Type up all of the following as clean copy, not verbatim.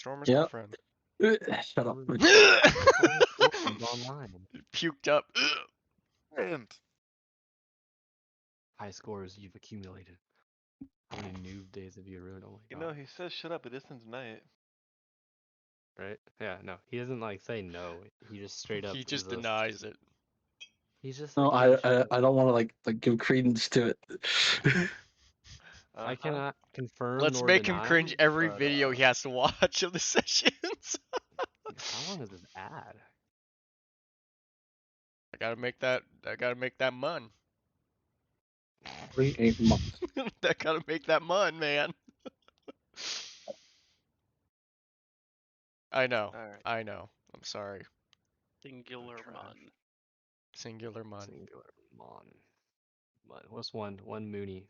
Stormer's Yep. girlfriend. Shut up. Online. Puked up. And High scores you've accumulated. How many noob days have you ruined? Oh my god. You know, he says shut up, it isn't tonight. Right? Yeah, no. He doesn't like say no. He just straight up He just is a- denies it. He's just No, like, "Yeah, I don't want to like give credence to it. I cannot confirm Let's nor make him deny, cringe every but, video he has to watch of the sessions. How long is this ad? I gotta make that mun. 8 months. I gotta make that mun, man. I know. Alright. I know. I'm sorry. Singular trash. mon. Singular mun. Singular mon. What's one? One Mooney.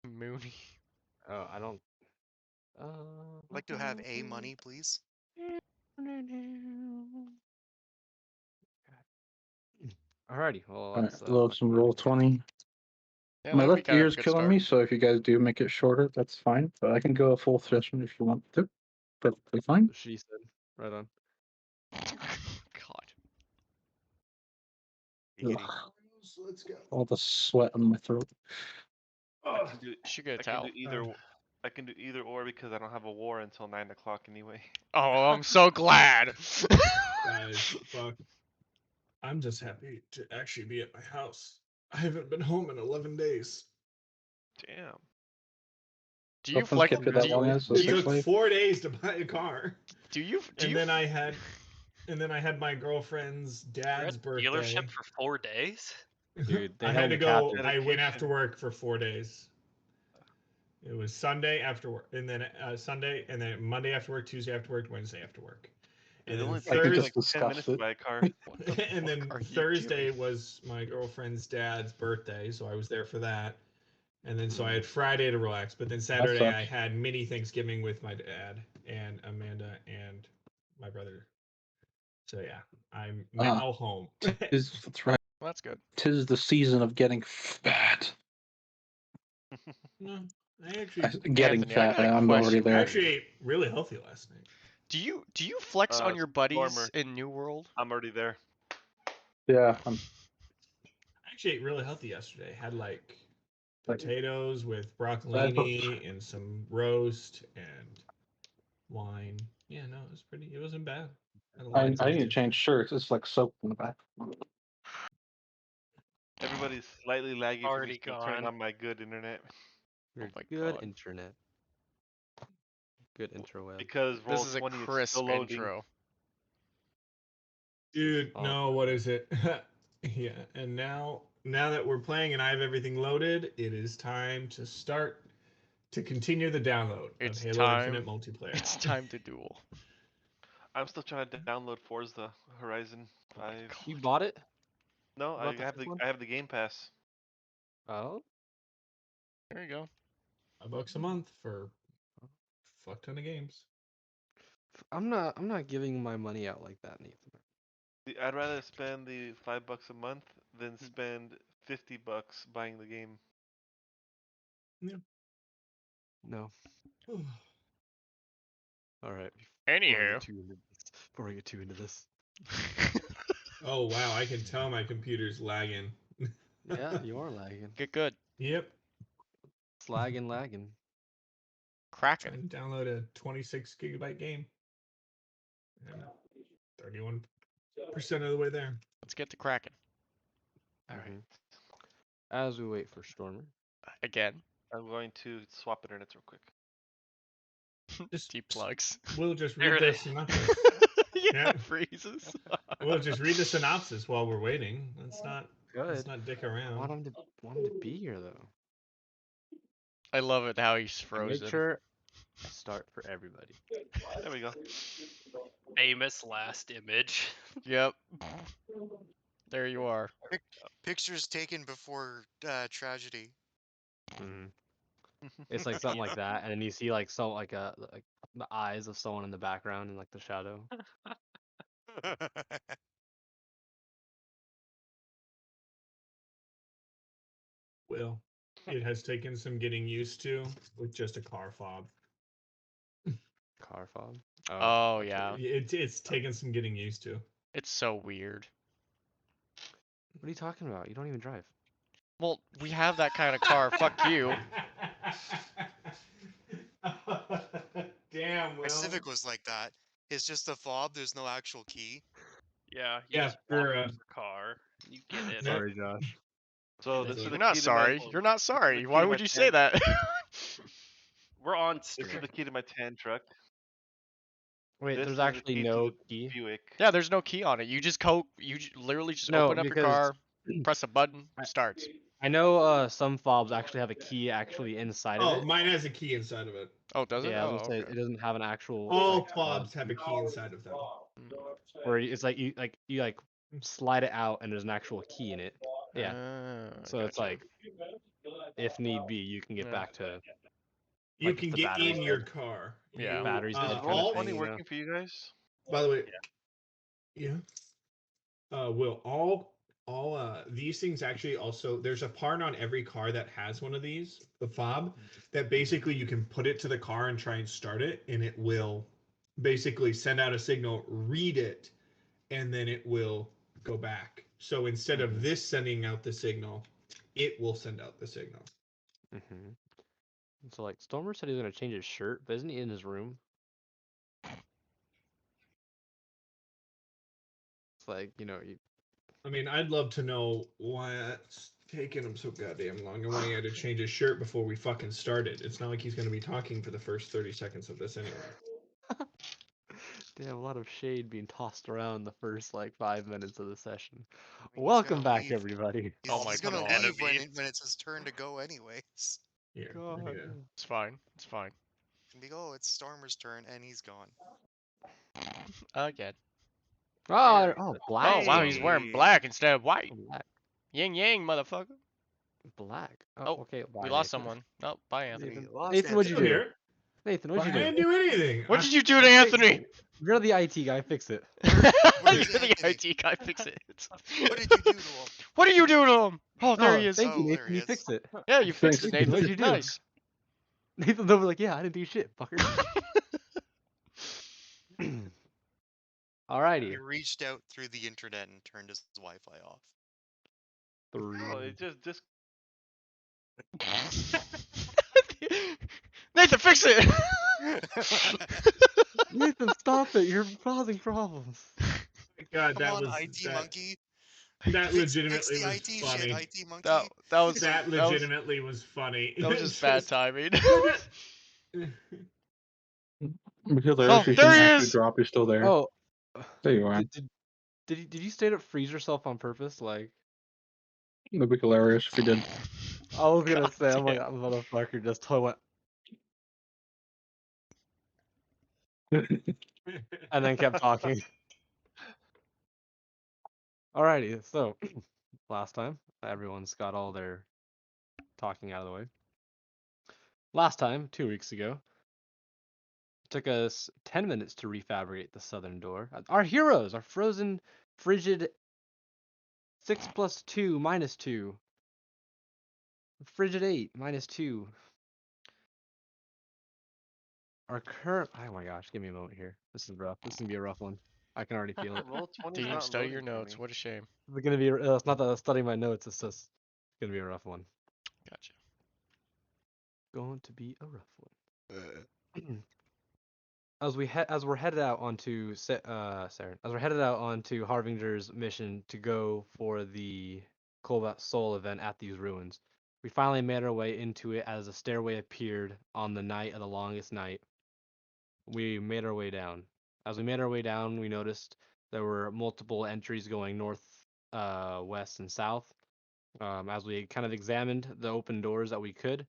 Mooney. Oh, I don't. I'd like to have a money, please. Alrighty, well, Alright, let's load some roll 20. Yeah, My that'd be left kind of a ear's good killing start. me, so if you guys do make it shorter, that's fine. But I can go a full session if you want to. Perfectly fine. She said, right on. God. Giggity. Let's go. All the sweat on my throat. I can do, Should get a I can towel. do either. I can do either or because I don't have a war until 9 o'clock anyway. Oh, I'm so glad. Guys, fuck. I'm just happy to actually be at my house. I haven't been home in 11 days. Damn. Do you Girlfriend's flex? kept it that Do long you, as a It sex took slave? 4 days to buy a car. do you? Do And you? then I had my girlfriend's You're at dad's birthday. dealership for 4 days? Dude, they I held had to me go. captive. I went after Dedication. work for 4 days. It was Sunday after work, and then Sunday, and then Monday after work, Tuesday after work, Wednesday after work, and It then only I can takes just like 10 minutes discuss to it. buy a car. What the and then fuck are you Thursday doing? was my girlfriend's dad's birthday, so I was there for that. And then so I had Friday to relax, but then Saturday sucks. I had mini Thanksgiving with my dad and Amanda and my brother. So yeah, I'm now home. That's right. Well, that's good. 'Tis the season of getting fat. No, I actually Getting Anthony, I fat. got a I'm already question there. I actually ate really healthy last night. Do you flex on your buddies Stormer. in New World? I'm already there. Yeah. I actually ate really healthy yesterday. Had like Like- potatoes with broccolini and some roast and wine. Yeah, no, it was pretty. It wasn't bad. Had a lot I of need to protein. change shirts. It's like soap in the back. Everybody's slightly laggy for me Already still turning gone. on my good internet. Your my good God. internet. Good intro web. Because This roll is a 20 is crisp still loading. intro. Dude, Oh, no, what is it? Yeah, and now that we're playing and I have everything loaded, it is time to start to continue the download It's of Halo time. Infinite multiplayer. It's time to duel. I'm still trying to download Forza Horizon 5. You bought it? No, You I bought the have first the one? I have the Game Pass. Oh? There you go. $5 a month for a fuck ton of games. I'm not giving my money out like that, Nathan. I'd rather spend the $5 a month than spend $50 buying the game. No. Alright. Anywho. Before I get too into this. Oh wow, I can tell my computer's lagging. Yeah, you are lagging. Get good. Yep. It's lagging. Kraken. Trying to download a 26 gigabyte game. And 31% of the way there. Let's get to Kraken. Alright. As we wait for Stormer. Again. I'm going to swap internets real quick. Just T-plugs. We'll just There read it the is. synopsis. Yeah, Yeah. freezes. We'll just read the synopsis while we're waiting. Let's Good. not dick I around. want him to be here though. I love it how he's And frozen. make sure I start for everybody. There we go. Famous last image. Yep. There you are. Pictures taken before tragedy. Mhm. It's like something like that, and then you see like like the eyes of someone in the background in like the shadow. Well, it has taken some getting used to with just a car fob. Car fob. Oh gotcha. yeah, It's taken some getting used to. it's so weird. What are you talking about? You don't even drive. Well, we have that kind of car. Fuck you. Damn, My Will. Civic was like that. It's just a fob. There's no actual key. Yeah, you Yeah, just walk for, up to the car. You get in. Yeah. Sorry, Josh. So That's this is okay. the You're not key to my. sorry. You're not This is the sorry. key Why to my would you say tan. that? We're on This is stream. the key to my tan truck. Wait, This there's is the actually key to no the key. Buick. Yeah, there's no key on it. You just literally just No, open up your because car, press a button, I, starts. I know some fobs actually have a key actually inside of Oh, it. mine has a key inside of it. Oh, does it? Yeah, I was Oh, gonna say okay. it doesn't have an actual All like fobs have a key inside of them. where it's like you like slide it out and there's an actual key in it. Yeah. So it's Gotcha. like if need be, you can get Yeah. back to You like if can the get battery's in your dead. car. Yeah. Battery's dead Is kind of roll all, thing, 20 you know? working for you guys? by the way, yeah. Will all these things actually also there's a part on every car that has one of these, the fob, that basically you can put it to the car and try and start it, and it will basically send out a signal, read it, and then it will go back. So instead of this sending out the signal, it will send out the signal. Mm-hmm. So like Stormer said he's gonna change his shirt, but isn't he in his room? It's like, you know, you I mean, I'd love to know why it's taking him so goddamn long and why he had to change his shirt before we fucking started. It's not like he's going to be talking for the first 30 seconds of this anyway. damn a lot of shade being tossed around the first like 5 minutes of the session. I mean, he's Welcome gonna back, leave. everybody. Oh my He's gonna God. leave when Enemy. when it's his turn to go, anyways. Here, God. yeah. It's fine. It's fine. And be oh, it's Stormer's turn, and he's gone. Again. Oh, There oh, we black. Oh wow, he's wearing black instead of white. Black. Yin yang, motherfucker. Black. Oh, Okay. We bye, lost Nathan. someone. Oh, bye, Anthony. Nathan, lost Nathan what'd you Still do? here. Nathan, what'd I you didn't do? do anything. What did you do to Anthony? You're the IT guy. Fix it. You're is the Anthony? IT guy. Fix it. What did you do to him? What do you do to him? Oh, there Oh, he is. thank you, Oh, there Nathan. he You is. fixed it. Yeah, you fixed Thanks. it, Nathan, Nathan. what'd you do? Nice. Nathan's over like, yeah, I didn't do shit, fucker. Alrighty. He reached out through the internet and turned his Wi-Fi off. Oh, it just Nathan, fix it. Nathan, stop it. You're causing problems. God, Come that on, was IT monkey. that Fix legitimately the was IT funny. shit, IT monkey. That was That legitimately was funny. that was just bad timing. Because Oh, you there shouldn't he actually is! drop. You're still there. Oh, There you are. did you straight up freeze yourself on purpose? Like, That'd be hilarious if you did. I was gonna God say, I'm like, damn. motherfucker just totally went and then kept talking. Alrighty, so last time everyone's got all their talking out of the way. Last time, 2 weeks ago, it took us 10 minutes to refabricate the southern door. Our heroes, our frozen, frigid 6 plus 2 minus 2. Frigid 8 minus 2. Our current. Oh my gosh, give me a moment here. This is rough. This is gonna be a rough one. I can already feel it. roll 20. Didn't even Not study your loading for notes. me. What a shame. It's gonna be. It's not that I'm studying my notes. It's just gonna be a rough one. Gotcha. Going to be a rough one. As we're headed out onto Saren, as we're headed out onto Harbinger's mission to go for the Cobalt Soul event at these ruins, we finally made our way into it as a stairway appeared on the night of the longest night. We made our way down. As we made our way down, we noticed there were multiple entries going north, west, and south. As we kind of examined the open doors that we could,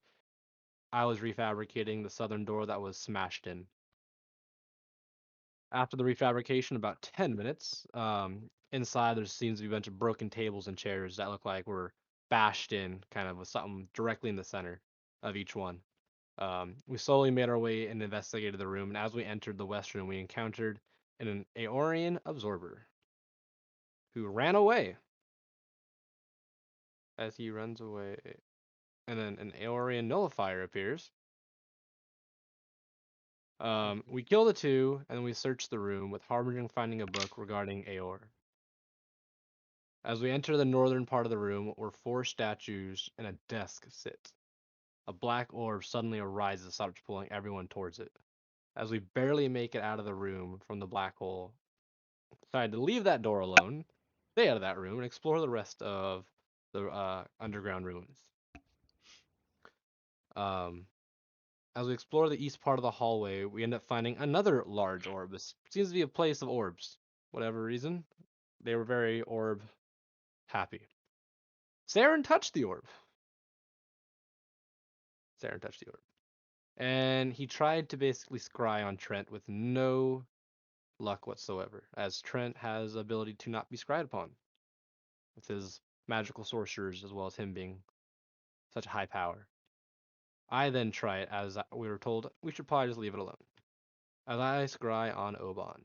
I was refabricating the southern door that was smashed in. After the refabrication, about 10 minutes, inside there seems to be a bunch of broken tables and chairs that look like were bashed in, kind of with something directly in the center of each one. We slowly made our way and investigated the room, and as we entered the west room, we encountered an Aeorian absorber who ran away. As he runs away, and then an Aeorian nullifier appears. We kill the two, and we search the room, with Harbinger finding a book regarding Aor. As we enter the northern part of the room, where 4 statues and a desk sit, a black orb suddenly arises and starts pulling everyone towards it. As we barely make it out of the room from the black hole, decide to leave that door alone, stay out of that room, and explore the rest of the underground ruins. As we explore the east part of the hallway, we end up finding another large orb. This seems to be a place of orbs. Whatever reason, they were very orb happy. Saren touched the orb. And he tried to basically scry on Trent with no luck whatsoever, as Trent has the ability to not be scryed upon with his magical sorcerers, as well as him being such a high power. I then try it, as we were told we should probably just leave it alone. As I scry on Oban.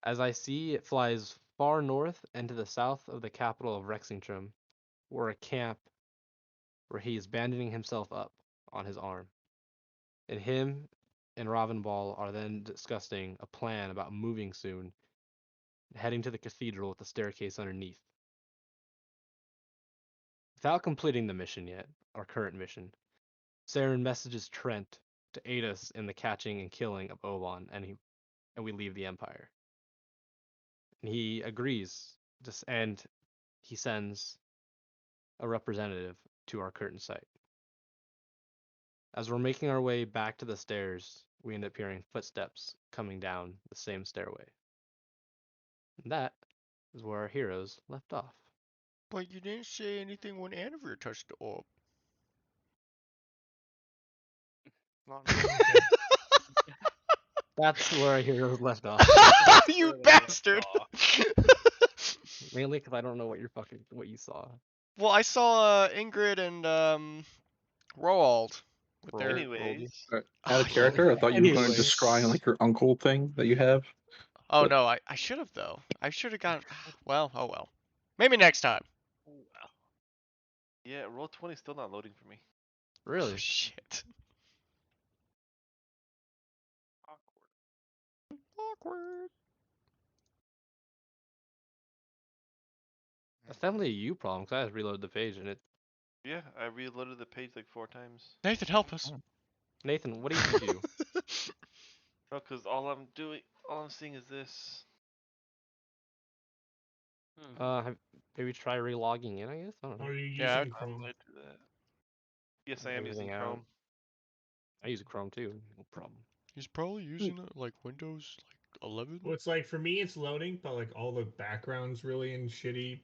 As I see, it flies far north and to the south of the capital of Rexingtrum, where a camp where he is bandaging himself up on his arm. And him and Ravenball are then discussing a plan about moving soon, heading to the cathedral with the staircase underneath. Without completing the mission yet, our current mission, Saren messages Trent to aid us in the catching and killing of Oban, and we leave the Empire. And he agrees, and he sends a representative to our current site. As we're making our way back to the stairs, we end up hearing footsteps coming down the same stairway. And that is where our heroes left off. But you didn't say anything when Anivir touched the orb. Not That's where our heroes left off. You Where they left bastard! Mainly because I don't know what you saw. Well, I saw Ingrid and Roald with their. Anyways, Out of character, I thought you were going to Anyways. describe like your uncle thing that you have. Oh no, I should have though. I should have got. Well, oh well. Maybe next time. Well, yeah, roll 20 still not loading for me. Really? Oh, shit. awkward. Awkward. That's definitely a you problem, because I just reloaded the page and it. Yeah, I reloaded the page like 4 times. Nathan, help us. Nathan, what did you do? No, because all I'm seeing is this. Maybe try relogging in, I guess? I don't know. Are you Yeah, using I Chrome? might do that. Yes, I am using Everything out. Chrome. I use Chrome too, no problem. He's probably using like Windows like 11. Well, it's like for me, it's loading, but like all the background's really in shitty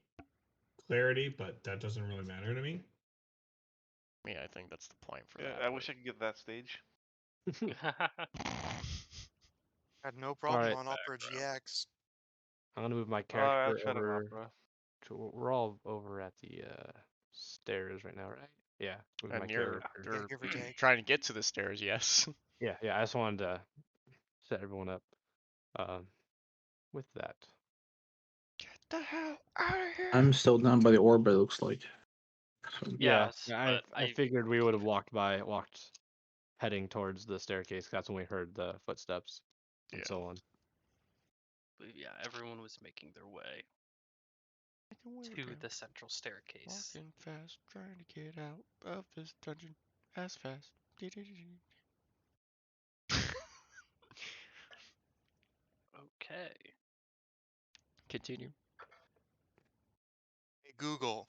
clarity, but that doesn't really matter to me. Yeah, I think that's the point for Yeah, that. I wish I could get that stage. had no problem Alright. on Opera GX. I'm gonna move my I character tried on over. Opera. We're all over at the stairs right now, right? Yeah. Move my Near, character. Yeah, give or take. trying to get to the stairs, yes. Yeah. I just wanted to set everyone up. With that. Get the hell out of here! I'm still down by the orb, it looks like. So, Yes, I but I figured we would have walked heading towards the staircase. That's when we heard the footsteps and Yeah. so on. believe, yeah, everyone was making their way to the central staircase. Walking fast, trying to get out of this dungeon as fast. Okay. Continue. Hey, Google.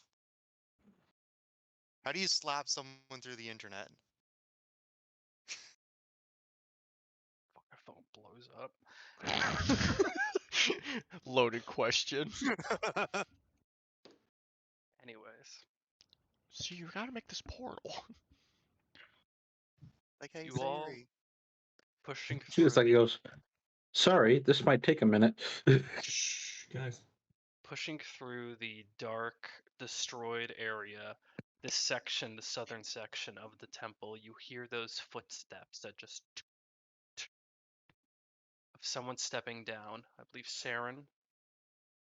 How do you slap someone through the internet? Fuck, our phone blows up. Loaded question. Anyways, So you gotta make this portal. Like hey You all- Siri. pushing she through just like the, goes, sorry, this might take a minute. Shh, guys. pushing through the dark, destroyed area, this section, the southern section of the temple, you hear those footsteps that just of someone stepping down. I believe Saren,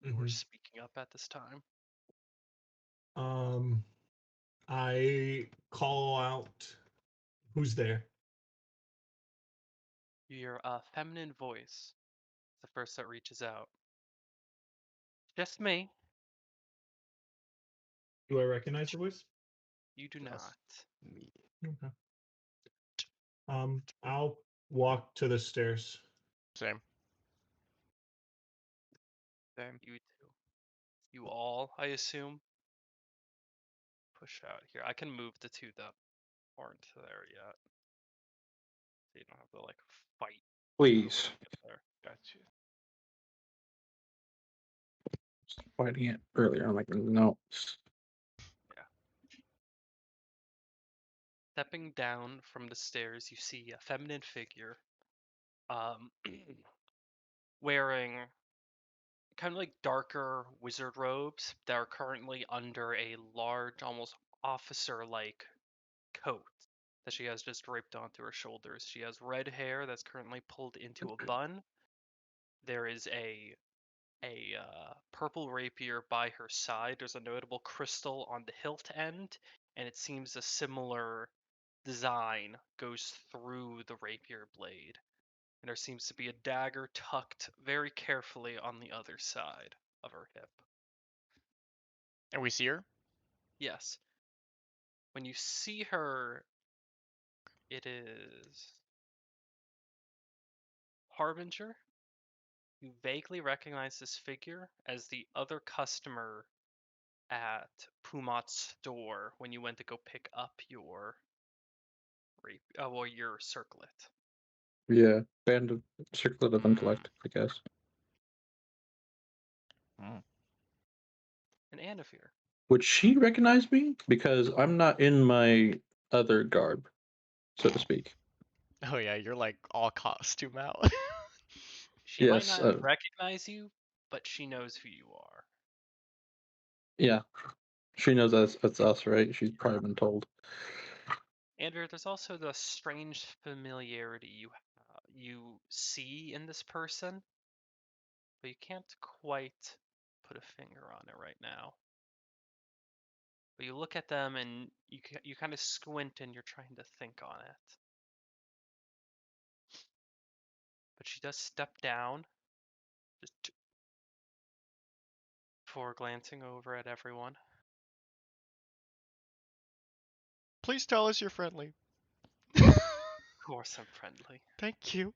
you were Mhm. speaking up at this time. I call out, who's there? You hear a feminine voice. The first that reaches out. Just me. Do I recognize the voice? You do Just not. me. Okay. I'll walk to the stairs. Same. Same. You two. You all, I assume. Push out here. I can move the two that aren't there yet. So you don't have to like fight Please. to get there. Gotcha. Fighting it earlier. I'm like, no. Stepping down from the stairs, you see a feminine figure, wearing kind of like darker wizard robes that are currently under a large, almost officer-like coat that she has just draped onto her shoulders. She has red hair that's currently pulled into a bun. There is a purple rapier by her side. There's a notable crystal on the hilt end, and it seems a similar design goes through the rapier blade. And there seems to be a dagger tucked very carefully on the other side of her hip. And we see her? Yes. When you see her, it is Harbinger. You vaguely recognize this figure as the other customer at Pumat's store when you went to go pick up your your circlet. Yeah, band of circlet of intellect, I guess. And Anafir. Would she recognize me? Because I'm not in my other garb, so to speak. Oh yeah, you're like all costume out. She might Yes. not recognize you, but she knows who you are. Yeah. She knows that's us, right? She's probably been told. Andrew, there's also the strange familiarity you see in this person, but you can't quite put a finger on it right now. But you look at them and you kind of squint and you're trying to think on it. But she does step down, just before glancing over at everyone. Please tell us you're friendly. Of course, I'm friendly. Thank you.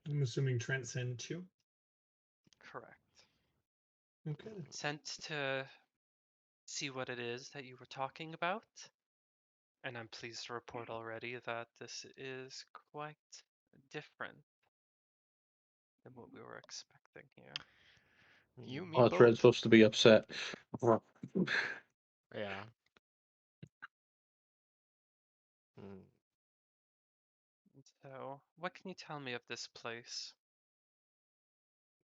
I'm assuming Trent sent you. Correct. Okay. Sent to see what it is that you were talking about. And I'm pleased to report already that this is quite different than what we were expecting here. You, me Oh, Fred's both. supposed to be upset. Yeah. Hmm. So, what can you tell me of this place?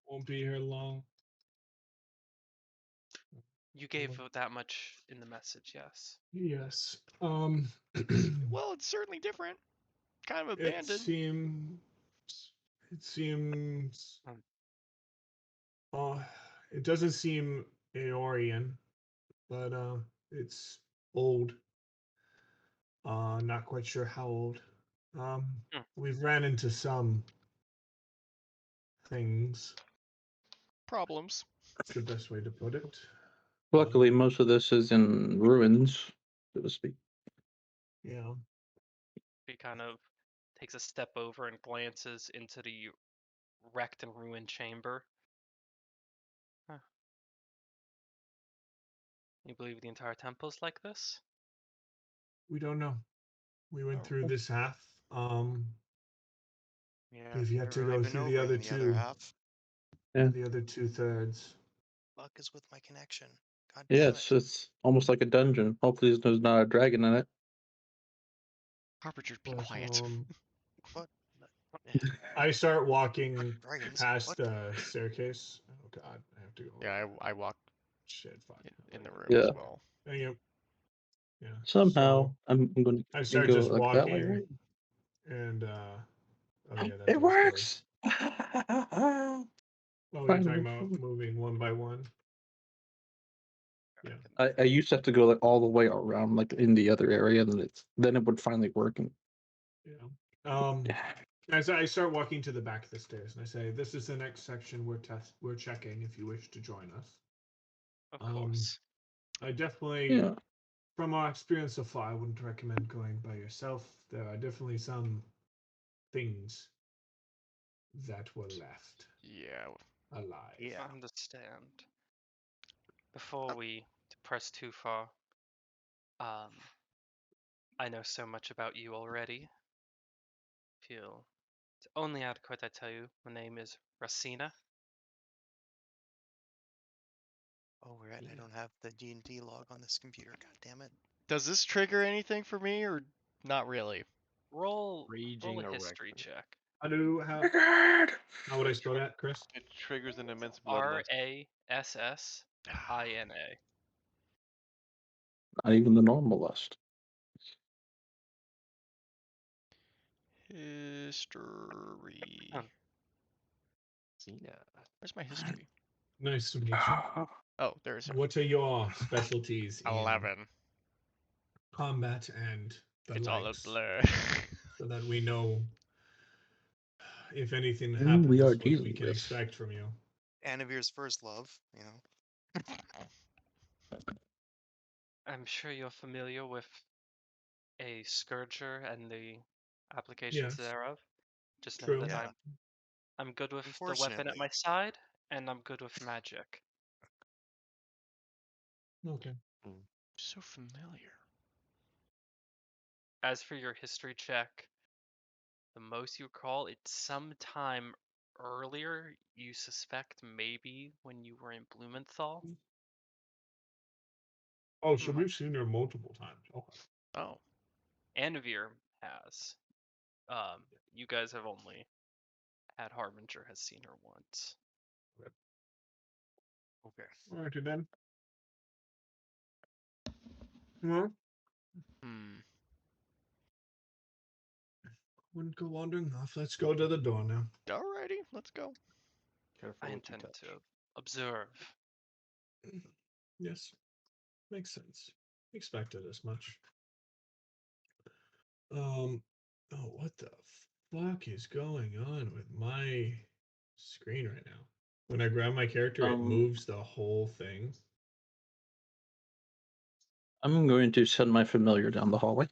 Won't be here long. You gave that much in the message, yes. Yes. Well, it's certainly different. Kind of It abandoned. seems it doesn't seem Aeorian, but it's old. Not quite sure how old. We've ran into some things. Problems. That's the best way to put it. Luckily, most of this is in ruins, so to speak. Yeah. He kind of takes a step over and glances into the wrecked and ruined chamber. Huh. You believe the entire temple's like this? We don't know. We went Oh. through this half. Yeah, We've yet to never really go been through over the other in the other two. half. Yeah. The other 2/3. Luck is with my connection. God Yeah, damn it. it's almost like a dungeon. Hopefully, there's not a dragon in it. Harbinger, be But, quiet. What? I start walking Dragons? past What? the staircase. Oh God, I have to go. Yeah, I walked Shit, fuck. in the room Yeah. as well. Thank you. Yeah. Somehow, So I'm going I to start go just like that way, walking, right? and oh yeah, that's It those doors. works. What were you talking Finally. about? Moving one by one. Yeah. I used to have to go like all the way around, like in the other area, and then it would finally work. And Yeah. As I start walking to the back of the stairs, and I say, "This is the next section we're checking. If you wish to join us." Of course. I definitely, Yeah. from our experience so far, I wouldn't recommend going by yourself. There are definitely some things that were left Yeah. alive. Yeah. I understand. Before we press too far, I know so much about you already. Feel it's only adequate I tell you my name is Racina. Oh, right. I don't have the D&D log on this computer. God damn it. Does this trigger anything for me or not really? Roll Raging a history erection. check. How would I spell that, Chris? It triggers an immense bloodlust. Rassina. Not even the normal list. History. Huh. Cena. Where's my history? Nice to meet you. Oh, there's What are your specialties in 11. combat and the It's all a likes, blur. so that we know if anything Who happens, we are what we dealing can with. expect from you? Anavir's first love, you know. I'm sure you're familiar with a scourger and the applications Yes, thereof. Just know true. that Yeah. I'm good with the weapon at Unfortunately. my side, and I'm good with magic. Okay. So familiar. As for your history check, the most you recall, it's sometime earlier. You suspect maybe when you were in Blumenthal. Oh, so Hmm. we've seen her multiple times. Okay. Oh. Anavir has. You guys have only had Harbinger has seen her once. Okay. Alrighty then. Well, Hmm. wouldn't go wandering off. Let's go to the door now. Alrighty, let's go. Careful I what you intend touch. to observe. Yes, makes sense. Expected as much. Oh, what the fuck is going on with my screen right now? When I grab my character, it moves the whole thing. I'm going to send my familiar down the hallway.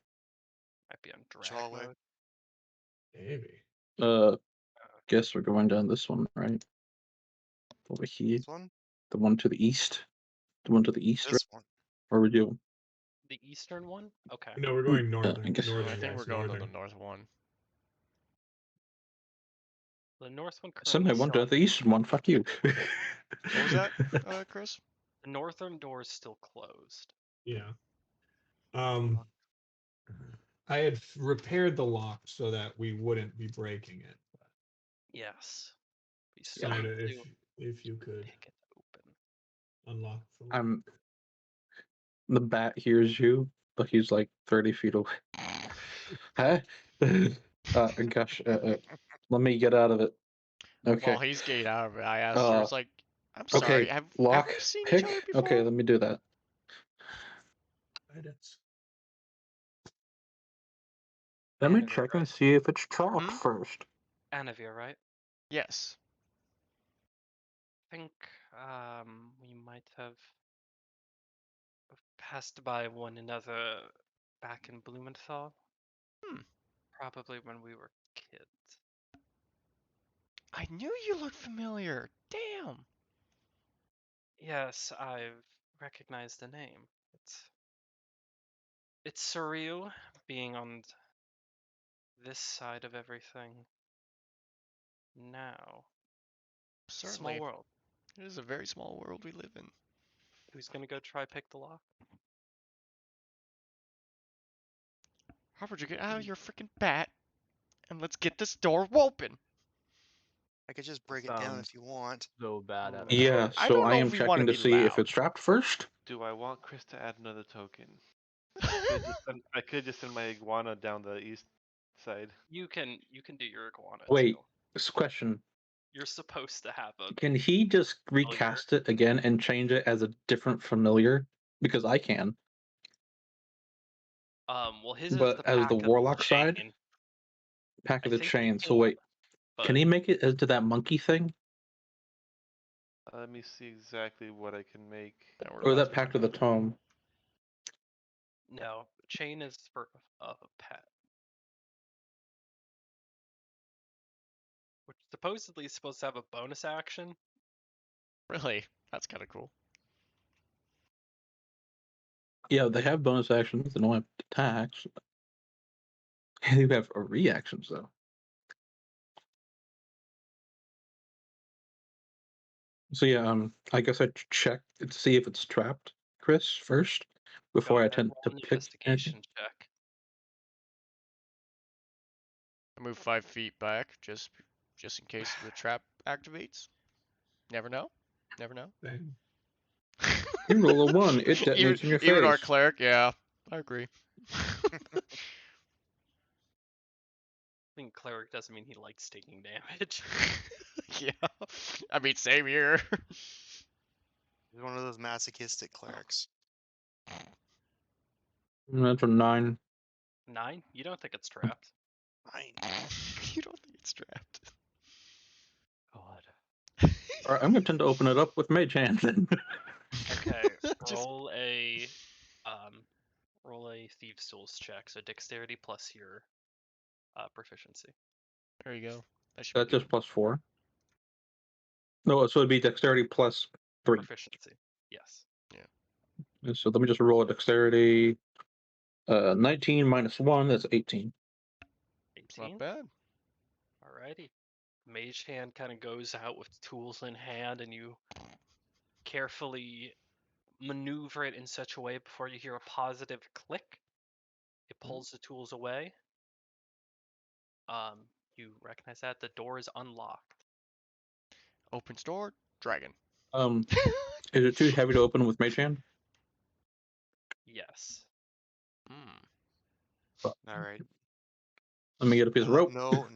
Might be on drag hallway? mode. Maybe. Guess we're going down this one, right? Over here. This one? The one to the east. The one to the east, right? This one. Or are we doing? The eastern one? Okay. No, we're going I northern. guess- Northern, I think guys. we're going northern. to the north one. The north one Send currently my one still to the eastern one. Fuck you. What was that, Chris? the northern door is still closed. Yeah. I had repaired the lock so that we wouldn't be breaking it. Yes. We still Kind need of, to if you could pick it open. unlock the lock. The bat hears you, but he's like 30 feet away. Huh? Gosh. Let me get out of it. Okay. While he's getting out of it, I asked her, I was like, I'm sorry, Okay. have Lock. we seen Pick. each other before? Okay, let me do that. Guidance. Let me Anavir, check right? and see if it's trapped Hmm? first. Anavir, right? Yes. I think we might have passed by one another back in Blumenthal. Hmm. Probably when we were kids. I knew you looked familiar. Damn. Yes, I've recognized the name. It's surreal being on this side of everything now. Certainly. Small world. It is a very small world we live in. Who's gonna go try pick the lock? Harbinger, get out of your freaking bat and let's get this door open. I could just break it down Sounds if you want. so bad at Yeah, I so don't I know am if we want to checking to be see if loud. it's trapped first. Do I want Chris to add another token? I could just send my iguana down the east side. You can do your iguana Wait, too. this question. You're supposed to have a Can he just recast it again and change it as a different familiar? Because I can. well his is But the as the pack of warlock side? chain. pack I of the think he chain. So can, wait, but can he make it into that monkey thing, Let me see exactly what I can make. Yeah, we're or about that to pack find of the out. tome? no, chain is for a pet. Which supposedly is supposed to have a bonus action. Really? That's kind of cool. Yeah, they have bonus actions. They don't have attacks. They have reactions though. So yeah, I guess I check to see if it's trapped, Chris, first before Go I ahead, attempt to roll an pick anything. investigation check. I move 5 feet back just in case the trap activates. Never know. Never know. Dang. You roll a 1, it even detonates in your even our face. cleric, yeah, I agree. Being cleric doesn't mean he likes taking damage. Yeah, I mean same here. He's one of those masochistic clerics. That's a 9. 9? You don't think it's trapped? Fine. You don't think it's trapped? God. All right, I'm gonna tend to open it up with Mage Hand then. Okay, Just roll a thieves tools check. So dexterity plus your proficiency. there you go. That should That's be just plus 4. No, so it'd be dexterity plus 3. Proficiency. Yes. So let me just roll a dexterity. 19 minus 1, that's 18. It's not 18. bad. Alrighty. Mage hand kind of goes out with tools in hand, and you carefully maneuver it in such a way before you hear a positive click. It pulls the tools away. You recognize that the door is unlocked. Opens door, dragon. Is it too heavy to open with Mage Hand? Yes. All right. Let me get a piece of rope. No.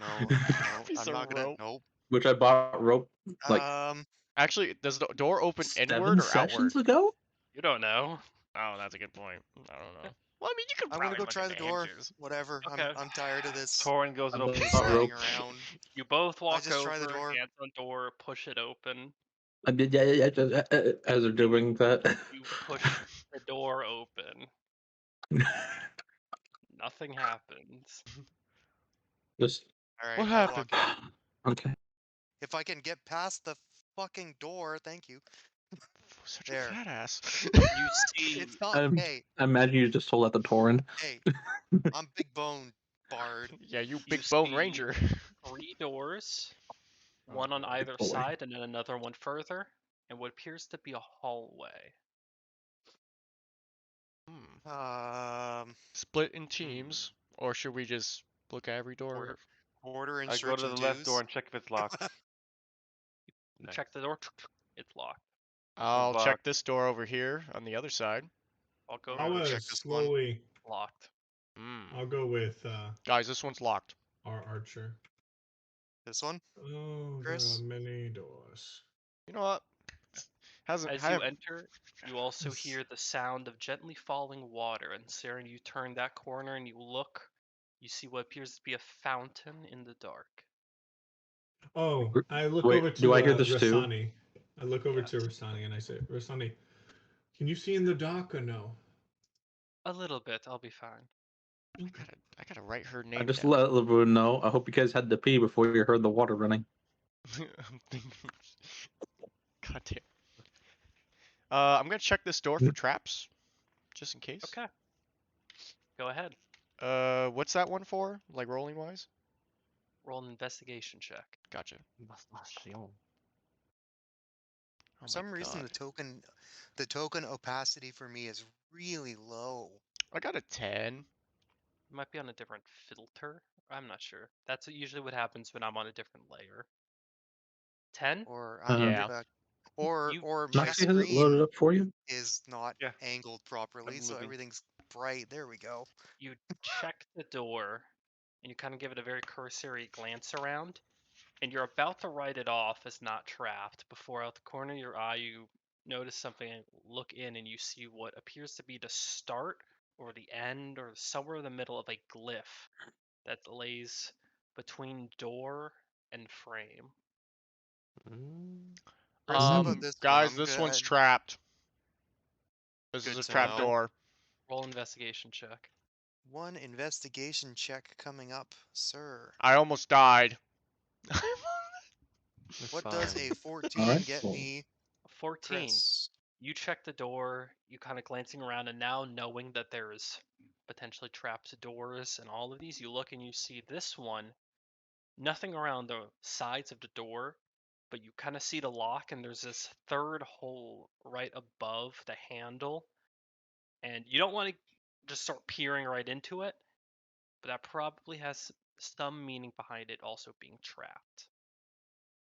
Piece I'm of not gonna. rope. Nope. Which I bought rope like Actually, does the door open 7 inward or outward? sessions ago. You don't know. Oh, that's a good point. I don't know. Well, I mean, you could I'm gonna probably go look try at the the door. hinges. Whatever. Okay. I'm tired of this Torin goes and I opens the bought door. standing rope. around. You both walk just try over, the door. hands on door, push it open. I did, yeah, as they're doing that. You push the door open. Nothing happens. Just All right. What I'll happened? walk in. okay. If I can get past the fucking door, thank you. Such There. a fat ass. You see, It's not. Hey, I imagine you just told that to Torin. hey. I'm big bone bard. Yeah, you you big bone see ranger. 3 doors, Oh, one on boy. either boy. side, and then another one further, and what appears to be a hallway. Split in teams, or should we just look at every door? Order I go to the instruction left door twos. and check if it's locked. You Nice. check the door, it's locked. I'll check locked. this door over here on the other side. I'll go I'm I'll gonna check this one. slowly. locked. I'll go with Guys, this one's locked. our archer. This one. Oh, there Chris? are many doors. You know what? Hasn't As you enter, you also hear the sound of gently falling water, and Saren, you turn that corner and you look. You see what appears to be a fountain in the dark. Oh, I look Wait, over to do I hear this too? Rasani. I look over Yeah. to Rasani and I say, Rasani, can you see in the dark or no? A little bit, I'll be fine. I gotta write her name I just down. let everyone know. I hope you guys had to pee before you heard the water running. I'm thinking. God damn. I'm gonna check this door for traps, just in case. Okay. Go ahead. What's that one for? Like rolling wise? Roll an investigation check. Gotcha. Investigation. Oh For some my reason, God. the token opacity for me is really low. I got a 10. It might be on a different filter. I'm not sure. That's usually what happens when I'm on a different layer. 10? Or Yeah. or my Noxie, has it loaded screen up for you? is not Yeah. angled properly, been so moving. everything's bright. There we go. You check the door, and you kind of give it a very cursory glance around, and you're about to write it off as not trapped before out the corner of your eye you notice something and look in and you see what appears to be the start or the end or somewhere in the middle of a glyph that lays between door and frame. Chris, how about this one? Guys, I'm this good. one's trapped. This is Good a to trap know. door. Roll investigation check. One investigation check coming up, sir. I almost died. It's What does fine. a 14 Alright, get well, me, 14. Chris? You check the door, you kind of glancing around, and now knowing that there's potentially trapped doors and all of these, you look and you see this one, nothing around the sides of the door, but you kind of see the lock, and there's this third hole right above the handle, and you don't want to just start peering right into it, but that probably has some meaning behind it also being trapped.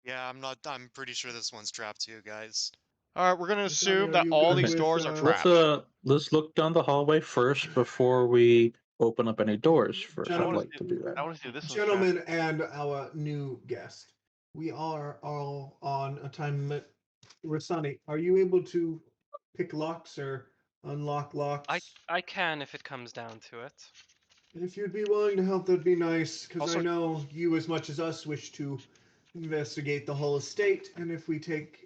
Yeah, I'm pretty sure this one's trapped too, guys. Alright, we're gonna Sonny, assume are that you all good these with, doors are let's trapped. let's look down the hallway first before we open up any doors. First, I'd Gentlemen, like to do I that. want to see if this one's Gentlemen and our new guest, we are all on a time limit. Rasani, are you able to pick locks or unlock locks? I can if it comes down to it. If you'd be willing to help, that'd be nice, because I Also- know you, as much as us, wish to investigate the whole estate, and if we take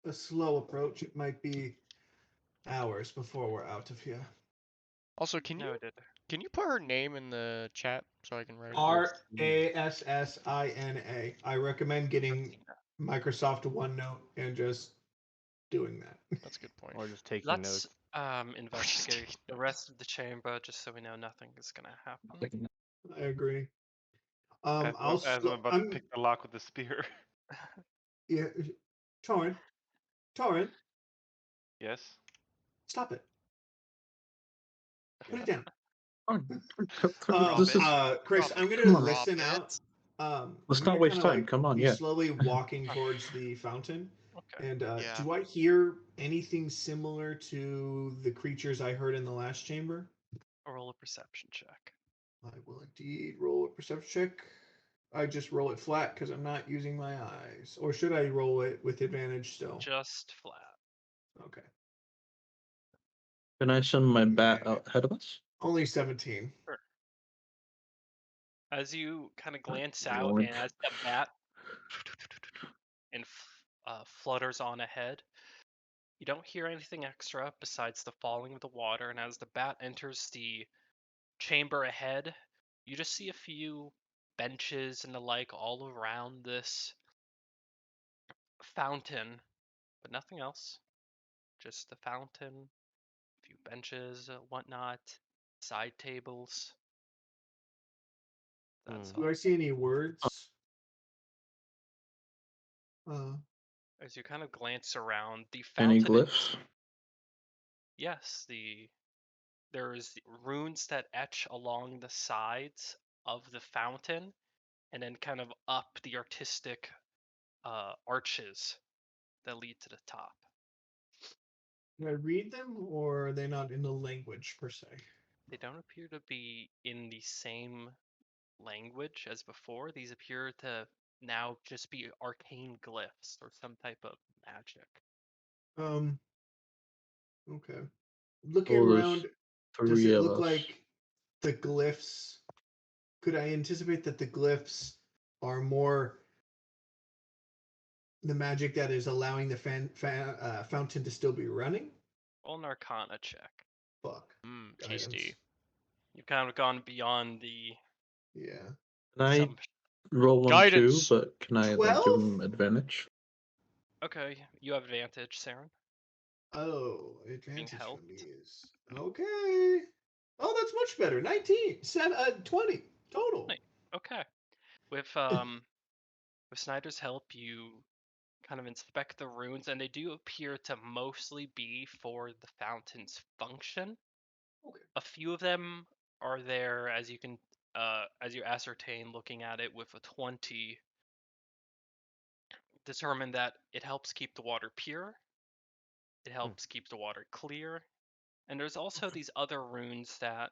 a slow approach, it might be hours before we're out of here. Also, can you Noted. put her name in the chat so I can write it? Rassina. I recommend getting Microsoft OneNote and just doing that. That's a good point. Or just taking Let's notes. investigate taking the rest of the chamber just so we know nothing is gonna happen. I agree. as I'm about to pick the lock with the spear. Yeah, Torin, Yes. stop it. Put it down. This is Chris, Drop I'm it. gonna Come on. listen Drop it. out. Let's I'm not gonna waste kinda, time. like, Come on, be yeah. slowly walking towards the fountain. Okay. And Yeah. do I hear anything similar to the creatures I heard in the last chamber? Roll a perception check. I will indeed roll a perception check. I just roll it flat because I'm not using my eyes. Or should I roll it with advantage still? Just flat. Okay. Can I send my bat out ahead of us? Only 17. As you kind of glance out, Lord. and as the bat and flutters on ahead, you don't hear anything extra besides the falling of the water. And as the bat enters the chamber ahead, you just see a few benches and the like all around this fountain, but nothing else. Just the fountain, a few benches, whatnot, side tables. That's Do all. I see any words? As you kind of glance around, the Any fountain. glyphs? Yes, there's runes that etch along the sides of the fountain, and then kind of up the artistic arches that lead to the top. Can I read them, or are they not in the language per se? They don't appear to be in the same language as before. These appear to now just be arcane glyphs or some type of magic. Okay. Looking Oh, there's around, does three it of look us. like the glyphs? Could I anticipate that the glyphs are more the magic that is allowing the fountain to still be running? Roll an Arcana check. Fuck. Tasty. Guidance. You've kind of gone beyond the Yeah. Can I assumption. roll one Guidance. too? But can I like give 12? him advantage? Okay, you have advantage, Saren. Oh, advantage for helped. me is okay. Oh, that's much better. 19, 20 total. Nice. Okay. With Snyder's help, you kind of inspect the runes, and they do appear to mostly be for the fountain's function. Okay. A few of them are there, as you can, as you ascertain looking at it with a 20, determine that it helps keep the water pure. It helps keep the water clear, and there's also these other runes that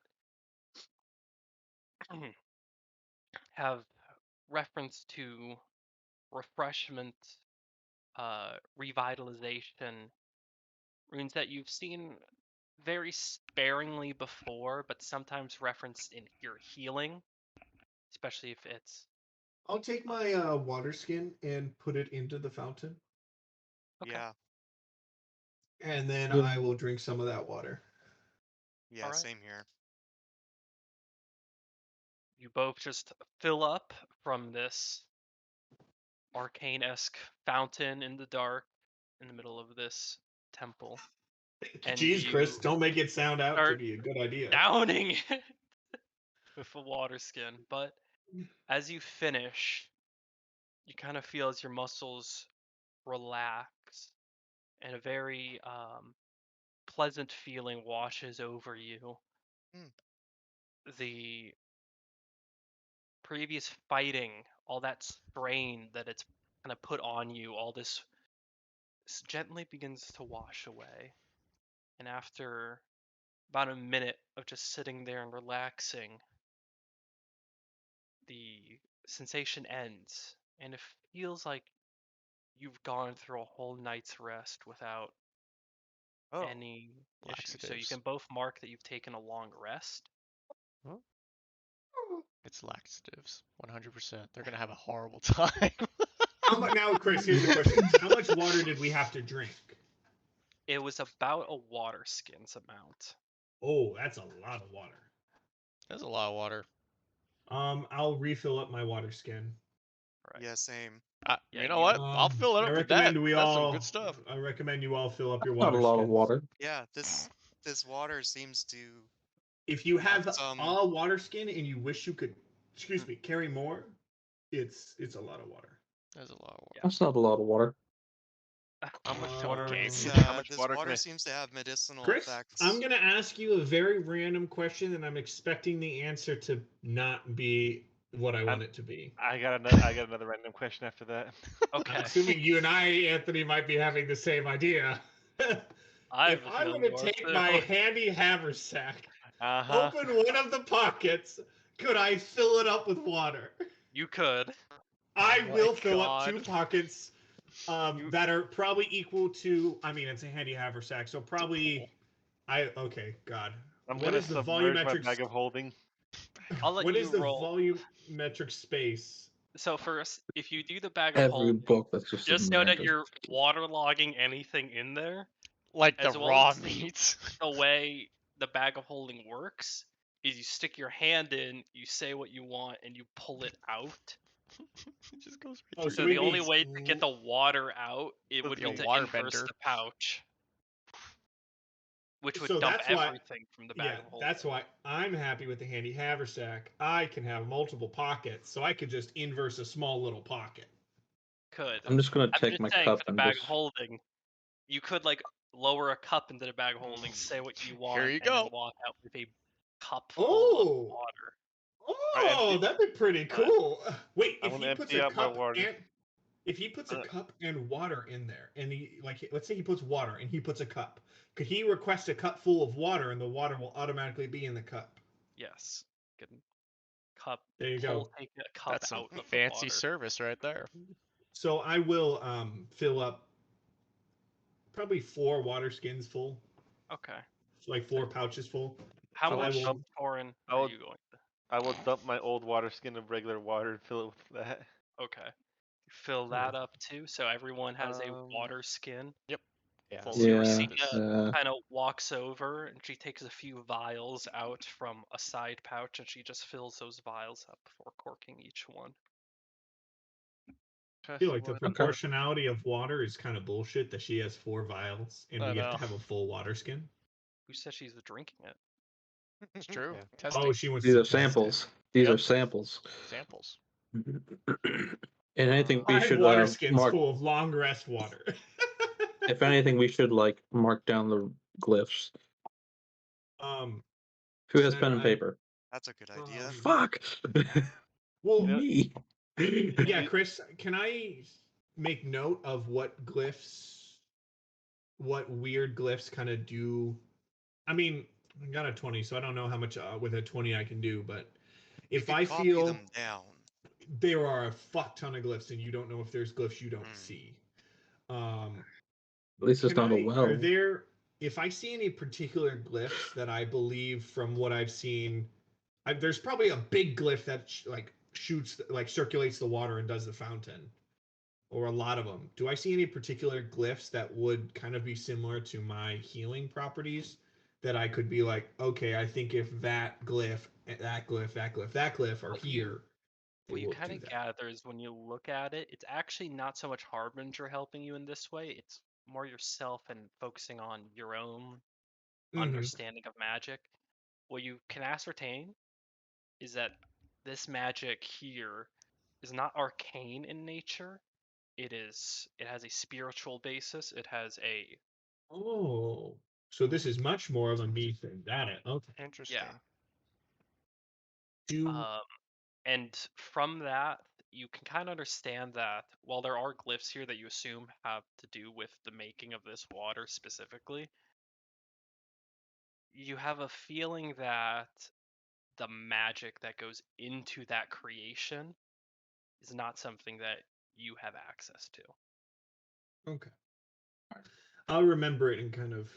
have reference to refreshment, revitalization, runes that you've seen very sparingly before, but sometimes referenced in your healing, especially if it's I'll take my water skin and put it into the fountain, Okay. Yeah. and then Good. I will drink some of that water. Yeah, Alright. same here. You both just fill up from this arcane-esque fountain in the dark in the middle of this temple. And Jeez, Chris, you don't make it sound out to start be a good idea. downing it with a water skin. But as you finish, you kind of feel as your muscles relax and a very pleasant feeling washes over you. Hmm. The previous fighting, all that strain that it's kind of put on you, all this gently begins to wash away. And after about a minute of just sitting there and relaxing, the sensation ends. And it feels like you've gone through a whole night's rest without Oh. any issue. So you Laxatives. can both mark that you've taken a long rest. It's laxatives. 100%. They're gonna have a horrible time. Now, Chris, here's the question: how much water did we have to drink? It was about a water skin's amount. Oh, that's a lot of water. That's a lot of water. I'll refill up my water skin. Right. Yeah, same. Yeah, You know you- what? I'll fill it I up with recommend that. we That's all. some good stuff. I recommend you all fill up your Not water a lot of skins. water. Yeah, this water seems to. If you have some- a water skin and you wish you could, excuse me, carry more, it's a lot of water. That's a lot of water. That's not a lot of water. How much water? Okay. How much This water water can I? seems to have medicinal Chris, effects. I'm gonna ask you a very random question, and I'm expecting the answer to not be what I want it to be. I got another random question after that. Okay. I'm assuming you and I, Anthony, might be having the same idea. I have If a I were feeling to you are take too. my handy haversack, Uh-huh. open one of the pockets, could I fill it up with water? You could. I Oh my will fill up 2 God. pockets You- that are probably equal to. I mean, it's a handy haversack, so probably. Okay, God. I'm What gonna is the submerge my volumetric? bag of holding. I'll let What you is the roll. volumetric space? So first, if you do the bag of Every holding, book that's just just know that random. you're waterlogging anything in there. Like the As well raw as meats. The way the bag of holding works is you stick your hand in, you say what you want, and you pull it out. It just goes right Oh, through. so So we the only need- way to get the water out, it Would would be be a to water inverse bender. the pouch, which would So dump that's why- everything from the bag Yeah, of holding. that's why I'm happy with the handy haversack. I can have multiple pockets, so I could just inverse a small little pocket. Could. I'm just gonna I'm take just my saying cup for the and bag just. of holding, you could like lower a cup into the bag of holding, say what you want, you and go. then walk out with a cup full of Oh, water. oh, empty- that'd be pretty cool. Wait, I'm if gonna he puts empty a out my cup water. and if he puts a cup and water in there, and he let's say he puts water and he puts a cup, could he request a cup full of water and the water will automatically be in the cup? Yes. Good. Cup. There you Pull, go. take a cup That's some out of the fancy water. service right there. So I will fill up probably 4 water skins full, Okay. like 4 pouches full. How So I much will- foreign I are will- you going to? I will dump my old water skin of regular water and fill it with that. Okay. Fill that up too, so everyone has a water skin. Yeah. So Yeah. Rosita kind of walks over and she takes a few vials out from a side pouch and she just fills those vials up before corking each one. I feel like the proportionality of water is kind of bullshit that she has 4 vials and I we have know. to have a full water skin. Who says she's drinking it? It's true. Yeah. Testing. Oh, she wants These to are test it. samples. These Yep. are samples. Samples. And anything we 5 should water skins mark. full of long rest water. If anything, we should like mark down the glyphs. Who has pen and paper? That's a good idea. Fuck. Well, Yeah. Me. yeah, Chris, can I make note of what weird glyphs kind of do? I mean, I got a 20, so I don't know how much with a 20 I can do, but You if could I copy feel them down. there are a fuck ton of glyphs and you don't know if there's glyphs you don't see. At least it's not a Are well. there, if I see any particular glyphs that I believe from what I've seen, there's probably a big glyph that like shoots, like circulates the water and does the fountain, or a lot of them. Do I see any particular glyphs that would kind of be similar to my healing properties that I could be like, okay, I think if that glyph, that glyph, that glyph, that glyph are What here, What they you will kind do of that. gather is when you look at it, it's actually not so much Harbinger helping you in this way. It's more yourself and focusing on your own understanding of magic. What you can ascertain is that this magic here is not arcane in nature. It has a spiritual basis. It has a Oh, so this is much more of a me thing. Got it. Okay. Interesting. Do and from that you can kind of understand that while there are glyphs here that you assume have to do with the making of this water specifically, you have a feeling that the magic that goes into that creation is not something that you have access to. okay. I'll remember it and kind of.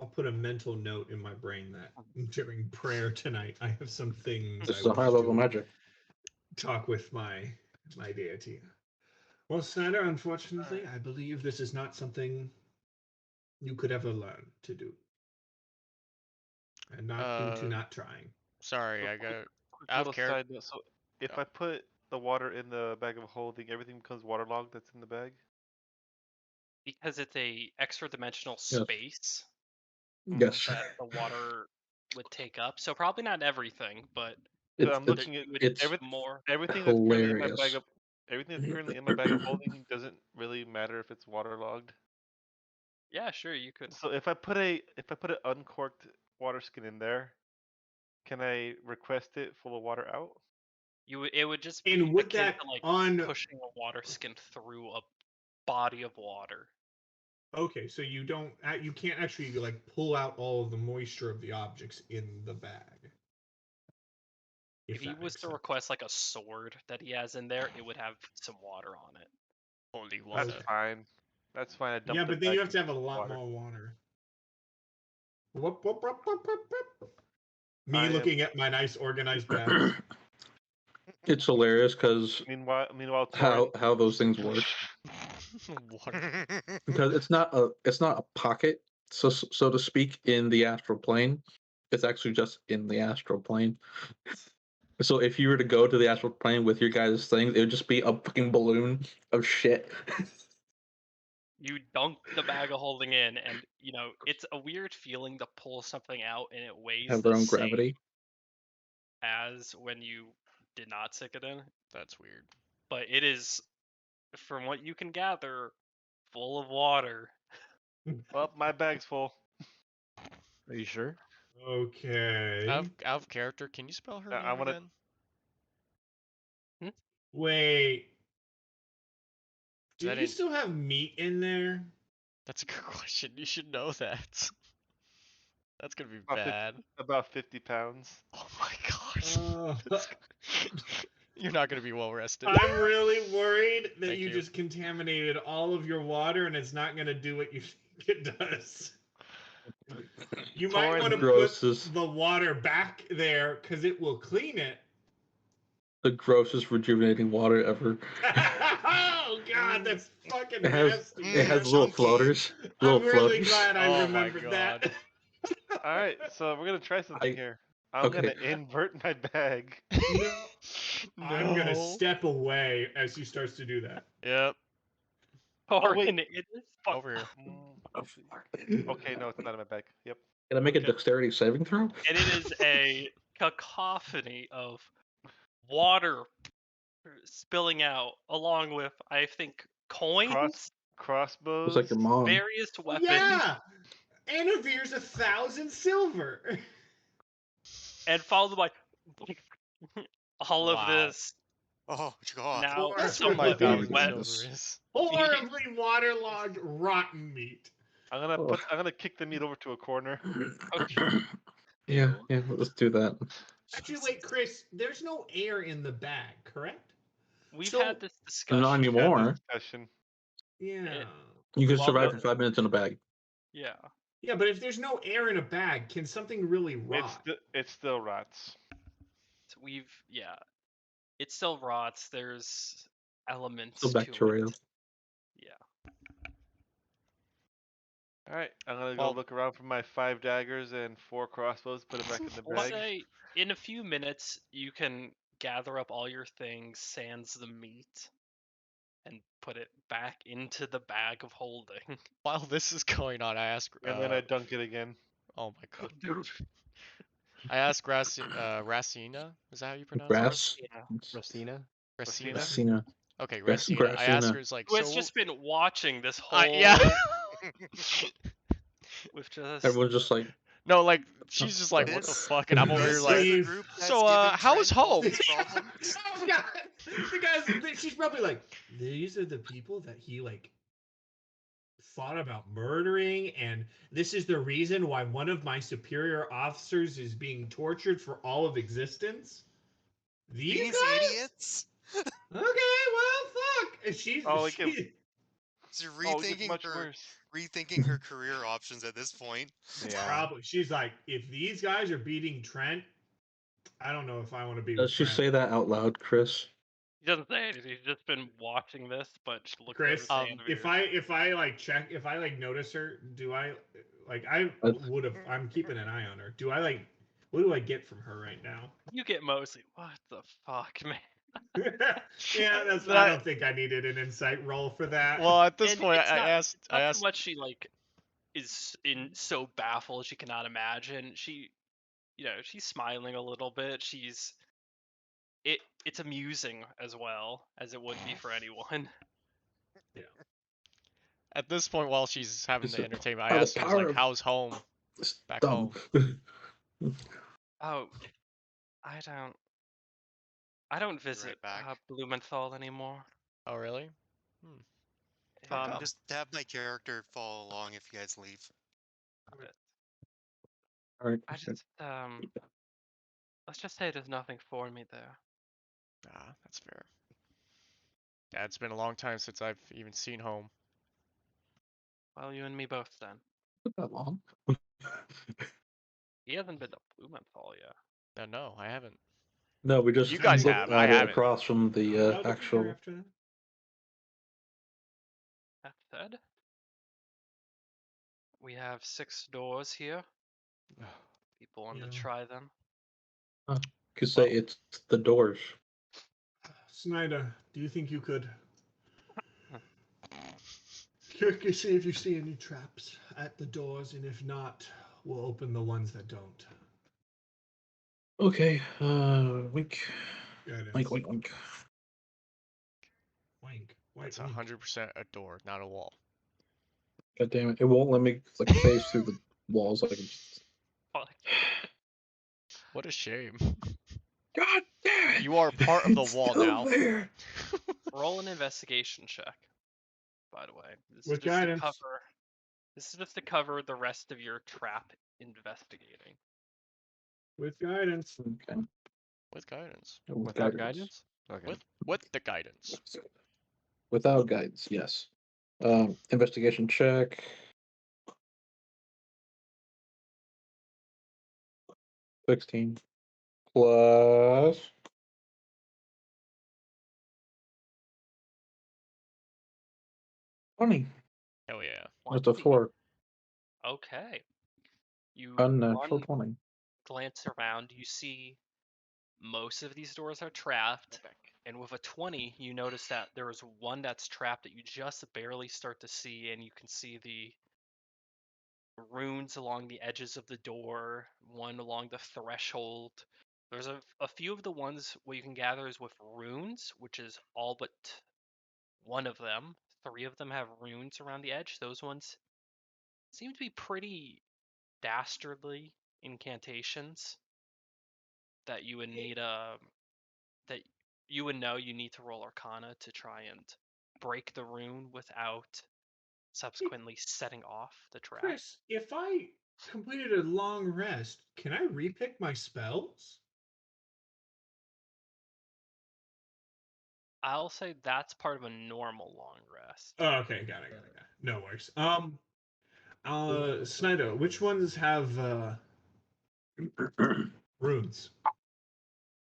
I'll put a mental note in my brain that during prayer tonight, I have some things This I is a wish high level to magic. talk with my deity. Well, Snyder, unfortunately, I believe this is not something you could ever learn to do, and not into not trying. Sorry, So I got quick out of little character. side note. So if Yeah. I put the water in the bag of holding, everything becomes waterlogged that's in the bag. Because it's a extra dimensional Yes. space Yes. that the water would take up. So probably not everything, but It's, I'm looking at it's more. everything that's currently in my hilarious. bag of everything that's currently in my bag of holding doesn't really matter if it's waterlogged. Yeah, sure, you could. So if I put an uncorked water skin in there, can I request it full of water out? It would just be And would akin that to like on? pushing a water skin through a body of water. Okay, so you don't, you can't actually like pull out all of the moisture of the objects in the bag. If he that was makes to sense. request like a sword that he has in there, it would have some water on it. Holy That's water. fine. That's fine. I dumped Yeah, the but then bag you have in to have a full of lot water. more water. Whoop, whoop, whoop, whoop, whoop, whoop. Me I am- looking at my nice organized bags. It's hilarious because Meanwhile, how Torin, those things work. Water. Because it's not a pocket, so to speak, in the astral plane. It's actually just in the astral plane. So if you were to go to the astral plane with your guys' things, it would just be a fucking balloon of shit. You dunk the bag of holding in, and it's a weird feeling to pull something out and it weighs Have the their own same gravity. as when you did not stick it in. That's weird. But it is, from what you can gather, full of water. well, my bag's full. Are you sure? Okay. Out of character, can you spell her I name wanna- again? Wait. Do That you ain't- still have meat in there? That's a good question. You should know that. That's gonna be About 50 bad. About 50 pounds. Oh my gosh. Uh, You're not gonna be well rested. I'm really worried that Thank you you. just contaminated all of your water and it's not going to do what you think it does. You might Torin want to gross put is- the water back there because it will clean it. The grossest rejuvenating water ever. Oh god, that's fucking It has nasty. it has little Chunky. floaters. I'm Little really floaters. glad I Oh my remembered that. God. All right, so we're gonna try something I- here. I'm okay. gonna invert my bag. No. I'm gonna No. step away as he starts to do that. Yep. Or wait. it is fuck. Over here. Okay, no, it's not in my bag. Yep. Can I make a Okay. dexterity saving throw? And it is a cacophony of water spilling out, along with, I think, coins, Crossbows. It's like your mom. various weapons, Yeah! Anavir's 1,000 silver. and followed by all of Wow. this Oh god. now That's Oh my what somewhat 1,000 wet. silver is. Horribly waterlogged rotten meat. I'm gonna kick the meat over to a corner. Okay. Yeah, let's do that. Actually, wait, Chris, there's no air in the bag, correct? We've So- had this discussion. Not Had this anymore. discussion. Yeah. You can Well, survive no- for 5 minutes in a bag. Yeah. Yeah, but if there's no air in a bag, can something really rot? It still rots. So we've it still rots. There's elements Still to bacterial. it. Yeah. Alright, I'm gonna go Well- look around for my 5 daggers and 4 crossbows, put it back in the We'll bag. say in a few minutes you can gather up all your things, sans the meat, and put it back into the bag of holding. While this is going on, I ask. And then I dunk it again. Oh my god. Dude. I asked Racina. Is that how you pronounce Grass. Rostina. it? Racina. Racina. Okay, Grass- Racina. I asked Grassina. her. It's like Who has so. just been watching this whole Yeah. with just Everyone's just like, No, like she's just like, what the This- fuck, and I'm over this here This like, is the Steve. group that's so giving how's Trent all home? these problems. Yeah, the guys. She's probably like, these are the people that he like thought about murdering, and this is the reason why one of my superior officers is being tortured for all of existence. These guys? idiots. Okay, well, fuck. And she's Oh, it gets- she, She's Oh, it gets rethinking much her worse. rethinking her career options at this point. Yeah. probably. She's like, if these guys are beating Trent, I don't know if I want to be does with she Trent. say that out loud, Chris? he doesn't say anything. He's just been watching this, but she looks Chris, at his hand if I like check, if I like notice her, do I like I would have? I'm keeping an eye on her. Do I like? What do I get from her right now? You get mostly what the fuck, man. Yeah, that's. But I I- don't think I needed an insight roll for that. Well, at this And point, it's I not- asked. Not I so asked. much she like is in so baffled she cannot imagine. She, she's smiling a little bit. It's amusing as well as it would be for anyone. At this point, while she's having It's the a- entertainment, by I the asked her, power like, of- how's home? It's Back dumb. Oh, I don't visit back. Blumenthal anymore. Oh, really? Yeah, come? Just have my character follow along if you guys leave. All right. I just let's just say there's nothing for me there. Ah, that's fair. Yeah, it's been a long time since I've even seen home. Well, you and me both then. Not that long. He hasn't been to Blumenthal yet. No, I haven't. No, we just You guys looked have, at I it haven't. across from the How did we actual. fare after that? That said, we have 6 doors here. People want to Yeah. try them. Could say Well- it's the doors. Snyder, do you think you could check and see if you see any traps at the doors, and if not, we'll open the ones that don't. Okay. Wink. Guidance. Wink. Wink. Wink. Wink. That's Wink. 100% a door, not a wall. God damn it! It won't let me like phase through the walls. Like, Fuck. What a shame. God damn it! You are part of the It's wall still now. there. Roll an investigation check. By the way, this With is just guidance. to cover. This is just to cover the rest of your trap investigating. With guidance. Okay. With guidance. Without guidance? Okay. With the guidance. Without guidance, yes. Investigation check. $16 plus $20. Hell yeah. That's a 20. 4. Okay. You Unnatural run, 20. glance around. You see most of these doors are trapped. And with a 20, you notice that there is one that's trapped that you just barely start to see, and you can see the runes along the edges of the door, one along the threshold. There's a few of the ones what you can gather is with runes, which is all but one of them. 3 of them have runes around the edge. Those ones seem to be pretty dastardly incantations that you would need that you would know you need to roll Arcana to try and break the rune without subsequently setting off the trap. Chris, if I completed a long rest, can I repick my spells? I'll say that's part of a normal long rest. Oh, okay, got it. No worries. Snyder, which ones have runes?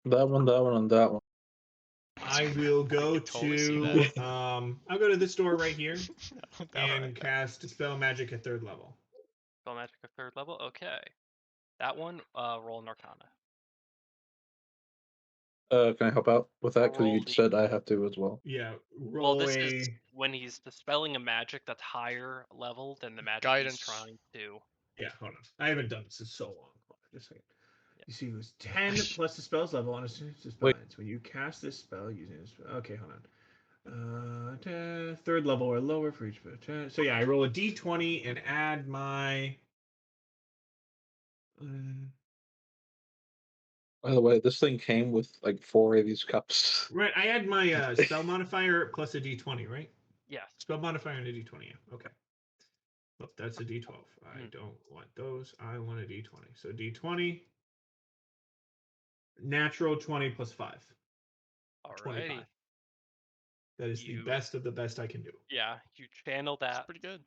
That one, and that one. I will go could totally see to that. I'll go to this door right here All and right. cast spell magic at 3rd level. Spell magic at 3rd level. Okay, that one. Roll an Arcana. Can I help out with that? Because Roll you the- said I have to as well. Yeah, Well, roll this a. is when he's dispelling a magic that's higher level than the magic Guidance. he's trying to. Yeah, hold on. I haven't done this in so long. Hold on, just a second. Yeah. You see, it was 10 plus the spell's level on a spell. Wait. When you cast this spell using this. Okay, hold on. 3rd level or lower for each. So yeah, I roll a d20 and add my. By the way, this thing came with like 4 of these cups. Right, I add my spell modifier plus a d20, right? Yes. Spell modifier and a d20. Yeah. Okay. Oh, that's a d12. I don't want those. I want a d20. So d20. Natural 20 plus 5. 25. Alrighty. That is the best of the best I can do. Yeah, you channel That's that pretty good.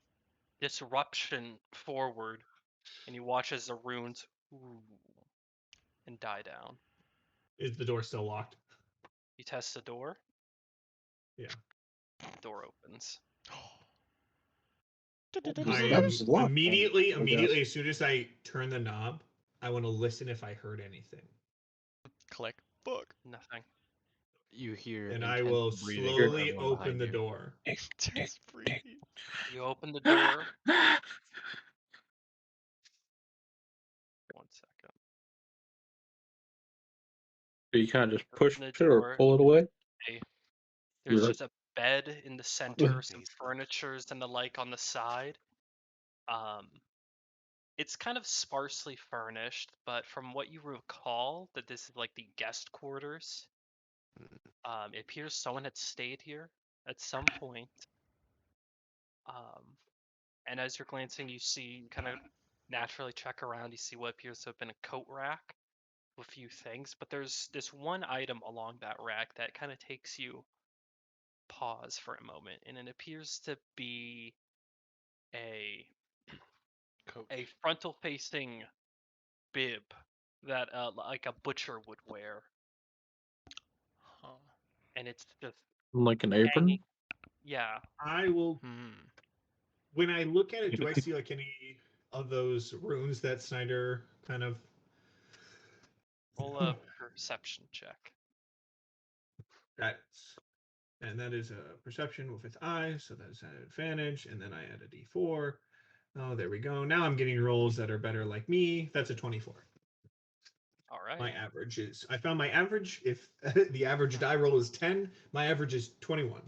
disruption forward, and you watch as the runes and die down. Is the door still locked? You test the door. Yeah. The door opens. That was locked. Immediately, I guess. as soon as I turn the knob, I want to listen if I heard anything. Click. Book. Nothing. You hear And I intense will breathing from slowly everyone open behind the you. door. Intense breathing. You open the door. 1 second. Do you kind of just push Open it the or door. pull it away? There's You're just a bed in the center, some furnitures and the like on the side. It's kind of sparsely furnished, but from what you recall, that this is like the guest quarters. It appears someone had stayed here at some point. And as you're glancing, you see, kind of naturally check around, you see what appears to have been a coat rack with a few things, but there's this one item along that rack that kind of takes you pause for a moment, and it appears to be a frontal facing bib that like a butcher would wear, Huh. and it's just like an apron. hanging. Yeah. I will. When I look at it, do I see like any of those runes that Snyder kind of? Roll a perception check. And that is a perception with its eyes, so that's an advantage. And then I add a d4. Oh, there we go. Now I'm getting rolls that are better like me. That's a 24. All right. My average is. I found my average. If the average die roll is 10, my average is 21.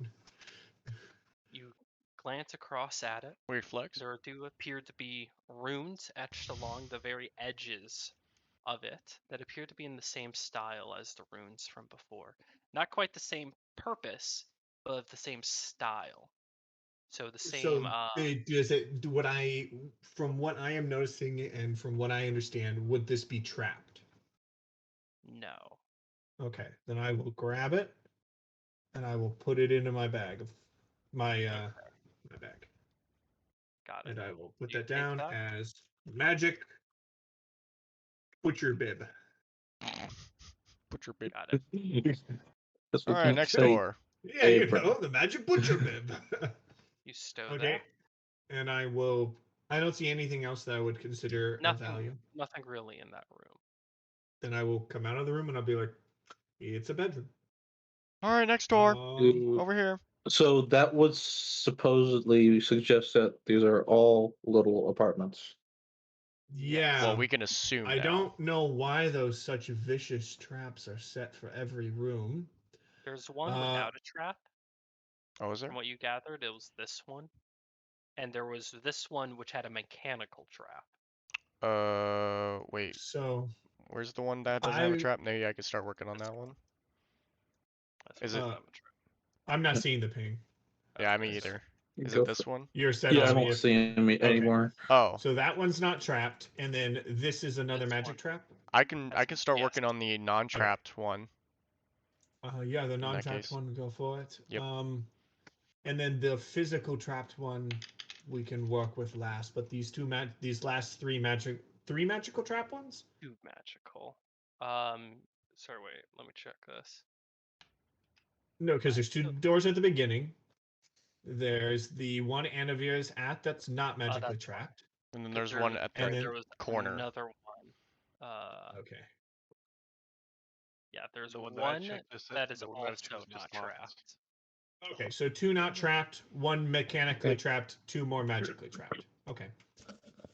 You glance across at it. Weird flex. There do appear to be runes etched along the very edges of it that appear to be in the same style as the runes from before. Not quite the same purpose, but the same style. So the same. Does it? From what I am noticing and from what I understand, would this be trapped? No. Okay, then I will grab it, and I will put it into my bag my bag. Got it. And I will put You that take down that? as magic butcher bib. Butcher bib. Got it. That's All what right, you next say. door. Yeah, you Apron. know, the magic butcher bib. You stow Okay. And I will. I don't see anything else that I would consider that. of value. Nothing really in that room. Then I will come out of the room and I'll be like, it's a bedroom. All right, next door. Dude. Over here. So that would supposedly suggest that these are all little apartments. Yeah. Well, we can assume I now. don't know why those such vicious traps are set for every room. There's one without a trap. Oh, is there? From what you gathered, it was this one. And there was this one which had a mechanical trap. Wait. So where's the one that doesn't have a trap? Maybe I could start working on that one. Is it? I'm not seeing the ping. Yeah, me either. Is Go it this one? You're set Yeah, I on don't see any anymore. Oh. So that one's not trapped, and then this is another magic trap. I can start working on the non-trapped one. Yeah, the that non-trapped case. one, go for it. Yep. And then the physical trapped one we can work with last. But these these last three magical trap ones. 2 magical. Sorry, wait. Let me check this. No, because there's two doors at the beginning. There's the one Anavir's at that's not magically that's fine. trapped. And then 'Cause there's there, one at and the then- there was corner. another one. Okay. Yeah, there's The one that I one checked just that is the one that I also checked not just locked. trapped. Okay, so two not trapped, one mechanically Okay. trapped, two more magically trapped. Okay.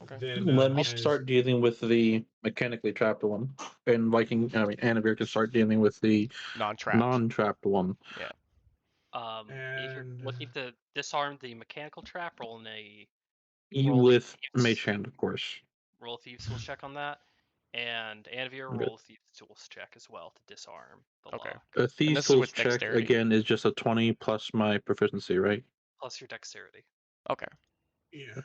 Okay. Then Let me as- start dealing with the mechanically trapped one, and Annabelle can start dealing with the Non-trapped. non-trapped one. Yeah. If you're And- looking to disarm the mechanical trap, roll in a With Thieves. Mage Hand, of course. roll a thieves tools check on that, and Anvir Okay. roll a thieves tools check as well to disarm the Okay. lock. A Thieves this is Tools with check dexterity. again is just a 20 plus my proficiency, right? Plus your dexterity. Okay. Yeah.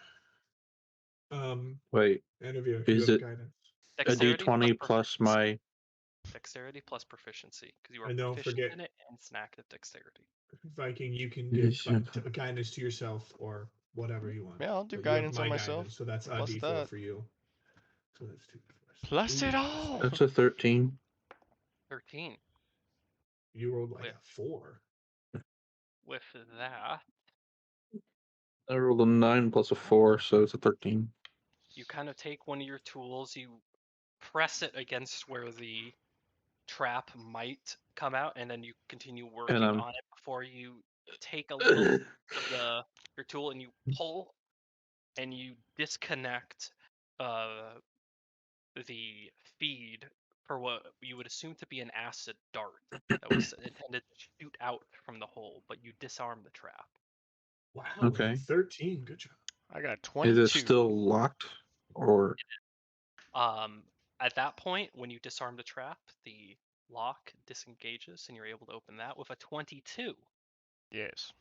Wait, Anavir, Is you it- have guidance. a Dexterity D20 plus proficiency. my. Dexterity plus proficiency, because you are And don't proficient forget- in it and snack at dexterity. Viking, you can Yes, give yeah. guidance to yourself or whatever you want. Yeah, I'll do But you have guidance my on myself. guidance, so that's a Plus D4 that. for you. So that's 2 Plus it Ooh, all. That's a 13. 13. You rolled like Yeah. a 4. With that, I rolled a 9 plus a 4, so it's a 13. you kind of take one of your tools, you press it against where the trap might come out, and then you continue working I'm- on it before you take a little bit of your tool and you pull and you disconnect the feed for what you would assume to be an acid dart that was intended to shoot out from the hole, but you disarm the trap. Wow. Okay. 13. Good job. I got 22. Is it still locked? Or. At that point, when you disarm the trap, the lock disengages and you're able to open that with a 22. Yes.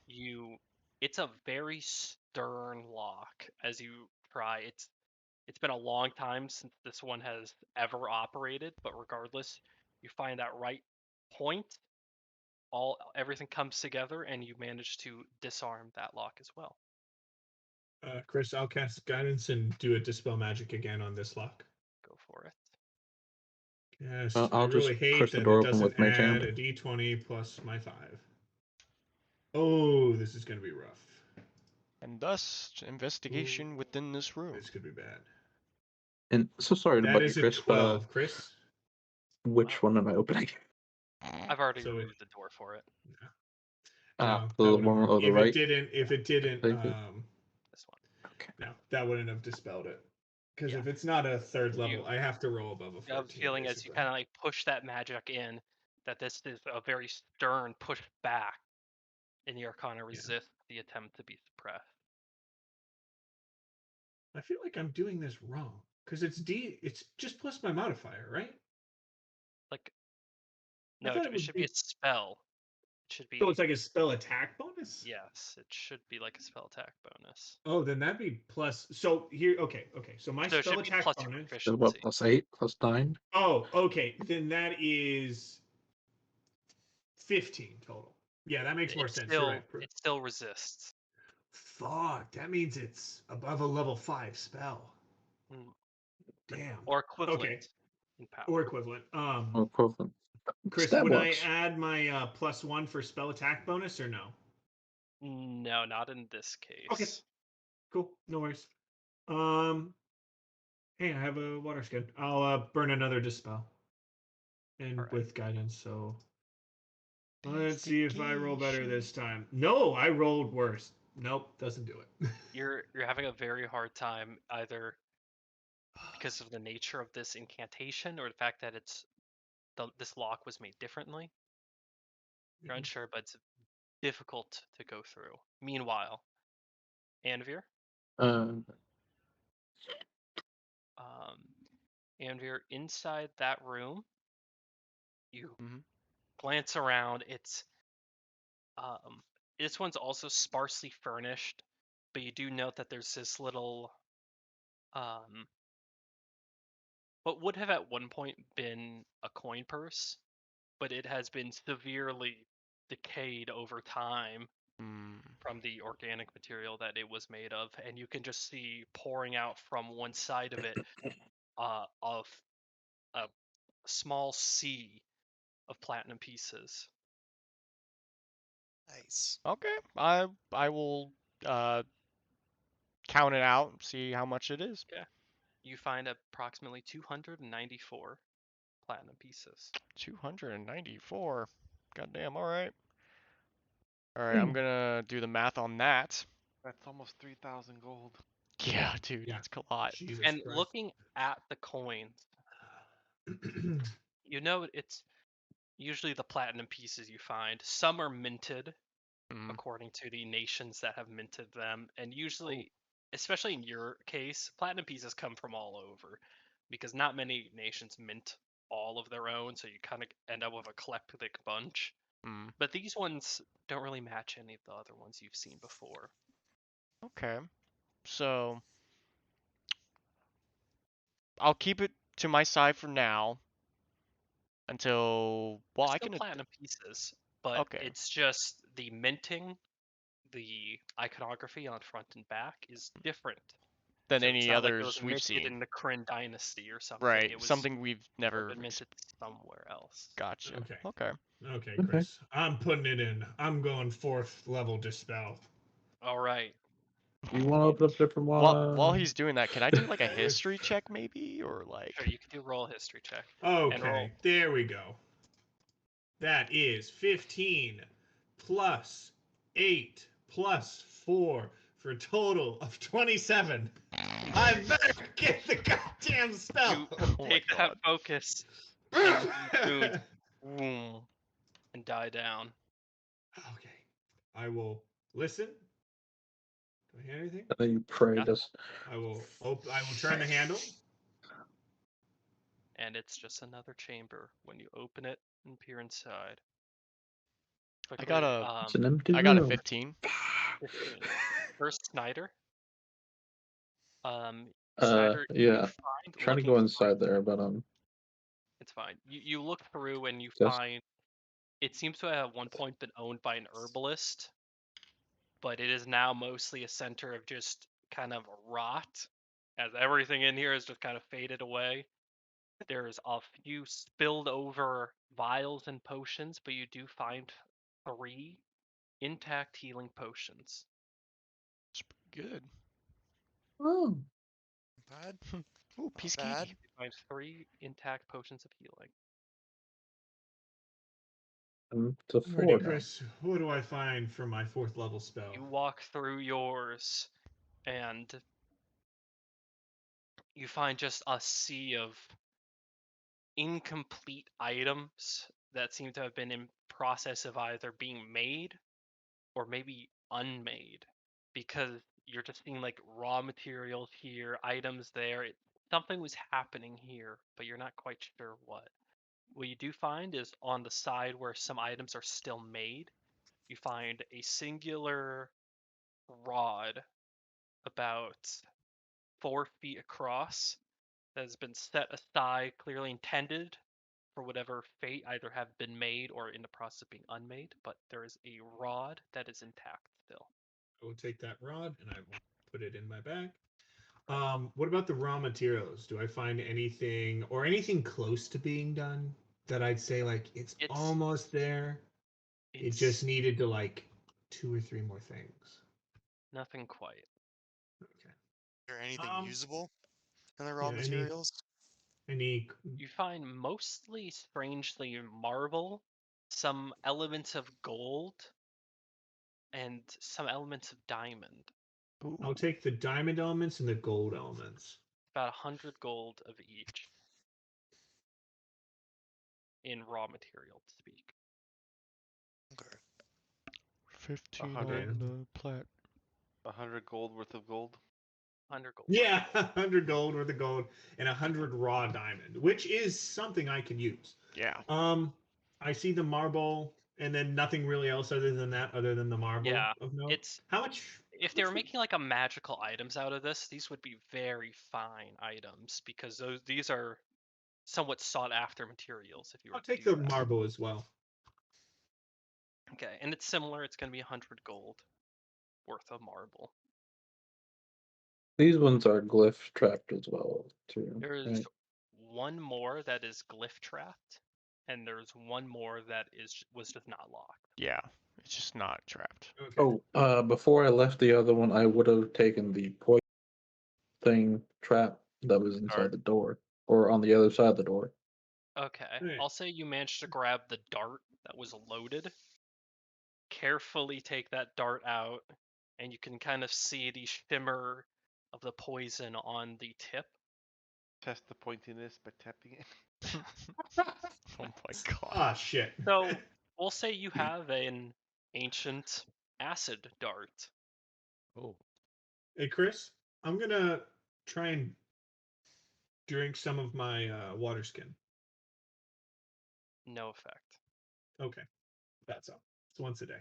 It's a very stern lock as you try. It's been a long time since this one has ever operated, but regardless, you find that right point, everything comes together and you manage to disarm that lock as well. Chris, I'll cast guidance and do a dispel magic again on this lock. Go for it. Yes, I'll I just really hate push the that door it open doesn't with Mage add Hand. a D20 plus my 5. Oh, this is going to be rough. And thus, investigation within this room. This could be bad. And so sorry to That bug is you, a Chris. 12, Chris. Which one am I opening? I've already So removed the door for it. Ah, No, the that one wouldn't- on the if right. it didn't, Thank you. This one. Okay. no, that wouldn't have dispelled it. Because Yeah. if it's not a third level, You- I have to roll above a 14. I have a feeling as you basically. kind of like push that magic in, that this is a very stern push back, and you're kind of resist the attempt to be suppressed. I feel like I'm doing this wrong. Because it's just plus my modifier, right? Like, I no, thought it, it would should be be- a spell. It should be. So it's like a spell attack bonus? Yes, it should be like a spell attack bonus. Oh, then that'd be plus. So here, okay. So my So it spell should be attack plus your bonus. So what, proficiency. plus 8, plus 9? Oh, okay. Then that is 15 total. Yeah, that makes more It sense. still, You're right. it still resists. Fuck, that means it's above a level 5 spell. Mm, Damn. Or equivalent Okay. in power. Or equivalent. Or equivalent. Chris, That would works. I add my +1 for spell attack bonus or no? No, not in this case. Okay. Cool. No worries. Hey, I have a water skin. I'll burn another dispel. And Alright. with guidance, so let's see if I roll better this time. No, I rolled worse. Nope, doesn't do it. You're having a very hard time either because of the nature of this incantation or the fact that this lock was made differently. You're unsure, but it's difficult to go through. Meanwhile, Anvir, Uh, Anvir, inside that room, you Mhm. glance around. This one's also sparsely furnished, but you do note that there's this little what would have at one point been a coin purse, but it has been severely decayed over time Mm. from the organic material that it was made of, and you can just see pouring out from one side of it of a small sea of platinum pieces. Nice. Okay, I will count it out and see how much it is. You find approximately 294 platinum pieces. 294. Goddamn. All right. All right. I'm gonna do the math on that. That's almost 3,000 gold. Yeah, dude, Yeah. it's a lot. Jesus And Christ. looking at the coins, you know it's usually the platinum pieces you find. Some are minted Mm, according to the nations that have minted them, and Oh. usually, especially in your case, platinum pieces come from all over because not many nations mint all of their own, so you kind of end up with a eclectic bunch. mm. But these ones don't really match any of the other ones you've seen before. Okay. So I'll keep it to my side for now until. Well, They're I still can. platinum pieces, but Okay. it's just the minting, the iconography on front and back is different. Than So it's any not like it others was we've minted seen. in the Kryn dynasty or something. Right. It was Something we've would have never. been minted somewhere else. Gotcha. Okay. Okay. Okay, Okay. Chris. I'm putting it in. I'm going 4th level dispel. All right. You want to open up a different While one? he's doing that, can I do like a history check maybe, or like? Sure, you can do roll a history check. Okay, there we go. That is 15 plus 8 plus 4 for a total of 27. I better get the goddamn spell. You Oh my take that God. focus and you boom, and die down. Okay. I will listen. Do I hear anything? And then you pray. Nothing. Just I will turn the handle. And it's just another chamber when you open it and peer inside. I got a. it's an empty I got a room. 15. 15. First, Snyder. Snyder, you Yeah. find Trying to looking go through, inside there, but it's fine. You look through and you just find it seems to have at one point been owned by an herbalist, but it is now mostly a center of just kind of rot, as everything in here is just kind of faded away. There's a few spilled over vials and potions, but you do find 3 intact healing potions. It's pretty good. oh, Bad. Ooh, piece of bad. candy. You find 3 intact potions of healing. to Alrighty, 4 now. Chris. What do I find for my 4th level spell? You walk through yours, and you find just a sea of incomplete items that seem to have been in process of either being made or maybe unmade, because you're just seeing like raw materials here, items there. Something was happening here, but you're not quite sure what. What you do find is on the side where some items are still made, you find a singular rod about 4 feet across that has been set aside, clearly intended for whatever fate either have been made or in the process of being unmade, but there is a rod that is intact still. I will take that rod and I will put it in my bag. What about the raw materials? Do I find anything or anything close to being done that I'd say like it's almost there? It just It's needed to like 2 or 3 more things. nothing quite. Okay. Is there anything Um, usable in the raw yeah, materials? any You find mostly, strangely, marble, some elements of gold, and some elements of diamond. I'll Ooh. take the diamond elements and the gold elements. About 100 gold of each in raw material to speak. Okay. 15 100. Yeah. on the plat. 100 gold worth of gold. 100 gold. Yeah, 100 gold worth of gold and 100 raw diamond, which is something I could use. Yeah. I see the marble, and then nothing really else other than that, other than the marble Yeah, of note. it's How much? if they were making like a magical items out of this, these would be very fine items because these are somewhat sought after materials if you were I'll to take do the that. marble as well. Okay, and it's similar. It's going to be 100 gold worth of marble. These ones are glyph trapped as well, too. There's Right? one more that is glyph trapped, and there's one more that was just not locked. Yeah. It's just not trapped. Okay. Oh, before I left the other one, I would have taken the poison thing trap that was inside Dart. the door, or on the other side of the door. Okay, Right. I'll say you managed to grab the dart that was loaded. Carefully take that dart out, and you can kind of see the shimmer of the poison on the tip. Test the pointiness by tapping it. Oh my god. Ah, shit. So we'll say you have an ancient acid dart. Oh. Hey, Chris, I'm gonna try and drink some of my water skin. No effect. Okay, that's all. It's once a day.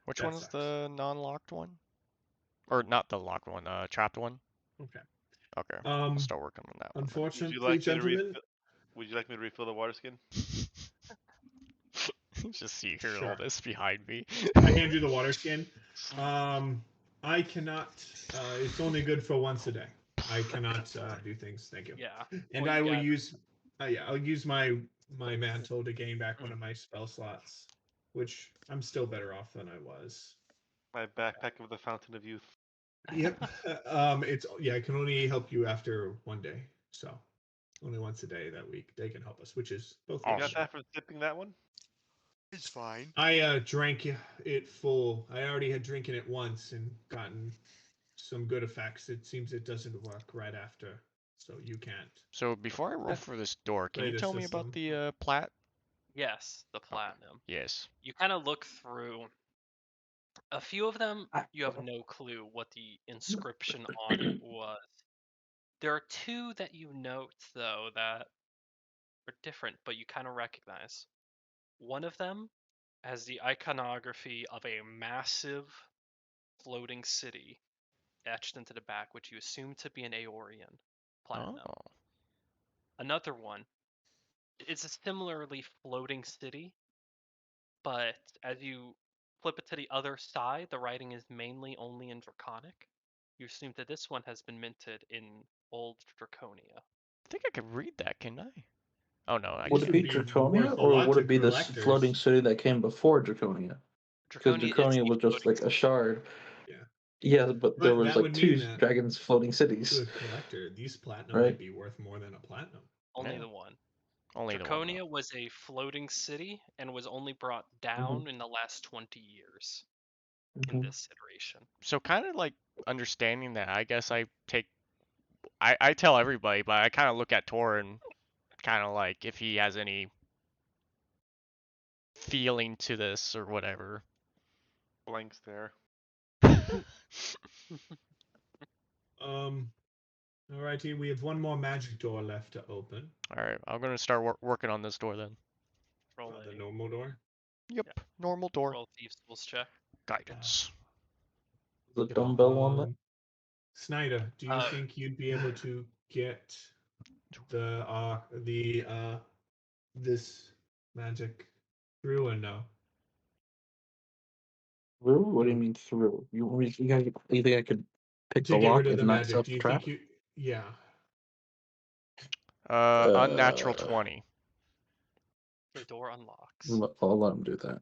Which That one is sucks. the non-locked one? Or not the locked one, trapped one? Okay. Okay, I'll Um, start working on that one. Would you unfortunately, like me to gentlemen, refill? Would you like me to refill the water skin? Just see here all Sure. this behind me. I hand you the water skin. I cannot. It's only good for once a day. I cannot do things. Thank you. Yeah. And well, I you will got- use. Yeah, I'll use my mantle to gain back one of my spell slots, which I'm still better off than I was. My backpack of the Fountain of Youth. Yep. It's yeah. I can only help you after one day, so only once a day that week they can help us, which is both. You Awesome. got that from sipping that one? It's fine. I drank it full. I already had drinking it once and gotten some good effects. It seems it doesn't work right after, so you can't So before I roll for this door, can play you the tell me about system. the plat? Yes, the platinum. Yes. You kind of look through. A few of them, you have no clue what the inscription on it was. There are two that you note, though, that are different, but you kind of recognize. One of them has the iconography of a massive floating city etched into the back, which you assume to be an Aeorian platinum. Oh. Another one is a similarly floating city, but as you flip it to the other side, the writing is mainly only in Draconic. You assume that this one has been minted in Old Draconia. I think I could read that, can I? Oh no, I Would This it can't. would be be Draconia, worth a or lot would to it be this collectors. floating city that came before Draconia? Because Draconia is Draconia the was just floating like a shard. Yeah. Yeah, but there But was that like would two mean that dragons floating to cities, a collector, these platinum right? might be worth more than a platinum. only Yeah. the one. Only the one. Draconia Though. was a floating city and was only brought down in the last 20 years in this iteration. So kind of like understanding that, I guess I tell everybody, but I kind of look at Tor and kind of like if he has any feeling to this or whatever. Blank stare. Alrighty, we have one more magic door left to open. All right, I'm gonna start working on this door then. Roll The a normal door. Yep, normal door. roll Thieves' Tools check. Guidance. The dumbbell on that. Snyder, do you think you'd be able to get this magic through or no? Through? What do you mean through? You think I could pick To the get lock rid of and the not magic, self do you trap? think you? Yeah. Unnatural 20. The door unlocks. I'll let him do that.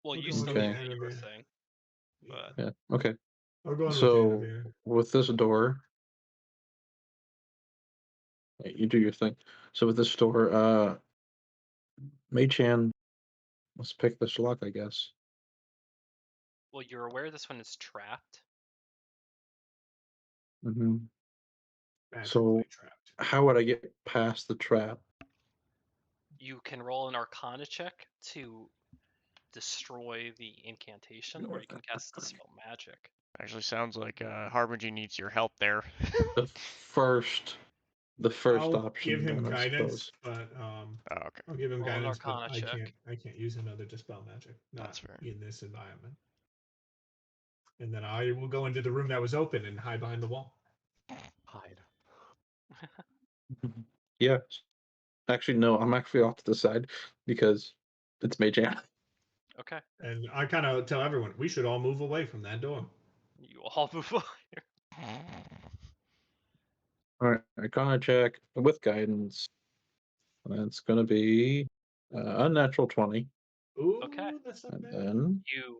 Well, We'll you go still with need Okay. to do your Anavir. thing. But Yeah. Okay. I'll go on with So Anavir. with this door, you do your thing. So with this door, Mage Hand, let's pick this lock, I guess. well, you're aware this one is trapped. hmm Magically So trapped. how would I get past the trap? You can roll an Arcana check to destroy the incantation, or you can cast Dispel Magic. Actually, sounds like Harbinger needs your help there. The first I'll option. give him then, I guidance, suppose. but Oh, okay. I'll give him Roll an guidance, but Arcana I check. can't use another dispel magic. Not That's fair. in this environment. And then I will go into the room that was open and hide behind the wall. Hide. Yeah. Actually, no. I'm actually off to the side because it's Mage Hand. Okay. And I kind of tell everyone we should all move away from that door. You all move away. All right. Arcana check with guidance. That's gonna be unnatural 20. Ooh, Okay. that's not And bad. then You,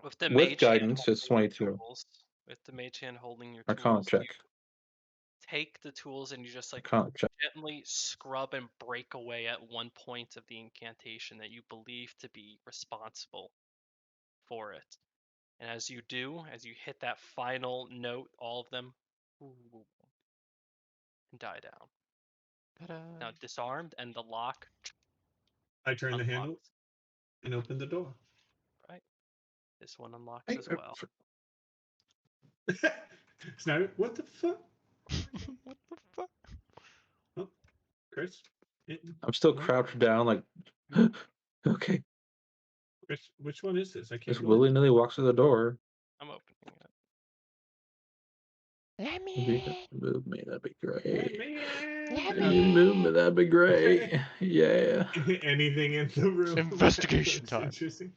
with the with mage hand guidance, it's holding your 22. tools, with the mage hand holding your Arcana tools, check. you take the tools and you just like Arcana check. gently scrub and break away at one point of the incantation that you believe to be responsible for it. And as you do, as you hit that final note, all of them and die down. Ta-da. Now disarmed, and the lock I turn the handle unlocks. and open the door. Right, this one unlocks Hey, as well. Snyder, what the fuck? What the fuck? Oh, Chris? I'm still No? crouched down, like, okay. Chris, which one is this? I can't Just go willy in. nilly walks through the door. I'm opening it. Let Move me, that'd be Let great. me Let You move me, in. that'd be great. Yeah. Anything in the room? Investigation That's time. Interesting.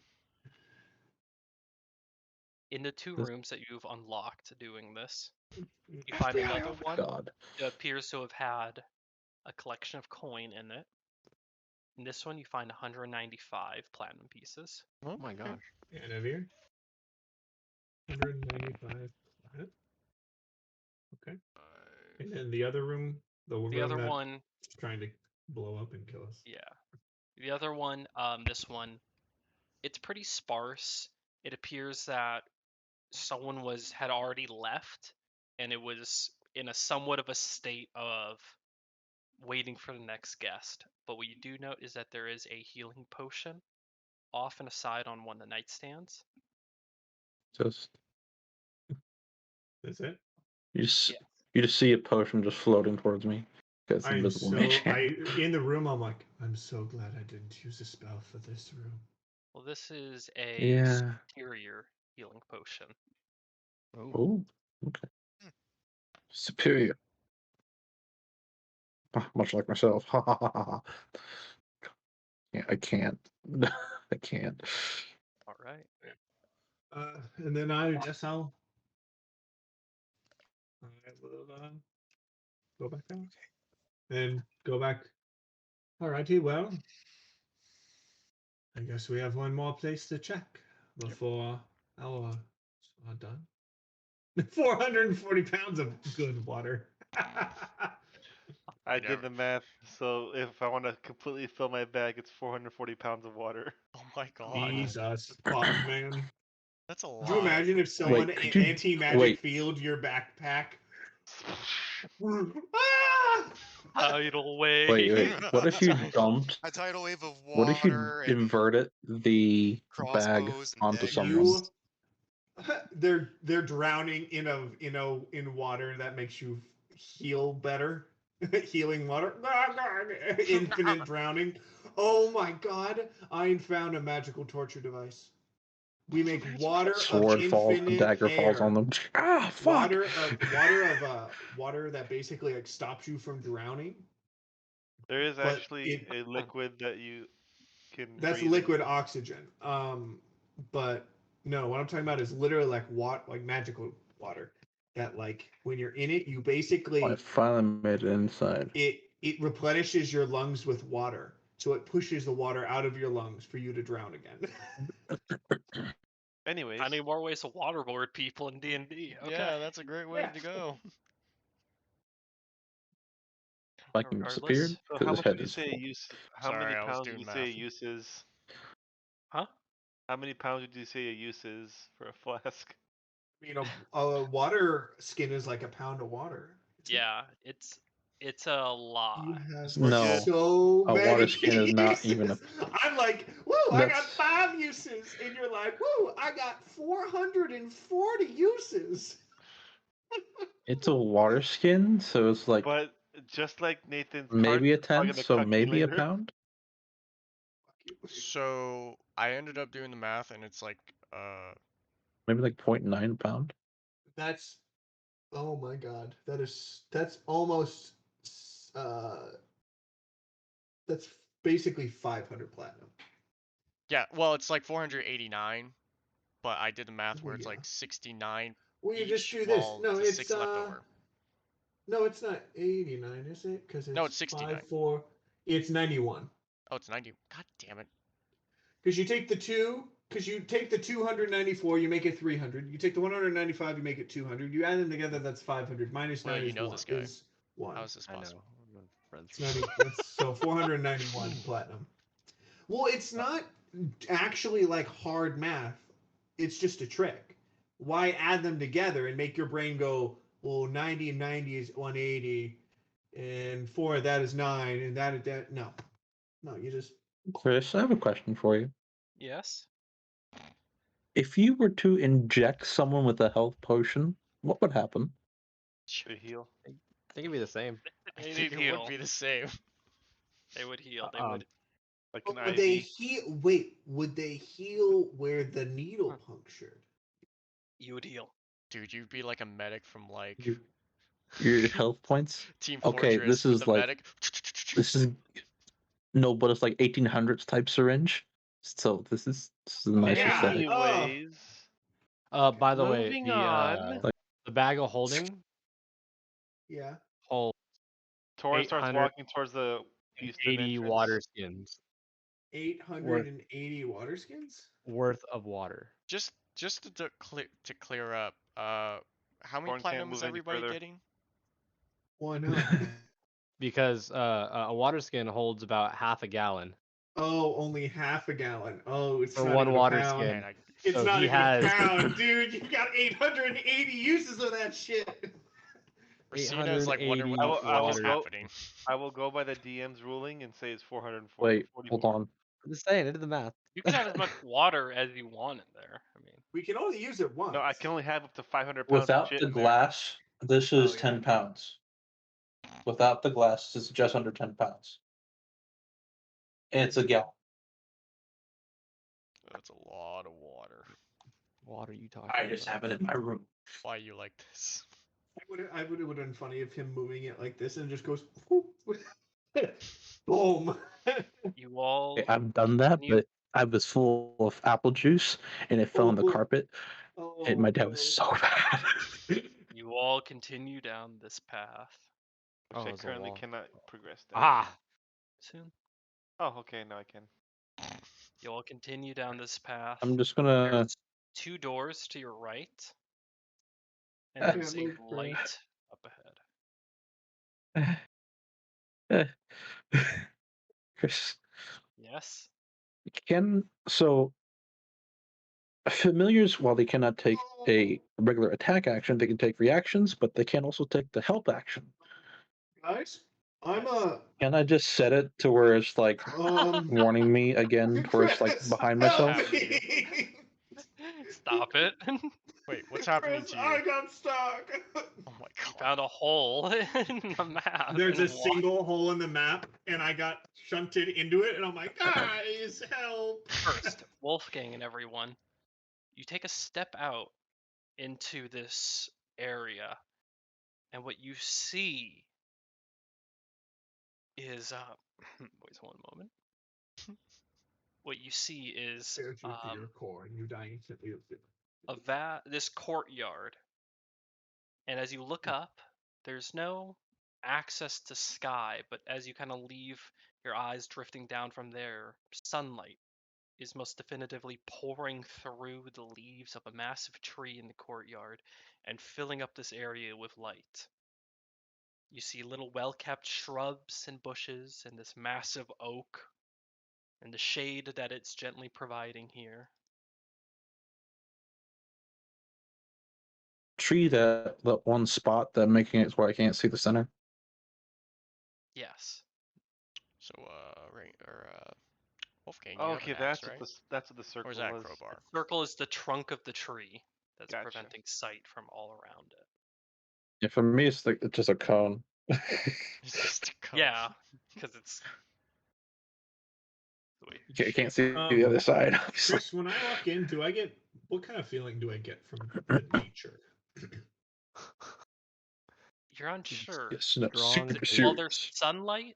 In the two This- rooms that you've unlocked doing this, you FBI, find another oh one God. that appears to have had a collection of coin in it. In this one, you find 195 platinum pieces. Oh my gosh. And over here. 195 planet. Okay. And then the other room, the The room other that's one, trying to blow up and kill us. yeah. The other one, this one, it's pretty sparse. It appears that someone had already left, and it was in a somewhat of a state of waiting for the next guest. But what you do note is that there is a healing potion off and aside on one of the nightstands. Just That's it. you just Yeah. you just see a potion just floating towards me. Because I'm invisible so mage hand. in the room. I'm like, I'm so glad I didn't use a spell for this room. Well, this is a Yeah. superior healing potion. Oh. Oh, okay. Superior. Ah, much like myself. Ha ha ha ha. Yeah, I can't. I can't. All right. And then I guess I will go back down and go back. Alrighty, well, I guess we have one more place to check before our are done. 440 pounds of good water. I did the math, so if I want to completely fill my bag, it's 440 pounds of water. Oh my god. Jesus, fuck, man. That's a Could you lot. imagine if someone could you- anti-magic wait. field your backpack? Tidal wave. Wait. What if you dumped? A tidal wave of What if you water and inverted the bag crossbows and onto daggers. someone? They're drowning in water that makes you heal better. Healing water. Infinite drowning. Oh my god, I found a magical torture device. We make water Sword of falls, infinite dagger falls on air. them. Ah, fuck! Water that basically like stops you from drowning. There is But actually a liquid that you can. That's breathe liquid into. oxygen. But no, what I'm talking about is literally like magical water. That like when you're in it, you basically I finally made it inside. it replenishes your lungs with water. So it pushes the water out of your lungs for you to drown again. Anyways, I need more ways to waterboard people in D&D. Okay. Yeah, that's a great way Yeah. to go. Viking Regardless. disappeared so because how his much head did you is say full. use? How Sorry, many I was pounds doing did you say math. uses? Huh? How many pounds did you say a use is for a flask? You know, a water skin is like a pound of water. Yeah, it's a lot. You have No, so a many water skin is not even a. uses. I'm like, woo, I got That's 5 uses. And you're like, woo, I got 440 uses. it's a water skin, so it's like But just like Nathan's maybe a cart, probably tenth, gonna so cuck me maybe a later. pound. So I ended up doing the math, and it's like Maybe like 0.9 pound. That's, oh my god, that's almost, that's basically 500 platinum. yeah, well, it's like 489, but I did the math where Well, it's yeah. like 69 Well, you just each, do this. well, No, to it's 6 left over. no, it's not 89, is it? Because No, it's 69. 5, 4. It's 91. Oh, it's 90. God damn it. Because you take the 294, you make it 300. You take the 195, you make it 200. You add them together, that's 500. Minus Well, 9 you is know one. this guy. Is one. How is this I know. possible? I'm friends. It's not even, that's so 491 platinum. Well, it's not actually like hard math. It's just a trick. Why add them together and make your brain go, well, 90 and 90 is 180, and 4 of that is 9, and that no. No, you just Chris, I have a question for you. Yes. If you were to inject someone with a health potion, what would happen? They heal. I think it'd be the same. I They'd think it heal. would be the same. They would heal. They Um, would. Like But an would they IV. heal? Wait, would they heal where the needle punctured? You would heal. Dude, you'd be like a medic from like Your health points? Team Okay, Fortress this with is the like medic. this is no, but it's like 1800s type syringe. So this is a nice Yeah. aesthetic. Anyways, by the way, moving on. the bag of holding Yeah. holds Torin starts 880 walking towards the eastern entrance. water skins 880 water skins? worth of water. Just to clear up, how many Thorn can't platinum is move any everybody further. getting? Why not? Because a water skin holds about half a gallon Oh, only half a gallon. Oh, it's for not one even water a pound. skin. Man, It's So not he even has a pound, dude. You've got 880 uses of that shit. Racina is like wondering 880 what's water. happening. I will go by the DM's ruling and say it's 440. Wait, hold on. I'm just saying, I did the math. You can have as much water as you want in there. I mean, We can only use it once. No, I can only have up to 500 pounds of Without shit the in there. glass, this is Oh, yeah. 10 pounds. Without the glass, it's just under 10 pounds. And it's a gallon. That's a lot of water. What are you talking I just have it in my room. Why you like this? It would have been funny if him moving it like this and it just goes whoop, boom. you all. I've done that, continue- but I was full of apple juice and it fell on the Oh, carpet. Oh, And my dad no. was so bad. You all continue down this path. Which I it's a currently wall. cannot progress down. Ah, Soon, Oh, okay, now I can. you all continue down this path. I'm just gonna. There's 2 doors to your right, and Ah. there's Can't a move fast. light up ahead. Chris, Yes. so familiars, while they cannot take a regular attack action, they can take reactions, but they can also take the help action. Guys, I'm Yes. Can I just set it to where it's like warning me again, where it's like Chris, behind help myself? me! Stop it. Wait, what's happening Chris, to you? I got stuck. Oh my You god. found a hole in the map. There's and a walked single hole in the map, and I got shunted into it, and I'm like, guys, help! first. Wolfgang and everyone, you take a step out into this area, and what you see is wait one moment. What you see is Tears you to your core, and you die instantly. this courtyard, and as you look up, there's no access to sky, but as you kind of leave your eyes drifting down from there, sunlight is most definitively pouring through the leaves of a massive tree in the courtyard and filling up this area with light. You see little well-kept shrubs and bushes and this massive oak and the shade that it's gently providing here. Tree that one spot that making it where I can't see the center. Yes. So Wolfgang, you have Okay, an axe, right? that's what the circle Or is that a was. crowbar? The circle is the trunk of the tree that's Gotcha. preventing sight from all around it. Yeah, for me, it's like it's just a cone. It's just a cone. Yeah, because it's the way I can't see Um, the other side. Obviously. Chris, when I walk in, what kind of feeling do I get from the nature? you're unsure. Yes, no, Strong super taste. While there's serious. sunlight,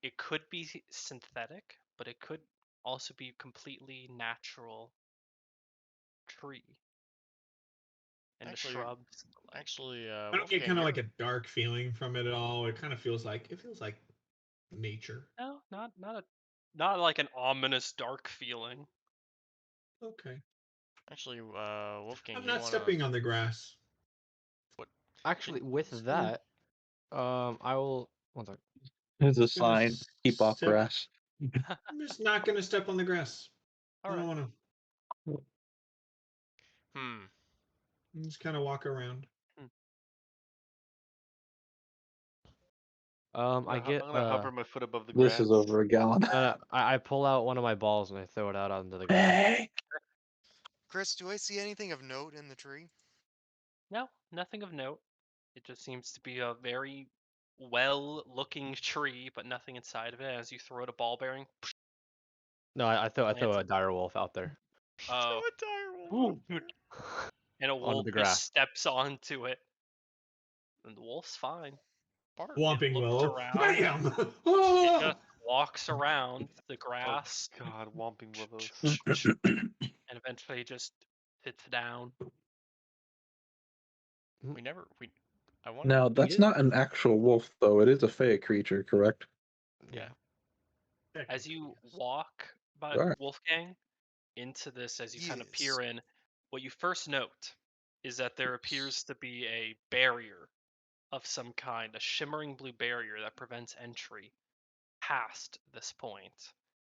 it could be synthetic, but it could also be completely natural tree and Actually- the shrubs. And the like. Actually, I don't get Wolfgang, kind of you're- like a dark feeling from it at all. It kind of feels like nature. No, not a Not like an ominous dark feeling. Okay. Actually, Wolfgang, I'm do you not wanna? stepping on the grass. Actually, with that, I will. One second. There's a Just gonna sign. Keep off step- grass. I'm just not gonna step on the grass. I All don't right. want to. Hmm. Just kind of walk around. I get I'm gonna hover my foot above the This grass. is over a gallon. I pull out one of my balls and I throw it out onto the ground. Hey! Chris, do I see anything of note in the tree? No, nothing of note. It just seems to be a very well-looking tree, but nothing inside of it. As you throw it a ball bearing, No, I throw Lands- a dire wolf out there Throw oh, a dire wolf out there. and a onto wolf the just grass. steps onto it, and the wolf's fine. Bark. Whomping looks willow. around. Bam! It Ah! just walks around the Oh grass God, Whomping Willows. and eventually just sits down. We never. I wonder. Now, We that's did. not an actual wolf, though. It is a fey creature, correct? Yeah. As you walk by Alright. Wolfgang into this, as you kind of Yes. peer in, what you first note is that there appears to be a barrier of some kind, a shimmering blue barrier that prevents entry past this point.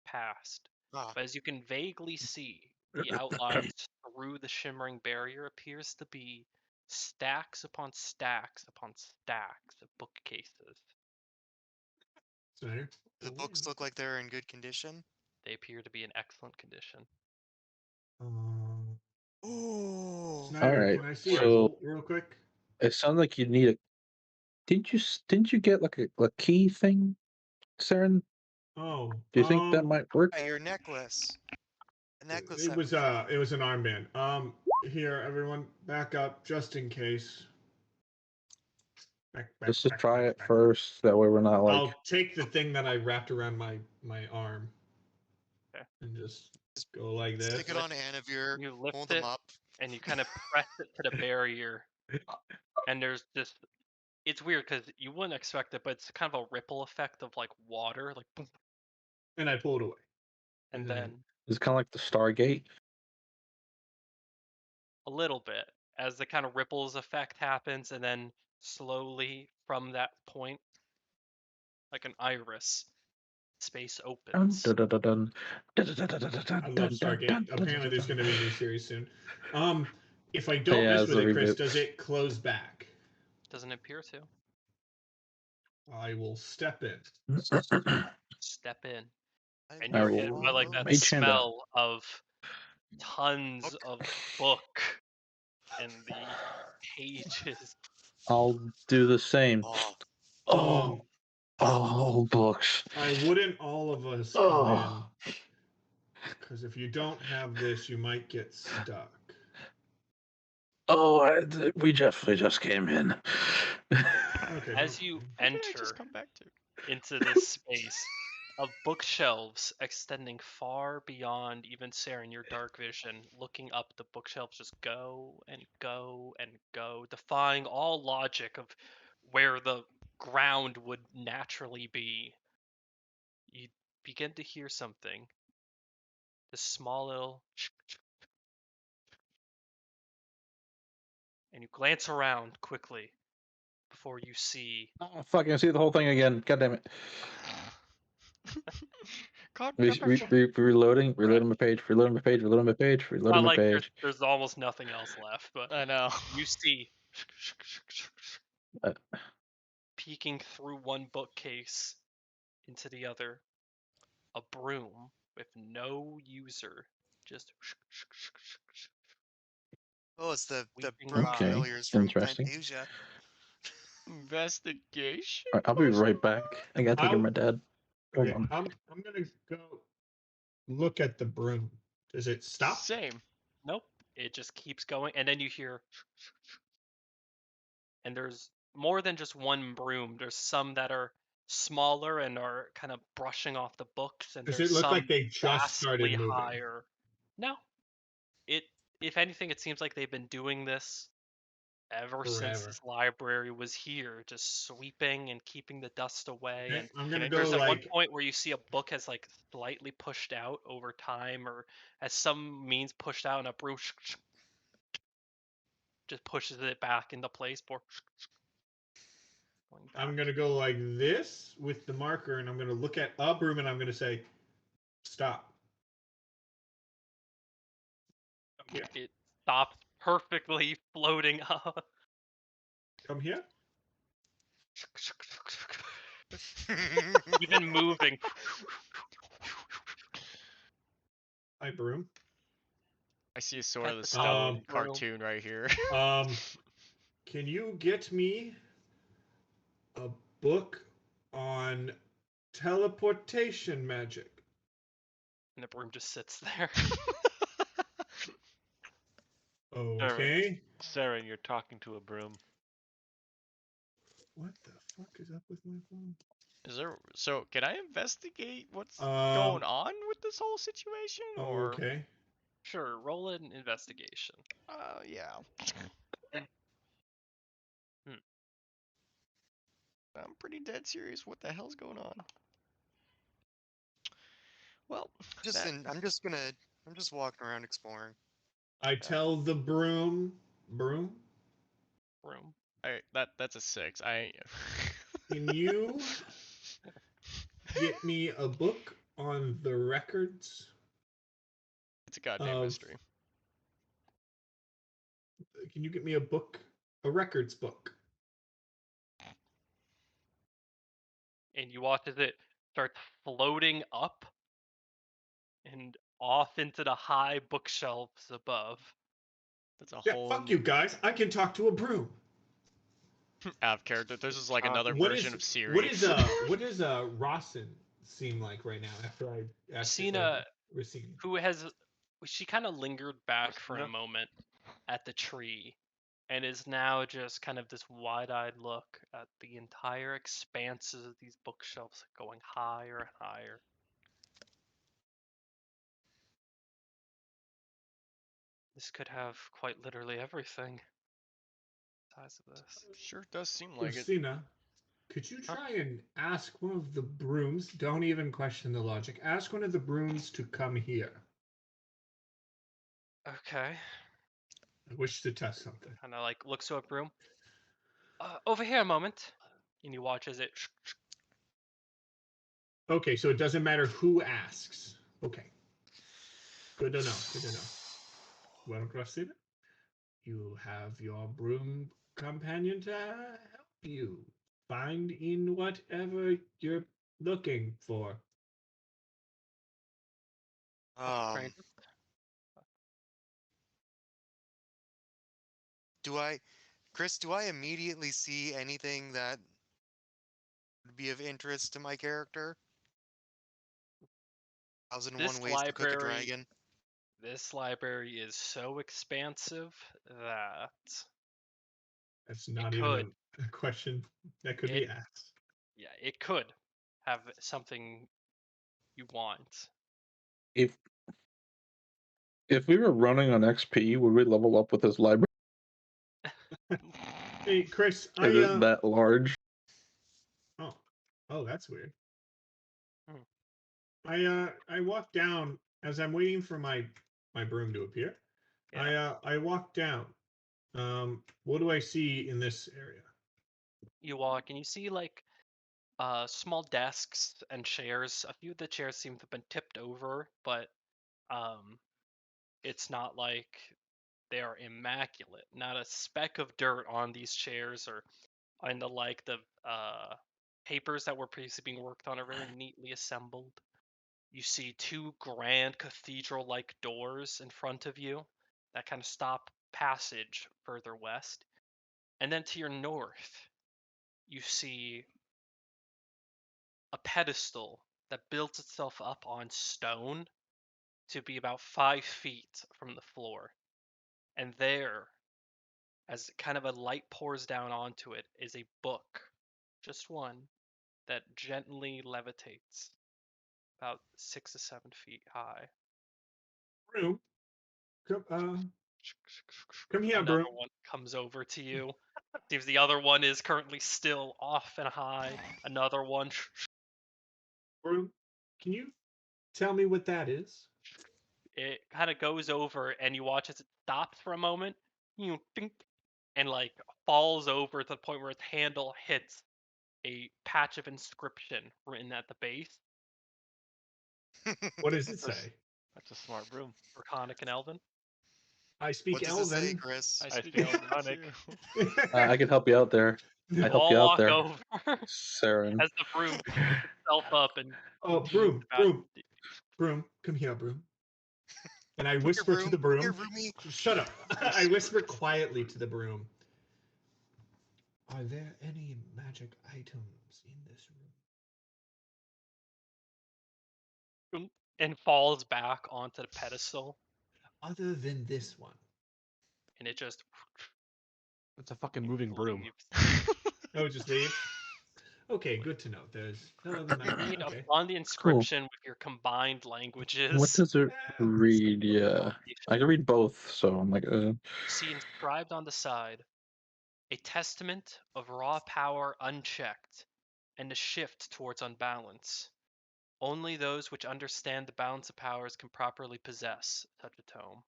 Past. Ah, But as you can vaguely see, the outlines through the shimmering barrier appears to be stacks upon stacks upon stacks of bookcases. Snyder? the books look like they're in good condition. They appear to be in excellent condition. Um, Oh, Snyder, Alright, can I see so- a bolt real quick? It sounds like you need a. Didn't you get like a key thing, Saren? Oh, Do you think that might work? your necklace. A necklace. it that was we it was an armband. Here, everyone, back up just in case. Back, Let's just back, try back, it back. first. That way we're not like. I'll take the thing that I wrapped around my arm. Okay. And just go like this. Stick it on Anavir. You lift Hold it them up. and you kind of press it to the barrier, and there's just it's weird because you wouldn't expect it, but it's kind of a ripple effect of like water, like boom, And I pull it away. and Mhm. then It's kind of like the Stargate. a little bit as the kind of ripples effect happens, and then slowly from that point, like an iris, space Dun, opens. dun, dun, dun, dun. Dun, dun, dun, dun, dun, I dun, love dun, Stargate. dun, dun, Apparently, dun, there's dun. going to be a new series soon. If I don't Yeah, mess it's with a it, Chris, reboot. does it close back? Doesn't appear to. I will step in. Step in, I and I you're will hit by will like that mage hand out. smell of tons of book and the pages. I'll do the same. Oh, Oh, oh, books. I wouldn't all of us come Oh, in, because if you don't have this, you might get stuck. oh, we just came in. Okay. As you Who did I enter just come back to? into this space of bookshelves extending far beyond even Saren, your dark vision, looking up, the bookshelves just go and go and go, defying all logic of where the ground would naturally be. You begin to hear something. This small little and you glance around quickly before you see Oh, fuck, I see the whole thing again. God damn it. God, Reloading Right. my page, reloading my page, reloading my page, reloading not my like page. there's almost nothing else left, but I know. you see Uh. peeking through one bookcase into the other a broom with no user, just oh, it's the sweeping broom by. familiars from Interesting. Fantasia. Investigation. Alright, I'll be right back. I gotta take care of my dad. Hold Okay, on. I'm gonna go look at the broom. Does it stop? Same. Nope, it just keeps going, and then you hear, and there's more than just one broom. There's some that are smaller and are kind of brushing off the books, and Does there's it look some like they just started vastly moving? higher. No, it. If anything, it seems like they've been doing this ever since Forever. this library was here, just sweeping and keeping the dust away. Okay, And I'm gonna I go there's just at one like point where you see a book has like slightly pushed out over time, or as some means pushed out, and a broom just pushes it back into place. Going I'm back. gonna go like this with the marker, and I'm gonna look at a broom, and I'm gonna say, "Stop." Yeah. It stops perfectly floating up. Come here. Even moving. Hi, broom. I see a Sword Pet of the the top Stone broom. cartoon right here. Can you get me a book on teleportation magic? And the broom just sits there. Okay. Saren, you're talking to a broom. What the fuck is up with my phone? Is there so can I investigate what's Um. going on with this whole situation or Okay. Sure, roll an investigation. yeah. Hmm. I'm pretty dead serious. What the hell's going on? Well, that I'm just walking around exploring. I tell the broom. Broom. Broom. that's a 6. I Can you get me a book on the records It's a goddamn of? mystery. Can you get me a book, a records book? And you watch as it starts floating up and off into the high bookshelves above. That's a Yeah. whole Fuck you guys. I can talk to a broom. out of character. This is like another What version is of Siri. what is Rawson seem like right now after I asked it like Rosina, Racine? who has, she kind of lingered back for a Rosina? moment at the tree and is now just kind of this wide-eyed look at the entire expanses of these bookshelves going higher and higher. This could have quite literally everything. Size of this. Sure does seem like it. Racina, could you Huh? try and ask one of the brooms? Don't even question the logic. Ask one of the brooms to come here. Okay. I wish to test something. Kind of like looks to a broom. Over here a moment. And you watch as it. Okay, so it doesn't matter who asks. Okay. Good to know. Good to know. Well, Racina, you have your broom companion to help you find in whatever you're looking for. Um, Chris, do I immediately see anything that would be of interest to my character? 1001 This Ways to Cook a library, Dragon. this library is so expansive that That's it not could, even a question that could it, be asked. yeah, it could have something you want. If we were running on XP, would we level up with this library? Hey, Chris, It is that large. oh, that's weird. Hmm. I walk down as I'm waiting for my broom to appear. Yeah. I walk down. What do I see in this area? You walk and you see like small desks and chairs. A few of the chairs seem to have been tipped over, but um it's not like they are immaculate. Not a speck of dirt on these chairs or on the like the papers that were previously being worked on are very neatly assembled. You see two grand cathedral-like doors in front of you that kind of stop passage further west. And then to your north, you see a pedestal that builds itself up on stone to be about 5 feet from the floor. And there, as kind of a light pours down onto it, is a book, just one, that gently levitates about 6 to 7 feet high. Broom, come. Come here, Another Broom. one comes over to you. Seems the other one is currently still off and high. Another one. Broom, can you tell me what that is? It kind of goes over, and you watch as it stops for a moment. You think, and like falls over to the point where its handle hits a patch of inscription written at the base. What does it That's a, say? that's a smart broom. Draconic and Elven. I speak What does it say, Elven. Chris? I I speak speak Elven Draconic. too. I can help you out there. I help All you out walk there, over Saren. as the broom picks itself up and Oh, continues about. Broom, come here, Broom. And I Here, whisper to the broom. Here, Roomy. Shut up. I whisper quietly to the broom. Are there any magic items in this room? And falls back onto the pedestal, Other than this one? and it just It's a fucking moving broom. leaves. Oh, it just leaves? Okay, good to know. There's no other magic. Read Okay. on the inscription with your combined languages. What does it Yeah. read? Yeah, I can read both, so I'm like, You see inscribed on the side, a testament of raw power unchecked, and a shift towards unbalance. Only those which understand the balance of powers can properly possess such a tome.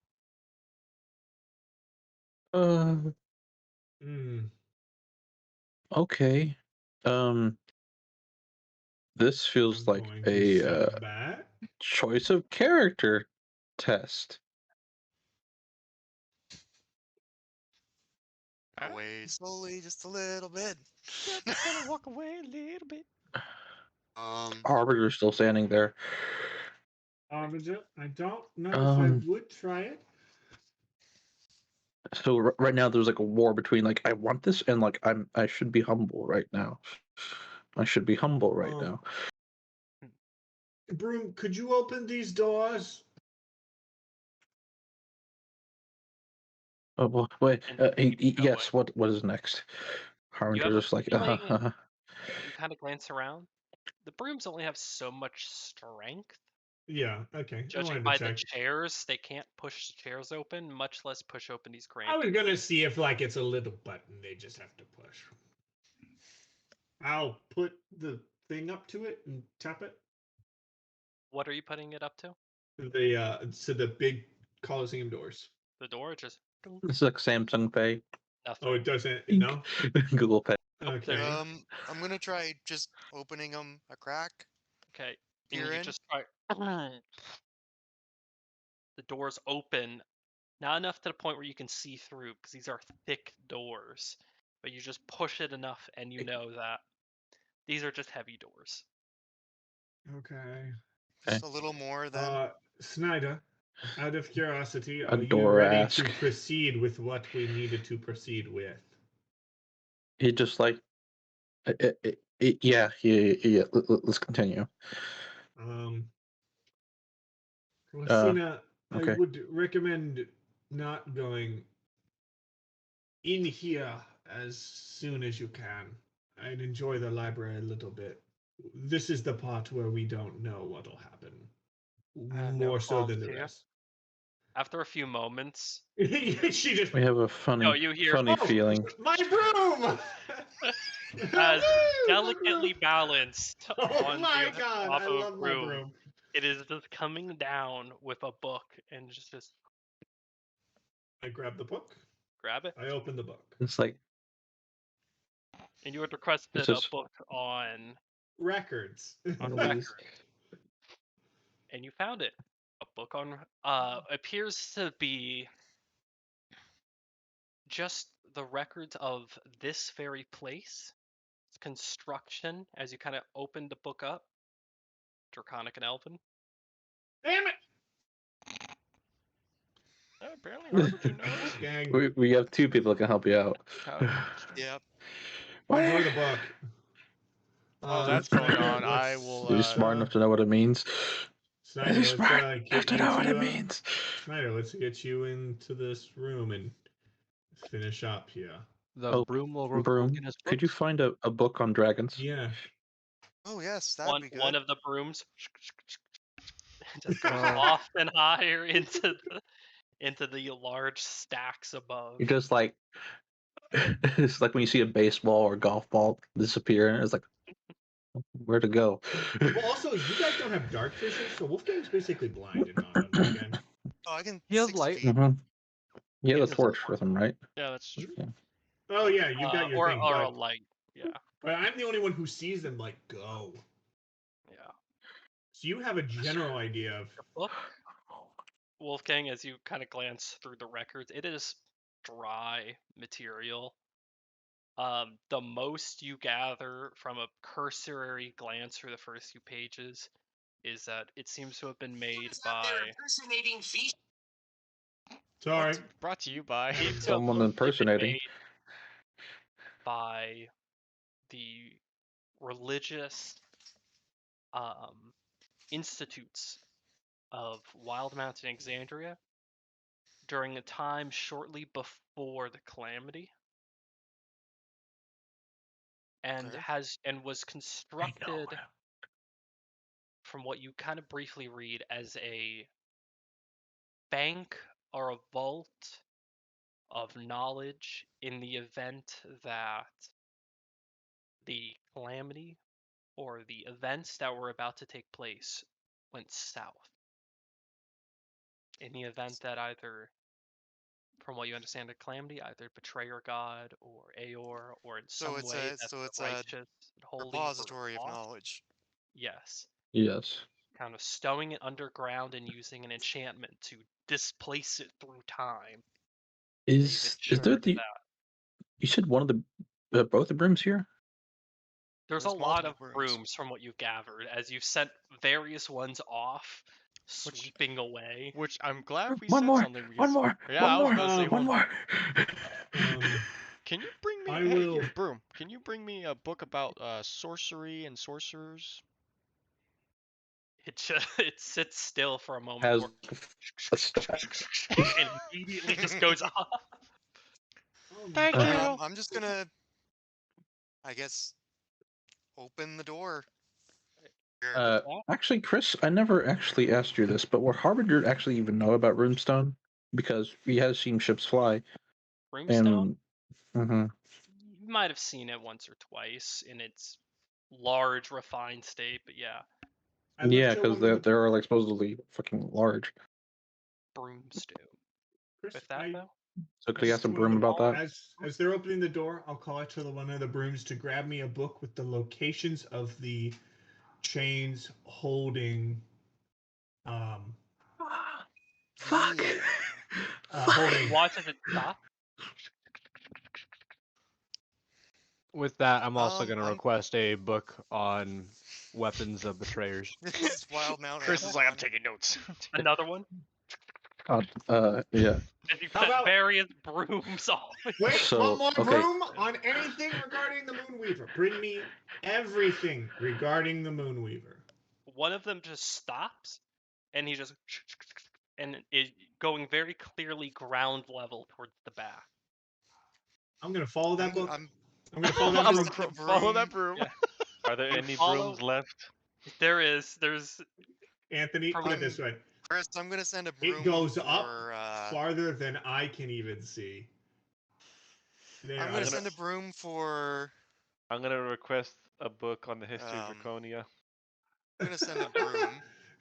Hmm. Okay. This feels I'm like going to a save that. choice of character test. Away slowly, just a little bit. Just gonna walk away a little bit. Arbiter's still standing there. I don't know if I would try it. So right now there's like a war between like I want this and like I should be humble right now. I should be humble right now. Broom, could you open these doors? Oh well, wait. And keep Yes. going. What is next? You Harminger's have a just like feeling. You kind of glance around. The brooms only have so much strength. Yeah, okay. I Judging wanted by to the check. chairs, they can't push the chairs open, much less push open these I cramped. was gonna see if like it's a little button they just have to push. I'll put the thing up to it and tap it. What are you putting it up to? The big Coliseum doors. The door? Just dunk, this is like Samsung Pay, nothing. Oh, it doesn't. No. Google Pay. Okay. I'm gonna try just opening them a crack. Okay. Peer And you in. just try. The doors open, not enough to the point where you can see through, because these are thick doors. But you just push it enough, and you know that these are just heavy doors. Okay. Just a little more than. Snyder, out of curiosity, are you Adora ready ask. to proceed with what we needed to proceed with? He just like, yeah. Let's continue. Rosina, okay. I would recommend not going in here as soon as you can. I'd enjoy the library a little bit. This is the part where we don't know what'll happen. More so than the rest. After a few moments, she just. We have a funny, you hear, funny feeling. My broom! as My delicately broom! balanced Oh on my the god, top I of a love my broom. it is just coming down with a book, and just I grab the book. grab it. I open the book. It's like And you had requested a just book on Records. records, and you found it. A book on appears to be just the records of this very place, its construction. As you kind of open the book up, Draconic and Elven. Damn it! Apparently, Harper, you know. Gang. we have two people that can help you out. Yep. Ignore the book. Oh, that's going on. I will. Are you smart enough to know what it means? Snyder, Are you let's smart get enough to you know what it to, means? Snyder, let's get you into this room and finish up here. The broom will go Broom, get his could you books. find a book on dragons? Yeah. Oh yes, that'd be good. One of the brooms just goes off and higher into into the large stacks above. You're just like, it's like when you see a baseball or golf ball disappear, and it's like, where to go? Well, also, you guys don't have dark vision, so Wolfgang's basically blind and not understand. Oh, I can He has 6 light. feet. You have Yeah, a it's a torch with him, right? Yeah, that's true. Yeah. Oh yeah, you've got your or thing, or a but, light. Yeah, but I'm the only one who sees them like go. yeah. So you have a general idea of The book, Wolfgang, as you kind of glance through the records, it is dry material. The most you gather from a cursory glance through the first few pages is that it seems to have been made by. Impersonating fish. sorry. Brought to you by. Seems to have Someone mostly been impersonating. made by the religious institutes of WildeMount and Exandria during a time shortly before the calamity, and Okay. was constructed, from what you kind of briefly read, as a bank or a vault of knowledge in the event that the calamity or the events that were about to take place went south. In the event that either, from what you understand, a calamity, either Betrayer God or Aor, or in So some it's way a that so the it's a righteous and holy were repository of lost. knowledge. Yes. Yes. Kind of stowing it underground and using an enchantment to displace it through time. Is there the? That. You said one of the both the brooms here? There's a There's lot of multiple brooms. brooms from what you've gathered, as you've sent various ones off, sweeping away. Which I'm glad we One said more. something because One more. yeah, One I was more. about to say One more. Can you bring me? I Hey, will. Broom. Can you bring me a book about sorcery and sorcerers? It sits still for a moment Has before stacks. and immediately just goes off. Thank you. I'm just gonna, I guess, open the door. Here. Actually, Chris, I never actually asked you this, but would Harbinger actually even know about Runestone? Because he has seen ships fly. Broomstone? And You might have seen it once or twice in its large, refined state, but yeah. yeah, because they're like supposedly fucking large. Broomstone. Chris, With that though? So could he ask a broom about that? As they're opening the door, I'll call out to one of the brooms to grab me a book with the locations of the chains holding. Fuck. Yeah. Holding. Watch as it stop. With that, I'm also going to I'm request a book on weapons of betrayers. This is WildeMount Chris is like, I'm Amazon. taking notes. Another one. Yeah. As you How set about- various brooms off. Wait, So, one more okay. broom on anything regarding the Moonweaver. Bring me everything regarding the Moonweaver. One of them just stops, and he just and is going very clearly ground level towards the back. I'm gonna follow that book. I'm gonna follow that I'm broom. gonna follow that broom. Yeah. Are there You any follow- brooms left? There's Anthony, put it this way. Chris, I'm gonna send a broom It goes for, up farther than I can even see. There, I'm gonna send a broom for. I'm gonna request a book on the history of Draconia. I'm gonna send a broom.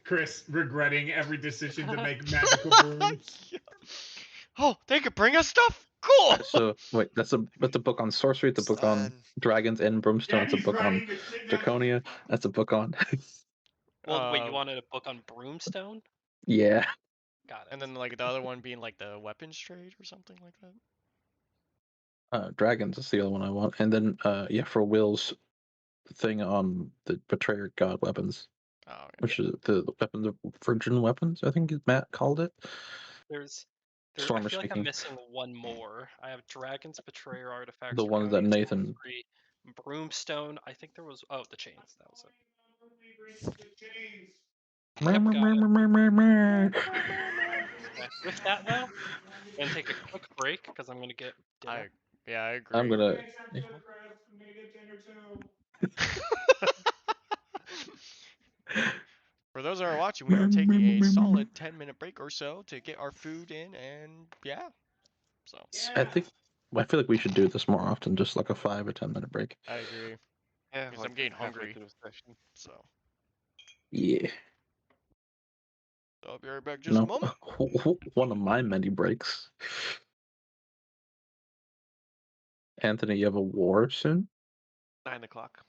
Chris regretting every decision to make magical brooms. Oh, they could bring us stuff. Cool. So wait, that's a book on sorcery. It's a book on dragons and brimstone. It's a book on Draconia. That's a book on. Well, wait, you wanted a book on Broomstone? Yeah. Got it. And then like the other one being like the weapons trade or something like that. Dragons is the other one I want, and then yeah, for Will's thing on the betrayer god weapons, which is the weapons of virgin weapons. I think Matt called it. I feel like I'm missing one more. I have Dragon's Betrayer artifacts. The ones that Draconia's Nathan. Sorcery, Broomstone. I think there was. Oh, the chains. That was it. Yep, got it. Okay. With that though, I'm gonna take a quick break because I'm gonna get dinner. I agree. I'm gonna. For those that are watching, we are taking a solid 10-minute break or so to get our food in, and yeah. So I feel like we should do this more often, just like a 5 or 10 minute break. I agree. Yeah, Because like I'm getting halfway hungry. through the session. So Yeah. I'll be right back You just a know, moment. one of my many breaks. Anthony, you have a war soon? 9 o'clock.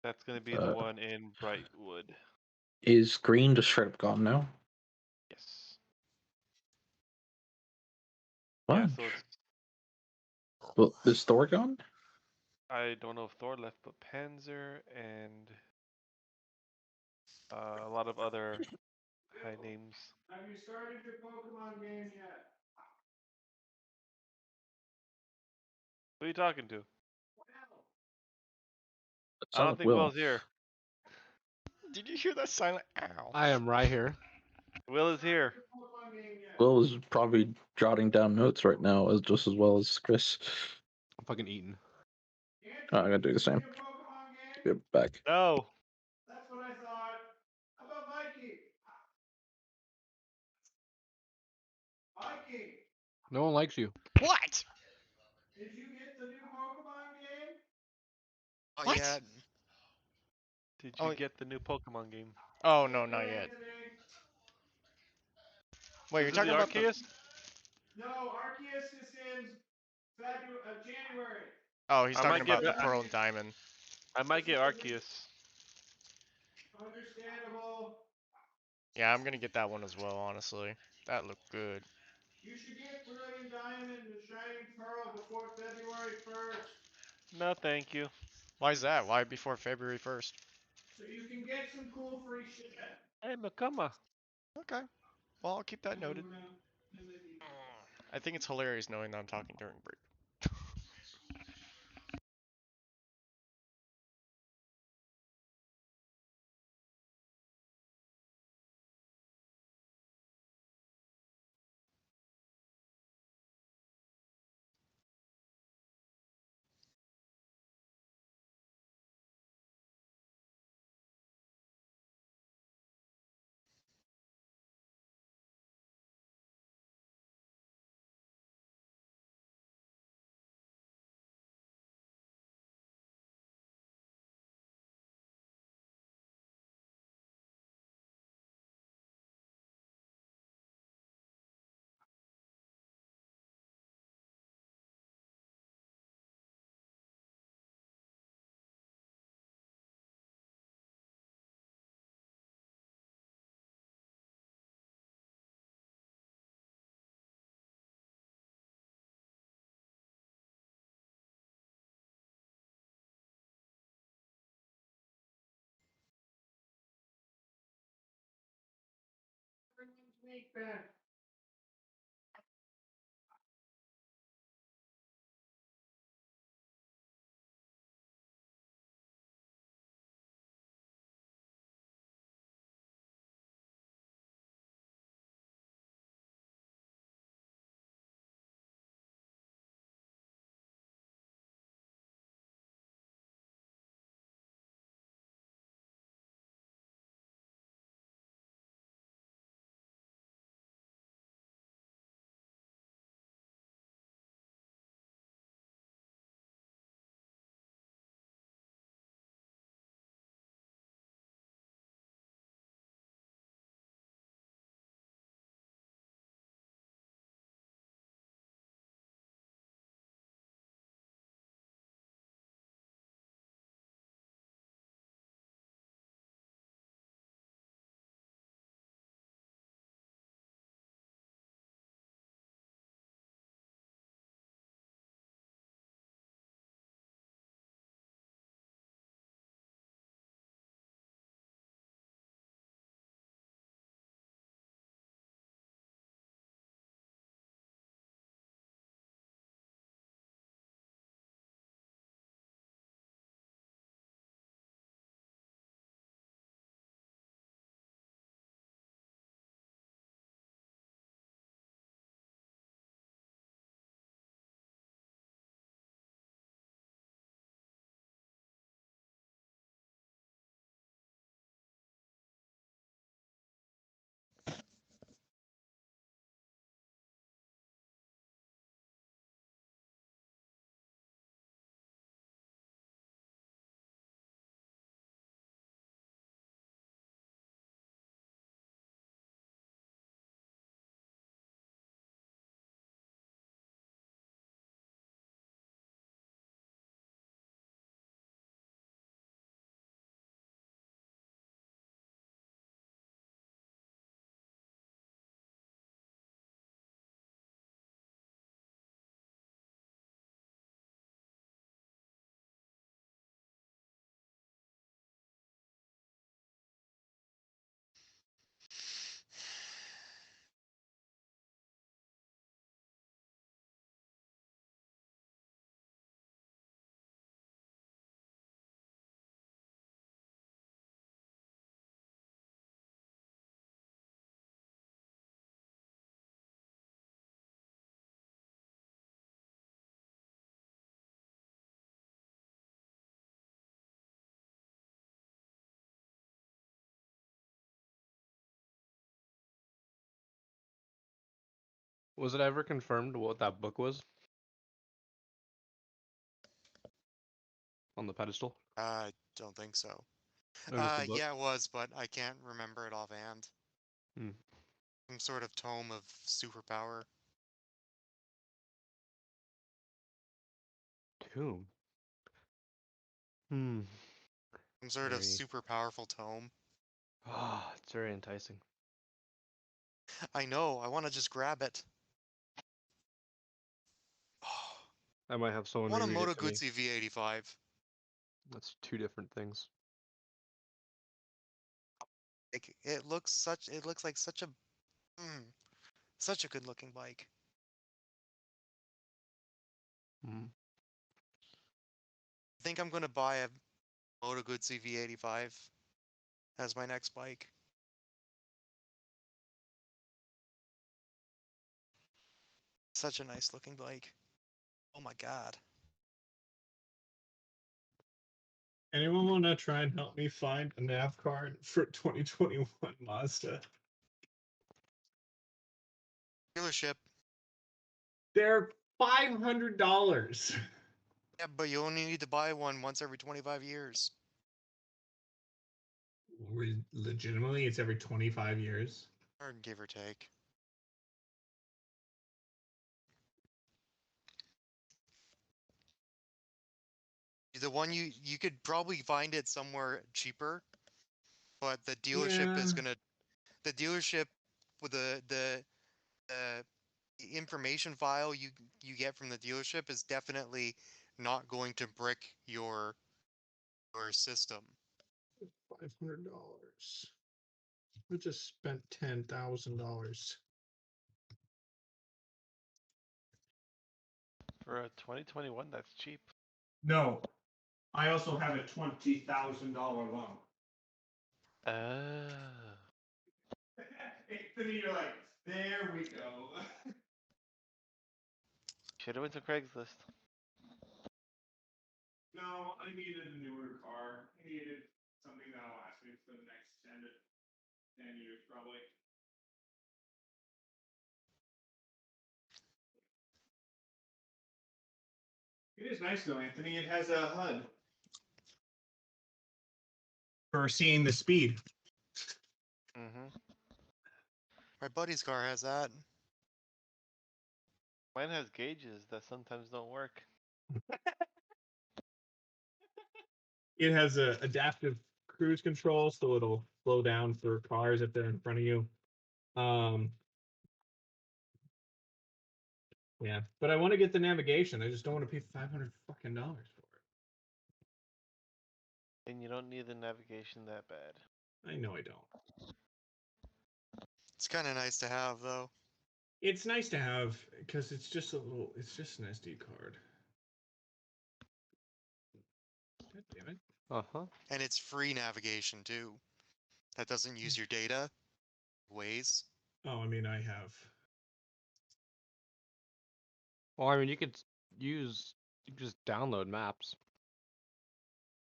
That's gonna be the Uh, one in Brightwood. Is green just straight up gone now? Yes. Yeah, Fudge. so it's Well, is Thor gone? I don't know if Thor left, but Panzer and a lot of other high names. Have you started your Pokemon game yet? Who are you talking to? It's I not don't like think Will. Will's here. Did you hear that silent ow? I am right here. Will is here. Will is probably jotting down notes right now, as just as well as Chris. I'm fucking eating. I'm gonna do the same. Be back. No. That's what I thought. How about Mikey? Mikey, No one likes you. What? did you get the new Pokemon game? Not What? yet. Did Oh, you get the new Pokemon game? Oh no, not yet. Wait, you're Is it talking the about the? Arceus? No, Arceus is in January. Oh, he's I talking might get about the ba- Pearl and Diamond. I might get Arceus. Understandable. Yeah, I'm gonna get that one as well. Honestly, that looked good. You should get Brilliant Diamond and Shining Pearl before February 1st, No, thank you. Why is that? Why before February 1st? so you can get some cool free shit. Hey, Makama. Okay. Well, I'll keep that noted. I think it's hilarious knowing that I'm talking during break. Was it ever confirmed what that book was on the pedestal? I don't think so. Or just the book? Yeah, it was, but I can't remember it offhand. Hmm. Some sort of tome of superpower. Tomb. Hmm. Some sort of Very. super powerful tome. Ah, it's very enticing. I know, I want to just grab it. I might have I someone want a reread it Moto to me. Guzzi V85. That's two different things. It looks like such a good looking bike. Hmm. I think I'm gonna buy a Moto Guzzi V85 as my next bike. Such a nice looking bike. Oh my god. Anyone want to try and help me find a nav card for 2021 Mazda? Dealership. They're $500. Yeah, but you only need to buy one once every 25 years. Legitimately, it's every 25 years. Or give or take. The one you could probably find it somewhere cheaper, but the dealership Yeah. is gonna the dealership with the information file you get from the dealership is definitely not going to brick your system. $500. I just spent $10,000. For a 2021, that's cheap. No, I also have a $20,000 loan. Oh. Anthony, you're like, there we go. Should have went to Craigslist. No, I needed a newer car. I needed something that'll last me for the next 10 years, probably. It is nice though, Anthony. It has a HUD for seeing the speed. Mm-hmm. My buddy's car has that. Mine has gauges that sometimes don't work. It has a adaptive cruise control, so it'll slow down for cars if they're in front of you. Yeah, but I want to get the navigation. I just don't want to pay $500 fucking dollars for And you don't need the navigation that bad. it. I know I don't. It's kind of nice to have though, It's nice to have because it's just it's just an SD card. God damn it. Uh-huh. and it's free navigation too. That doesn't use your data. Waze. Oh, I mean, I have. Well, I mean, you could you could just download maps.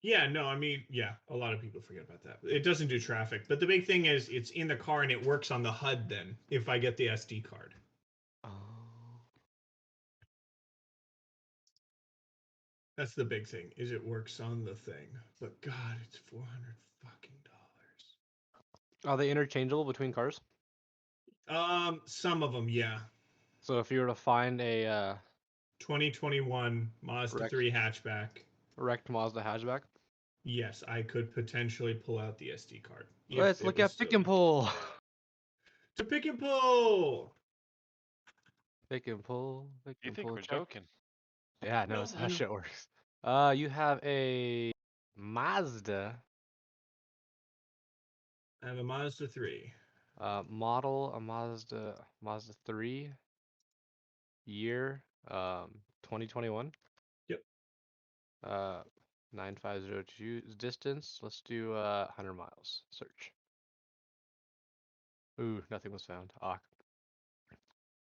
Yeah, no, I mean, yeah, a lot of people forget about that. It doesn't do traffic, but the big thing is it's in the car and it works on the HUD then if I get the SD card. Oh. That's the big thing, is it works on the thing. But God, it's $400 fucking dollars. Are they interchangeable between cars? Some of them, yeah. So if you were to find a 2021 Mazda Wrecked. 3 hatchback. wrecked Mazda hatchback, Yes, I could potentially pull out the SD card. let's look at pick and pull. To pick and pull. Pick and pull. Pick You and think pull. we're Check. joking? Yeah, no, No, that's how shit works. You have a Mazda I have a Mazda 3. model, a Mazda 3, year 2021. Yep. 9502 distance. Let's do 100 miles. Search. Ooh, nothing was found. Ah.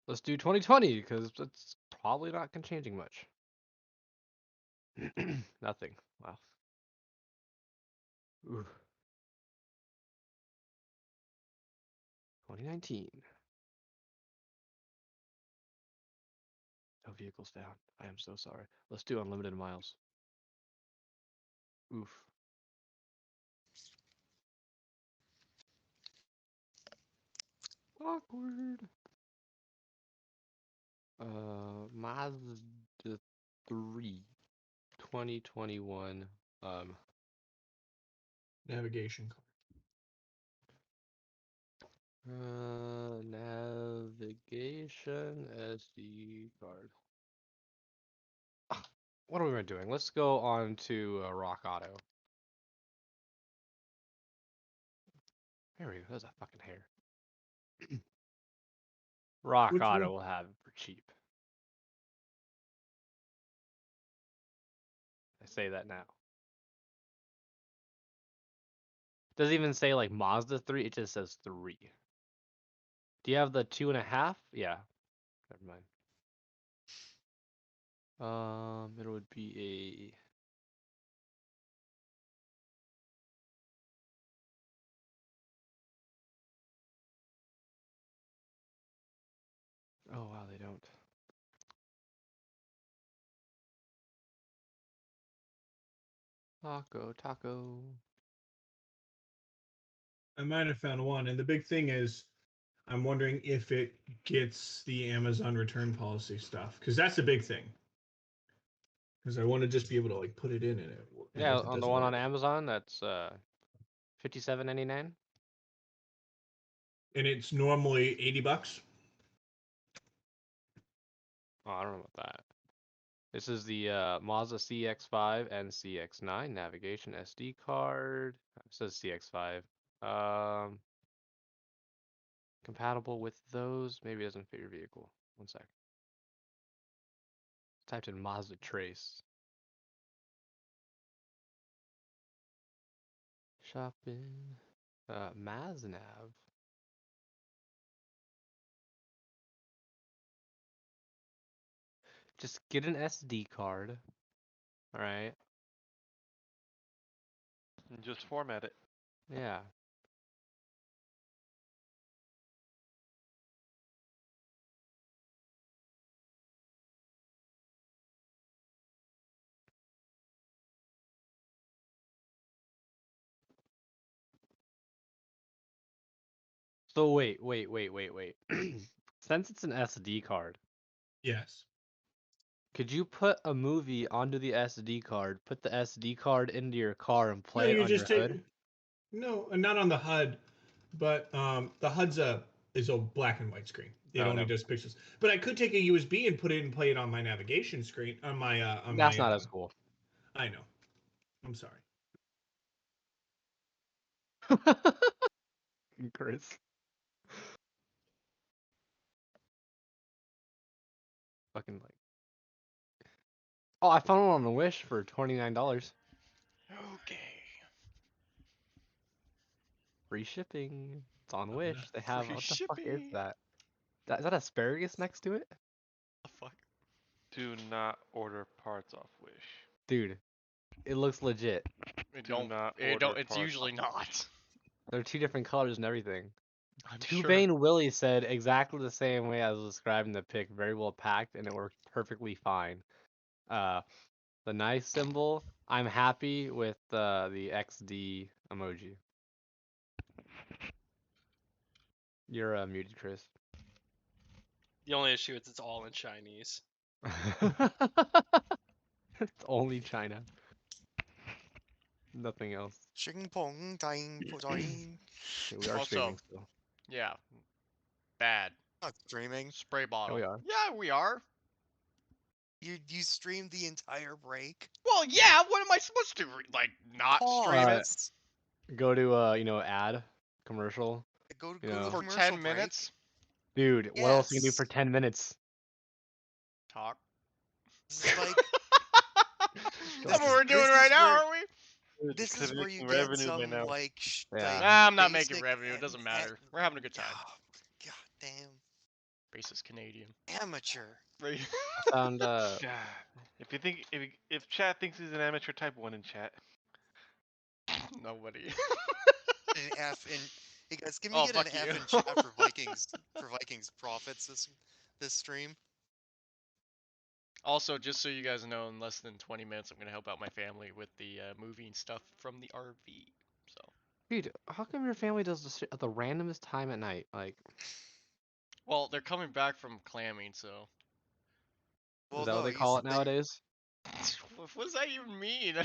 Let's do 2020 because it's probably not changing much. Nothing. Wow. Ooh. 2019. No vehicles down. I am so sorry. Let's do unlimited miles. Oof. Awkward. Mazda 3, 2021. Navigation card. Navigation SD card. What are we doing? Let's go on to Rock Auto. There we go. There's that fucking hair. Rock Which Auto one? will have it for cheap. I say that now. Doesn't even say like Mazda 3, it just says 3. Do you have the 2.5? Yeah. Never mind. It would be a. Oh wow, they don't. Taco. I might have found one, and the big thing is, I'm wondering if it gets the Amazon return policy stuff, because that's the big thing. Because I want to just be able to like put it in and it. Yeah, if it on the doesn't one on work. Amazon, that's $57.99. And it's normally $80. Oh, I don't know about that. This is the Mazda CX-5 and CX-9 navigation SD card. It says CX-5. Compatible with those. Maybe it doesn't fit your vehicle. One sec. Typed in Mazda Trace. Shopping. Maznav. Just get an SD card. Alright. And just format it. Yeah. So wait. Since it's an SD card, Yes. could you put a movie onto the SD card, put the SD card into your car, and No, play it you on your just take. hood? No, not on the HUD, but the HUD's is a black and white screen. It Oh, only no. does pixels. But I could take a USB and put it and play it on my navigation screen on my That's not as cool. I know. I'm sorry. Chris. Fucking like. Oh, I found one on the Wish for $29. Okay. Free shipping. It's on Oh, Wish. nice. They have. Free What the fuck is shipping. that? Is that asparagus next to it? The fuck? Do not order parts off Wish. Dude, it looks legit. It Do don't. not It order don't. It's parts usually off not. Wish. They're two different colors and everything. I'm Two sure. Vein Willie said exactly the same way as described in the pic. Very well packed, and it worked perfectly fine. The nice symbol. I'm happy with the XD emoji. You're muted, Chris. The only issue is it's all in Chinese. It's only China. Nothing else. 星捧在不在 Okay, we are Also, streaming still. yeah. Bad. Not streaming. Spray Yeah, bottle. we are. Yeah, we are. You streamed the entire break. Well, yeah. What am I supposed to like not stream it Pause. Go to ad commercial. Go to you know. go for to commercial 10 break. minutes? Dude, what else can you do Yes. for 10 minutes? Talk. This is like That's what we're doing this right is now, where- aren't we? this Could've is where you making get revenue by some now. like Yeah. like Nah, I'm not making basic revenue. It doesn't matter. We're having a good time. God damn. Base is Canadian. Amateur. I found If you think if chat thinks he's an amateur, type 1 in chat. Nobody. An F in hey guys, can we Oh, get an fuck F you. in chat for Vikings profits this stream? Also, just so you guys know, in less than 20 minutes, I'm gonna help out my family with the moving stuff from the RV. So, Dude, how come your family does this shit at the randomest time at night? Like, well, they're coming back from clamming, so. Well, is that what no, they you call it nowadays? What does that even mean?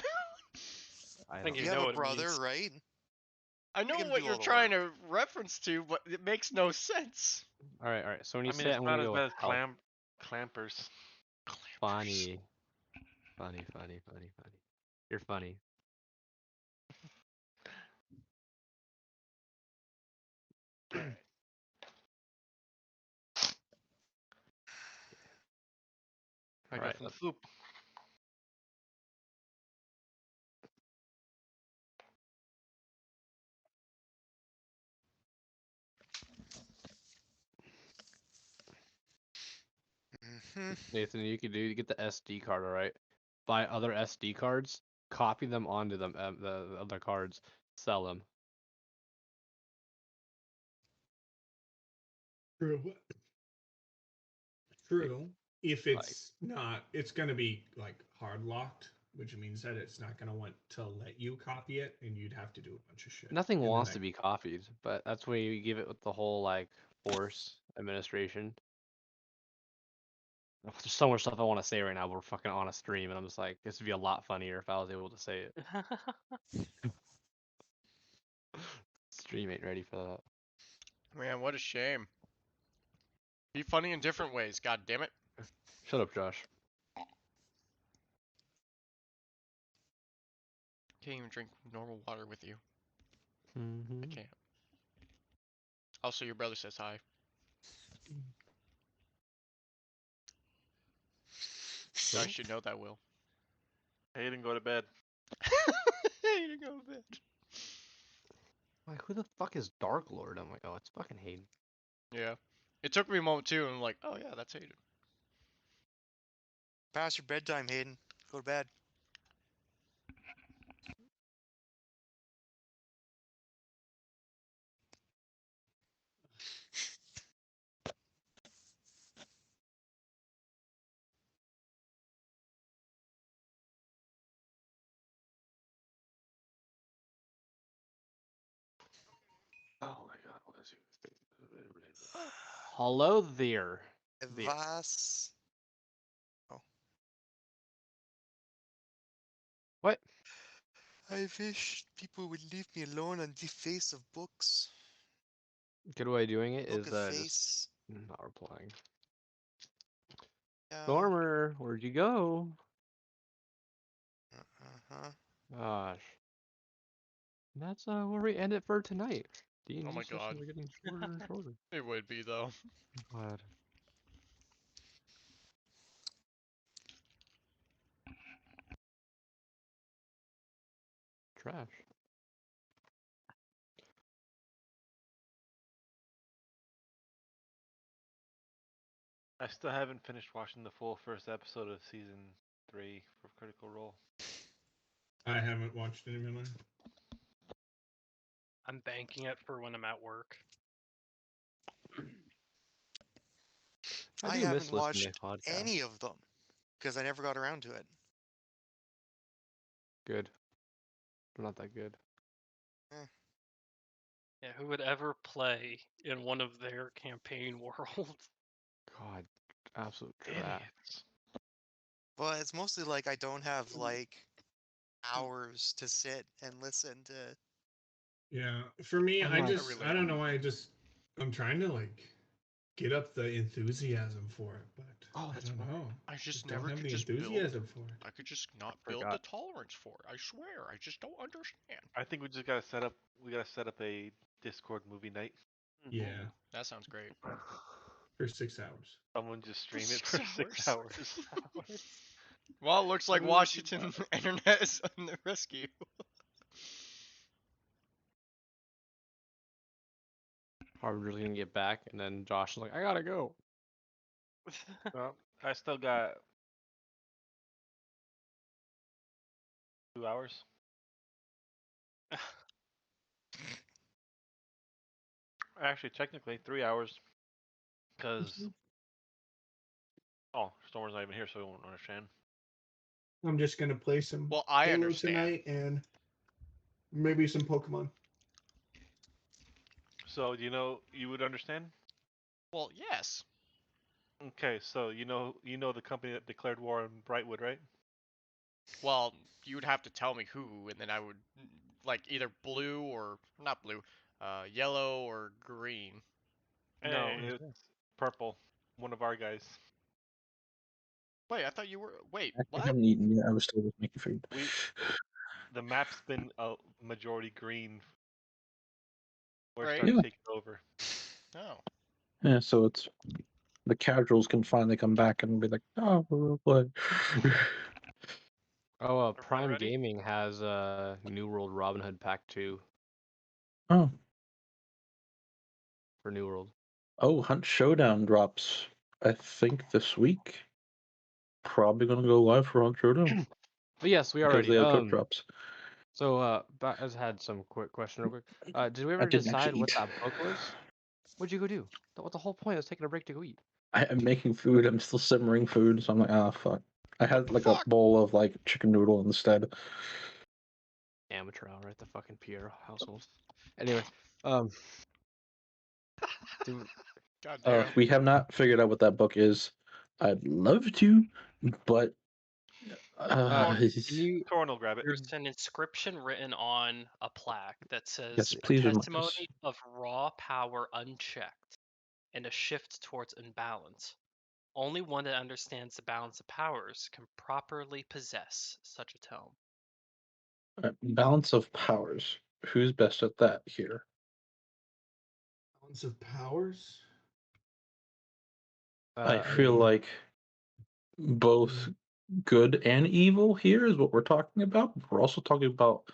I think don't you you know. have know a what it brother, means. right? I Make know him what do you're all the trying work. to reference to, but it makes no sense. All right. So when you I mean, say it, it's I'm not gonna as go bad with as help. clampers. Clampers. Funny. You're funny. Alright. I All got right. some soup. Hmm. Nathan, you could do you get the SD card, all right? Buy other SD cards, copy them onto them, the other cards, sell them. True. True. If Like it's not, it's going to be like hard locked, which means that it's not going to want to let you copy it, and you'd have to do a bunch of shit. nothing And then wants to be copied, but that's where you give it with the whole like force administration. There's so much stuff I want to say right now, but we're fucking on a stream, and I'm just like, this would be a lot funnier if I was able to say it. Stream ain't ready for that. Man, what a shame. Be funny in different ways, god damn it. Shut up, Josh. Can't even drink normal water with you. I Mm-hmm. can't. Also, your brother says hi. You guys should know that, Will. Hayden, go to bed. You go to bed. Like, who the fuck is Dark Lord? I'm like, oh, it's fucking Hayden. Yeah. It took me a moment too, and I'm like, oh yeah, that's Hayden. Past your bedtime, Hayden. Go to bed. Oh my god, what is it? Hello there. Vas. Oh. What? I wish people would leave me alone on the face of books. Good way of doing it Book is of just face. not replying. Yeah. Stormer, where'd you go? Uh-huh. Gosh. And that's where we end it for tonight. D&D Oh my sessions god. are getting shorter and shorter. It would be though. God. Trash. I still haven't finished watching the full first episode of season 3 for Critical Role. I haven't watched any of them. I'm banking it for when I'm at work. I do miss haven't listening to watched podcasts. any of them because I never got around to it. Good. They're not that good. Yeah, who would ever play in one of their campaign worlds? God, absolute trash. Idiots. Well, it's mostly like I don't have like hours to sit and listen to. Yeah, for me, I'm I like- just I don't know why I'm trying to like get up the enthusiasm for it, but Oh, I that's don't right. know. I just Don't never have could the just build. enthusiasm for it. I could just not build the Forgot. tolerance for it. I swear. I just don't understand. I think we just gotta set up. We gotta set up a Discord movie night. Yeah, Ooh, that sounds great. for 6 hours. Someone just stream it 6 for 6 hours. hours. Well, it looks like Ooh, Washington internet is on the rescue. Harvinger's gonna get back, and then Josh is like, I gotta go. Well, I still got 2 hours. Actually, technically 3 hours, because Oh, Storm's not even here, so he won't understand. I'm just gonna play some Well, I Halo understand. tonight and maybe some Pokemon. So you would understand? Well, yes. Okay, so you know the company that declared war on Brightwood, right? Well, you would have to tell me who, and then I would like either blue or not blue, yellow or green. No, Hey, it's purple. One of our guys. Wait, I thought you were. Wait, I what? haven't eaten yet. I was still just making food. The map's been a majority green. We're Right. starting Yeah. to take it over. Oh. Yeah, so it's the casuals can finally come back and be like, oh, we'll play. Oh, Everyone Prime ready? Gaming has New World Robin Hood Pack 2 Oh, for New World. oh, Hunt Showdown drops, I think, this week. Probably gonna go live for Hunt Showdown But yes, we are because ready. they have cook drops. So I just had some quick question real quick. Did we I ever didn't decide actually what eat. that book was? What'd you go do? What's the whole point? I was taking a break to go eat. I'm making food. I'm still simmering food, so I'm like, ah, fuck. I had like a Fuck. bowl of like chicken noodle instead. Amateur hour at the fucking Pierre household. Anyway, um, do, God damn. We have not figured out what that book is. I'd love to, but can you? Torn will grab it. There's There's an inscription written on a plaque that says yes, a please remind us. testimony of raw power unchecked and a shift towards imbalance. Only one that understands the balance of powers can properly possess such a tome. Balance of powers. Who's best at that here? Balance of powers. I feel like both good and evil here is what we're talking about. We're also talking about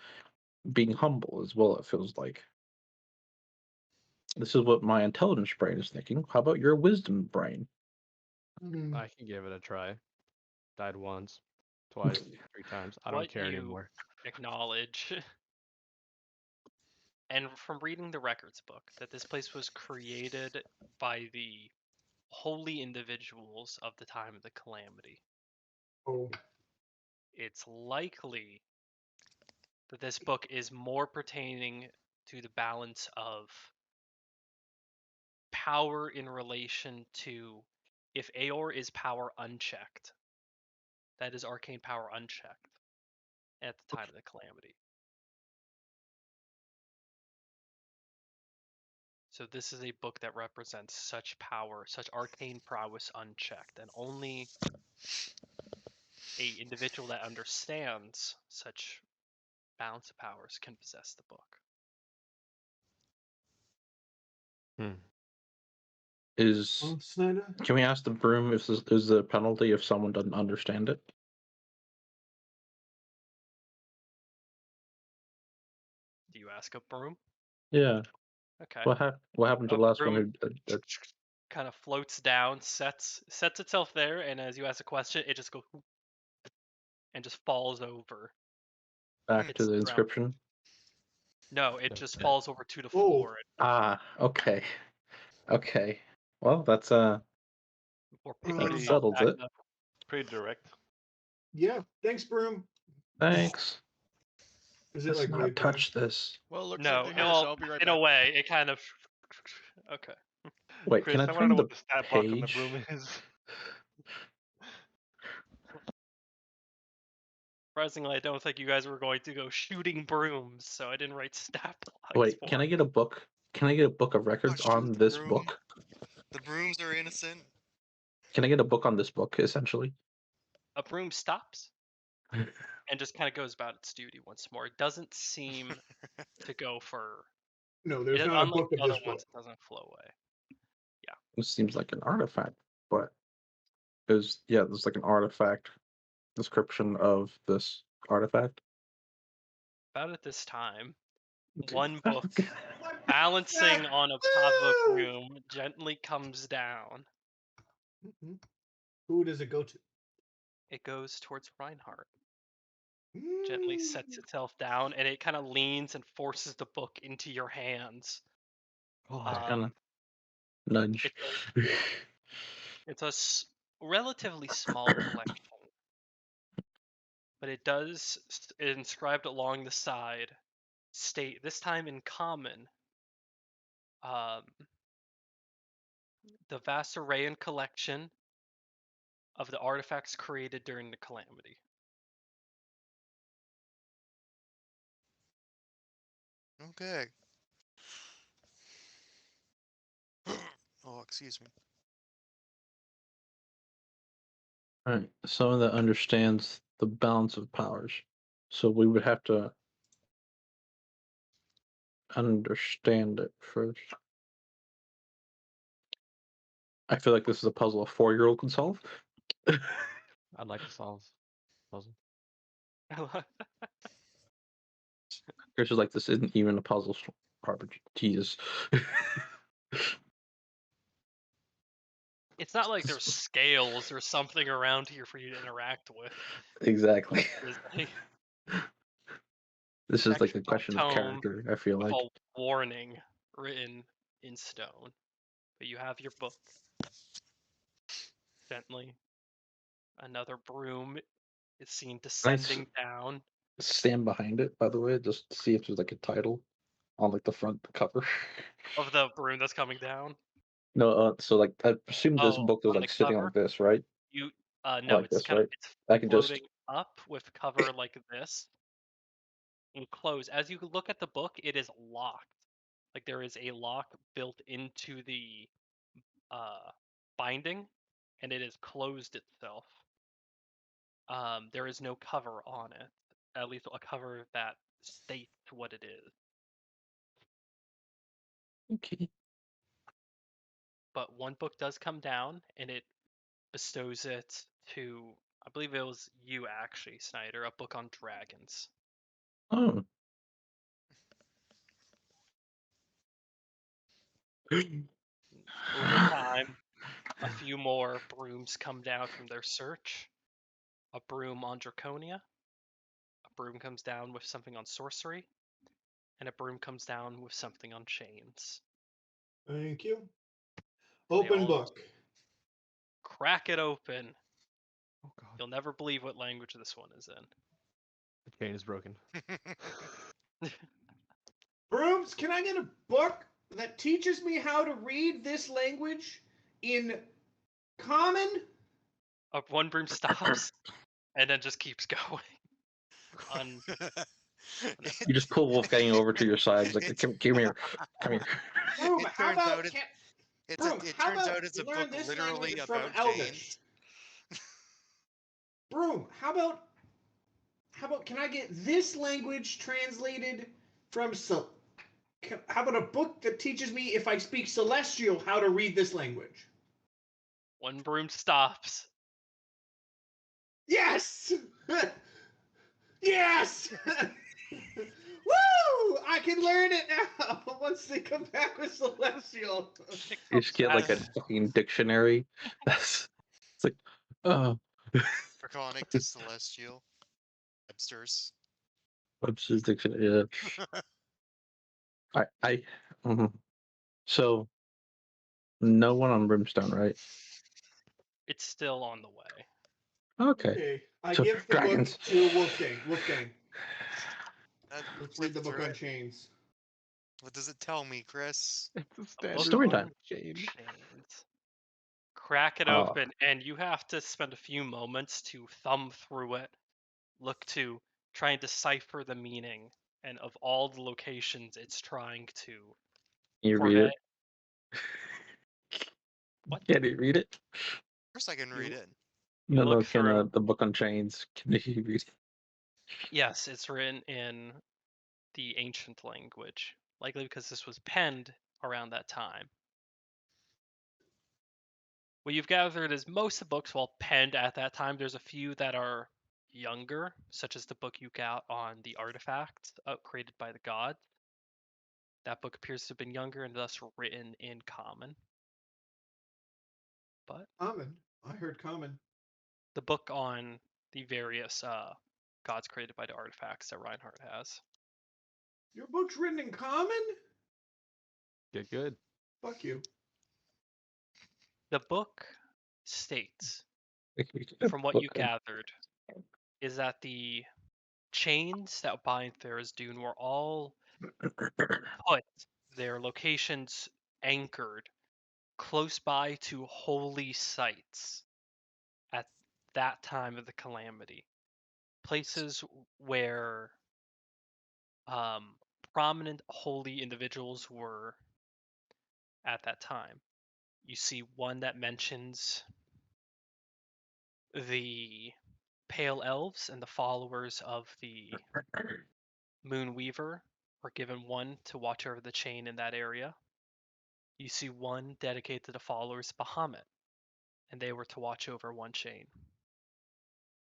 being humble as well, it feels like. This is what my intelligence brain is thinking. How about your wisdom brain? I can give it a try. Died once, twice, 3 times. I don't What care you anymore. acknowledge, and from reading the records book, that this place was created by the holy individuals of the time of the calamity. Oh, It's likely that this book is more pertaining to the balance of power in relation to if Aor is power unchecked, that is arcane power unchecked at the time of the calamity. So this is a book that represents such power, such arcane prowess unchecked, and only a individual that understands such balance of powers can possess the book. Is oh, Snyder. Can we ask the broom if this is the penalty if someone doesn't understand it? Do you ask a broom? Yeah. Okay. What happened to A the last broom one who kind of floats down, sets itself there, and as you ask a question, it just goes and just falls over. back to Hits the the ground. inscription? No, it just falls over to the Oh. floor. Ah, okay. Okay. Well, that's Or picking that Um, itself settles back it. up. Pretty direct. Yeah. Thanks, Broom. Thanks. Is it Let's like not really bad? touch this. Well, it looks No, like they're here, well, so I'll be right in back. a way, it kind of. Okay. Wait, Chris, can I I want to turn know the what the stat block on the page? broom is. Surprisingly, I don't think you guys were going to go shooting brooms, so I didn't write stat blocks Wait, for can I it. get a book? Can I get a book of records shoot on the this broom. book? The brooms are innocent. Can I get a book on this book, essentially? A broom stops and just kind of goes about its duty once more. It doesn't seem to go for. No, there's not a Unlike book the of other this book. ones, it doesn't flow away. It seems like an artifact, but there's like an artifact description of this artifact. About at this time, one book balancing on a top of a broom gently comes down. Who does it go to? It goes towards Reinhardt. Gently sets itself down, and it kind of leans and forces the book into your hands. Kind of nudge. It's a relatively small collection, but it does inscribed along the side state, this time in common, um, the vast array and collection of the artifacts created during the calamity. Okay. Oh, excuse me. Alright, someone that understands the balance of powers. So we would have to understand it first. I feel like this is a puzzle a 4-year-old can solve. I'd like to solve puzzle. Chris is like, this isn't even a puzzle, Garbage. Jesus. It's not like there's scales or something around here for you to interact with. Exactly. Disney. This is like a Actual question of tome character, I feel with like. a warning written in stone. But you have your book. Gently. Another broom is seen descending down. Stand behind it, by the way, just to see if there's like a title on like the front cover. Of the broom that's coming down. No, so like I assume this Oh, book is on the like sitting cover? like this, right? You no, Like it's this, kind of right? it's I can just floating up with cover like this and close. As you look at the book, it is locked. Like there is a lock built into the binding, and it has closed itself. There is no cover on it, at least a cover that states what it is. okay. But one book does come down, and it bestows it to, I believe it was you actually, Snyder, a book on dragons. Oh. Over time, a few more brooms come down from their search. A broom on Draconia, a broom comes down with something on sorcery, and a broom comes down with something on chains. Thank you. They Open all book. crack it open. Oh god. You'll never believe what language this one is in. The chain is broken. Brooms, can I get a book that teaches me how to read this language in common? One broom stops and then just keeps going. You just pull Wolfgang over to your side. It's like, It's- come here, come here. Broom, It how turns about out it- Broom, it how turns about out it's you a learn book this literally language from about Elvish? chains. Broom, how about can I get this language translated from how about a book that teaches me if I speak Celestial how to read this language? One broom stops. Yes! Yes! Woo! I can learn it now once they come back with Celestial. You just get like a fucking dictionary. It's like, oh. Draconic to Celestial. Webster's. Webster's dictionary. Yeah. Mhm. So no one on Brimstone, right? It's still on the way. Okay. I So, give the dragons. book to Wolfgang. Wolfgang, I'd let's flip read the book through on it. chains. What does it tell me, Chris? It's a A standard book Story on time. chain. chains. Crack it open, and you have to spend a few moments to thumb through it, look to try and decipher the meaning and of all the locations it's trying to You read convey. it. What? Can you read it? Of course I can read it. You No, look can through. the book on chains? Can you read it? Yes, it's written in the ancient language, likely because this was penned around that time. What you've gathered is most of the books, while penned at that time, there's a few that are younger, such as the book you got on the artifacts created by the gods. That book appears to have been younger and thus written in common. But Common. I heard common. the book on the various gods created by the artifacts that Reinhardt has. Your book's written in common? Get good. Fuck you. The book states, from what you gathered, is that the chains that bind Tharizdun were all put their locations anchored close by to holy sites at that time of the calamity. Places where prominent holy individuals were at that time. You see one that mentions the Pale Elves and the followers of the Moonweaver were given one to watch over the chain in that area. You see one dedicated to the followers of Bahamut, and they were to watch over one chain.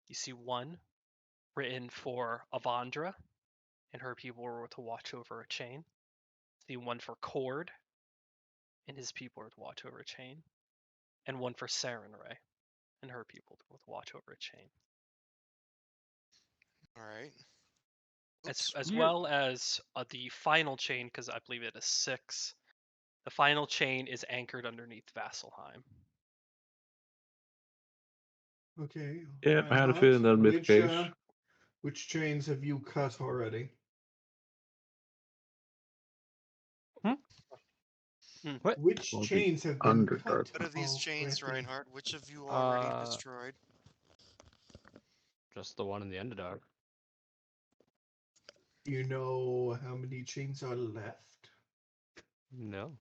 You see one written for Avandra, and her people were to watch over a chain. See one for Cord, and his people were to watch over a chain. And one for Sarenrae, and her people were to watch over a chain. All right. As well as the final chain, because I believe it is 6. The final chain is anchored underneath Vasselheim. Okay. Yeah, I had a feeling that'd be the case. Which chains have you cut already? What? Which Well, the chains have been cut? Underdark. Out of these chains, already? Reinhardt, which have you already Uh, destroyed? Just the one in the Underdark. Do you know how many chains are left? No,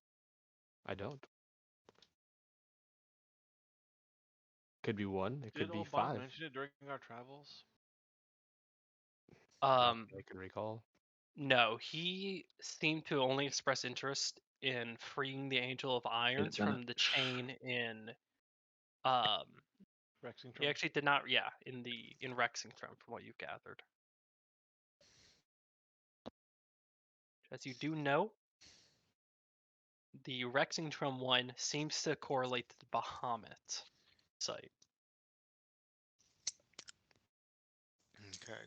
I don't. Could be 1. It could Did be old 5. Bond mention it during our travels? Not that I can recall. No, he seemed to only express interest in freeing the Angel of Irons from the chain in Rexington. he actually did not in Rexington from what you've gathered. As you do know, the Rexington one seems to correlate to the Bahamut site. Okay.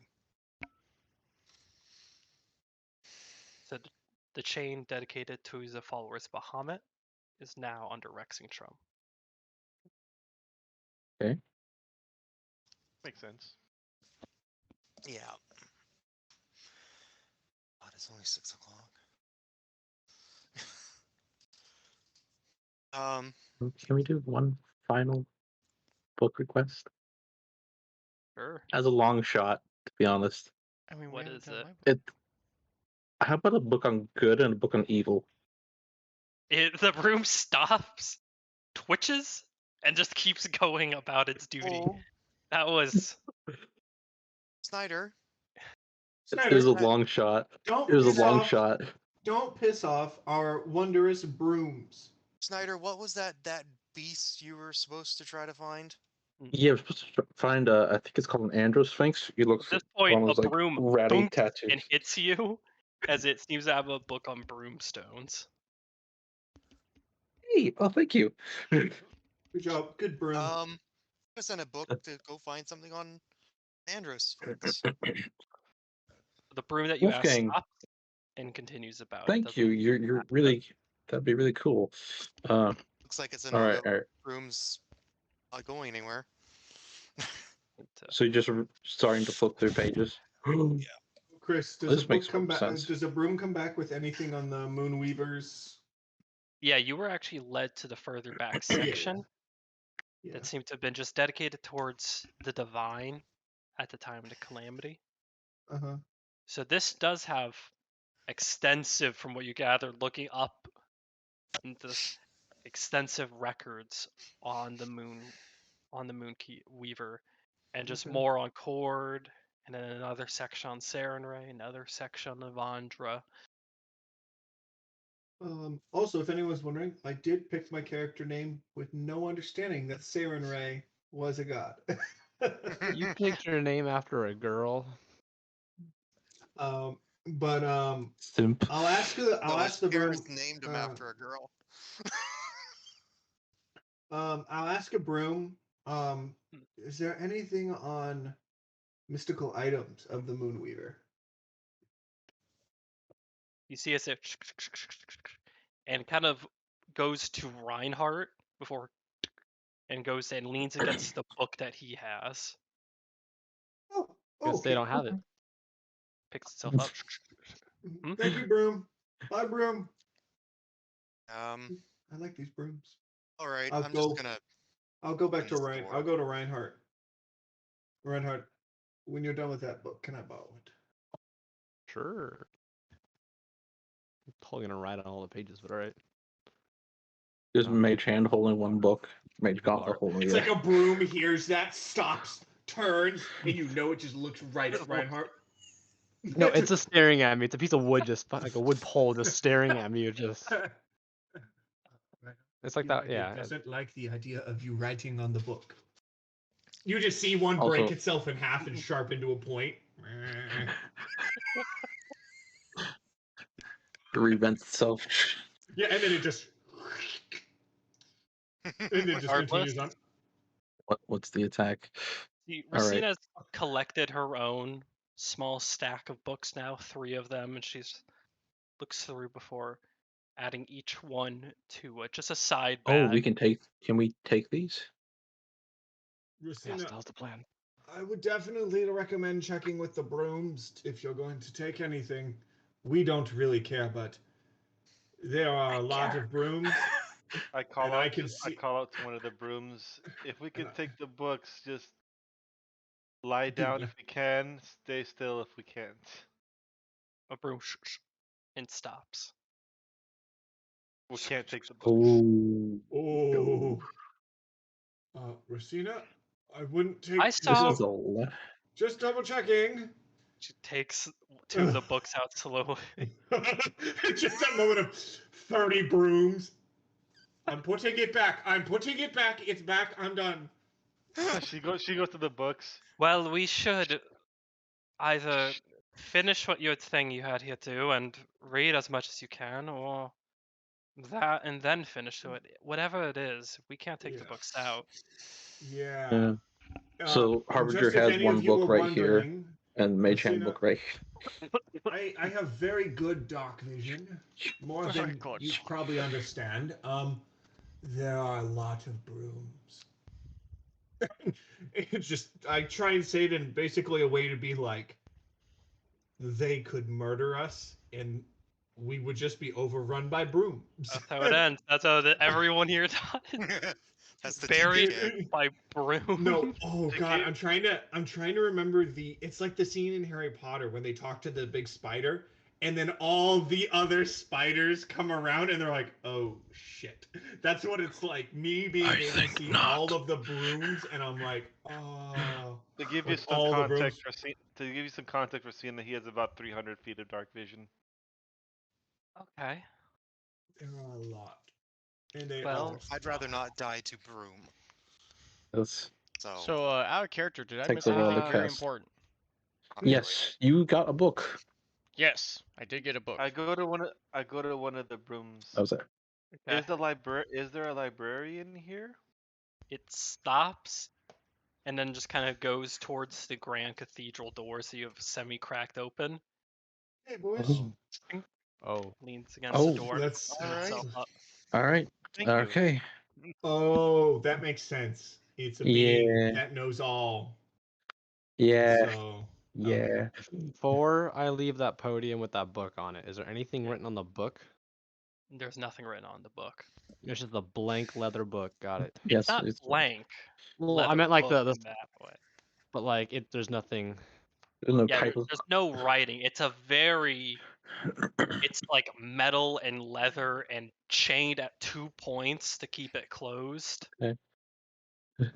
So the chain dedicated to the followers of Bahamut is now under Rexington. Makes sense. Yeah. God, it's only 6 o'clock. Can we do one final book request? Sure. As a long shot, to be honest. I mean, What we haven't is done it? my book. It. How about a book on good and a book on evil? The room stops, twitches, and just keeps going about its duty. Oh, That was Snyder. It was a Snyder, long shot. don't It was a piss long off. shot. Don't piss off our wondrous brooms. Snyder, what was that beast you were supposed to try to find? Yeah, we're supposed to find I think it's called an Androsphinx. He at looks this one point of a those like broom ratty dunks tattoos. and hits you, as it seems to have a book on broomstones. Hey, oh, thank you. Good job. Good broom. I sent a book to go find something on Andros Sphinx. The broom that you asked Wolfgang, stops and continues about. thank you. You're really that'd be really cool. Looks like it's a all no right, go. all right. Room's not going anywhere. So you're just starting to flip through pages. Chris, does This a book makes come more back? sense. Does a broom come back with anything on the Moonweavers? Yeah, you were actually led to the further back Yeah, section Yeah. that seemed to have been just dedicated towards the divine at the time of the calamity. Uh-huh. So this does have extensive, from what you gathered, looking up into this, extensive records on the moon weaver, and just Okay. more on Cord, and then another section on Sarenrae, another section of Andra. Also, if anyone's wondering, I did pick my character name with no understanding that Sarenrae was a god. You picked your name after a girl. But Simp. I'll ask the broom. Paris named him after a girl. I'll ask a broom. Is there anything on mystical items of the Moonweaver? You see as it and kind of goes to Reinhardt before and goes and leans against the book that he has. Oh, Guess okay. they don't have it. Picks itself up. Thank you, broom. Bye, broom. Um. I like these brooms. All right. I'll I'm go. just gonna. I'll go back open to this Ryan. door. I'll go to Reinhardt. Reinhardt, when you're done with that book, can I borrow it? Sure. I'm probably gonna write on all the pages, but alright. Just mage hand holding one book, mage gauntlet holding It's the like a broom hears that, stops, turns, and you know it just looks right at Reinhardt. No, it's just staring at me. It's a piece of wood, just like a wood pole, just staring at me. It just. It's like that, yeah. It doesn't like the idea of you writing on the book. You just see one Also- break itself in half and sharpen to a point. to revent itself. Yeah, and then it just and it just Regardless, continues on. What's the attack? See, All right. Racina's collected her own small stack of books now, 3 of them, and she's looks through before adding each one to just a side Oh, bag. can we take these? Yes, Racina, that was the plan. I would definitely recommend checking with the brooms if you're going to take anything. We don't really care, but there are a lot of brooms. I call And out. I can I see- call out to one of the brooms. If we can And I- take the books, just lie down if we can. Stay still if we can't. A broom and stops. We can't take the books. Oh, Oh. Racina, I wouldn't take. I this saw- is a lot. Just double checking. She takes 2 of the books out slowly. Just that moment of 30 brooms. I'm putting it back. I'm putting it back. It's back. I'm done. She goes to the books. Well, we should either finish what your thing you had here to and read as much as you can, or that and then finish it. Whatever it is, we can't take the Yeah. books out. Yeah. So Harbinger just if has any one of you book were right here, wondering, and mage hand Racina- book right. I have very good dark vision, more Oh my than God. you probably understand. There are a lot of brooms. It's just I try and say it in basically a way to be like, they could murder us and we would just be overrun by brooms. That's how it ends. That's how everyone here dies. That's the Buried TPK. by broom. No, oh They god, gave- I'm trying to remember it's like the scene in Harry Potter when they talk to the big spider and then all the other spiders come around and they're like, "Oh shit." That's what it's like, me being able to see all of the brooms and I'm like, "Oh." To give you Like some all the context, brooms. to give you some context for seeing that he has about 300 feet of dark vision. Okay. There are a lot. And they Well, all I'd rather not die to broom. That's So, out of character, did I Takes miss a while anything to very cast. important? yes. You got a book. Yes, I did get a book. I go to one of the brooms. That was it. okay. Is there a librarian here? It stops and then just kind of goes towards the Grand Cathedral door, so you have semi-cracked open. Hey boys. Oh. Oh. Leans against Oh. the door. That's All right. Itself up. All right. Thank you. Okay. Oh, that makes sense. It's a being Yeah. that knows all. Yeah. So Yeah. Before I leave that podium with that book on it, is there anything written on the book? There's nothing written on the book. It's just a blank leather book. Got it. Yes. It's not blank. Well, I leather meant like book the in that way. but like there's nothing. There's no Yeah, titles. there's no writing. It's a very. It's like metal and leather and chained at 2 points to keep it closed. It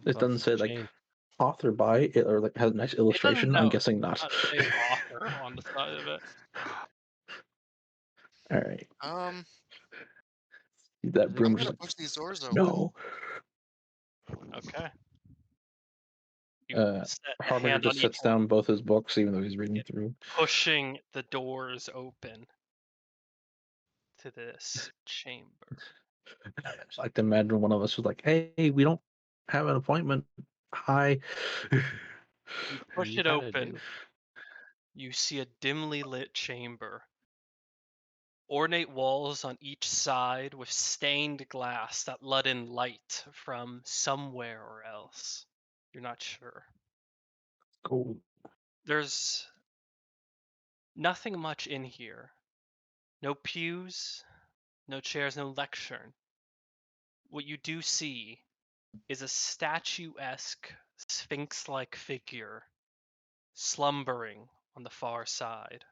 That's doesn't say like chain. author by it or like has a nice illustration. I'm know. guessing not. Not say author on the side of it. All right. That I'm broom I'm just gonna like, push these doors open. no. Okay. You set a Harbinger hand on just each sets one, down both his books, even though he's reading through. pushing the doors open to this chamber. I just like to imagine one of us was like, "Hey, we don't have an appointment. Hi." You push You it kinda open. do. You see a dimly lit chamber Ornate walls on each side with stained glass that let in light from somewhere or else. You're not sure. Cool. There's nothing much in here. No pews, no chairs, no lectern. What you do see is a statuesque, sphinx-like figure slumbering on the far side.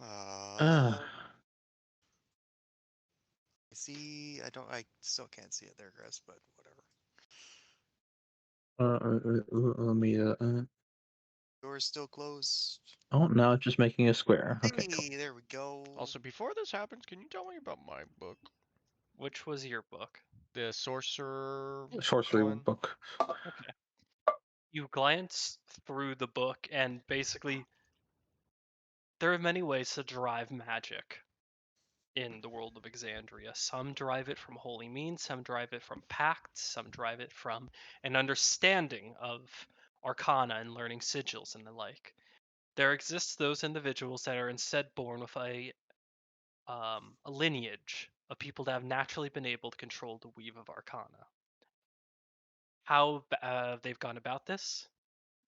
Ah. See, I still can't see it there, Chris, but whatever. Let me. Door's still closed. Oh, now it's just making a square. Okay, cool. Hey, there we go. Also, before this happens, can you tell me about my book? Which was your book? The sorcerer Sorcery one? book. Okay. You glance through the book, and basically, there are many ways to derive magic in the world of Exandria. Some derive it from holy means, some derive it from pacts, some derive it from an understanding of arcana and learning sigils and the like. There exists those individuals that are instead born with a lineage of people that have naturally been able to control the weave of arcana. How they've gone about this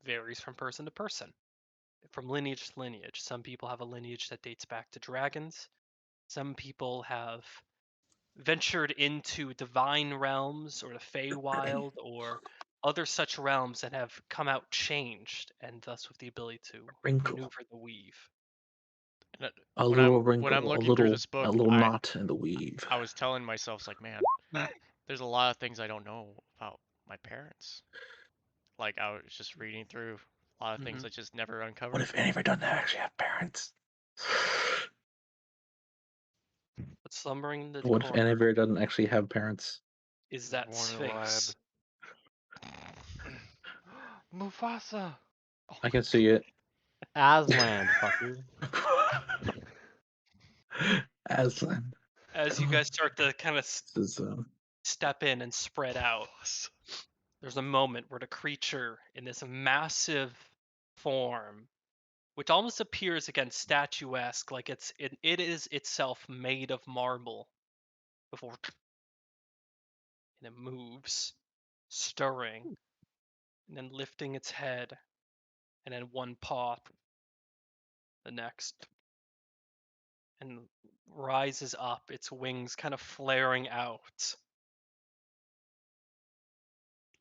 varies from person to person, from lineage to lineage. Some people have a lineage that dates back to dragons. Some people have ventured into divine realms or the Feywild or other such realms that have come out changed and thus with the ability to Wrinkle. maneuver the weave. And A when little I'm wrinkle. looking through this A book, little knot in the weave. I was telling myself, it's like, man, there's a lot of things I don't know about my parents. Like, I was just reading through a lot of things I just never uncovered. What if any of it doesn't actually have parents? But slumbering in the What if corner any of it doesn't actually have parents? is that Born in a lab. sphinx. Mufasa. I can see it. Aslan, fucker. Aslan. As you guys start to kind of This is, step in and spread out, there's a moment where the creature in this massive form, which almost appears again statuesque, like it is itself made of marble, before and it moves, stirring, and then lifting its head, and then one paw, the next, and rises up, its wings kind of flaring out,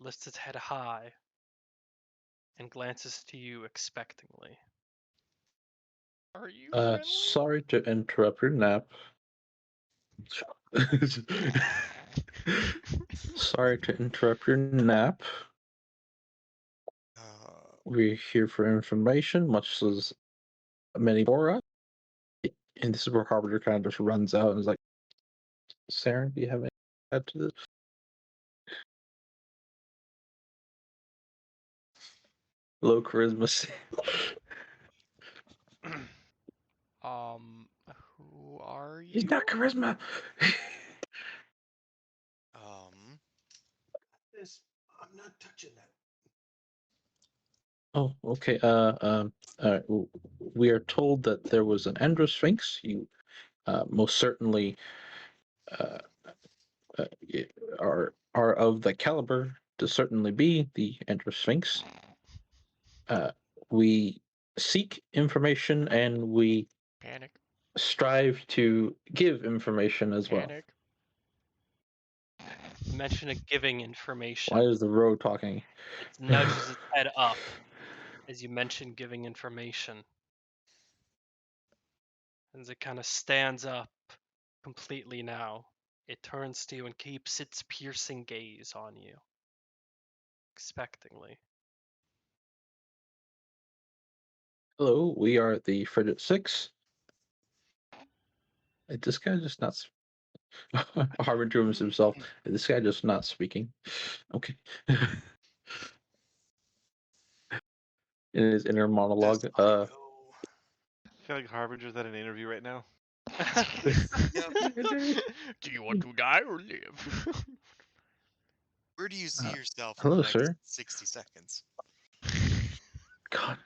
lifts its head high, and glances to you expectingly. Are you friendly? sorry to interrupt your nap. Sorry to interrupt your nap. We're here for information, much as many more. And this is where Harbinger kind of just runs out and is like, Saren, do you have anything to add to this? Low charisma. Who are you? He's not charisma. This, I'm not touching that. Oh, okay. We are told that there was an Endra Sphinx. You most certainly are of the caliber to certainly be the Endra Sphinx. We seek information and we Panic. strive to give information as Panic. You mention a giving information. well. Why is the road talking? It nudges its head up as you mention giving information. As it kind of stands up completely now, it turns to you and keeps its piercing gaze on you, expectingly. Hello, we are the Frigid Six. This guy just not. Harbinger rooms himself. This guy just not speaking. Okay. In his inner monologue. I feel like Harbinger's at an interview right now. Do you want to die or live? Where do you see yourself in Hello, the next sir. 60 seconds? God.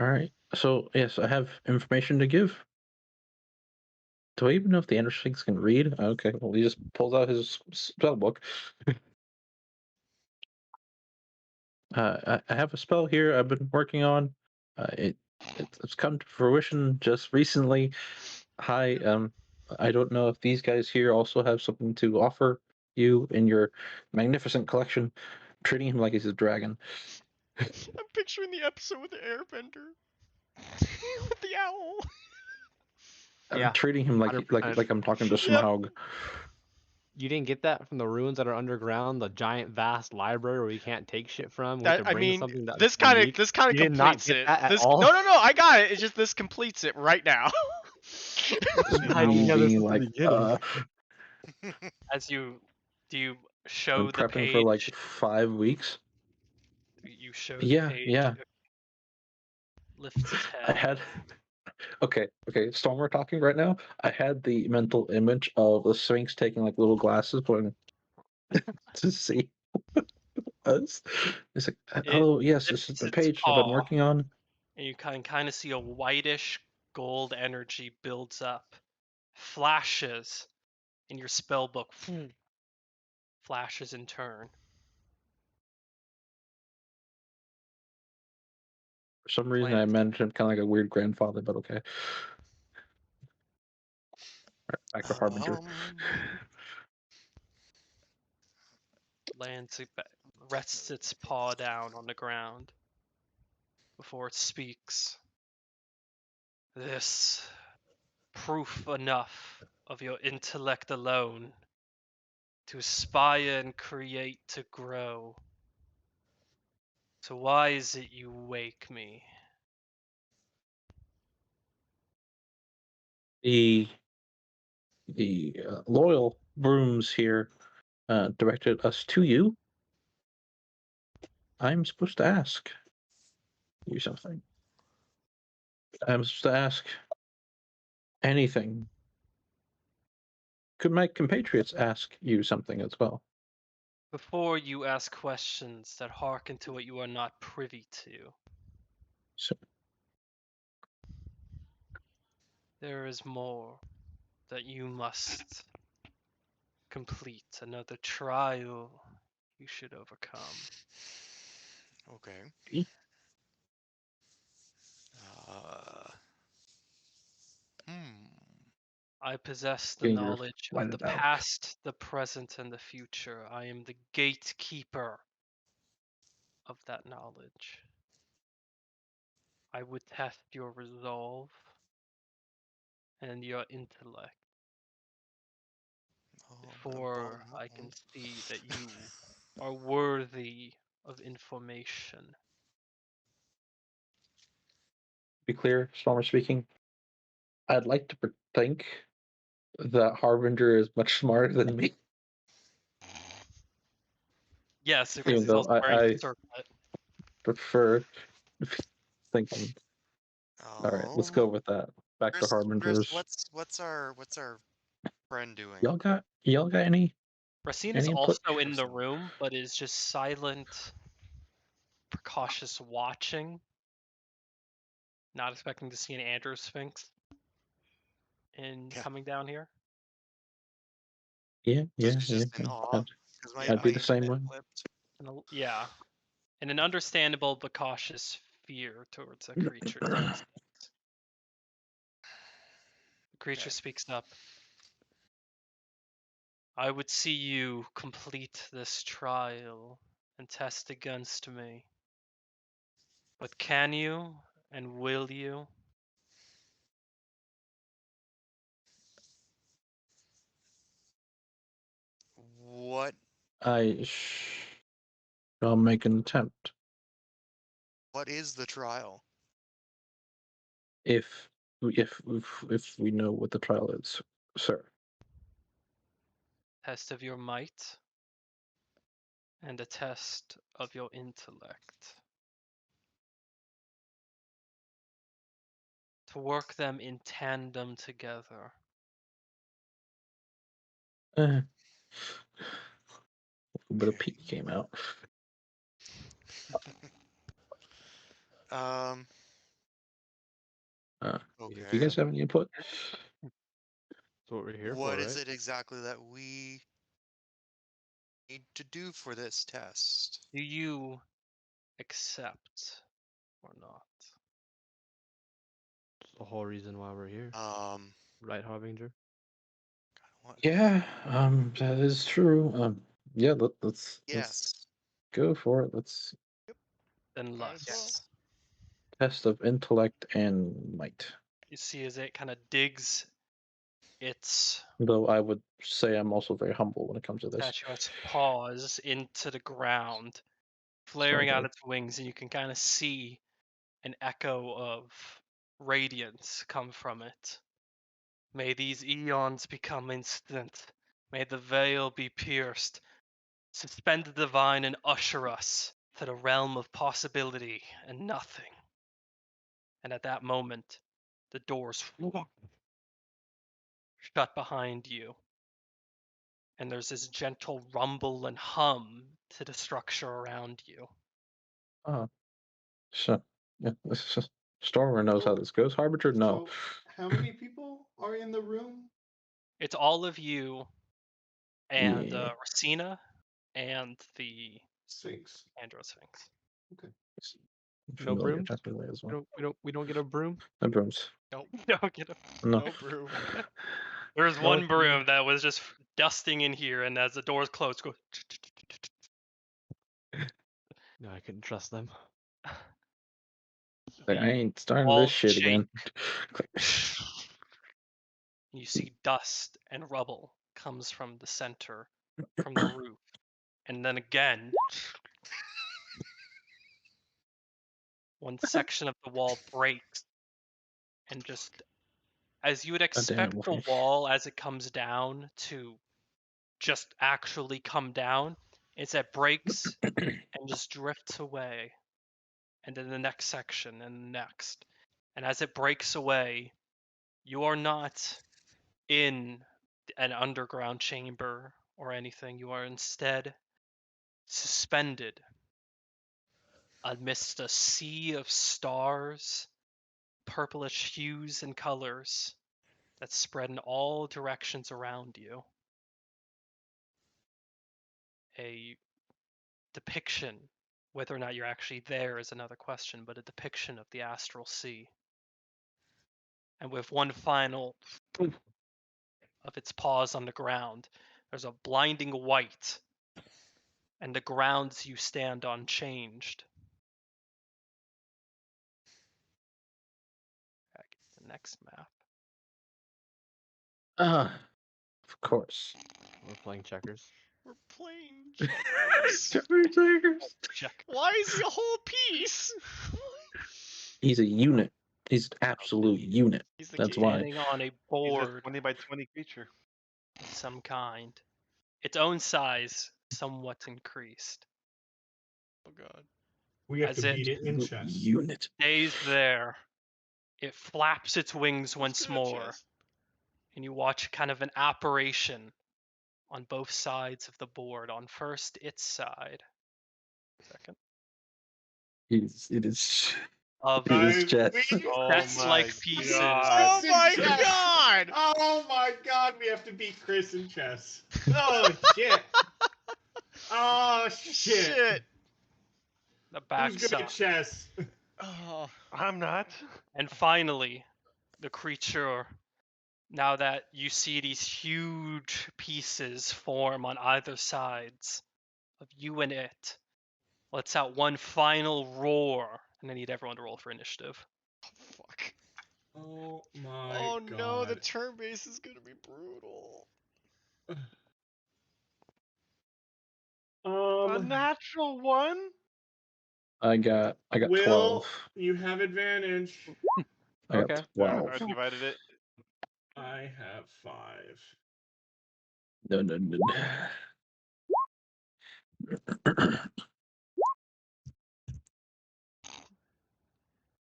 All right. So yes, I have information to give. Do I even know if the Andersons can read? Okay, well he just pulls out his spell book. I have a spell here I've been working on. It's come to fruition just recently. Hi, I don't know if these guys here also have something to offer you in your magnificent collection. Treating him like he's a dragon. I'm picturing the episode with the airbender. With the owl. I'm Yeah, treating him like 100%. I'm talking to Yep. Smaug. You didn't get that from the ruins that are underground, the giant vast library where you can't take shit from. We have That to I bring mean, something that's this kind unique. of You did not completes get it. that at This all. no, I got it. It's just this completes it right now. Hiding Me out this being at the like, beginning. As you do you I've show been the prepping for like page? 5 weeks. You show the Yeah, page. yeah. Lifts his I head. had okay. Storm, we're talking right now. I had the mental image of the Sphinx taking like little glasses when to see us. It's like, It oh yes, this is lifts the its page I've been paw, working on. and you can kind of see a whitish gold energy builds up, flashes, and your spell book flashes in turn. For some reason, I Lands, imagined him kind of like a weird grandfather, but okay. Right, back to Harbinger. lands, rests its paw down on the ground before it speaks. This proof enough of your intellect alone to aspire and create to grow. So why is it you wake me? The loyal brooms here directed us to you. I'm supposed to ask you something. I'm supposed to ask anything. Could my compatriots ask you something as well? Before you ask questions that hearken to what you are not privy to, So, there is more that you must complete, another trial you should overcome. Okay. Uh, hmm. I possess the can you knowledge of let the it out? past, the present, and the future. I am the gatekeeper of that knowledge. I would test your resolve and your intellect before I can see that you are worthy of information. Be clear, Stormer speaking. I'd like to think that Harbinger is much smarter than me. Yes, because Even he's though also wearing I the circlet. prefer thinking. All right, let's go with that. Back to Chris, Harbingers. what's our friend doing? Y'all got any Racine is input? also in the room, but is just silent, precautious watching. Not expecting to see an Andrew Sphinx in Yeah. coming down here. Yeah. Just in awe because I'd be the same internet way. flipped. Yeah, and an understandable but cautious fear towards a creature to the Sphinx. The creature Okay. speaks up. I would see you complete this trial and test against me. But can you and will you? What I'll make an attempt is the trial? if we know what the trial is, sir. Test of your might and a test of your intellect. To work them in tandem together. A bit of pee came out. Um. You Okay. guys have any input? That's what we're here What for, is right? it exactly that we need to do for this test? Do you accept or not? That's the whole reason why we're here, Um, right, Harbinger? what? Yeah, that is true. Yeah, let's Yes. go for it. Let's Then Might as well. lust. test of intellect and might. You see as it kind of digs its Though I would say I'm also very humble when it comes to this. statuesque paws into the ground, flaring out its wings, and you can kind of see an echo of radiance come from it. May these eons become instant. May the veil be pierced. Suspend the divine and usher us to the realm of possibility and nothing. And at that moment, the doors shut behind you. And there's this gentle rumble and hum to the structure around you. So, yeah, Stormer knows how this goes. Harbinger, no. So, how many people are in the room? It's all of you and Yeah. Racina and the Sphinx. Andro Sphinx. No Familiar brooms? type of way as well. We don't get a broom. No brooms. Nope. No, get him. No. No broom. There's No, one broom that was just dusting in here, and as the doors closed, go. No, I couldn't trust them. I ain't starting Walls this shit shake. again. You see dust and rubble comes from the center, from the roof, and then again, one section of the wall breaks, and just as you would God damn it, expect the Wolfie. wall as it comes down to just actually come down, it's it breaks and just drifts away, and then the next section and the next, and as it breaks away, you are not in an underground chamber or anything. You are instead suspended amidst a sea of stars, purplish hues and colors that spread in all directions around you. A depiction, whether or not you're actually there is another question, but a depiction of the astral sea. And with one final of its paws on the ground, there's a blinding white, and the grounds you stand on changed. Back to the next map. Of course. We're playing checkers. We're playing checkers. Checkers. Check. Why is he a whole piece? He's a unit. He's an absolute unit. He's the That's king. why. Standing on a He's a board 20 by 20 creature. of some kind. Its own size somewhat increased. Oh god. We have As to it beat it in chess. Unit. stays there, it flaps its wings Who's once good at more, chess? and you watch kind of an apparition on both sides of the board. On first its side, second, It is. of It is I chess. win. Oh chess-like my pieces. Oh Chris in my chess. god! Oh my god, we have to beat Chris in chess. Oh shit. Oh shit. Shit. The Who's good backside. at chess? Oh. I'm not. And finally, the creature, now that you see these huge pieces form on either sides of you and it, lets out one final roar, and I need everyone to roll for initiative. Fuck. Oh my Oh god. no, the turn base is gonna be brutal. A natural one? I got Will, 12. you have advantage. I got Okay. 12. I divided it. I have 5. No, no, no.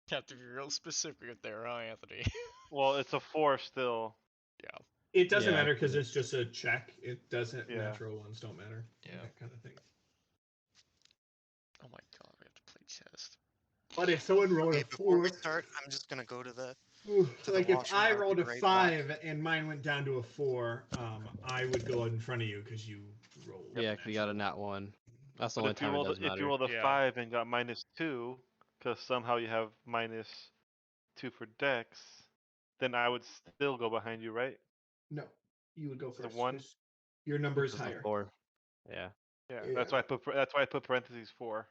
You have to be real specific there, huh, Anthony? Well, it's a 4 still. Yeah. It doesn't Yeah, matter because it's just a check. It doesn't. Yeah. Natural ones don't matter. Yeah. That kind of thing. Oh my god, we have to play chess. But if someone rolled Okay, a before we 4, start, I'm just gonna go to the To the Like if washroom, I that would be rolled a great, Black. 5 and mine went down to a 4, I would go in front of you because you rolled. Yeah, 'cause you got a nat 1. That's the But only time it does if you matter. rolled a Yeah. 5 and got -2, because somehow you have -2 for Dex, then I would still go behind you, right? No, you would go The first. 1. 'Cause your number is This is a higher. 4. Yeah. Yeah, Yeah. that's why I put parentheses 4.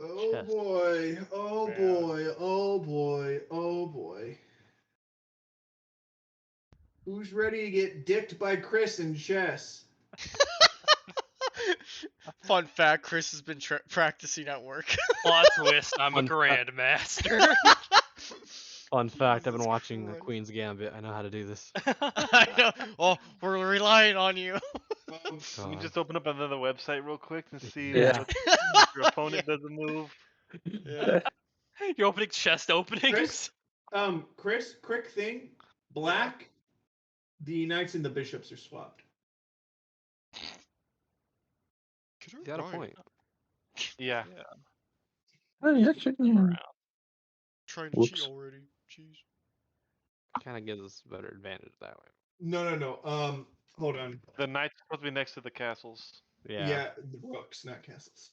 Oh Chest. boy! Oh Man. boy! Oh boy! Oh boy! Who's ready to get dicked by Chris in chess? Fun fact: Chris has been practicing at work. Plot twist, I'm a Fun grandmaster. Fun fact, I've been Jesus watching the Christ. Queen's Gambit. I know how to do this. I know. Oh, we're relying on you. Let me God. just open up another website real quick and see Yeah. what your opponent doesn't move. Yeah. You're opening chest openings? Chris, quick thing. Black, the knights and the bishops are swapped. He's got a point. Yeah. Hey, actually, Around. Trying to cheat Whoops. already. Jeez. Kind of gives us a better advantage that way. No. Hold on. The knight's supposed to be next to the castles. Yeah. The rooks, not castles.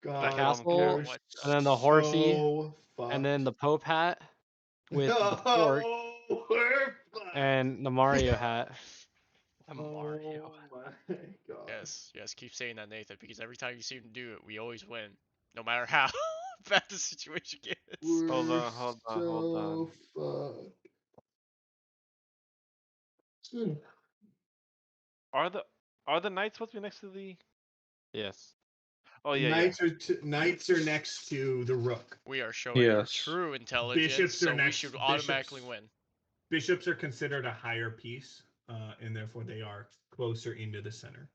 The God, castle, they're and then the horsey, so and then the Pope hat with the fork, Oh, we're fucked. and the Mario hat. The Mario. Oh my god. Yes. Keep saying that, Nathan, because every time you see him do it, we always win, no matter how bad the situation gets. We're Hold on. so fucked. Are the knights supposed to be next to the? Yes. Oh yeah, Knights are next to the rook. We are showing Yes. true intelligence, Bishops are so we next- should automatically win. Bishops are considered a higher piece, and therefore they are closer into the center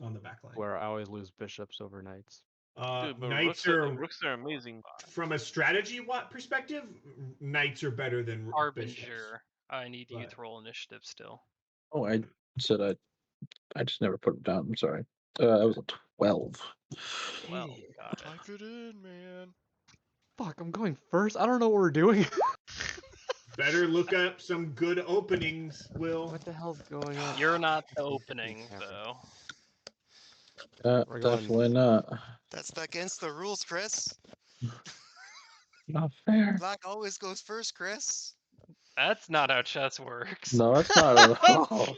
on the back line. Where I always lose bishops over knights. Dude, but Knights rooks are amazing. from a strategy perspective, knights are better than bishops. Harbinger. I need you But- to roll initiative still. Oh, I said I just never put it down. I'm sorry. That was a 12. Well, Idiot. got it. Type it in, man. Fuck, I'm going first. I don't know what we're doing. Better look up some good openings, Will. What the hell's going on? You're not the opening, though. We're going- Definitely not. That's against the rules, Chris. Not fair. Black always goes first, Chris. That's not how chess works. No, it's not at all.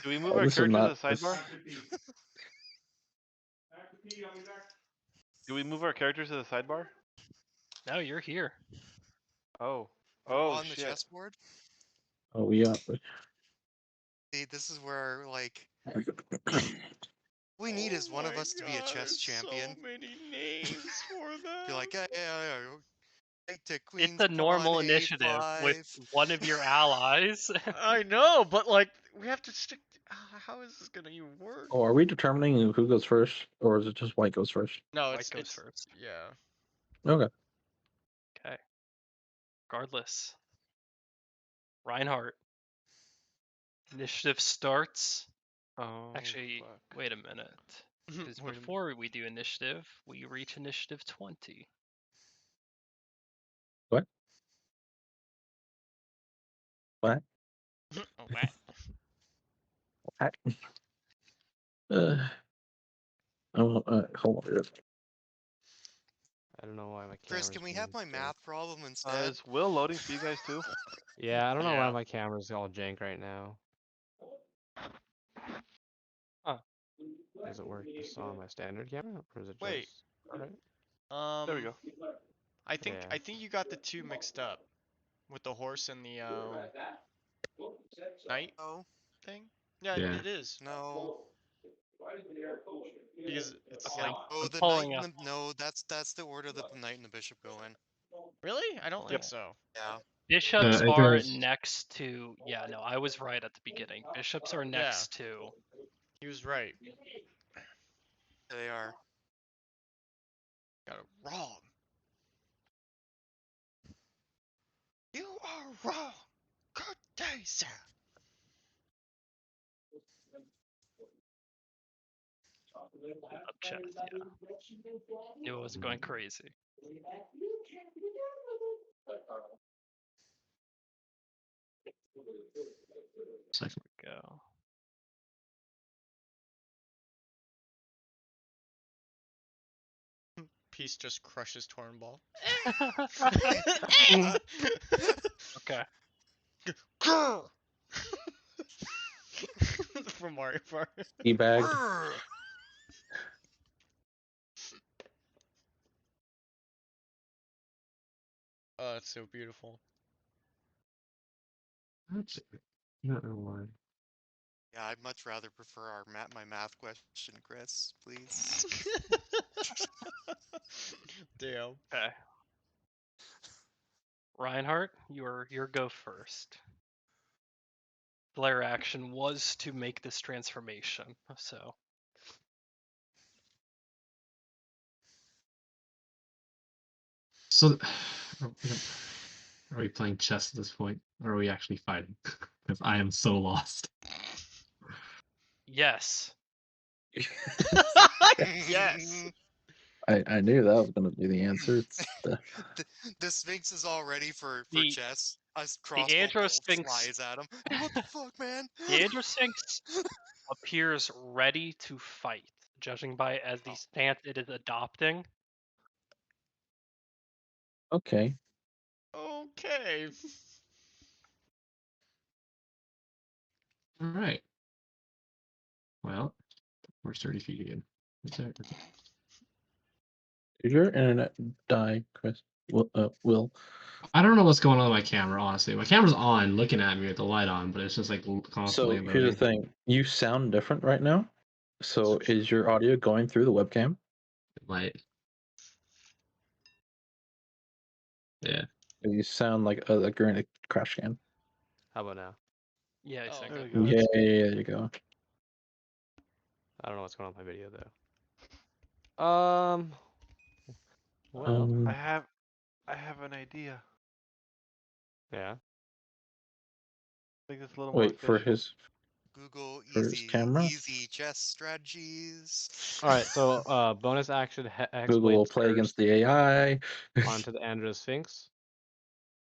Do we move Oh, our this is characters to not- the sidebar? Do we move our characters to the sidebar? No, you're here. Oh. We're Oh on the shit. chessboard. Oh, yeah. See, this is where like we need is one of us to be a chess champion. So many names for them. Be like, yeah. Knight to queen's It's a normal pawn, initiative with A5. one of your allies. I know, but like we have to stick. How is this gonna even work? Oh, are we determining who goes first, or is it just white goes first? No, White it's goes it's first. yeah. Okay. Okay. Regardless. Reinhardt. Initiative starts. Oh. Actually, fuck. wait a minute. Because Wait a minute. before we do initiative, we reach initiative 20. What? What? Oh, what? Hold on. I don't know why my camera's Chris, can we have my being jank. math problem instead? Is Will loading for you guys too? Yeah, I don't know Yeah. why my camera's all jank right now. Huh. Does it work just on my standard camera, or is it just... Wait. Alright. There we go. I think Yeah. you got the two mixed up with the horse and the knight No, thing. Yeah, Yeah. it is no. because it's Okay, like Oh, I'm the pulling knight up. and the no. That's the order that the knight and the bishop go in. really. I don't think Yep. so. Yeah. Bishops it are does. next to. Yeah, no, I was right at the beginning. Bishops are next to. He was right. They are. Got it wrong. You are wrong. Good day, sir. Up chat, yeah. Knew it was going crazy. Second. Go. Peace just crushes Tornball. Okay. From Mario Party. Teabag. Oh, it's so beautiful. That's not know why. Yeah, I'd much rather prefer my math question, Chris, please. Damn. Okay. Reinhardt, your go first. Flare action was to make this transformation, so So, are we playing chess at this point, or are we actually fighting? Because I am so lost. yes. Yes. I knew that was going to be the answer. It's The Sphinx is all ready for The- chess. A The crossbow Andro bolt Sphinx, flies at him. Hey, what the fuck, man? the Andro Sphinx appears ready to fight, judging by as the stance it is adopting. okay. Okay. All right. Well, where's 30 feet again? Is there? Okay. Did your internet die, Chris? Will. I don't know what's going on with my camera, honestly. My camera's on, looking at me with the light on, but it's just like constantly So here's loading. the thing. You sound different right now. So is your audio going through the webcam? Light. Yeah. You sound like you're in a crash can. How about now? Yeah, he's Oh, saying There good. we go. Yeah, there you go. I don't know what's going on with my video though. Well, Um, I have an idea. yeah. Make this a little more wait for efficient. Google for his camera. easy chess strategies. All right. So, bonus action Hex Google will Blades play Curse against the AI. onto the Andro Sphinx.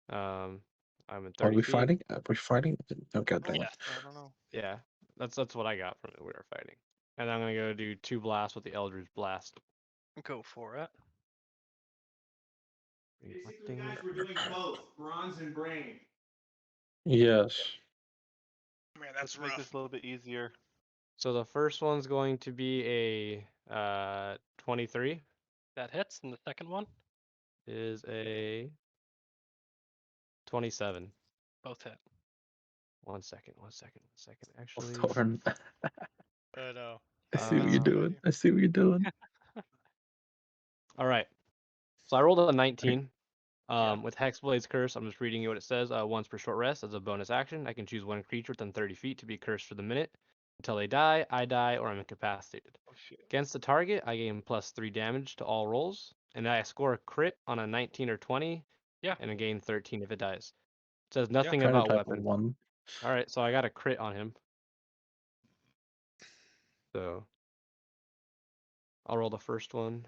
I'm in Are 30 we feet. fighting? Are we fighting? Oh goddamn. Yeah. I don't know. Yeah. That's what I got from it. We were fighting, and I'm gonna go do 2 blasts with the Eldritch Blast. Go for it. Basically, guys, we're doing both bronze and brain. Yes. Man, Let's make this a little bit easier. So the first one's going to be a 23. That hits, and the second one Is a 27. both hit. One second. Actually, Torn. no. I see what you're Uh, doing. I see what you're doing. all right. So I rolled a 19. Yeah. With Hex Blades Curse, I'm just reading you what it says. Once per short rest, as a bonus action, I can choose one creature within 30 feet to be cursed for the minute. Until they die, I die, or I'm incapacitated. Oh shit. Against the target, I gain +3 damage to all rolls, and I score a crit on a 19 or 20. Yeah. And I gain 13 if it dies. It says nothing Trying to about type weapon. one. All right, so I got a crit on him. So I'll roll the first one.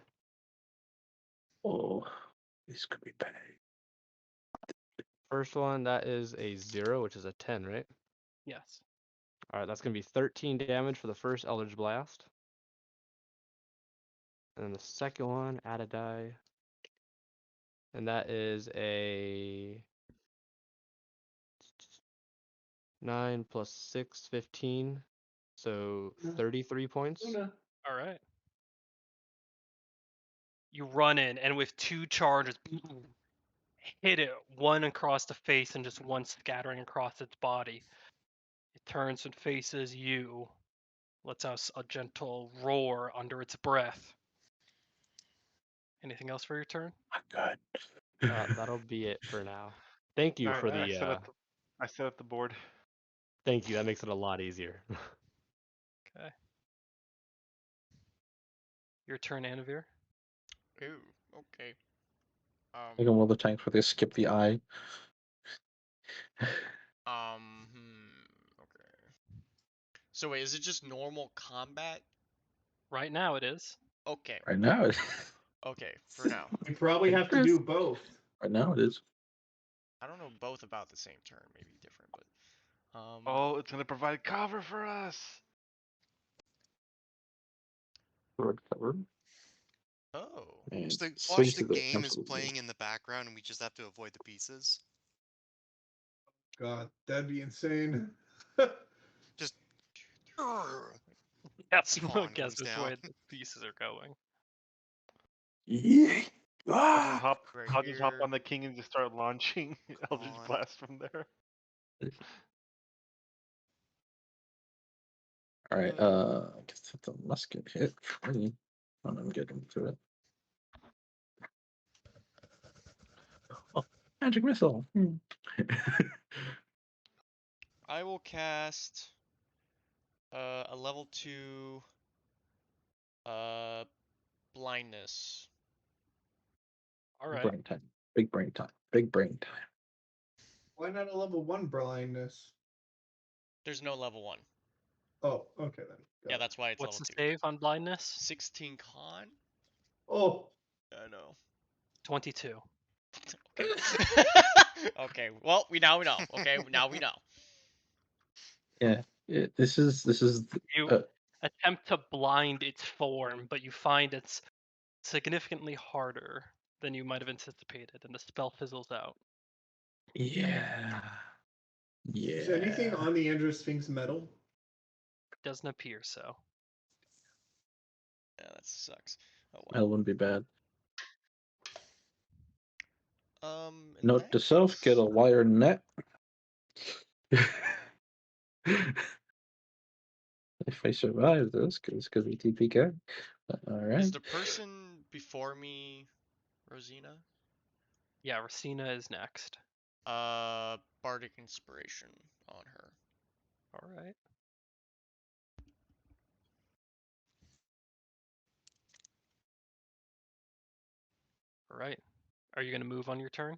Oh, this could be bad. First one, that is a 0, which is a 10, right? Yes. All right, that's going to be 13 damage for the first Eldritch Blast. And then the second one, add a die. And that is a 9 plus 6, 15. So 33 points. All right. You run in, and with 2 charges, hit it, one across the face and just one scattering across its body. It turns and faces you, lets out a gentle roar under its breath. Anything else for your turn? Good. That'll be it for now. Thank you All for right, the. I set up the board. Thank you. That makes it a lot easier. Okay. Your turn, Anavir. Ooh, okay. Like in one of the tanks where they skip the eye. Okay. So wait, is it just normal combat? Right now it is. Okay. Right now, Okay, for now. We probably have to do both. right now it is. I don't know both about the same turn, maybe different, but Oh, it's gonna provide cover for us. Sword cover. oh. And Watch the swings to the game is absolute playing in the background, and we just have to avoid the pieces. God, that'd be insane. Just Yes, Pawn look, guess comes which down. way the pieces are going. Yeah. I'll Right just hop here. on the king and just start launching Eldritch On. Blast from there. All right. I guess the musket hit. I'm getting to it. Oh, magic missile. I will cast a level 2 blindness. All right. Brain time. Big brain time. Big brain time. Why not a level 1 blindness? There's no level 1. Oh, okay then. Got Yeah, it. that's why it's What's level the 2. save on blindness? 16 con? Oh, I know. 22. Okay. Okay. Well, now we know. Okay, now we know. Yeah. This is You attempt to blind its form, but you find it's significantly harder than you might have anticipated, and the spell fizzles out. yeah. Yeah. is anything on the Andrew Sphinx metal? Doesn't appear so. Yeah, that sucks. Oh That well. wouldn't be bad. In Note that to self: case, get a wire net. If I survive this, because we TPK. All right. is the person before me Rosina? Yeah, Racina is next. Bardic Inspiration on her. All right. All right. Are you going to move on your turn?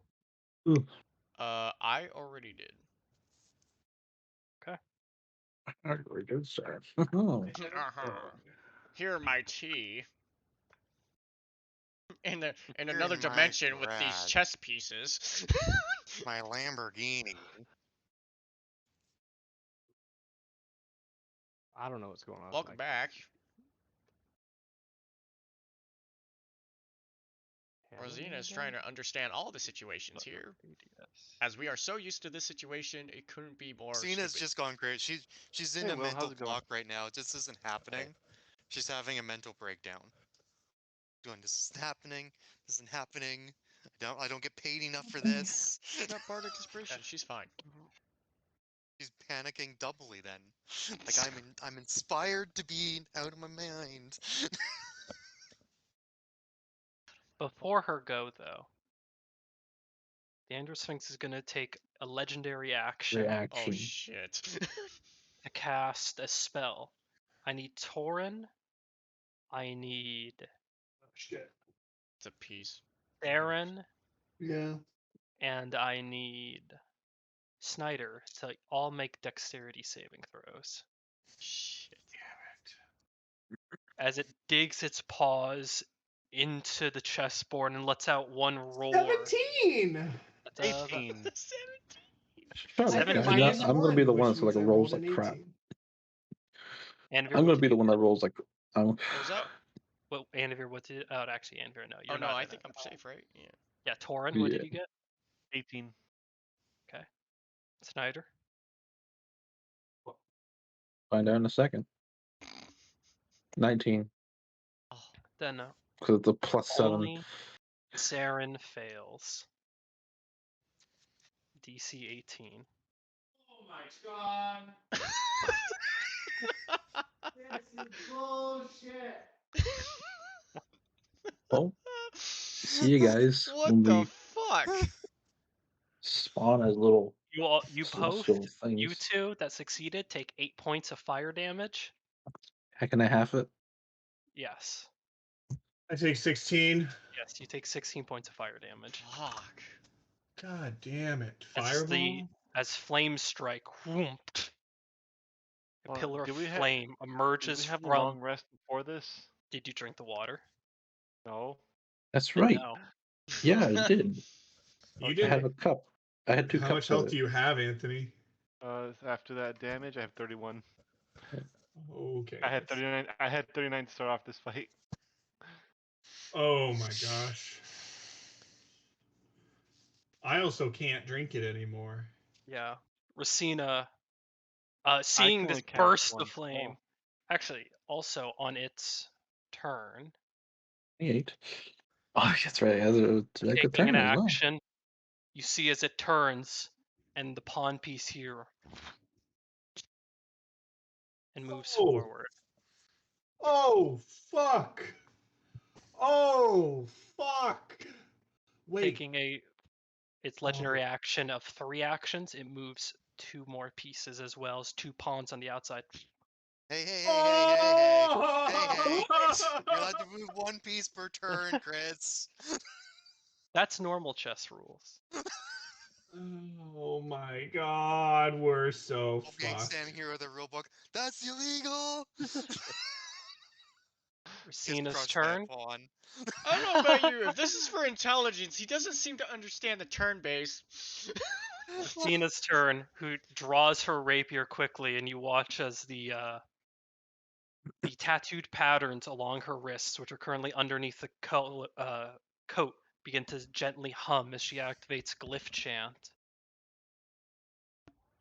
I already did. Okay. Very good, sir. Here, my tea. In Here's another my dimension with these drag. chess pieces. My Lamborghini. I don't know what's going on. with Welcome my back. camera Rosina being is trying down? to understand all the situations here. As we are so used to this situation, it couldn't be more Cena's stupid. just gone crazy. She's in Hey, a Will, how's mental it going? block right now. This isn't happening. She's having a mental breakdown. Going, this isn't happening. This isn't happening. I don't get paid enough for this. She got Bardic Inspiration. She's fine. She's panicking doubly then. Like I'm inspired to be out of my mind. Before her go, though, the Andrew Sphinx is going to take a legendary action Oh Reaction. shit. to cast a spell. I need Tauren. I need Shit. It's a piece. Theron. Yeah. And I need Snyder to all make dexterity saving throws. Shit. As it digs its paws into the chessboard and lets out one roar. 17! That's, 18. Shut up, 17. guys. I'm gonna be the one that's like rolls like crap. Anvir, I'm what gonna did be you the one get? that rolls like. What was that? Well, Anvir, what did? Oh, actually, Anvir, no, you're Oh no, not. I in think it. I'm safe, right? Yeah. Yeah, Tauren, what did you get? 18. Okay. Snyder. Find out in a second. 19. Oh, Then Because it's a +7. only Saren fails. DC 18. Oh my god. This is bullshit. Well, see you guys What when the we fuck? spawn as little You celestial both, things. you two that succeeded, take 8 points of fire damage. Heck and a half it. Yes. I take 16. Yes, you take 16 points of fire damage. Fuck. God damn it. As Fireball? as flames strike, whoomp, A Well, pillar of did we flame did we emerges have a from. long rest before this? Did you drink the water? No. That's Then right. no. Yeah, I did. You Okay. I have did. a cup. I had 2 How much cups of health it. do you have, Anthony? After that damage, I have 31. Okay. I had 39. I had 39 to start off this fight. Oh my gosh. I also can't drink it anymore. Yeah. Racina, I seeing can this only cast burst of one flame, spell. actually, also on its turn, 28. Oh, that's right. It has a good taking an turn as well. action, you see as it turns, and the pawn piece here, and moves Oh. forward. Oh, fuck. Oh, fuck. Wait. Taking its legendary action of 3 actions, it moves 2 more pieces as well as 2 pawns on the outside. Hey, hey, hey, hey, Oh! hey, hey, hey, hey. What? You're allowed to move 1 piece per turn, Chris. That's normal chess rules. Oh my god, we're so Wolfgang standing fucked. here with a rule book. That's illegal. Gets Racina's crushed by a turn. pawn. I don't know about you. If this is for intelligence, he doesn't seem to understand the turn base. Racina's turn, who draws her rapier quickly, and you watch as the tattooed patterns along her wrists, which are currently underneath the coat, begin to gently hum as she activates Glyph Chant.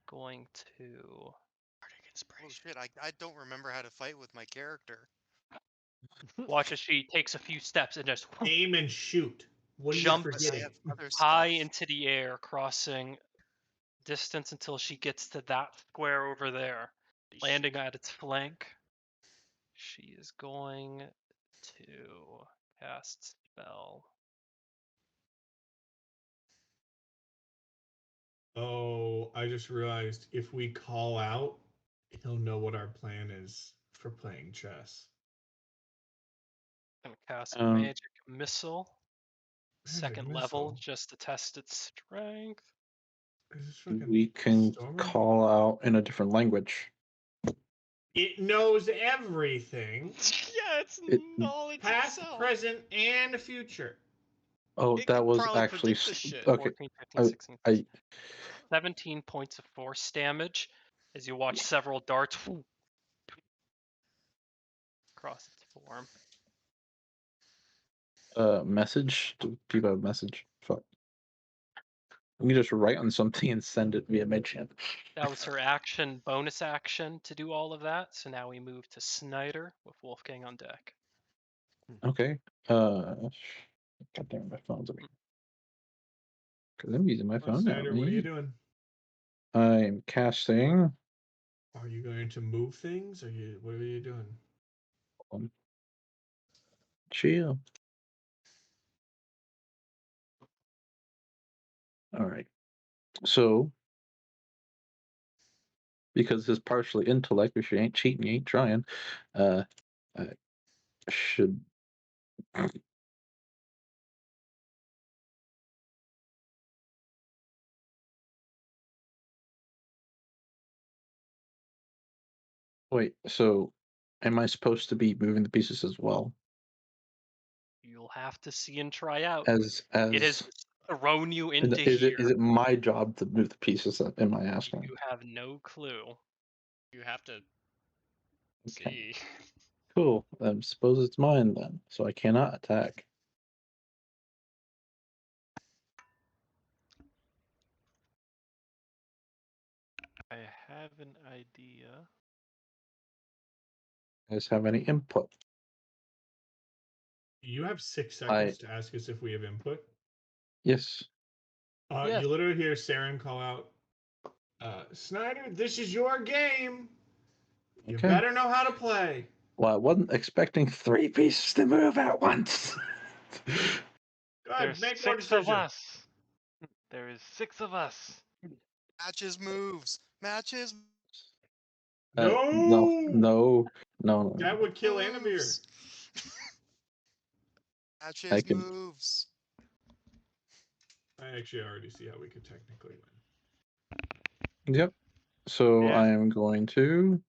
Going to Oh shit, I don't remember how to fight with my character. watch as she takes a few steps and just Aim and shoot. What are you jumps But I forgetting? have other high stuff. into the air, crossing distance until she gets to that square over there, landing at its flank. She is going to cast spell. Oh, I just realized if we call out, he'll know what our plan is for playing chess. Gonna cast Um, magic missile. Magic Second level, missile? just to test its strength. Is this fucking we can Stormer? call out in a different language. It knows everything, Yeah, it's It- knowledge past, itself. present, and future. Oh, It that could was probably actually predict this shit. okay. 14, 15, I, 16, I 17 points of force damage as you watch several darts across its form. message. Do people have a message? Fuck. Let me just write on something and send it via Midchamp. That was her action, bonus action to do all of that. So now we move to Snyder with Wolfgang on deck. Okay. God damn, my phone's on me. Because I'm using my Oh, phone now. Snyder, what are you doing? I'm casting. Are you going to move things? What are you doing? Chill. All right. So, because it's partially intellect, if you ain't cheating, you ain't trying. I should. Wait, so am I supposed to be moving the pieces as well? You'll have to see and try out. As It has thrown you into is here. it my job to move the pieces? Am I asking? You have no clue. You have to Okay. see. Cool. I suppose it's mine then, so I cannot attack. I have an idea. You guys have any input? You have 6 seconds to ask us if we have input. Yes. Yes. You literally hear Saren call out, Snyder, this is your game. You Okay. better know how to play. Well, I wasn't expecting 3 pieces to move at once. Go ahead, There's make more 6 of decision. us. There is 6 of us. Matches moves. Matches No. That would kill Anamir. moves. I Matches can. moves. I actually already see how we could technically win. Yep. So Yeah. I am going to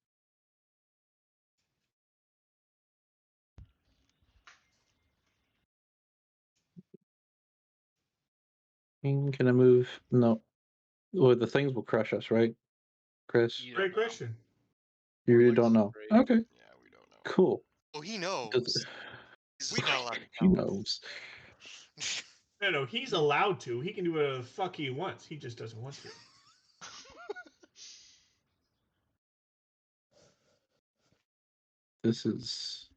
Can I move? No. Well, the things will crush us, right, Chris? You Great don't know. question. You Or really like don't know. spray. Okay, Yeah, we don't know. cool. Oh, he Does- knows. We not allowed to He tell him. knows. No, he's allowed to. He can do whatever the fuck he wants. He just doesn't want to. This is.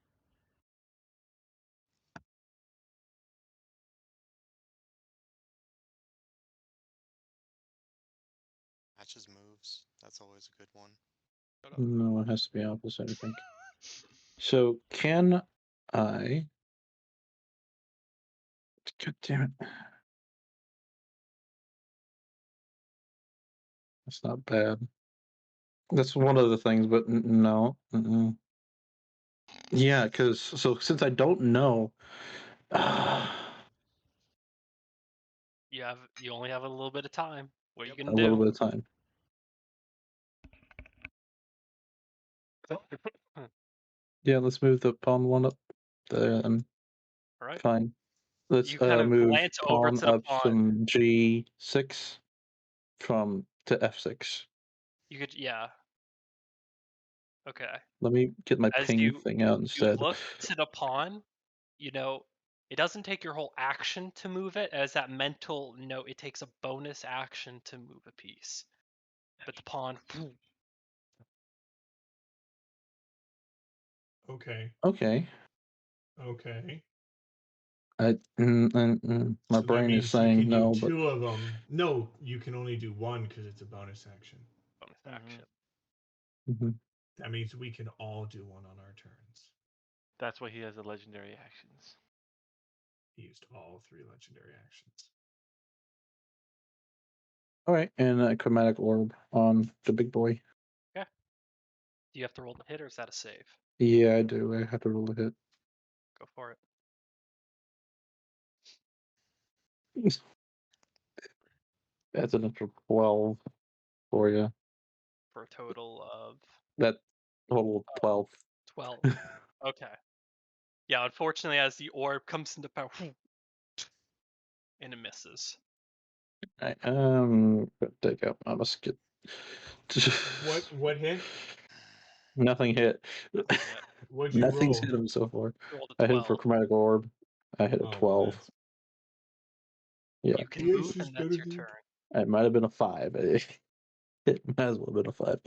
Matches moves. That's always a good one. No, it has to be opposite, I think. So, can I. God damn it. That's not bad. That's one of the things, but no. Yeah, because since I don't know, You only have a little bit of time. What are you a gonna little do? bit of time. Yeah, let's move the pawn one up. All right. Fine. Let's You kind of move glance over pawn to the up pawn. from G6 to F6. You could, yeah. Okay. Let me get my As ping you thing out you instead. look to the pawn, you know, it doesn't take your whole action to move it. As that mental note, it takes a bonus action to move a piece. But the pawn, Okay. Okay. Okay. My So that brain is means you saying can do no, but two of them. No, you can only do one because it's a bonus action. bonus action. Mhm. That means we can all do one on our turns. That's why he has the legendary actions. He used all three legendary actions. all right. And a chromatic orb on the big boy. Do you have to roll the hit, or is that a save? Yeah, I do. I have to roll a hit. Go for it. That's an extra 12 for you. For a total of That total of 12. 12. Okay. Yeah, unfortunately, as the orb comes into power, and it misses. Right, take out my musket. What hit? Nothing hit. Nothing hit. What'd you Nothing's roll? hit him so far. Rolled I a hit it for 12. chromatic orb. I hit a Oh, 12. that's Yeah, You can Yeah, move, she's and that's your better turn. it might have been a 5. It might as well have been a 5.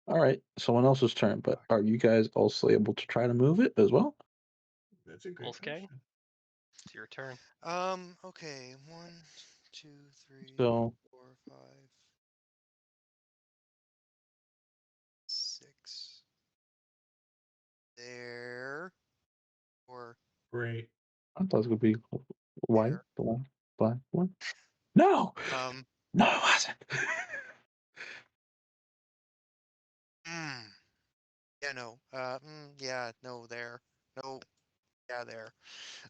All right, someone else's turn, but are you guys also able to try to move it as well? that's a good Wolfgang, question. it's your turn. Okay. 1, 2, 3, So 4, 5, 6. There. Or Great. I thought it was gonna be white, there. black, one. No, Um. no, it wasn't. Mm, yeah. No. Yeah. No. There. No. Yeah. There.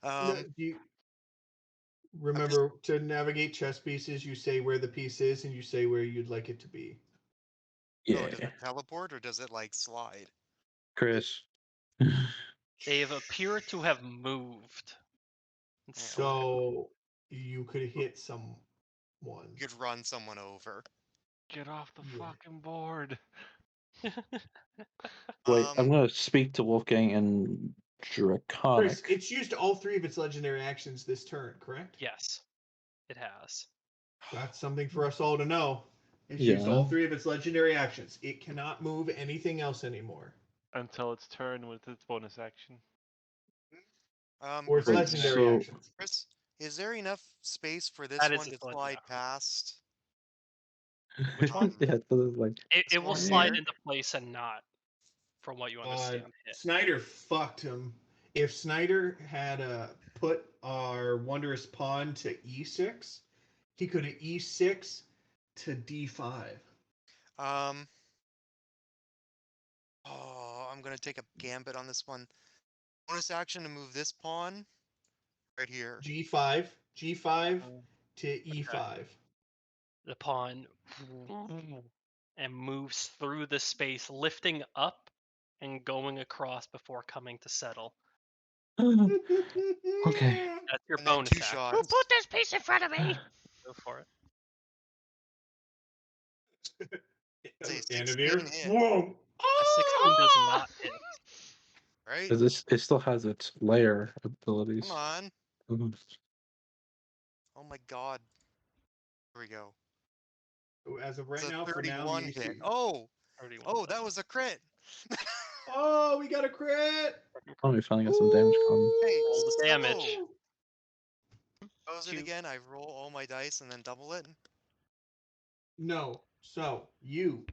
No, Um. do you I'm just. remember to navigate chess pieces? You say where the piece is, and you say where you'd like it to be. Oh, does Yeah, it teleport or does it like slide? Chris. They have appeared to have moved. So you could hit someone. You could run someone over. Get off the Yeah. fucking board. Wait, I'm Um. gonna speak to Wolfgang and Chris, Draconic. it's used all three of its legendary actions this turn, correct? Yes, it has. That's something for us all to know. It's used Yeah. all three of its legendary actions. It cannot move anything else anymore. Until its turn with its bonus action. Or its Wait, legendary so actions. Chris, is there enough space for this That is one a to slide, slide yeah. past? Which one? yeah, so it's like It will one slide here? into place and not, from what you understand, hit. Snyder fucked him. If Snyder had put our Wondrous Pawn to E6, he could have E6 to D5. Um. Oh, I'm gonna take a gambit on this one. Bonus action to move this pawn right here. G5, G5 Oh, to E5. The pawn and moves through the space, lifting up and going across before coming to settle. okay. That's your And then bonus two action. shots. Who put this piece in front of me? Go for it. It's a And 16 hit, Whoa! A 16 does not hit. right? Because it still has its layer Come abilities. on. Mhm. Oh my god. Here we go. As of It's right a now, for now, 31 the hit. AC. Oh! 31 Oh, does. that was a crit! Oh, we got a crit! Oh, we finally got some damage coming. Hey, Roll the so damage. how is it Two. again? I roll all my dice and then double it? No. So, you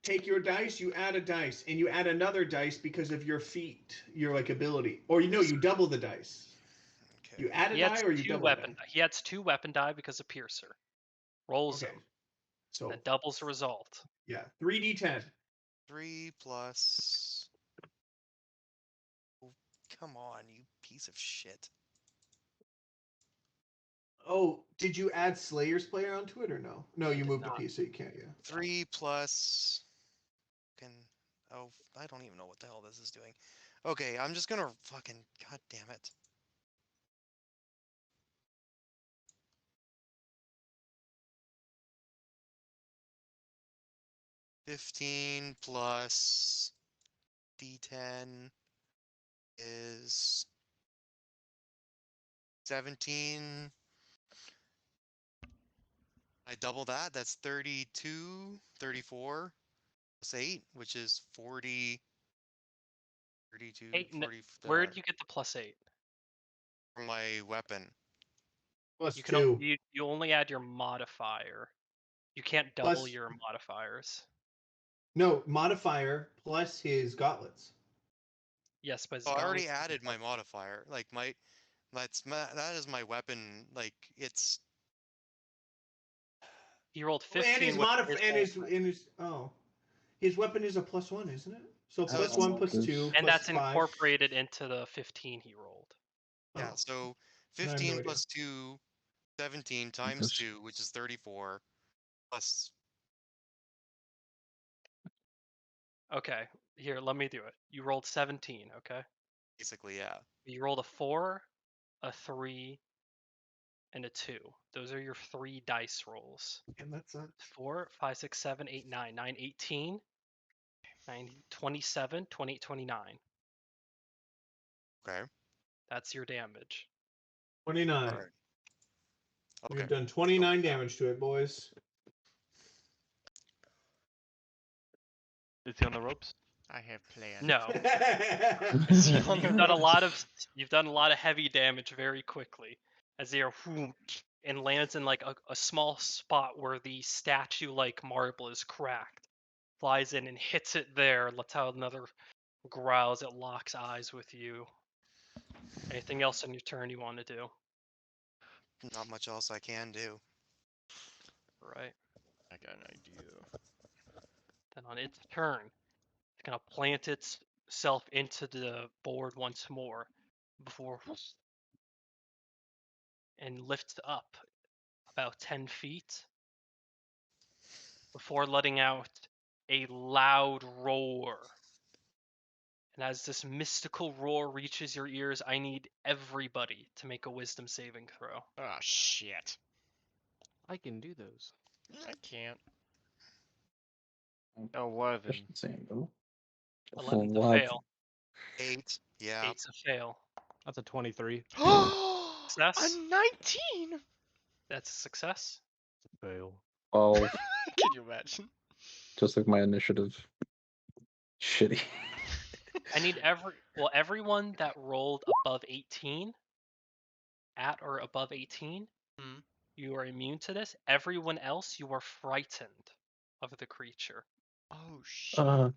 take your dice, you add a dice, and you add another dice because of your feat, your like ability. Or you know, you double the dice. Okay. You add a He die adds or you two double a weapon. die. He adds 2 weapon die because of Piercer. Rolls Okay. them. So That doubles the result. yeah, 3d10. 3 plus... Oh, come on, you piece of shit. Oh, did you add Slayer's Player onto it or no? No, I you did moved not. a piece, so you can't. Yeah. 3 plus... Oh, I don't even know what the hell this is doing. Okay, I'm just gonna fucking... God damn it. $15 plus D10 is 17. I double that. That's 32, 34 plus 8, which is 40, 32, 40 Where did you get the +8? from my weapon. Plus You can 2. you only add your modifier. You can't double Plus- your modifiers. No, modifier plus his gauntlets. Yes, but Oh, I already gauntlets- added my modifier. Like that is my weapon. Like it's he rolled And 15 his with modifier his and his his weapon is a +1, isn't it? So So plus it's- 1 plus 2 and plus that's 5. incorporated into the 15 he rolled. yeah. Oh, So I have no 15 idea. plus 2, 17 times 2, which is 34 plus. Okay, here, let me do it. You rolled 17, okay? Basically, yeah. You rolled a 4, a 3, and a 2. Those are your 3 dice rolls. And that's 4, 5, 6, 7, 8, 9. 9, 18. 9, 27, 28, 29. Okay. That's your damage. 29. All right. Okay. We've done 29 damage to it, boys. Is he on the ropes? I have plans. No. Is he on You've the done a ropes? lot of heavy damage very quickly as they are and lands in like a small spot where the statue like marble is cracked. Flies in and hits it there, lets out another growl as it locks eyes with you. Anything else on your turn you want to do? Not much else I can do. Right. I got an idea. Then on its turn, it's gonna plant itself into the board once more before and lift up about 10 feet before letting out a loud roar. And as this mystical roar reaches your ears, I need everybody to make a wisdom saving throw. Oh shit. I can do those. I can't. 11. Same though. 11's a What? fail. 8. Yeah. 8's a fail. That's a 23. A Success? 19. That's a success. Fail. 12, Can you imagine? just like my initiative. Shitty. I need everyone that rolled above 18, at or above 18, Hmm. you are immune to this. Everyone else, you are frightened of the creature. Oh shit. I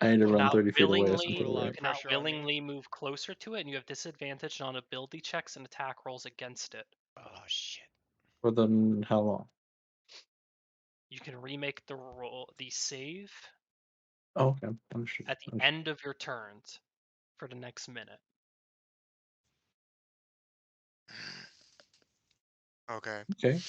need to You run cannot 30 feet away. That's willingly, Put a lot right. of you cannot pressure on me. willingly move closer to it, and you have disadvantage on ability checks and attack rolls against it. Oh shit. For then how long? You can remake the save Oh, okay. Understood. at the end of your turns for the next minute. Okay. Okay.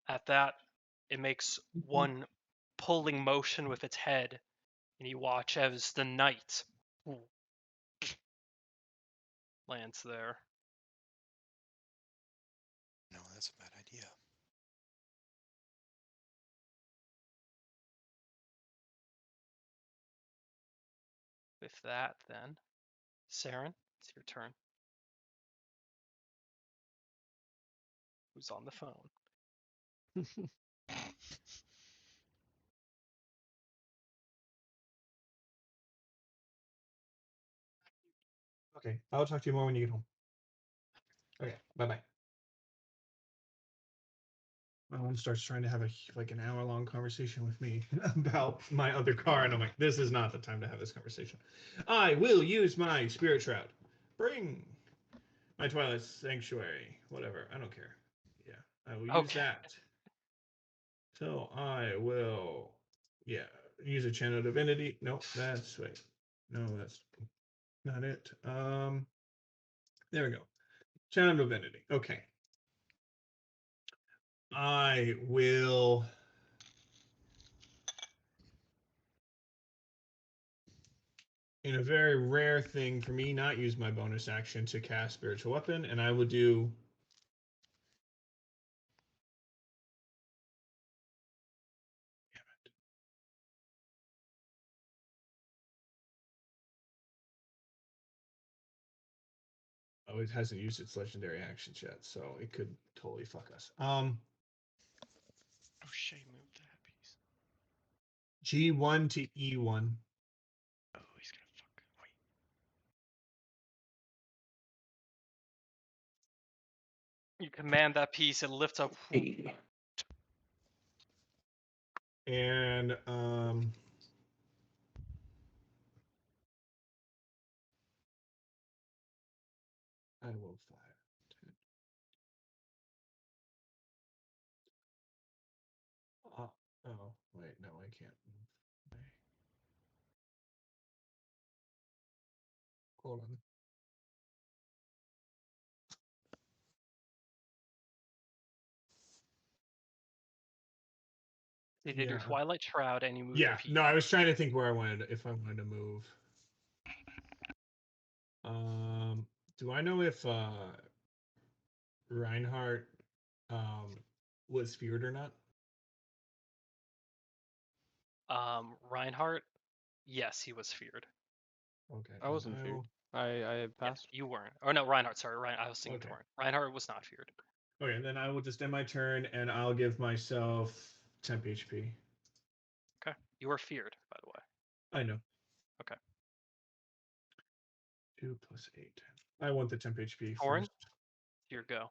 At that, it makes one pulling motion with its head, and you watch as the knight lands there. No, that's a bad idea. With that, then, Saren, it's your turn. Who's on the phone? Okay, I'll talk to you more when you get home. Okay, bye-bye. My mom starts trying to have an hour-long conversation with me about my other car, and I'm like, this is not the time to have this conversation. I will use my spirit shroud. Bring my Twilight Sanctuary. Whatever, I don't care. Yeah, I will use Okay. that. So I will, use a channel divinity. No, that's wait. No, that's not it. There we go. Channel divinity. Okay. I will. In a very rare thing for me, not use my bonus action to cast spiritual weapon, and I will do. Oh, it hasn't used its legendary actions yet, so it could totally fuck us. Oh, Shay moved that piece. G1 to E1. Oh, he's gonna fuck. Wait. You command that piece, it lifts up. And I will 5, 10. Oh, wait, no, I can't move. Hold on. You did your Yeah. Twilight Shroud, and you moved Yeah, a piece. no, I was trying to think where I wanted if I wanted to move. Do I know if Reinhardt was feared or not? Reinhardt, yes, he was feared. Okay. I wasn't feared. I passed. Yeah, you weren't. Or no, Reinhardt. Sorry, I was thinking Okay. Torrent. Reinhardt was not feared. Okay, then I will just end my turn and I'll give myself temp HP. Okay, you were feared, by the way. I know. Okay. 2 plus 8. I want the temp HP Torrent, first. your go.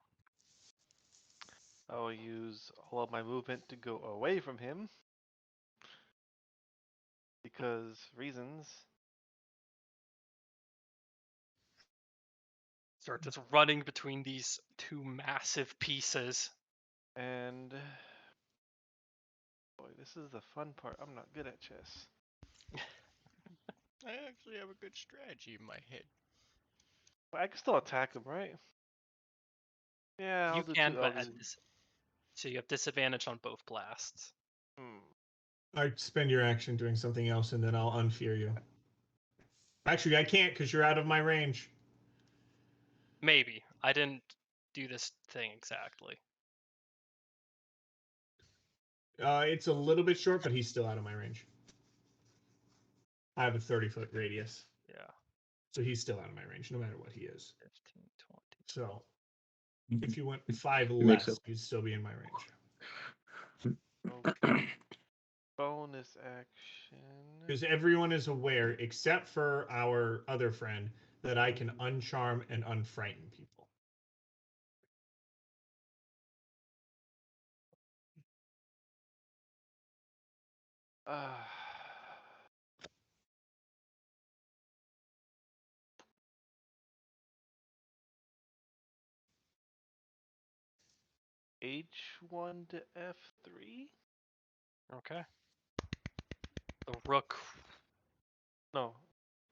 I will use all of my movement to go away from him. Because reasons. Start just running between these two massive pieces. And boy, this is the fun part. I'm not good at chess. I actually have a good strategy in my head. But I can still attack him, right? Yeah, I'll You do can, two. but at this, so you have disadvantage on both blasts. I spend your action doing something else and then I'll unfear you. Actually, I can't because you're out of my range. Maybe. I didn't do this thing exactly. It's a little bit short, but he's still out of my range. I have a 30-foot radius. Yeah. So he's still out of my range, no matter what he is. 15, 20. So if you went 5 makes less, it. you'd still be in my range. Okay. Bonus action. Because everyone is aware, except for our other friend, that I can uncharm and unfrighten people. H1 to F3? Okay. The rook. No,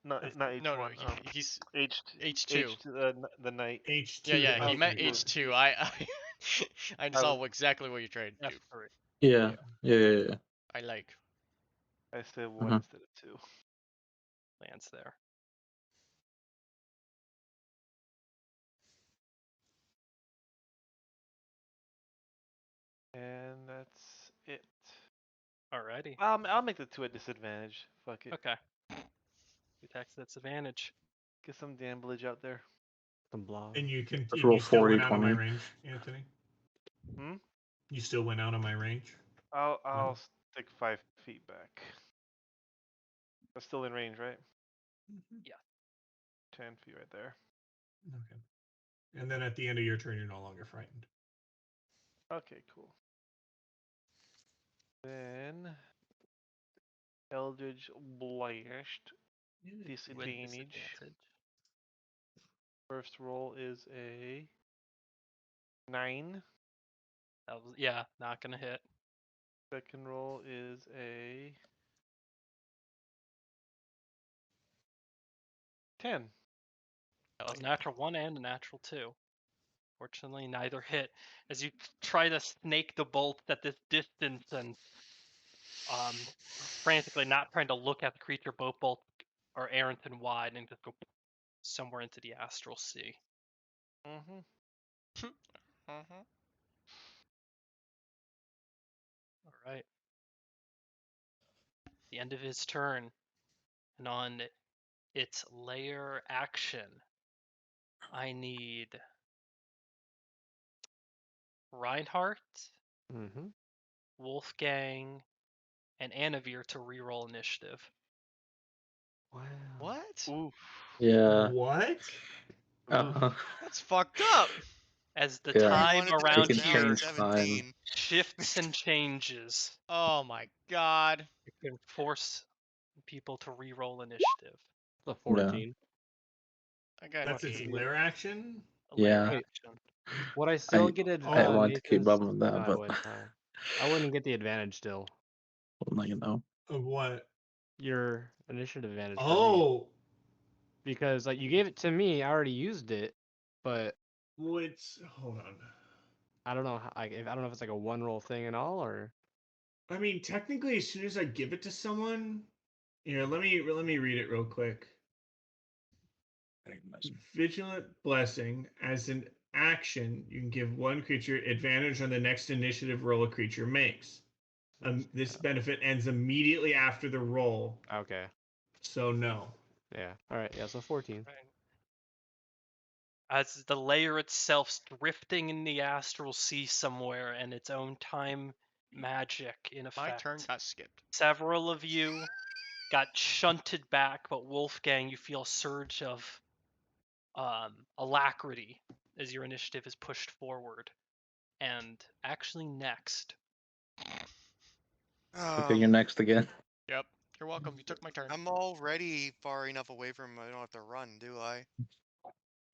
not H1. No, he's H H2. H to the knight. H2 Yeah, to he meant F3. H2. I saw exactly what you're trying to do. F3. Yeah. I like. I said 1 Mhm. instead of 2. Lands there. And that's it. Alrighty. I'll make the 2 at disadvantage. Fuck it. Okay. Attacks at disadvantage. Get some damage out there. Some blob. And you can. Let's And roll you still 40, went out of my 20. range, Anthony. Hmm? You still went out of my range. I'll stick 5 feet back. That's still in range, right? Yeah. 10 feet right there. Okay. And then at the end of your turn, you're no longer frightened. Okay, cool. Then Eldritch Blast. With Disadvantage. disadvantage. First roll is a 9. That was, yeah, not gonna hit. Second roll is a 10. That was a natural 1 and a natural 2. Fortunately, neither hit. As you try to snake the bolt at this distance and frantically not trying to look at the creature, both bolts are errant and wide and just go somewhere into the astral sea. Mm-hmm. Mhm. All right. The end of his turn, and on its layer action, I need Reinhardt, Mm-hmm. Wolfgang, and Anavir to reroll initiative. Wow. What? Oof. Yeah. What? Oof. That's fucked up. As the Yeah. time wanted to around can down here change 17. shifts and changes, Oh my god. it can force people to reroll initiative. The 14. I got That's its eight. lair action. A layer Yeah. Wait. action. Would I still I get it? I wanted to keep Nathan's? bubbling that, No, I but wouldn't. I wouldn't get the advantage still. well, now you know. Of what? Your initiative advantage for me. Oh, Because like you gave it to me, I already used it, but what's? Hold on. I don't know. I don't know if it's like a one roll thing and all, or I mean, technically, as soon as I give it to someone, here, let me read it real quick. Vigilant Blessing, as an action, you can give one creature advantage on the next initiative roll a creature makes. This benefit ends immediately after the roll, okay. so no. Yeah. All right. Yeah. So 14. Right. As the layer itself's drifting in the astral sea somewhere and its own time magic in My effect. turn got skipped. Several of you got shunted back, but Wolfgang, you feel a surge of alacrity as your initiative is pushed forward. And actually next, Okay, you're next again. Yep. You're welcome. You took my turn. I'm already far enough away from him. I don't have to run, do I?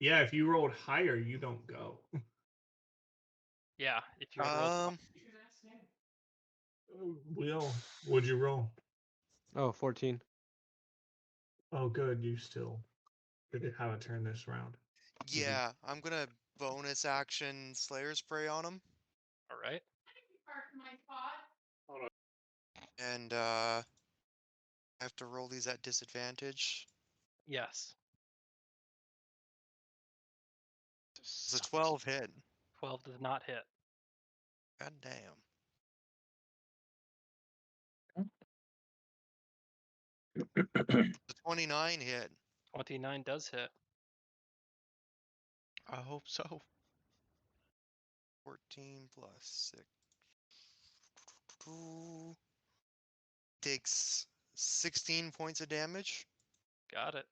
Yeah, if you rolled higher, you don't go. yeah, if you had rolled Will, what'd you roll? Oh, 14. Oh, good. You still did have a turn this round. Yeah, I'm gonna bonus action Slayer Spray on him, all right. and I have to roll these at disadvantage. Yes. It's a 12 hit. 12 does not hit. God damn. The 29 hit. 29 does hit. I hope so. 14 plus 6. Takes 16 points of damage. Got it.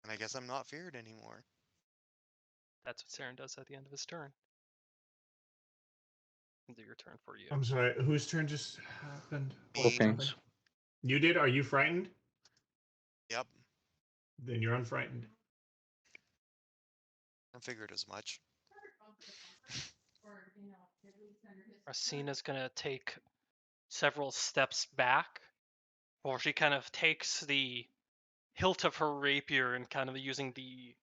And I guess I'm not feared anymore. That's what Saren does at the end of his turn. End of your turn for you. I'm sorry, whose turn just happened? Wolfgang's. You did? Are you frightened? Yep, Then you're unfrightened. I figured as much. Racina's gonna take several steps back, or she kind of takes the hilt of her rapier and kind of using the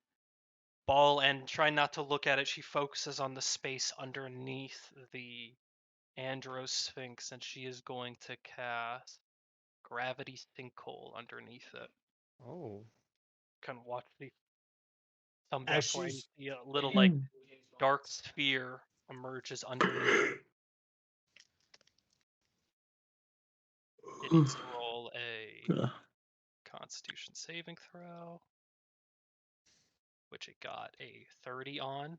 ball and try not to look at it. She focuses on the space underneath the Andros Sphinx, and she is going to cast Gravity Sinkhole underneath it. Oh. Kind of watch the thumb As down and she's see a little like dark sphere emerges underneath. It needs to roll a Constitution saving throw, which it got a 30 on.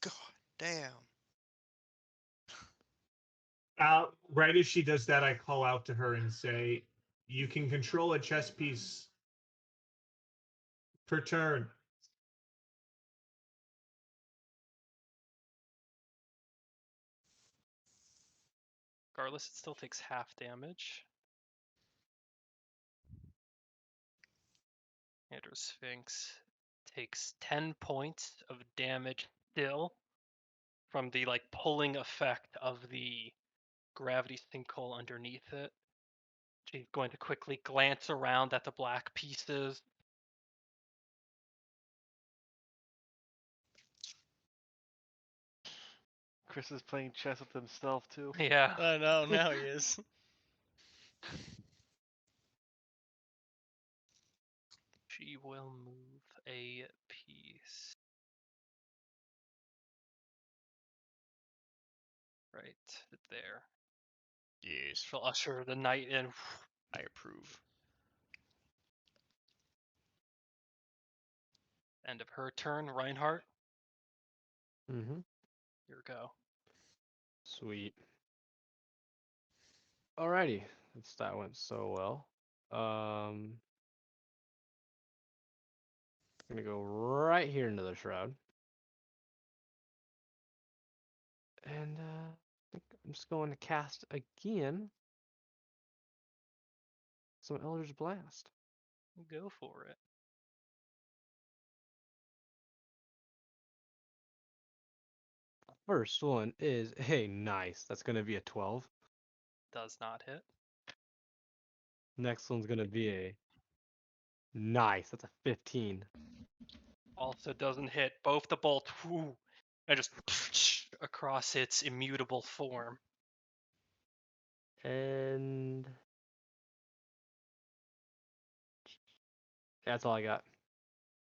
God damn. right as she does that, I call out to her and say, "You can control a chess piece per turn." Regardless, it still takes half damage. Andrew Sphinx takes 10 points of damage still from the like pulling effect of the gravity sinkhole underneath it. She's going to quickly glance around at the black pieces. Chris is playing chess with himself too. Yeah. I know, now he is. She will move a piece. Right there. Yes, She'll usher the knight in. I approve. End of her turn. Reinhardt, Mm-hmm. your go. Sweet. Alrighty. That went so well. I'm gonna go right here into the shroud. And I think I'm just going to cast again some Eldritch Blast. Go for it. First one is, hey, nice. That's going to be a 12. Does not hit. Next one's going to be a nice. That's a 15. Also doesn't hit. Both the bolt and just across its immutable form. And that's all I got.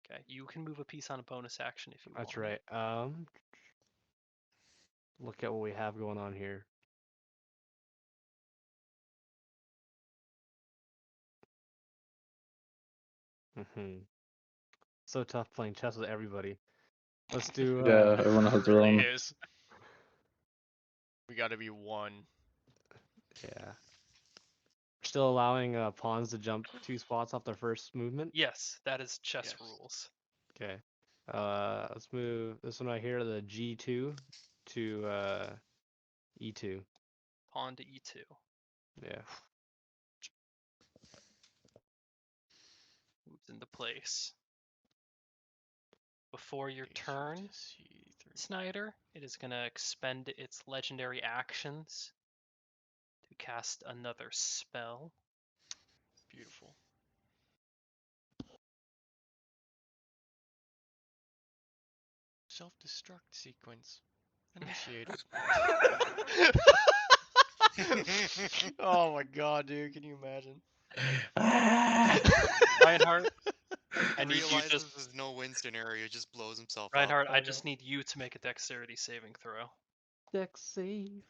Okay, you can move a piece on a bonus action if you want. That's right. Look at what we have going on here. So tough playing chess with everybody. Let's do. Yeah, everyone has their Really own. is. We gotta be one. Yeah. Still allowing pawns to jump 2 spots off their first movement? Yes, that is chess Yes. rules. Okay. Let's move this one right here, the G2 to E2. Pawn to E2. Yeah. Moves into place. Before your turn, Snyder, it is going to expend its legendary actions to cast another spell. Beautiful. Self-destruct sequence initiated. Oh my god, dude, can you imagine? Reinhardt, I need you Realizes just there's no win scenario, just blows himself Reinhardt, up. I just need you to make a dexterity saving throw. Dex save.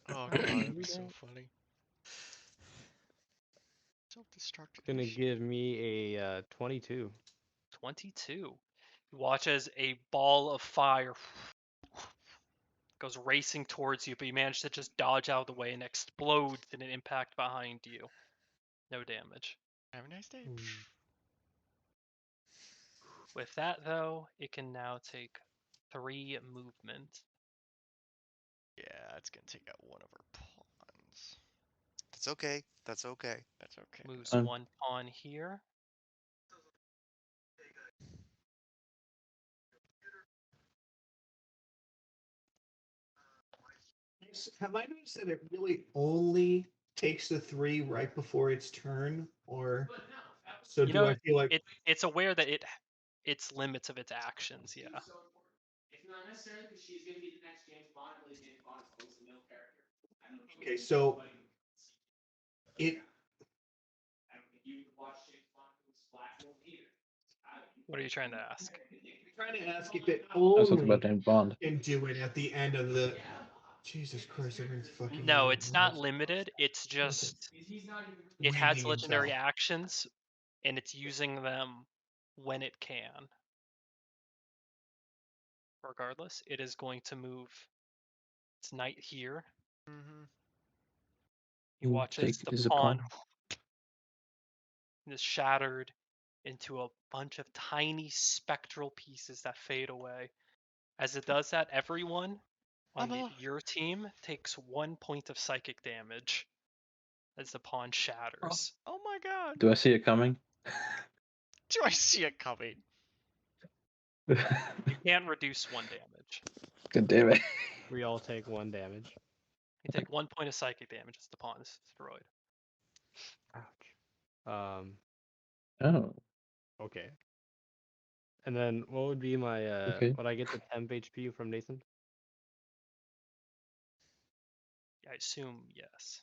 Oh god, that'd be so funny. Self-destruct Gonna initiated. give me a 22. 22. You watch as a ball of fire goes racing towards you, but you manage to just dodge out of the way and explodes in an impact behind you. No damage. Have a nice day. With that, though, it can now take 3 movement. Yeah, it's gonna take out one of our pawns. That's okay. That's okay. That's okay. Moves 1 pawn here. Have I noticed that it really only takes the 3 right before its turn, or so? You Do know, I feel like it's aware that it its limits of its actions. Yeah. Okay, so it. What are you trying to ask? I'm trying to ask if it That's something only about James Bond. can do it at the end of the. Jesus Christ! Everyone's fucking. No, weird. it's not limited. It's just it has Winging legendary himself. actions, and it's using them when it can. Regardless, it is going to move. It's night here. Mm-hmm. You watch as Take the is a pawn pawn. is shattered into a bunch of tiny spectral pieces that fade away. As it does that, everyone on your team takes 1 point of psychic damage as the pawn shatters. Oh my god. Do I see it coming? Do I see it coming? You can't reduce 1 damage. God damn it. We all take 1 damage. You take 1 point of psychic damage as the pawn is destroyed. Ouch. Oh, Okay. And then what would be my okay. would I get the temp HP from Nathan? I assume yes.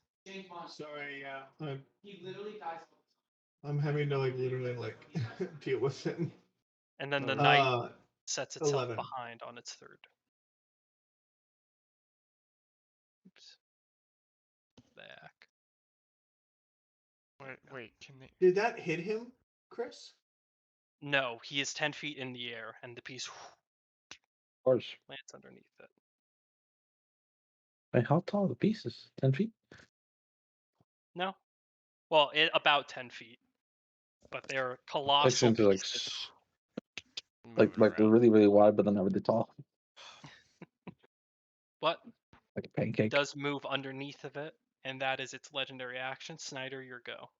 Sorry, yeah. I'm having to literally deal with him. And then the knight Uh, sets itself 11. behind on its third. Oops. Back. Wait, can they? Did that hit him, Chris? No, he is 10 feet in the air, and the piece Of course. lands underneath it. Wait, how tall are the pieces? 10 feet? No. Well, about 10 feet. But they're Takes colossal into pieces. like they're around. really, really wide, but they're not really tall. But Like a it pancake. does move underneath of it, and that is its legendary action. Snyder, your go.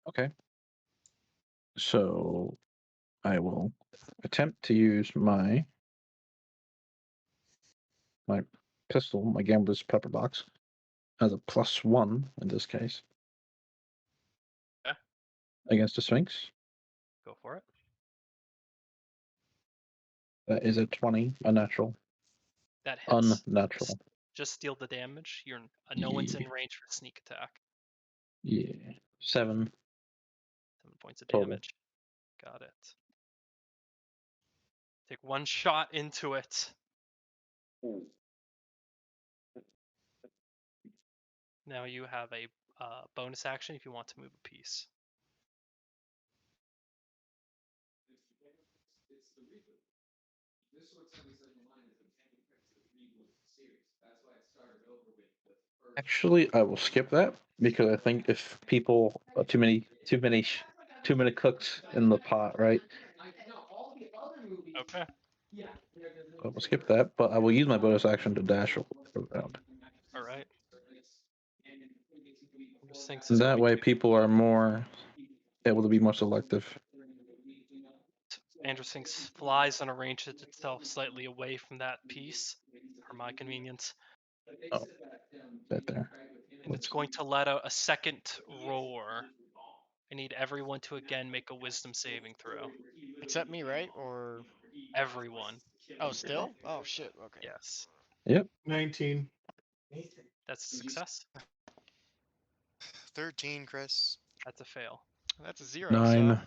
Okay. So I will attempt to use my pistol, my gambler's pepper box, as a +1 in this case. Okay. Against the Sphinx. Go for it. That is a 20, unnatural. That hits. Unnatural. Just deal the damage. No one's in range for sneak attack. Yeah. 7. 7 points of Total. damage. Got it. Take 1 shot into it. Now you have a bonus action if you want to move a piece. Actually, I will skip that because I think if people too many cooks in the pot, right? Okay. I will skip that, but I will use my bonus action to dash around. All right. Sphinx is That going way, to. people are more able to be more selective. Andrew Sphinx flies and arranges itself slightly away from that piece, for my convenience. Oh, right there. And it's going to let out a second roar. I need everyone to again make a wisdom saving throw. Except me, right? Or Everyone. oh, still? Oh shit. Okay. Yes. Yep. 19. That's a success. 13, Chris. That's a fail. That's a 0. 9.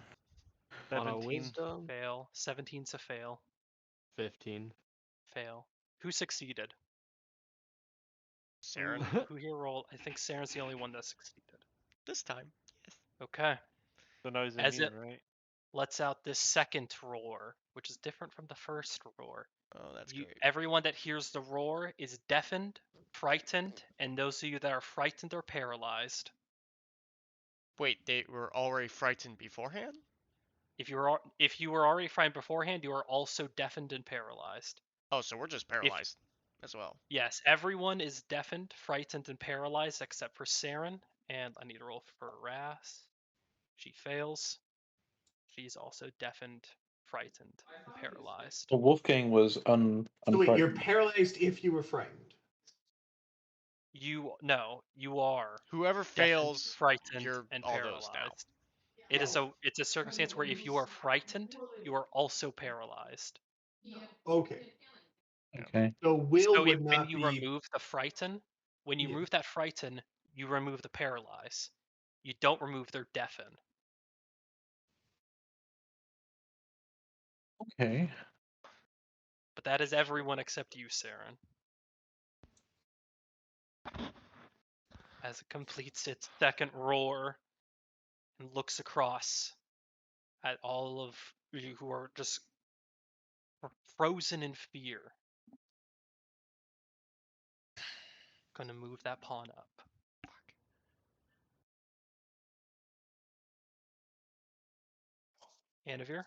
So On a 17. wisdom, Fail. 17's a fail. 15. Fail. Who succeeded? Saren. Who here rolled? I think Saren's the only one that succeeded. This time. Yes. Okay. So now he's As immune, it right? lets out this second roar, which is different from the first roar. Oh, that's great. Everyone that hears the roar is deafened, frightened, and those of you that are frightened are paralyzed. Wait, they were already frightened beforehand? If you were already frightened beforehand, you are also deafened and paralyzed. Oh, so we're just paralyzed as well. Yes, everyone is deafened, frightened, and paralyzed except for Saren. And I need to roll for Ras. She fails. She's also deafened, frightened, and paralyzed. So Wolfgang was So wait, you're unfrightened. paralyzed if you were frightened. You are Whoever deafened, fails, frightened, you're and all those now. paralyzed. It's a circumstance where if you are frightened, you are also paralyzed. Okay. Okay. So Will So would when not you be. remove the frighten, when you Yeah. remove that frighten, you remove the paralyze. You don't remove their deafen. Okay. But that is everyone except you, Saren. As it completes its second roar and looks across at all of you who are just frozen in fear. Gonna move that pawn up. Anavir,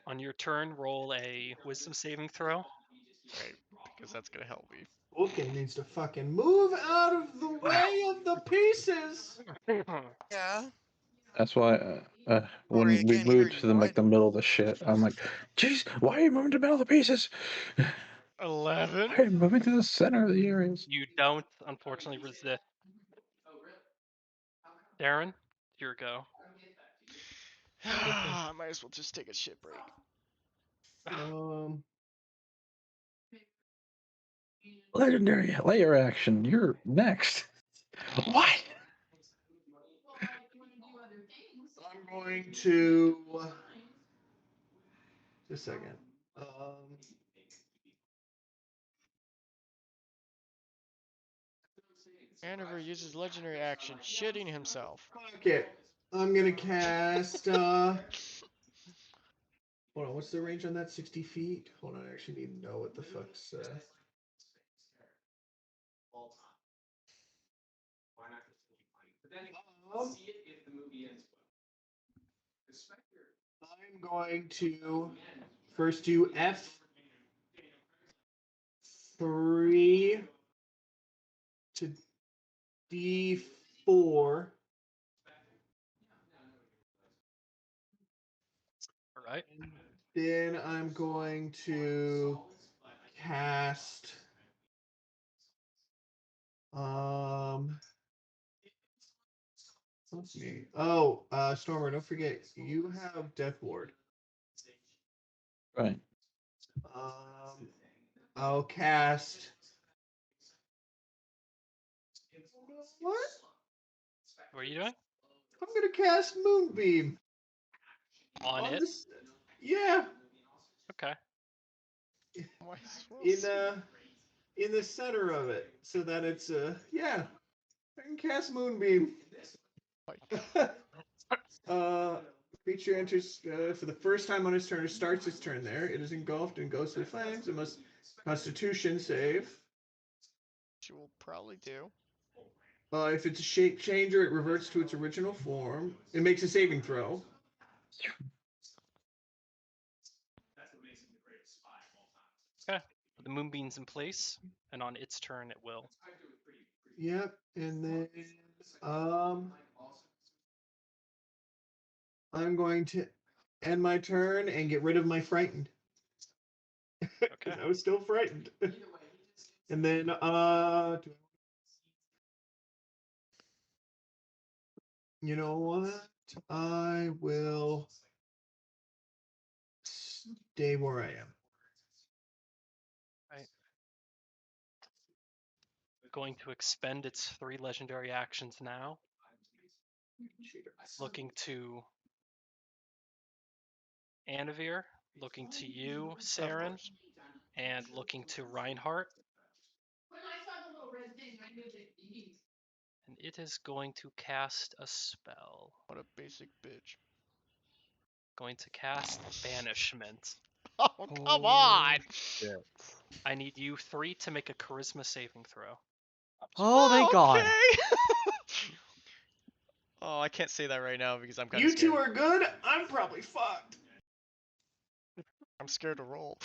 on your turn, roll a wisdom saving throw. Right, because that's gonna help me. Vulcan needs to fucking move out of the way of the pieces. Yeah. That's why Sorry, I when we can't hear moved you. to the What? the middle of the shit, I'm like, jeez, why are you moving to the middle of the pieces? 11. Why are you moving to the center of the areas? You don't, unfortunately, resist. Darren, your go. I might as well just take a shit break. Legendary layer action. You're next. What? I'm going to. Just a second. Andover uses legendary action, shitting himself. Fuck it. I'm gonna cast. Hold on. What's the range on that? 60 feet. Hold on. I actually need to know what the fuck's. I'm going to first do F3 to D4. All right. Then I'm going to cast. Let's see. Oh, Stormer, don't forget you have Death Ward. Right. I'll cast. What? What are you doing? I'm gonna cast Moonbeam On it? this. Yeah. Okay. Might as well In see. in the center of it, so that it's yeah. I can cast Moonbeam. Creature enters for the first time on its turn. It starts its turn there. It is engulfed in ghostly flames. It must Constitution save. Which will probably do. If it's a shape changer, it reverts to its original form. It makes a saving throw. Okay. The moonbeam's in place, and on its turn it will. Yep, and then I'm going to end my turn and get rid of my frightened. Because I was still frightened. And then you know what? I will stay where I am. Right. Going to expend its 3 legendary actions now. Looking to Anavir, looking to you, Saren, and looking to Reinhardt. And it is going to cast a spell. What a basic bitch. Going to cast Banishment. Oh, come on! Yeah. I need you 3 to make a Charisma saving throw. Oh, thank God. Okay. Oh, I can't say that right now because I'm kind of You scared. two are good. I'm probably fucked. I'm scared to roll.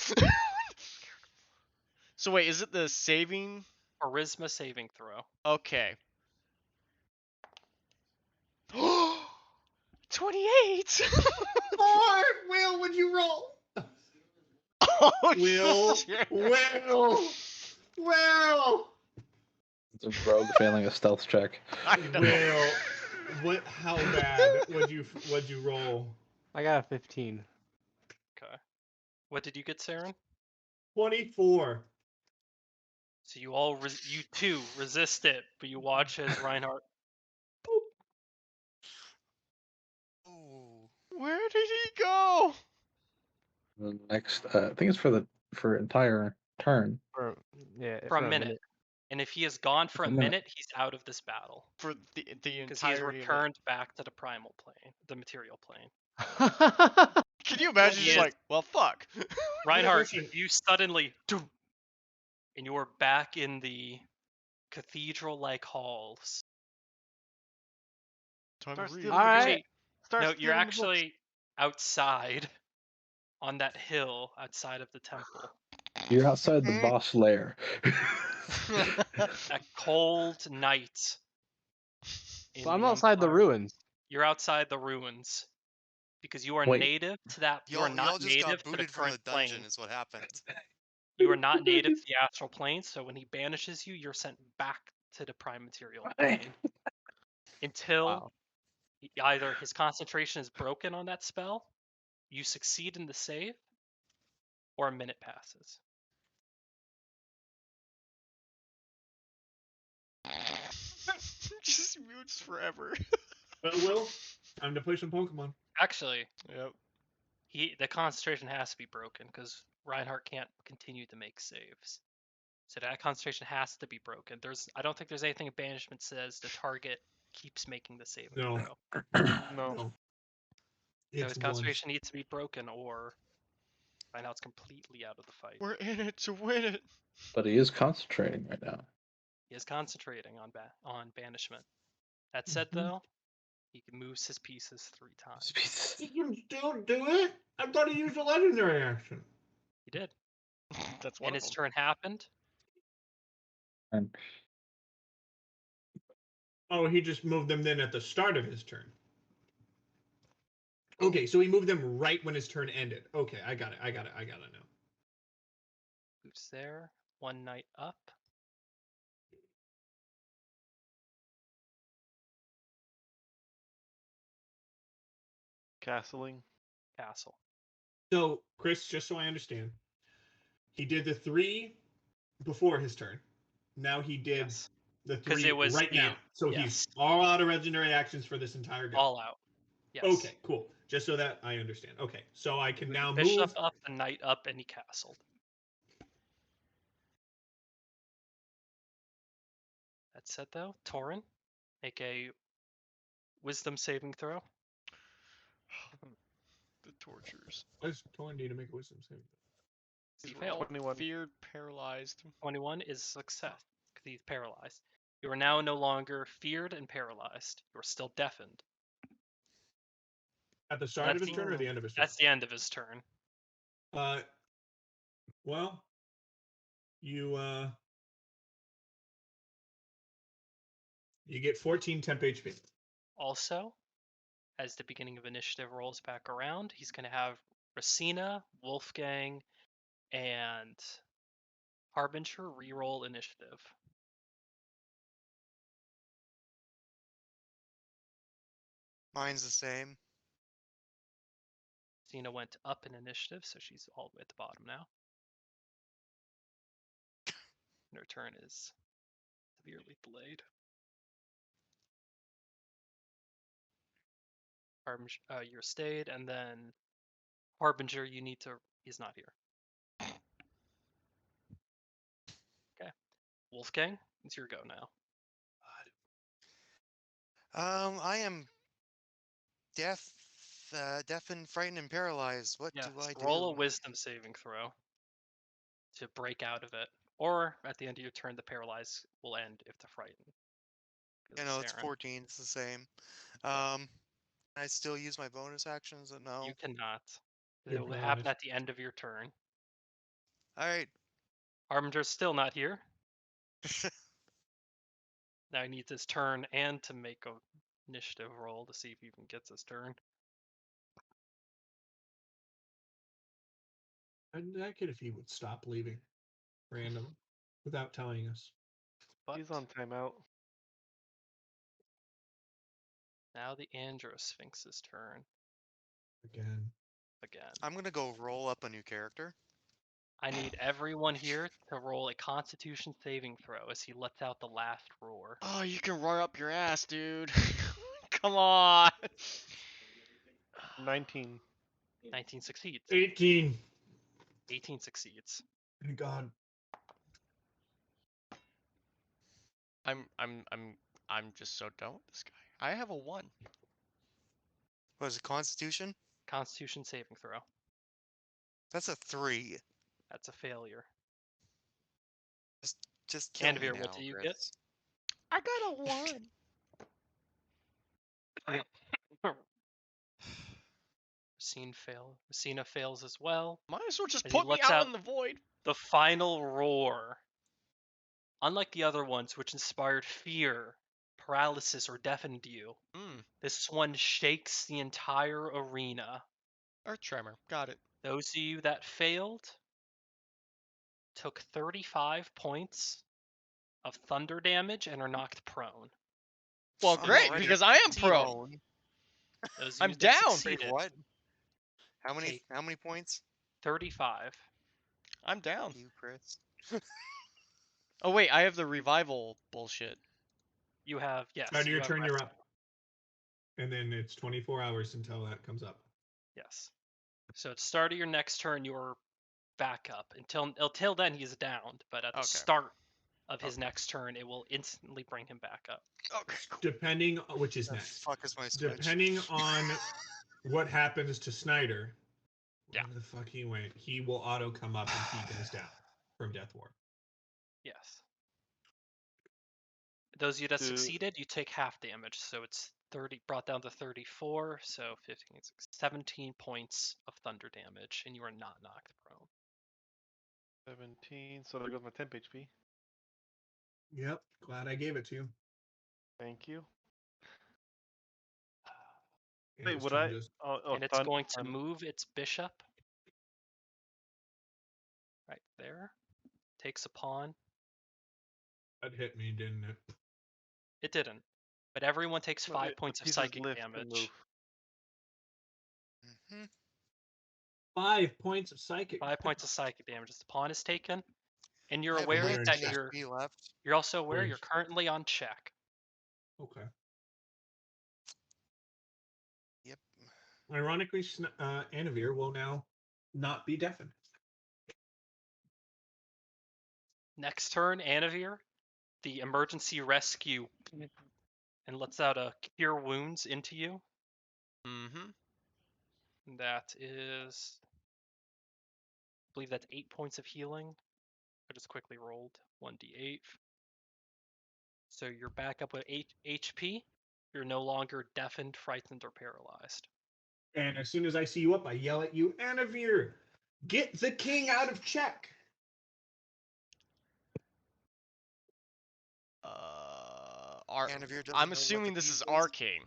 So wait, is it the saving? Charisma saving throw. Okay. 28! Or Will, would you roll? Oh, Will, shit. Will, Will. The rogue failing a stealth check. I know. Will, how bad would you roll? I got a 15. Okay. What did you get, Saren? 24. So you too resist it, but you watch as Reinhardt. Ooh. Where did he go? The next, I think it's for entire turn. For, For a minute. And if he is gone for For a a minute. minute, he's out of this battle. For the Because he's entirety of it. returned back to the primal plane, the material plane. Can you imagine He just is- like, well, fuck. Reinhardt, Christian. you suddenly, and you are back in the cathedral-like halls. Time Start to read. stealing All the books. right. Start No, you're stealing the books. actually outside on that hill outside of the temple. You're outside the boss lair. That cold night. in So I'm the outside the Empire. ruins. You're outside the ruins because you are Wait. native to that. You are Y'all not just got native to the booted from current the dungeon plane. is what happened. You are not native to the astral plane, so when he banishes you, you're sent back to the prime material plane until Wow. either his concentration is broken on that spell, you succeed in the save, or a minute passes. Just mutes forever. Will, time to play some Pokemon. Actually, Yep. the concentration has to be broken because Reinhardt can't continue to make saves. So that concentration has to be broken. I don't think there's anything in banishment says the target keeps making the saving No. throw. No. No. So It's his concentration needs to be broken, or right now it's completely out of the fight. We're in it to win it. But he is concentrating right now. He is concentrating on banishment. That said, though, he moves his pieces 3 times. He can still do it? I thought he used a legendary action. He did, That's one and of his them. turn happened. And Oh, he just moved them then at the start of his turn. Okay, so he moved them right when his turn ended. Okay, I got it now. Moves there. 1 knight up. Castling. Castle. So, Chris, just so I understand, he did the 3 before his turn. Now he did Yes. the 'Cause 3 it was right the- now. So yes. he's all out of legendary actions for this entire go. All out. Yes. Okay, cool. Just so that I understand. Okay, so I can Moved now the bishop move. up, the knight up, and he castled. That said, though, Torin, make a wisdom saving throw. The tortures. What does Torn need to make a wisdom saving? He failed. 21. Feared, paralyzed. 21 is success because he's paralyzed. You are now no longer feared and paralyzed. You are still deafened. At the start of his turn or the end of his turn? That's the end of his turn. Well, you get 14 temp HP. Also, as the beginning of initiative rolls back around, he's going to have Racina, Wolfgang, and Harbinger reroll initiative. Mine's the same. Racina went up in initiative, so she's all the way at the bottom now. And her turn is severely delayed. Harbinger, you're stayed, and then Harbinger, he's not here. Okay. Wolfgang, it's your go now. I am deaf and frightened and paralyzed. What do I do? Roll a wisdom saving throw to break out of it. Or at the end of your turn, the paralyze will end if the frightened. You know, it's 14. It's the same. I still use my bonus actions? No. You cannot. You're It will happen paralyzed. at the end of your turn. All right. Harbinger's still not here. Now he needs his turn and to make a initiative roll to see if he even gets his turn. I'd like it if he would stop leaving random without telling us. But He's on timeout. now the Androsphinx's turn Again. again. I'm gonna go roll up a new character. I need everyone here to roll a Constitution saving throw as he lets out the last roar. Oh, you can roar up your ass, dude. Come on. 19. 19 succeeds. 18. 18 succeeds. Thank God. I'm just so done with this guy. I have a 1. What is it, Constitution? Constitution saving throw. That's a 3. That's a failure. Just kill me Andvir, now, what do you Chris. I got a 1. get? Racina fails as well. Might as well just As he put me lets out out in the void. the final roar. Unlike the other ones, which inspired fear, paralysis, or deafened you, this one shakes the entire arena. Earth tremor. Got it. Those of you that failed took 35 points of thunder damage and are knocked prone. Well, I'm great, already because I am prone. prone. Those of I'm you that down. Wait, succeeded, what? How Take- many points? 35. I'm down. You, Chris. Oh wait, I have the revival bullshit. You have, yes. Start of you your have turn, you're rest. up. And then it's 24 hours until that comes up. Yes. So at the start of your next turn, you're back up. Until then, he's downed. But at the Okay. start of his next turn, it will instantly bring him back up. Okay, cool. Depending on which is The next. fuck is my switch? Depending on what happens to Snyder, Yeah. where the fuck he went, he will auto come up and he goes down from Death Ward. Yes. Those of you that Do- succeeded, you take half damage. So it's 30, brought down to 34. So 15, 17 points of thunder damage, and you are not knocked prone. 17. So there goes my temp HP. Yep. Glad I gave it to you. Thank you. And Wait, his would turn I? goes- And it's going to move its bishop. Right there. Takes a pawn. That hit me, didn't it? It didn't. But everyone takes No, 5 the points of pieces psychic lift and damage. move. Mhm. 5 points of psychic. 5 points of psychic damage as the pawn is taken. And I you're have aware 19 that 19 you're HP left. also aware Orange. you're currently on check. Okay. Yep. Ironically, Anavir will now not be deafened. Next turn, Anavir, the emergency rescue, and lets out a cure wounds into you. Mm-hmm. That is, I believe that's 8 points of healing. I just quickly rolled 1d8. So you're back up with 8 HP. You're no longer deafened, frightened, or paralyzed. And as soon as I see you up, I yell at you, Anavir, get the king out of check. Anavir doesn't I'm know what assuming the this is piece our king.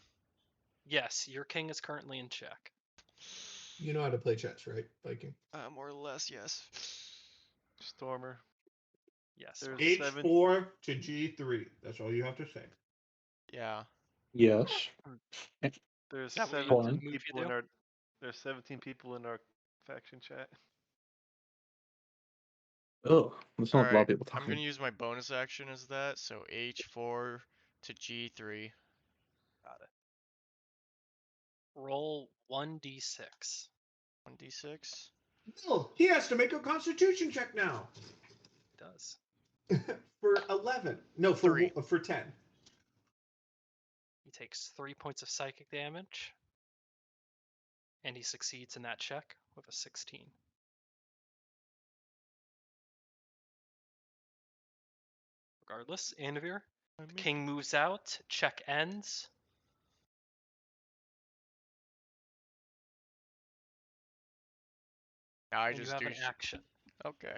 Yes, your king is currently in check. You know how to play chess, right, Viking? More or less, yes. Stormer. Yes. There's H4 to G3. That's all you have to say. Yeah. Yes. There's Is that what you 17 move you people in do? our. There's 17 people in our faction chat. Oh, there's not a lot of Alright, people I'm talking. gonna use my bonus action as that, so H4 to G3. Got it. Roll 1d6. 1d6. No, he has to make a constitution check now. It does. For 11. No, Three. for 10. He takes 3 points of psychic damage. And he succeeds in that check with a 16. Regardless, Anavir, the king moves out, check ends. Now I And you just have do an action. Okay.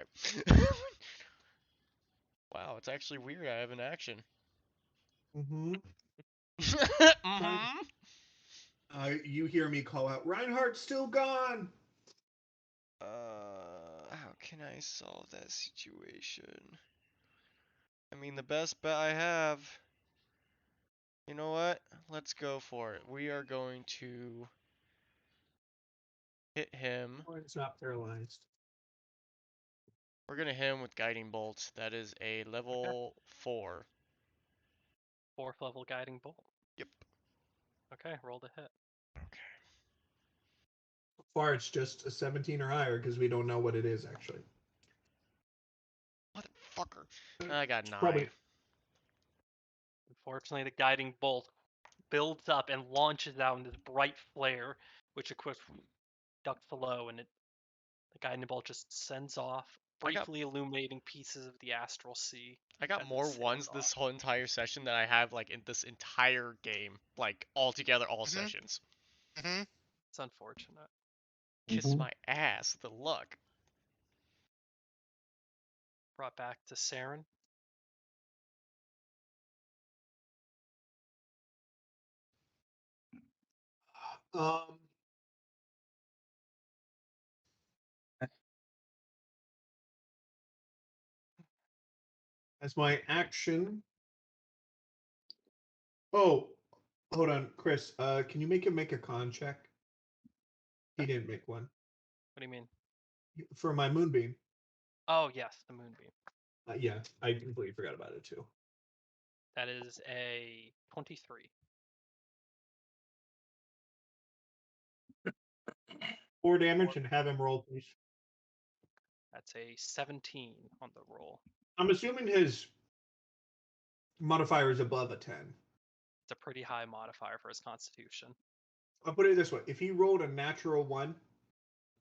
Wow, it's actually weird I have an action. Mm-hmm. Mm-hmm. You hear me call out, Reinhardt's still gone. How can I solve that situation? I mean, the best bet I have. You know what? Let's go for it. We are going to hit him. Oh, it's not paralyzed. We're gonna hit him with Guiding Bolt. That is a level 4. 4th level guiding bolt. Yep. Okay, roll the hit. Okay. So far, it's just a 17 or higher because we don't know what it is actually. Motherfucker. I got 9. Probably. Unfortunately, the guiding bolt builds up and launches out into this bright flare, which of course ducks below, and the guiding bolt just sends off, I got- briefly illuminating pieces of the astral sea. I got as it more sails ones off. this whole entire session than I have like in this entire game. Like altogether, all Mhm. sessions. Mm-hmm. It's unfortunate. Kiss my ass, the luck. Brought back to Saren. Um, as my action. Oh, hold on, Chris. Can you make him make a con check? He didn't make one What do you mean? for my moonbeam. Oh yes, the moonbeam. Yeah, I completely forgot about it too. That is a 23. 4 damage and have him roll, please. That's a 17 on the roll. I'm assuming his modifier is above a 10. It's a pretty high modifier for his constitution. I'll put it this way: if he rolled a natural 1,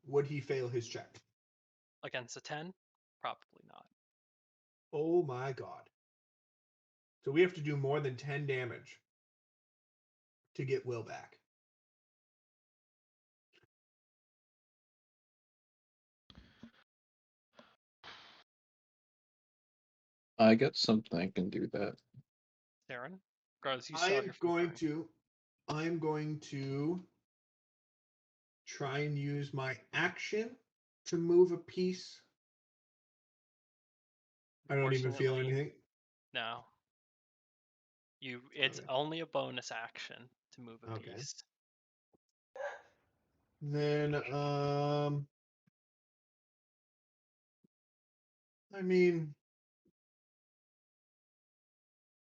would he fail his check? Against a 10? Probably not. Oh my god! So we have to do more than 10 damage to get Will back. I got something I can do that. Saren? Regardless, you I still have am your full going turn. to. I'm going to try and use my action to move a piece. I don't even feel Unfortunately, anything. No. It's Okay. only a bonus action to move a Okay. piece. Then, I mean,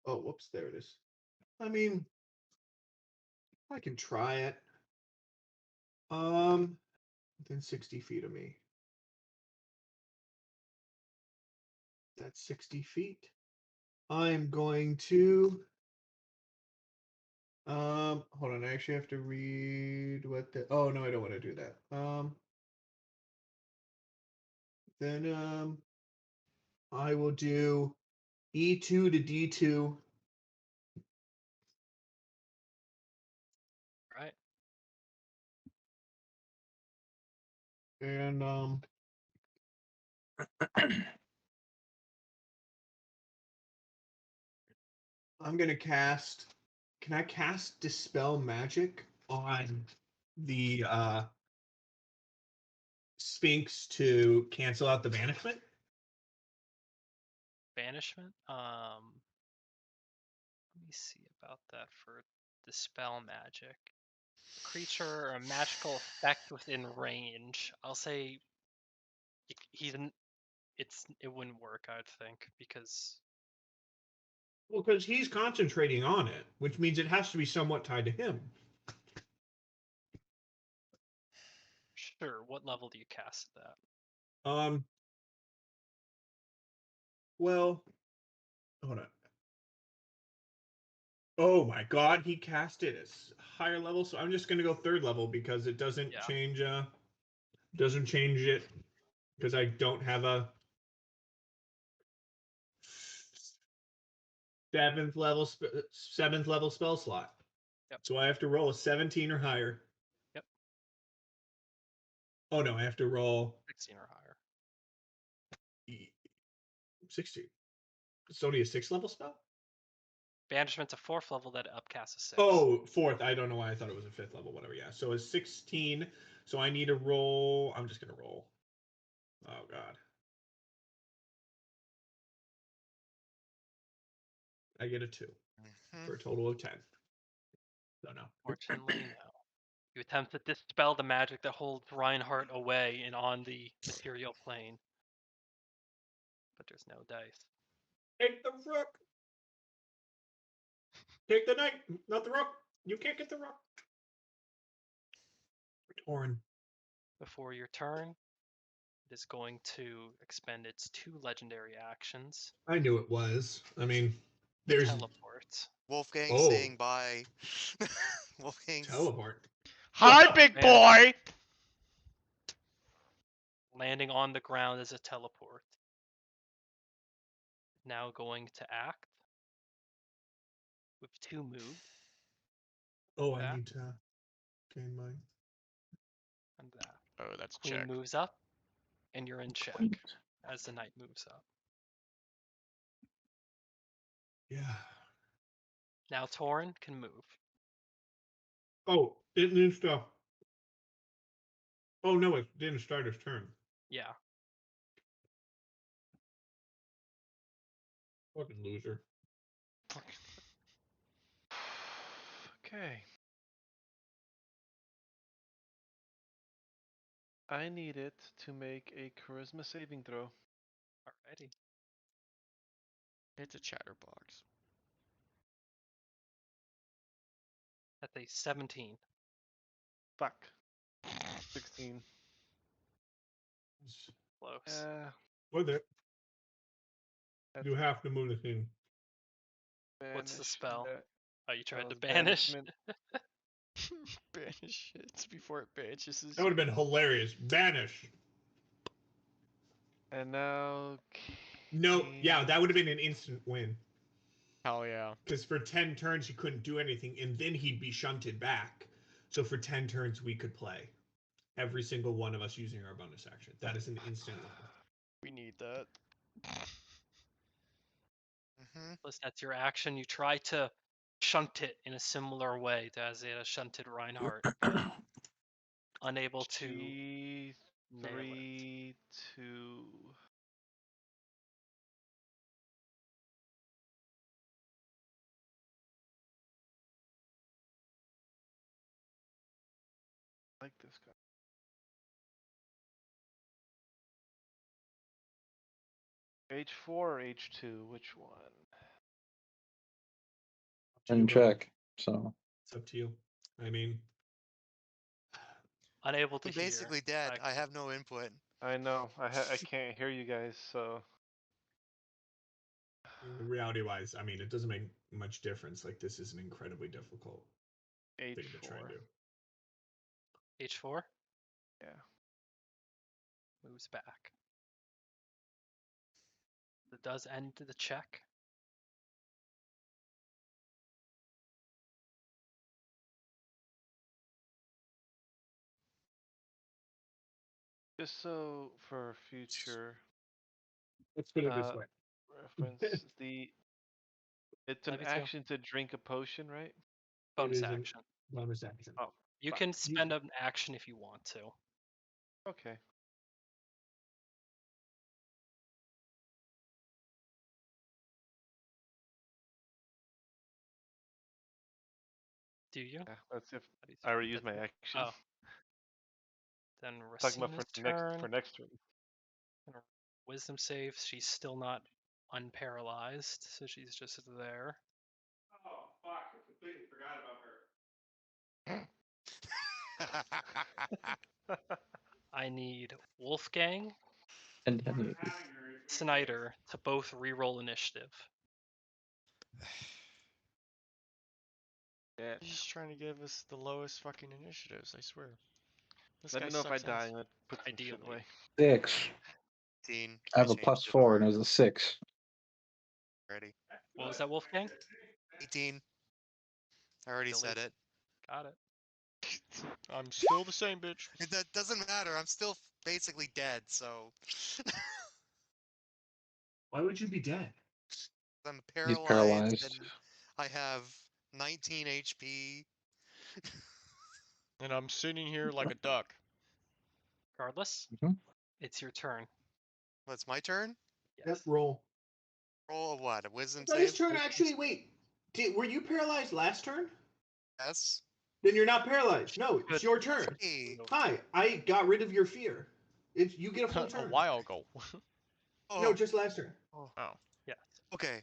oh, whoops, there it is. I mean, I can try it. Within 60 feet of me. That's 60 feet. I'm going to. Hold on. I actually have to read what the. Oh no, I don't want to do that. Then I will do E2 to D2. Right? And I'm gonna cast. Can I cast Dispel Magic on the Sphinx to cancel out the banishment? Banishment? Let me see about that for Dispel Magic. A creature or a magical effect within range. I'll say it wouldn't work, I'd think, because Well, because he's concentrating on it, which means it has to be somewhat tied to him. sure, what level do you cast that? Well, hold on. Oh my god, he cast it at higher level, so I'm just gonna go 3rd level because it doesn't Yeah. change it because I don't have a 7th level spell slot. Yep. So I have to roll a 17 or higher. Yep. Oh no, I have to roll 16 or higher. 16. It's only a 6th level spell? Banishment's a 4th level that upcasts a 6. Oh, 4th. I don't know why I thought it was a 5th level, whatever. Yeah. So it's 16. So I need to roll. I'm just going to roll. Oh, God. I get a 2 Mhm. for a total of 10. So no. Fortunately, no. You attempt to dispel the magic that holds Reinhardt away and on the material plane. But there's no dice. Take the rook. Take the knight, not the rook. You can't get the rook. Torn. Before your turn, it is going to expend its 2 legendary actions. I knew it was. I mean, to there's teleport. Wolfgang Oh. saying bye. Wolfgang's teleport. Hi, big Man. boy. Landing on the ground as a teleport. Now going to act with 2 moves. Oh, I That. need to gain my. And that. Oh, that's Queen check. moves up, and you're in check Queen. as the knight moves up. Yeah. Now Torin can move. Oh, it needs to. Oh no, it didn't start his turn. Yeah. Fucking loser. Okay. I need it to make a charisma saving throw. Alrighty. It's a chatterbox. That's a 17. Fuck. 16. Close. With it, That's you have to move the thing. What's the banish spell? that- Oh, you tried to was banish? banishment. Banish it before it banishes That would you. have been hilarious. Banish. And now. No, yeah, King- that would have been an instant win. Hell yeah. Because for 10 turns, he couldn't do anything, and then he'd be shunted back. So for 10 turns, we could play. Every single one of us using our bonus action. That is an instant win. We need that. hmm Plus, that's your action. You try to shunt it in a similar way to as it has shunted Reinhardt, but unable to nail it. G3 to. I like this guy. H4 or H2? Which one? And check. So It's up to you. I mean, Unable to I'm hear. basically dead. I have no input. I know. I can't hear you guys, so. reality-wise, I mean, it doesn't make much difference. Like, this is an incredibly difficult thing to try and H4. do. H4 Yeah. moves back. It does end the check. Just so for future Let's put it this way. reference, it's an Love you too. action to drink a potion, right? Bonus It is an action. bonus action. Oh, You fuck. can spend an action if you want to. Okay. Do you? Yeah, that's if How do you I already spend used it? my action. Oh. Then Talking about Racina's for turn. next turn. And her wisdom save. She's still not unparalyzed, so she's just there. Oh, fuck. I completely forgot about her. I need Wolfgang, and then Snyder to both reroll initiative. Yeah. He's just trying to give us the lowest fucking initiatives, I swear. This Let guy me know if I sucks die ass. and put some shit Ideally. away. 6. 18. I have a changed it +4 over and it was a 6. already. What was that, Wolfgang? 18. I already Delete. said it. Got it. I'm still the same bitch. That doesn't matter. I'm still basically dead, so Why would you be dead? I'm He's paralyzed paralyzed. and I have 19 HP. And I'm sitting here like a duck. Regardless, Mhm. it's your turn. What's my turn? Yes. Roll. Roll a what? A wisdom No, his save? turn actually. Wait, were you paralyzed last turn? Yes. Then you're not paralyzed. No, it's Good. your turn. Hey. Hi, I got rid of your fear. You get a full A turn. while ago. No, Oh. just last turn. Oh. Yes. Okay.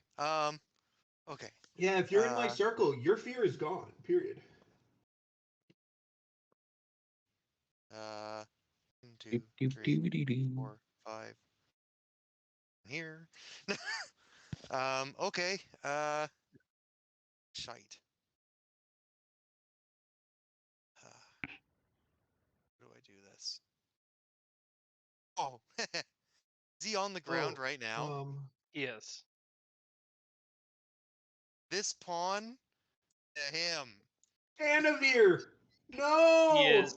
Okay. Yeah, if you're in my circle, your fear is gone. Period. 1, 2, 3, 4, 5. Here. Okay. Shite. How do I do this? Oh. Is he on the ground right now? He is. This pawn to him. Anavir! He No! is.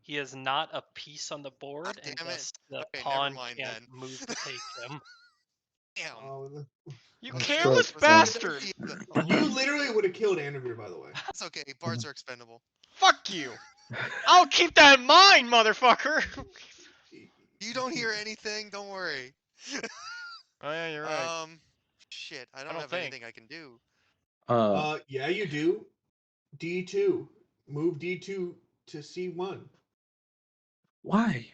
He is not a piece on the board, and damn it. thus the Okay, never pawn mind can't then. move to take him. Damn. Oh, You That's careless so- bastard! you literally would have killed Anavir, by the way. It's okay. Bards are expendable. Fuck you! I'll keep that in mind, motherfucker! You don't hear anything. Don't worry. Oh yeah, you're right. Shit. I don't don't have think. anything I can do. Yeah, you do. D2. Move D2 to C1. Why?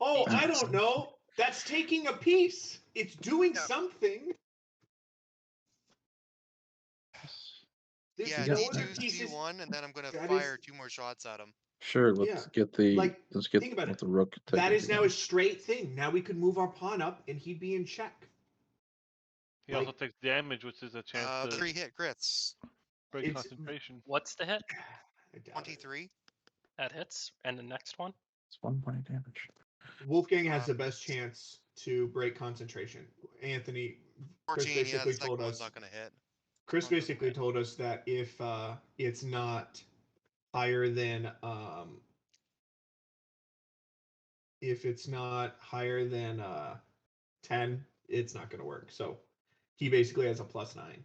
Oh, I Because- don't know. That's taking a piece. It's doing Yeah. something. There's Yeah, no Yeah. other D2, pieces. C1, and then I'm gonna That fire is- 2 more shots at him. Sure, Yeah, let's get the like, let's get think about with it. the rook. That taken is now a again. straight thing. Now we could move our pawn up, and he'd be in check. He also Like- takes damage, which is a chance to 3 hit crits. break It's- concentration. What's the hit? I doubt it. 23. That hits. And the next one? It's 1 point of damage. Wolfgang has the best chance to break concentration. Anthony, Chris 14. Yeah, the basically second told one's us. not gonna hit. Chris Well, doesn't basically hit. told us that if it's not higher than if it's not higher than 10, it's not going to work. So he basically has a +9.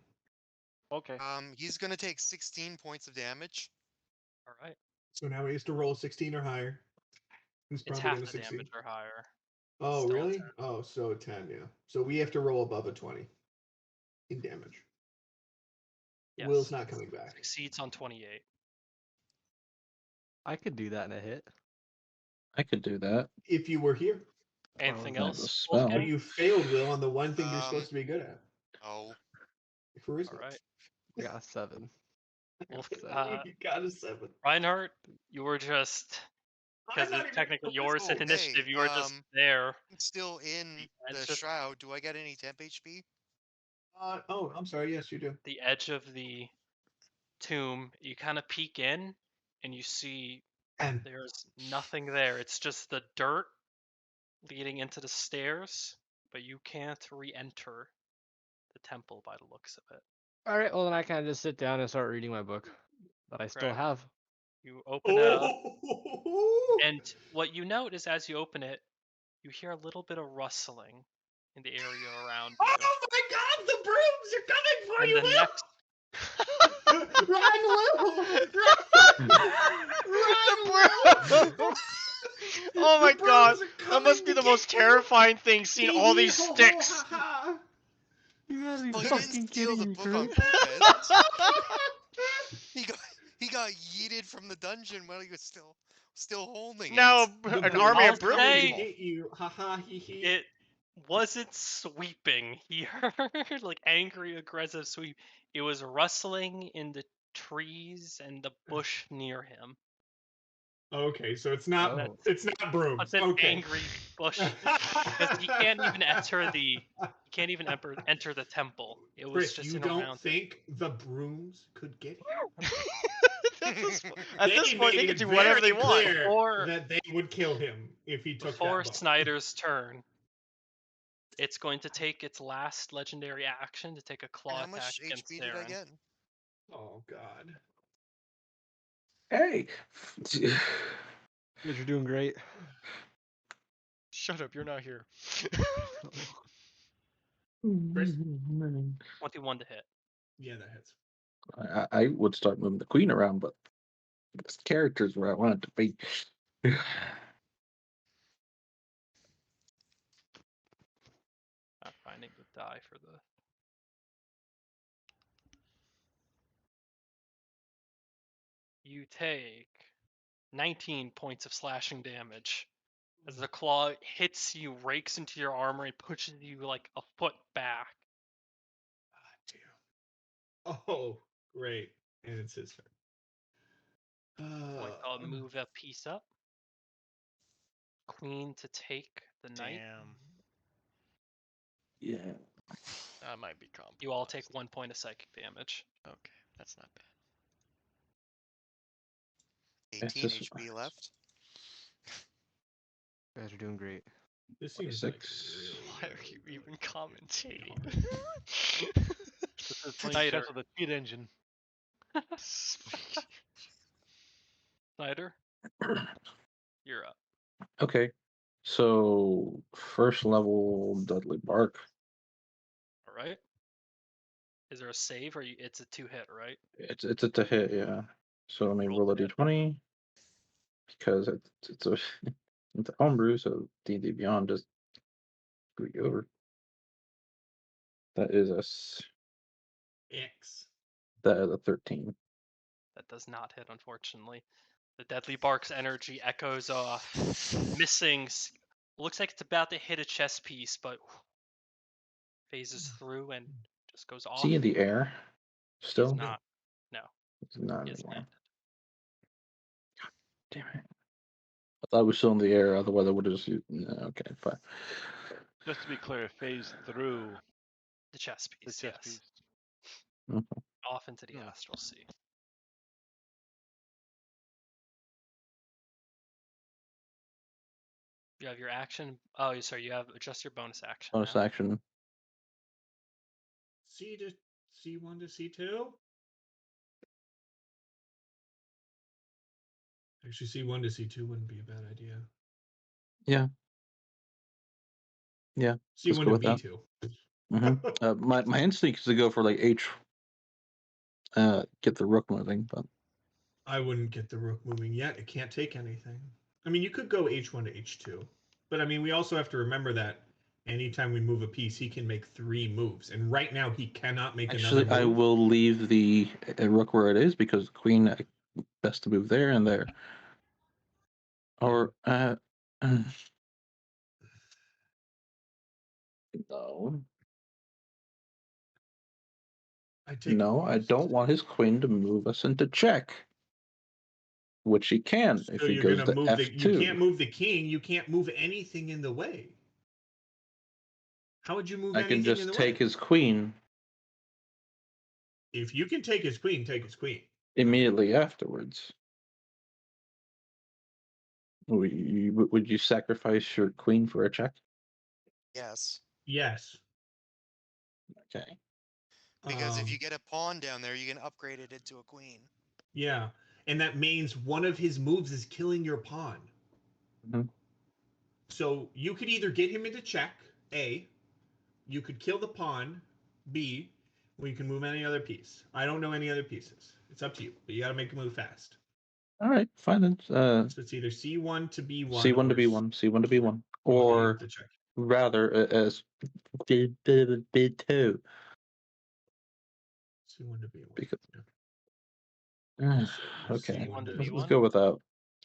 Okay. He's gonna take 16 points of damage. All right. So now he has to roll 16 or higher. Who's It's probably half going the to succeed? damage or higher. Oh, Still a really? 10. Oh, so 10, yeah. So we have to roll above a 20 in damage. Yes. Will's not coming back. Succeeds on 28. I could do that in a hit. I could do that. If you were here. Anything Well, the else? spell. But Wolfgang? you failed, Will, on the one thing you're supposed to be good at. Oh. Charisma. All right. I got a 7. Wolf, You got a 7. Reinhardt, you were just because I'm not it's even technically close. yours in Oh, initiative. hey, You were just there. I'm still in It's the just- shroud. Do I get any temp HP? Oh, I'm sorry. Yes, you do. The edge of the tomb. You kind of peek in, and you see And there's nothing there. It's just the dirt leading into the stairs, but you can't re-enter the temple by the looks of it. All right, well then I kind of just sit down and start reading my book that I still Right. have. You open it up, oh, and what you note is as you open it, you hear a little bit of rustling in the area around you. oh my God! The brooms are coming for And you, the Will. next Run, Will! Run, Will! Oh my The god, brooms are that must be coming the to most get you. terrifying thing, seeing all these Hee hee ho ho sticks. ha ha. You gotta be Well, he fucking didn't steal kidding the me, book on Chris. purpose. he got yeeted from the dungeon while he was still holding Now it. The an brooms army I'll of broom say- people. Hit you. Ha ha hee hee. it wasn't sweeping. He heard like angry, aggressive sweep. It was rustling in the trees and the bush near him. Okay, so it's not Oh. it's not brooms. It's an Okay. angry bush because he can't even enter enter the temple. It was Chris, just you in don't around. think the brooms could get you? At this point, they made can it do whatever they very want. clear Or- that they would kill him if he took Before that book. Snyder's turn, it's going to take its last legendary action to take a claw How attack much against HP did I Saren. get? Oh God. Hey. You're doing great. Shut up, you're not here. Chris? 21 to hit. Yeah, that hits. I would start moving the queen around, but this character's where I want it to be. Not finding the die for the You take 19 points of slashing damage as the claw hits you, rakes into your armor, and pushes you like a foot back. Damn. Oh, great. And it's his turn. I'll move a piece up. Queen to take the knight. Damn. Yeah. That might be compromised. You all take 1 point of psychic damage. Okay, that's not bad. 18 HP left. You guys are doing great. This seems like 26. really Why are good. you even commentating? This is playing Snyder. chess with a cheat engine. Snyder, you're up. Okay. So first level Deadly Bark. All right. Is there a save or it's a 2-hit, right? It's a to hit, yeah. So let me Roll roll a to hit. d20 because it's a it's a homebrew, so D&D Beyond just screw you over. That is X. that is a 13. That does not hit, unfortunately. The Deadly Bark's energy echoes off, missing. Looks like it's about to hit a chess piece, but phases through and just goes Is off. he in the air still? He's not. No, He's not he is anymore. landed. Damn it. I thought it was still in the air, otherwise I would have just no, okay, fine. Just to be clear, phase through The chess the piece, chess yes. piece. Off into the Hmm. astral sea. You have your action. Oh, sorry. You have just your bonus action. Bonus now. action. C to C1 to C2? Actually, C1 to C2 wouldn't be a bad idea. Yeah. Yeah. Let's C1 go to with that. B2. My instinct is to go for like H, get the rook moving, but I wouldn't get the rook moving yet. It can't take anything. I mean, you could go H1 to H2. But I mean, we also have to remember that anytime we move a piece, he can make 3 moves. And right now, he cannot make actually another I move. will leave the rook where it is because the queen best to move there and there. Or no. I take a No, I piece. don't want his queen to move us into check. Which he can if So he you're goes gonna to move the. You F2. can't move the king. You can't move anything in the way. How would you move I can anything in just the take way? his queen If you can take his queen, take his queen. immediately afterwards. Would you sacrifice your queen for a check? Yes. Yes. Okay. Because if you get a pawn down there, you can upgrade it into a queen. Yeah, and that means one of his moves is killing your pawn. Mhm. So you could either get him into check, A, you could kill the pawn, B, or you can move any other piece. I don't know any other pieces. It's up to you, but you got to make a move fast. All right, fine then. So it's either C1 to B1 C1 to or B1, C1 to B1, okay, or the check. rather as B2 C1 to B1. because Yeah. okay, C1 to let's B1? go with that.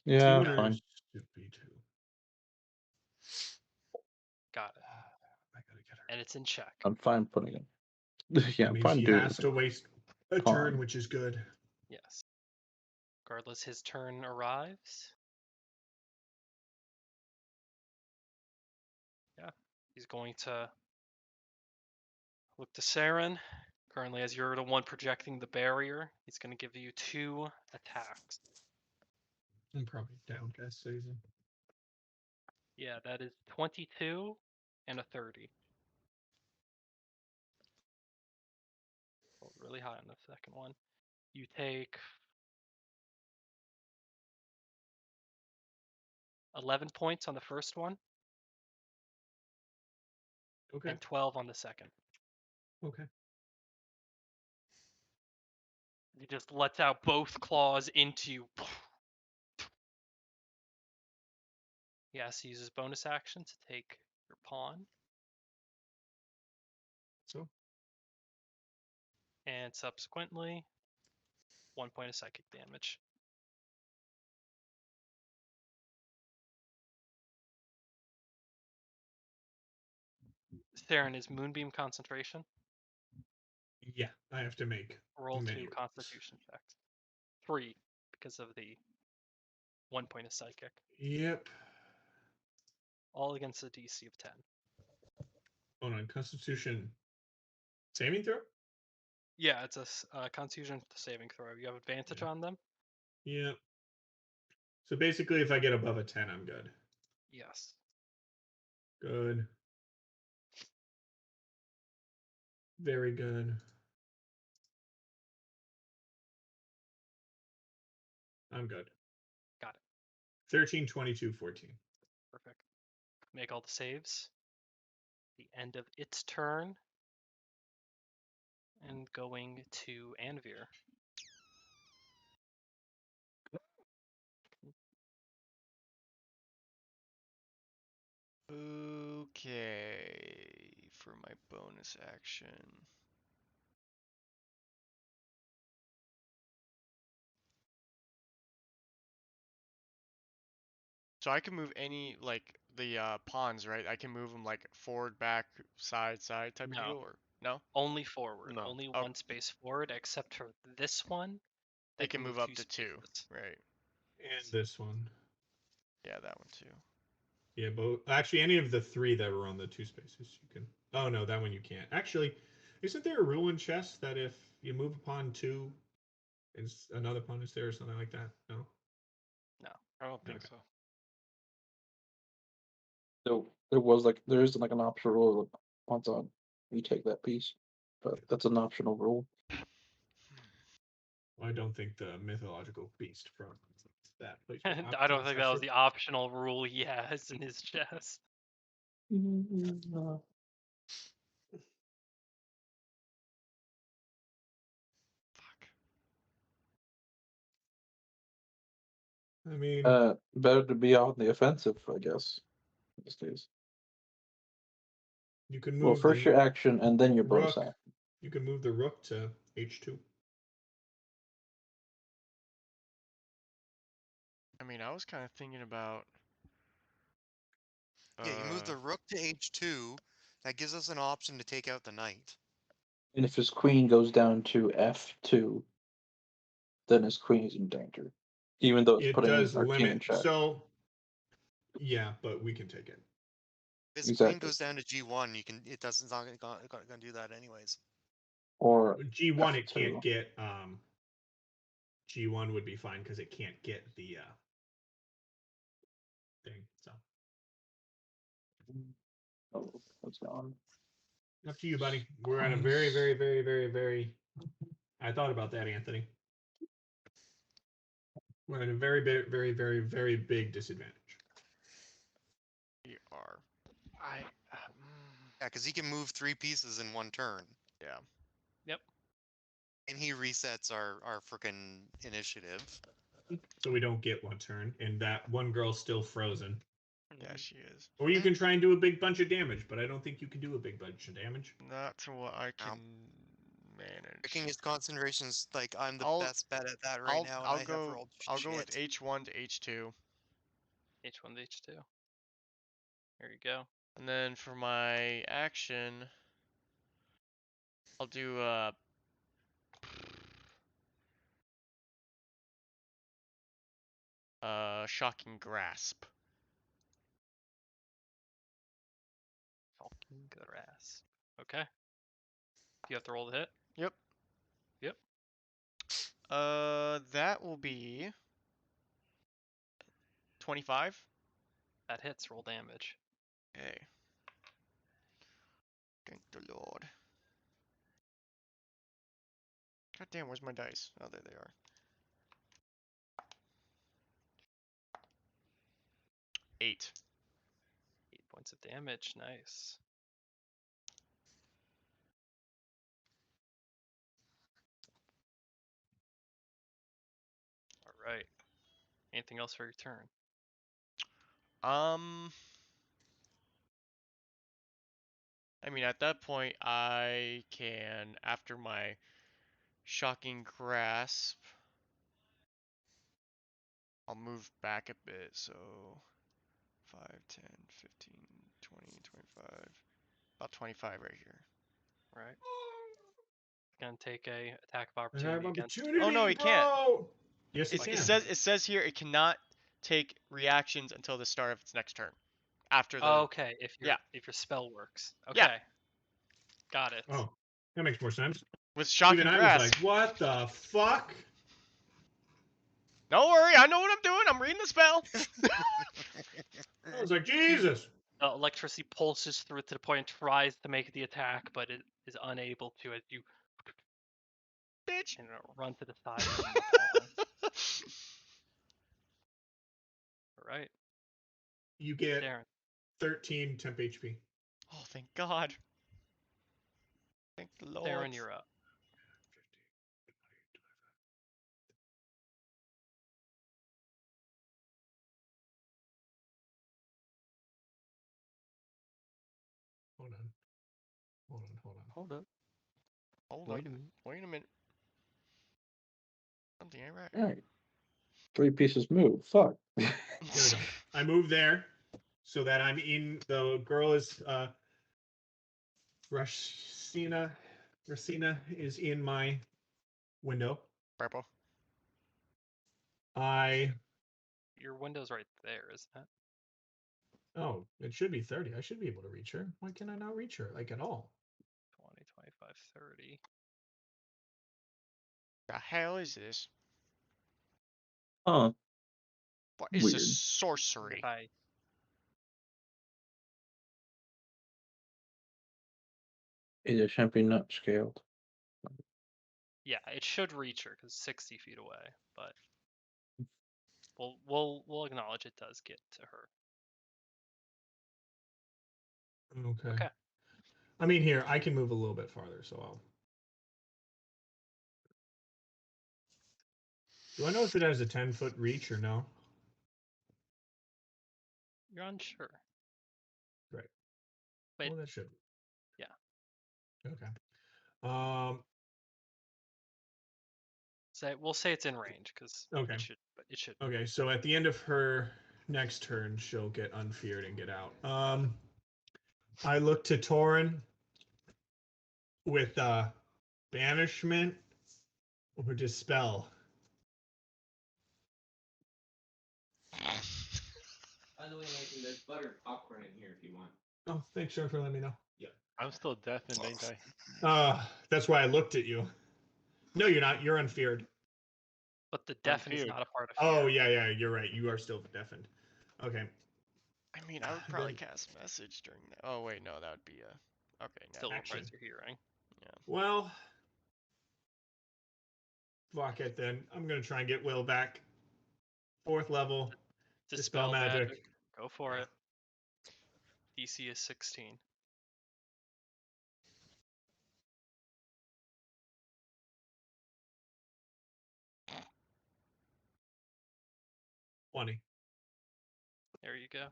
Yeah, C1 or fine. B2. Got it. I gotta get her. And it's in check. I'm fine putting it. Yeah, That I'm means fine he doing has it. to waste a Pawn. turn, which is good. Yes. Regardless, his turn arrives. Yeah. He's going to look to Saren. Currently, as you're the one projecting the barrier, he's going to give you 2 attacks. I'm probably downcast season. Yeah, that is 22 and a 30. Rolled really high on the second one. You take 11 points on the first one Okay. and 12 on the second. Okay. He just lets out both claws into you. He has to use his bonus action to take your pawn. So And subsequently, 1 point of psychic damage. Darren, is Moonbeam concentration? Yeah, I have to make Roll many 2 rolls. Constitution checks. 3 because of the 1 point of psychic. Yep. All against a DC of 10. Hold on, Constitution saving throw. Yeah, it's a Constitution saving throw. You have advantage on them. Yep. So basically, if I get above a 10, I'm good. Yes. Good. Very good. I'm good. Got it. 13, 22, 14. Perfect. Make all the saves. The end of its turn. And going to Anvir. Okay, for my bonus action. So I can move any, like, the pawns, right? I can move them, like, forward, back, side, side type No. deal, or no? Only forward. No. Only Oh. one space forward, except for this one. They can move up to 2, spaces. right? And this one. Yeah, that one too. Yeah, but actually, any of the 3 that were on the 2 spaces, you can. Oh no, that one you can't. Actually, isn't there a rule in chess that if you move a pawn 2, another pawn is there or something like that? No. I don't think Okay. so. There is like an optional rule that once on you take that piece, but that's an optional rule. Well, I don't think the mythological beast from that place. And I don't think that was the optional rule he has in his chest. Fuck. I mean, Better to be on the offensive, I guess. These days. you can move. Well, first your action and then your bonus rook. action. You can move the rook to h2. I mean, I was kind of thinking about. Yeah, you move the rook to h2. That gives us an option to take out the knight. And if his queen goes down to f2, then his queen is in danger, even though it's It putting does our king in limit. check. So, yeah, but we can take it. If his queen goes down to g1, you can. It doesn't. It's not gonna do that anyways. Or g1, it F2. can't get. G1 would be fine because it can't get the thing. So Oh, that's gone. up to you, buddy. We're at a very, very, very, very, very. I thought about that, Anthony. We're at a very, very, very, very, very big disadvantage. We are. Yeah, because he can move 3 pieces in 1 turn. Yeah. Yep. And he resets our freaking initiative. So we don't get 1 turn, and that one girl's still frozen. Yeah, she is. Or you can try and do a big bunch of damage, but I don't think you can do a big bunch of damage. Not to what I can manage. Breaking his concentration's like I'm the best bet at that right now, and I'll I have rolled I'll shit. go with H1 to H2. H1 to H2. There you go. And then for my action, I'll do shocking grasp. Shocking grasp. Okay. You have to roll the hit. Yep. Yep. That will be 25. That hits. Roll damage. Okay. Thank the Lord. God damn, where's my dice? Oh, there they are. 8. 8 points of damage. Nice. All right. Anything else for your turn? I mean, at that point, I can, after my shocking grasp, I'll move back a bit, so 5, 10, 15, 20, 25. About 25 right here. Right. Gonna take a attack of I have opportunity against. opportunity, Oh, no, he bro! can't. Yes, It he can. says here it cannot take reactions until the start of its next turn. After the Okay, if your yeah. if your spell works. Okay. Yeah. Got it. Oh, that makes more sense. With shock Even and I was grasp. like, what the fuck? Don't worry, I know what I'm doing. I'm reading the spell. I was like, Jesus! Electricity pulses through to the point and tries to make the attack, but it is unable to as you Bitch. run to the side. All right, You get Darren. 13 temp HP. Oh, thank God. Thank the Lord. Darren, you're up. Hold on. Hold up. Hold Wait up. a minute. Wait a minute. Something ain't right. All right. 3 pieces move. Fuck. There we go. I move there so that I'm in. The girl is Racina is in my window. Purple. Your window's right there, isn't it? Oh, it should be 30. I should be able to reach her. Why can I not reach her like at all? 20, 25, 30. The hell is this? Huh. What is Weird. this sorcery? If I Is a champion not scaled? Yeah, it should reach her because 60 feet away, but we'll acknowledge it does get to her. Okay. Okay. I mean, here, I can move a little bit farther, so I'll. Do I know if it has a 10-foot reach or no? You're unsure. Right. Wait. Well, that should. Yeah. Okay. We'll say it's in range because Okay. it should. Okay, so at the end of her next turn, she'll get unfeared and get out. I look to Torin with banishment or dispel. By the way, there's buttered popcorn in here if you want. Oh, thanks, Sean, for letting me know. I'm still deafened, ain't I? That's why I looked at you. No, you're not. You're unfeared. But the deafen is Unfeared. not a part of Oh, fear. yeah, you're right. You are still deafened. Okay. I mean, I would probably Then- cast message during that. Oh wait, no, that would be a. Okay, no. Still Action. requires your hearing. Well, fuck it then. I'm gonna try and get Will back. 4th level. Dispel magic. Go for Yeah. it. DC is 16. $20. There you go.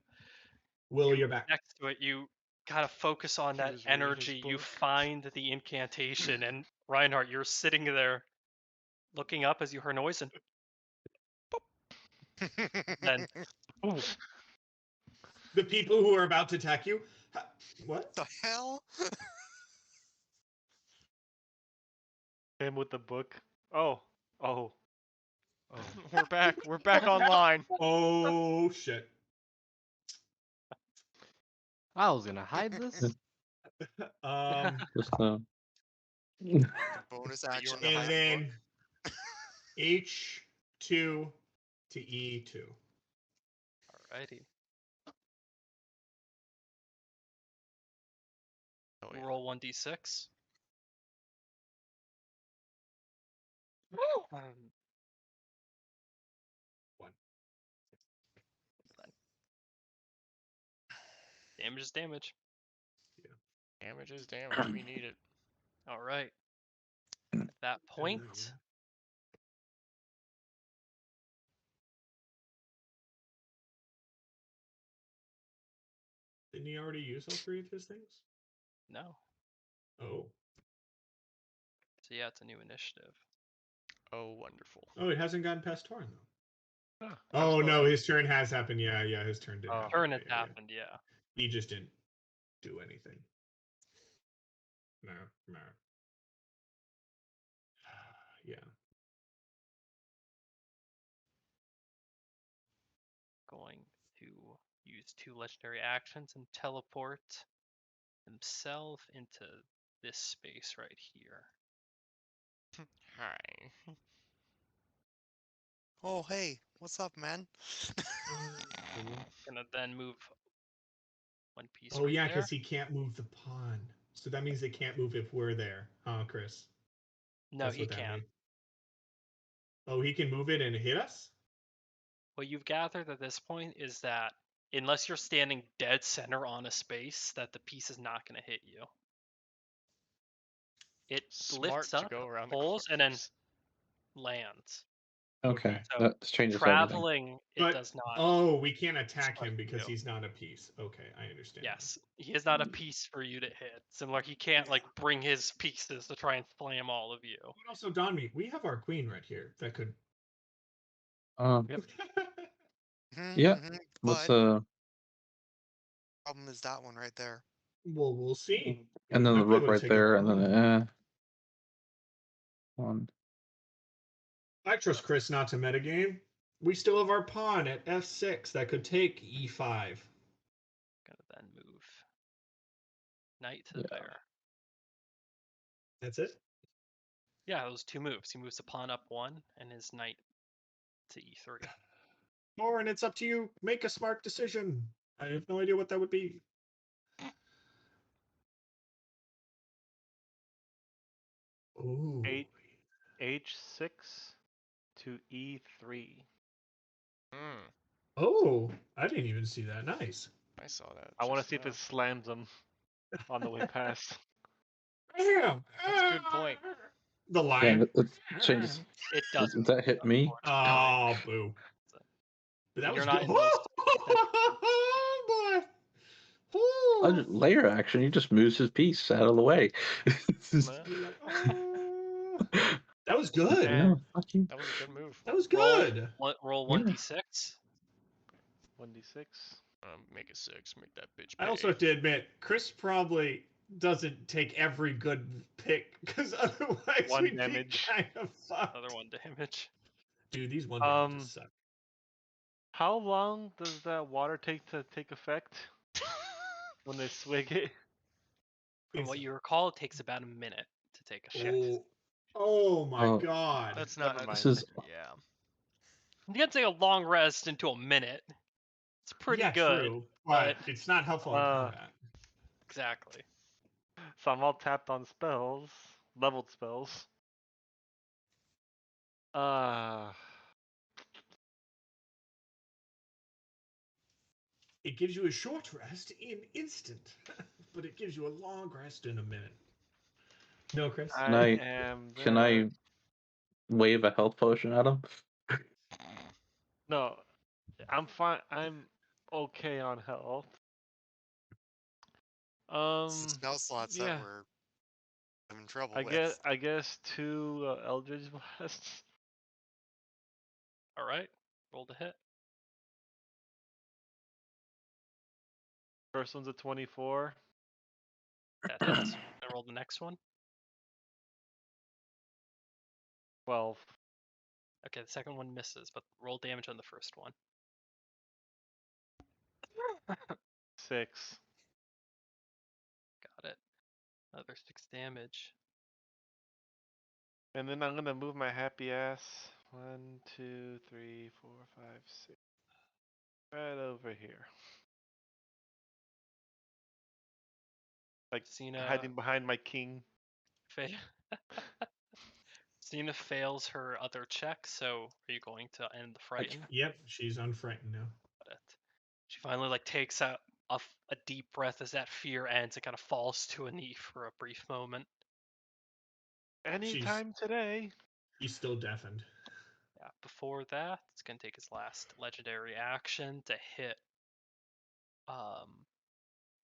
Will, you're back. Next to it, you gotta focus on He that was reading his energy. You book. find the incantation, and Reinhardt, you're sitting there, looking up as you hear noise, and then ooh, The people who are about to attack you. What? The hell? Him with the book. Oh. We're back. We're back online. Oh shit. I was gonna hide this. Just Bonus action. the and high then H2 to E2. alrighty. Oh, yeah. Roll 1d6. One. Damage is damage. Damage is damage. We need it. All right. At that point, Didn't he already use all 3 of his things? no. Oh. So yeah, it's a new initiative. Oh, wonderful. Oh, it hasn't gotten past Torin though. I'm Oh still no, up. his turn has happened. Yeah, his turn did happen. Turn Yeah, has happened, yeah. He just didn't do anything. No. Yeah. Going to use 2 legendary actions and teleport himself into this space right here. Hi. Oh, hey, what's up, man? Gonna then move 1 piece Oh right yeah, there. because he can't move the pawn. So that means they can't move if we're there, huh, Chris? No, That's he what that can't. means. Oh, he can move it and hit us? What you've gathered at this point is that unless you're standing dead center on a space, that the piece is not going to hit you. It lifts Smart to up, go around the pulls, and then corners. lands. Okay, So that changes everything. traveling, it But does not we can't attack strike him because you. he's not a piece. Okay, I understand. now. Yes, he is not a piece for you to hit. Similar, he can't like bring his pieces to try and slam all of you. But also, Donmy, we have our queen right here that could. Yep. Yeah. But Let's problem is that one right there. Well, we'll see. and then Might the be able rook to right take it there, and then down. one. I trust Chris not to metagame. We still have our pawn at f6 that could take e5. Gonna then move knight to Yeah. there. That's it? Yeah, those 2 moves. He moves the pawn up 1 and his knight to e3. Lauren, it's up to you. Make a smart decision. I have no idea what that would be. Ooh. H6 to E3. Hmm. Oh, I didn't even see that. Nice. I saw that. I want to just see if now. it slams them on the way past. Damn. That's a good point. The Yeah, lion. it changes. It Does doesn't. that hit me? Oh, boo. But that You're was not good. in those. Oh, boy. Oh, layer action. He just moves his piece out of the way. Nah, Oh. That was good. Yeah, fuck you. that was a good move. That was Roll, good. roll Yeah. 1d6. 1d6. Make it 6. Make that bitch I pay. also have to admit, Chris probably doesn't take every good pick because otherwise 1 we'd damage. be kind of fucked. Another 1 damage. Dude, these one damages suck. How long does that water take to take effect when they swig it? From what you recall, it takes about a minute to take effect. Oh my Oh. god. That's Never not. mind. This is Yeah. You can take a long rest into a minute. It's pretty yeah, good. true, but it's not helpful in combat. Exactly. So I'm all tapped on spells, leveled spells. It gives you a short rest in instant, but it gives you a long rest in a minute. No, Chris? Can I wave a health potion at him? No, I'm fine. I'm okay on health. Spell slots that Yeah. we're having trouble I with. guess 2 Eldritch Blasts. All right. Roll to hit. First one's a 24. That hits. I roll the next one. 12. Okay, the second one misses, but roll damage on the first one. 6. Got it. Another 6 damage. And then I'm gonna move my happy ass. 1, 2, 3, 4, 5, 6. Right over here. Like Cena, hiding behind my king. Cena fails her other check, so are you going to end the frighten? Yep, she's unfrightened now. Got it. She finally like takes out a deep breath as that fear ends and kind of falls to a knee for a brief moment. Anytime today. He's still deafened. Yeah, before that, it's gonna take his last legendary action to hit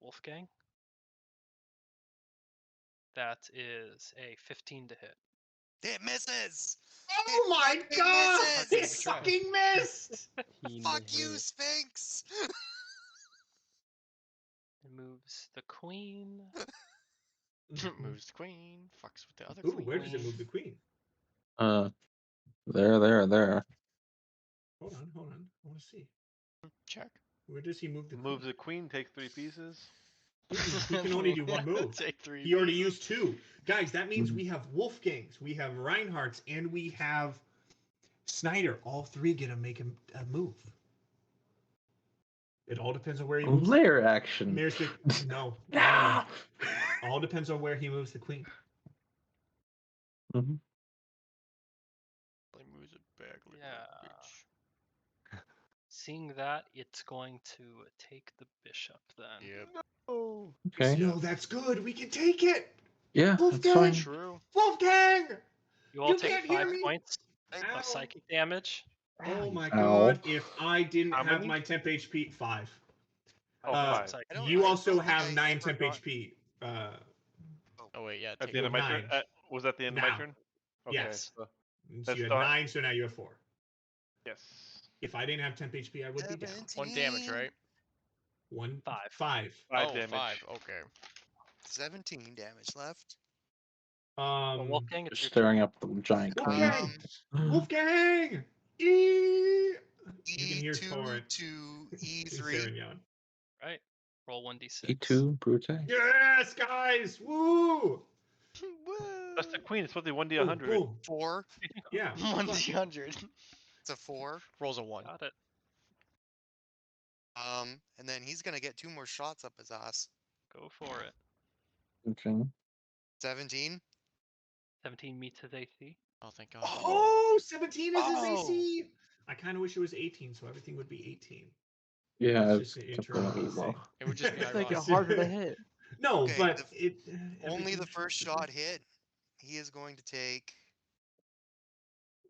Wolfgang. That is a 15 to hit. It misses! Oh my It god! misses! It fucking missed! Fuck you, Sphinx! It moves the queen Moves the queen. Fucks with the other Ooh, queen. where does it move the queen? There. Hold on. I want to see. Check. Where does he move the queen? Moves the queen, takes 3 pieces. He can only do one move. Take 3 He already pieces. used 2. Guys, that means Mhm. we have Wolfgangs, we have Reinhardts, and we have Snyder. All 3 get to make a move. It all depends on where he moves. Layer action. There's the no. All depends on where he moves the queen. Mhm. He moves it back like a Yeah. bitch. Seeing that, it's going to take the bishop then. Yep. Okay. No, that's good. We can take it. Yeah, that's Wolfgang! fine. True. Wolfgang! You all You take can't hear 5 me? points Ow. of psychic damage. Oh my Ow. god! If I didn't How have many? my temp HP, 5. Oh, Points of 5. psychic I don't. You I damage. also don't think have I 9 ever temp got. HP. Oh wait, yeah. At Take the end of You my have turn? 9. Was that the end of my Now. turn? Okay. Yes. So, So That's you had the- 9, so now you have 4. yes. If I didn't have temp HP, I would be down. 1 damage, right? 1, 5. 5. 5 oh, damage. 5. Okay. 17 damage left. Well, Wolfgang, it's Just your staring turn. up the giant queen. Wolfgang! Wolfgang! You can hear E2 Torrent. to and E3. Saren yelling. Right. Roll 1d6. E2, Brute. Yes, guys! Woo! That's the queen. It's supposed to be 1d Boom, 100. boom. 4. Yeah. 1d100. It's a 4. Rolls a 1. Got it. And then he's gonna get 2 more shots up his ass. Go for it. Okay. 17. 17 meets his AC. Oh, thank God. Oh, 17 is his Oh. AC. I kind of wish it was 18, so everything would be 18. Yeah, It's it's just an definitely internal low. thing. It would just be Just make it ironic. harder to hit. No, Okay, but the- it Only everything the first should shot be- hit. He is going to take.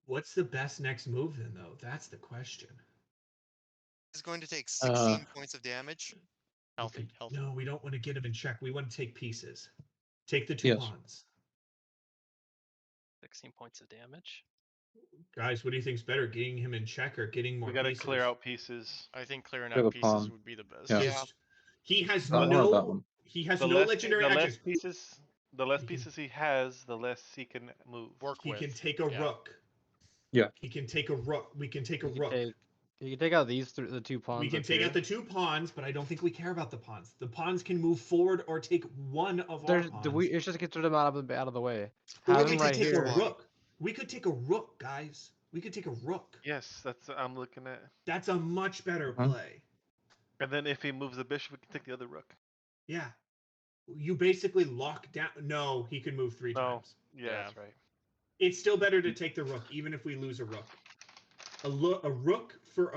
What's the best next move then, though? That's the question. He's going to take 16 points of damage. Healthy. Healthy. No, we don't want to get him in check. We want to take pieces. Take the 2 Yes. pawns. 16 points of damage. Guys, what do you think's better, getting him in check or getting more We gotta pieces? clear out pieces. I think clearing Clear out the pieces pawn. would be the best. Yeah. Yeah. He has I wanted that one. The no less, legendary the less actions. pieces, the less He can- pieces he has, the less he can move. Work He with. can take a yeah. rook. Yeah. He can take a rook. We can take a You can rook. take out these the 2 pawns. We can up take here. out the 2 pawns, but I don't think we care about the pawns. The pawns can move forward or take one of our There's pawns. it's just get them out of the way. Or Have we them could right take here. a rook. We could take a rook, guys. We could take a rook. Yes, that's what I'm looking at. That's a much better Mhm. play. And then if he moves the bishop, we can take the other rook. Yeah. You basically lock down. No, he can move 3 No. times. Yeah, that's right. It's still better to take the rook, even if we lose a rook. A rook for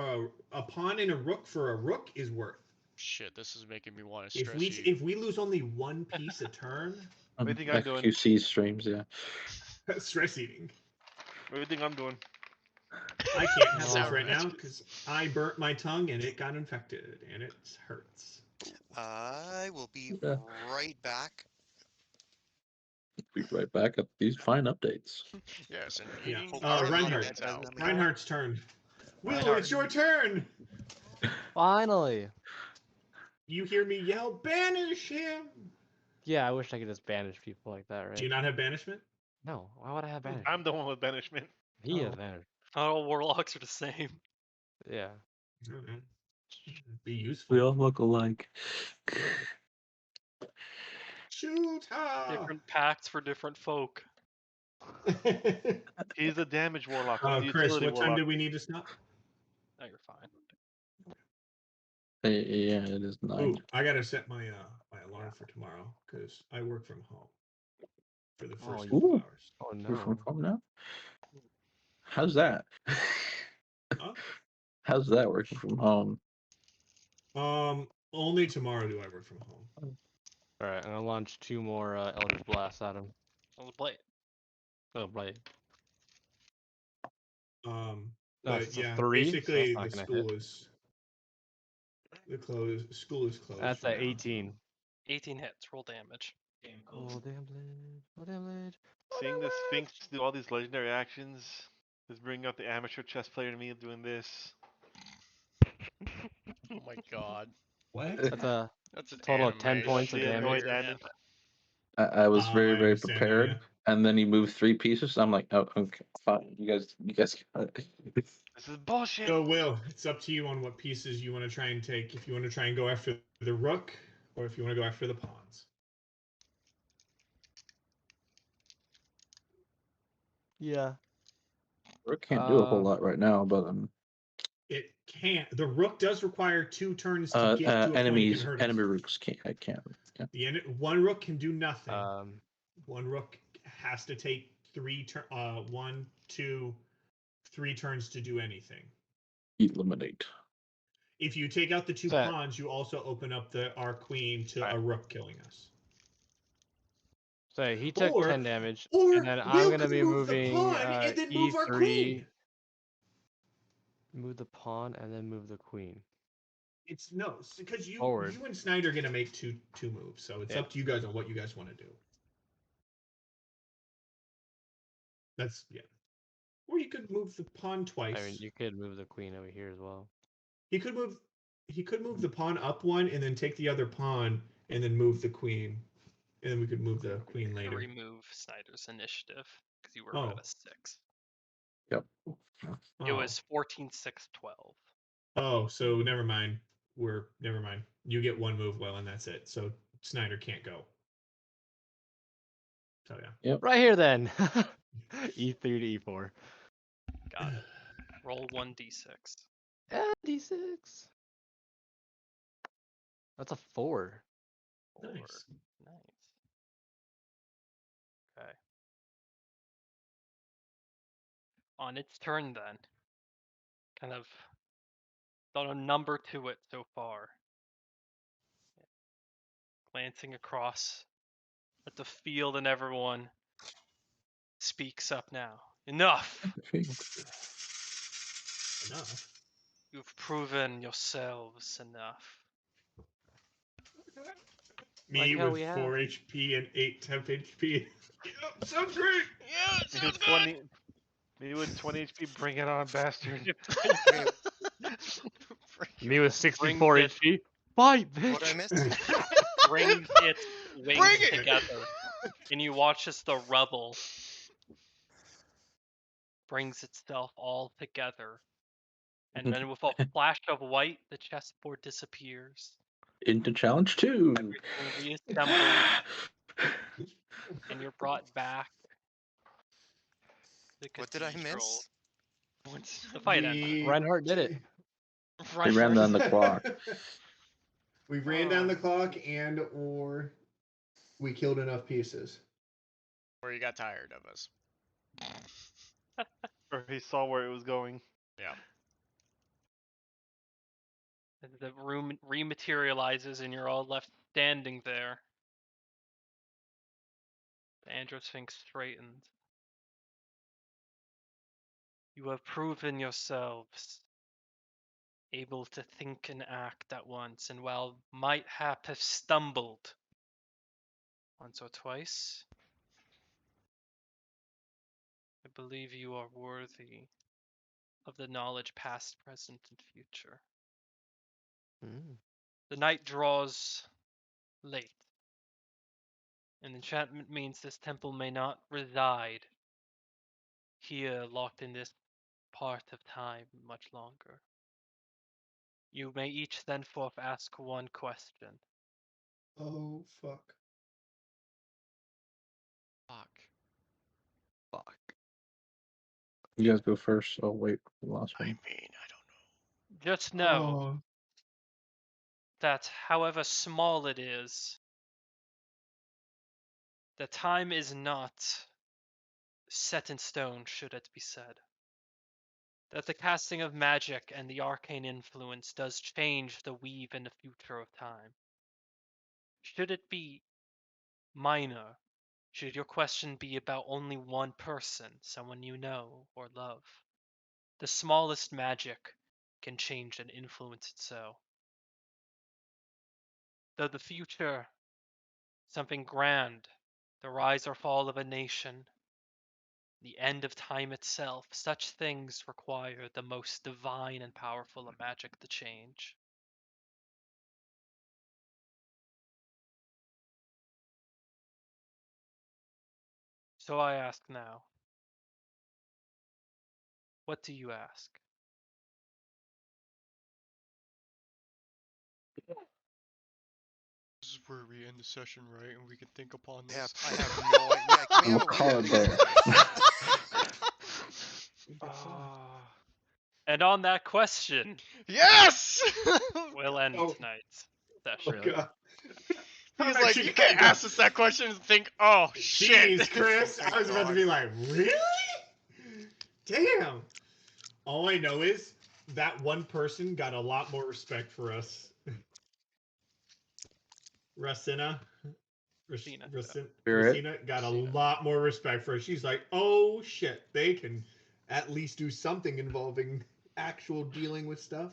a pawn and a rook for a rook is worth. Shit, this is making me want to If stress we eat. if we lose only 1 piece a turn, What do you think I'm doing? XQC streams, yeah. stress eating. What do you think I'm doing? I can't have Sour this right now matches. because I burnt my tongue and it got infected and it hurts. I will be Yeah. right back. Be right back at these fine updates. Yes, and Yeah. eating Reinhardt. that's out. Reinhardt's turn. Will, Reinhardt. it's your turn. Finally. You hear me yell, banish him. Yeah, I wish I could just banish people like that, right? Do you not have banishment? No, why would I have banishment? I'm the one with banishment. He has Oh. banishment. Not all warlocks are the same. Yeah. Be useful. We all look alike. Shoot her. Different pacts for different folk. He's a damage warlock. I'm the Chris, utility what time warlock. do we need to stop? No, you're fine. Yeah, it is 9. Ooh, I gotta set my my alarm for tomorrow because I work from home for the first you- couple Ooh. hours. Oh We're from no. home now? How's that? Huh? How's that working from home? Only tomorrow do I work from home. Alright, I'm gonna launch 2 more Eldritch Blasts at him. Let's play it. Oh, right. But it's a yeah, 3, so basically that's the not gonna hit. school is closed. That's for a now, 18. 18 hits. Roll damage. Oh, damn blade. Oh, damn blade. Seeing the Sphinx do all these legendary actions is bringing out the amateur chess player in me doing this. Oh my god. What? That's a That's a total of 10 animation. points of The damage. annoyed Annie. I was very, I very understand now, prepared. yeah. And then he moved 3 pieces. I'm like, oh, okay, fine. You guys got it. This is bullshit. So, Will, it's up to you on what pieces you want to try and take. If you want to try and go after the rook, or if you want to go after the pawns. Yeah. Rook can't do a whole lot right now, but It can't. The rook does require 2 turns to get to a point it can hurt us. enemy rooks can't. I can't. Yeah. One rook can do nothing. Um. One rook has to take 1, 2, 3 turns to do anything. Eliminate. If you take out the 2 Set. pawns, you also open up our queen to Right. a rook killing us. So he took Or- 10 damage, Or and then I'm Will gonna could be move the moving pawn and then move our queen. E3. Move the pawn and then move the queen. It's no, because you Forward. and Snyder are gonna make two moves, so it's Yeah. up to you guys on what you guys want to do. That's Or you could move the pawn twice. I mean, you could move the queen over here as well. He could move the pawn up 1 and then take the other pawn and then move the queen, and then we could move the queen To later. remove Snyder's initiative because you were Oh. at a 6. Yep. It was 14, 6, 12. Oh, so never mind. Never mind. You get 1 move, well, and that's it. So Snyder can't go. So yeah. Right here then. E3 to E4. Got it. Roll 1d6. And D6. That's a 4. Four. Nice. Nice. Okay. On its turn then. Kind of done a number to it so far. Glancing across at the field and everyone speaks up now. Enough! Enough. You've proven yourselves enough. Me Like how with we have. 4 HP and 8 temp HP. Yep, sounds great. Yeah, Me with 20. Me with 20 HP. Bring it on, bastard. Me with 64 Brings HP. Fight, bitch. What I miss? Brings its wings Bring it! together, and you watch as the rubble brings itself all together, and then with a flash of white, the chessboard disappears. Into challenge 2. Everything reassembles, and you're brought back. to the What did I cathedral. miss? The fight ended. Reinhardt did it. They ran down the clock. We ran down the clock or we killed enough pieces. Or you got tired of us. Or he saw where it was going. Yeah. And the room rematerializes, and you're all left standing there. The Androsphinx straightens. You have proven yourselves able to think and act at once, and while might have stumbled once or twice, I believe you are worthy of the knowledge past, present, and future. The night draws late. An enchantment means this temple may not reside here locked in this part of time much longer. You may each thenceforth ask one question. Oh, fuck. Fuck. Fuck. You guys go first. I'll wait for the last I one. mean, I don't know. Just know that however small it is, the time is not set in stone, should it be said. That the casting of magic and the arcane influence does change the weave and the future of time. Should it be minor, should your question be about only one person, someone you know or love, the smallest magic can change and influence it so. Though the future, something grand, the rise or fall of a nation, the end of time itself, such things require the most divine and powerful of magic to change. So I ask now. What do you ask? This is where we end the session, right? And we can think upon Yeah, this. I have no idea. Yeah, can we I'm have a call it there. And on that question, Yes! we'll end Oh. tonight's Oh session. Really? god. He's I'm like, actually you gonna can't go- ask us that question and think, oh, shit. Jeez, Chris. Oh my I was about to God. be like, really? Damn. All I know is that one person got a lot more respect for us. Racina. Racina, yeah. Spirit. Racina got a Racina. lot more respect for us. She's like, oh shit, they can at least do something involving actual dealing with stuff.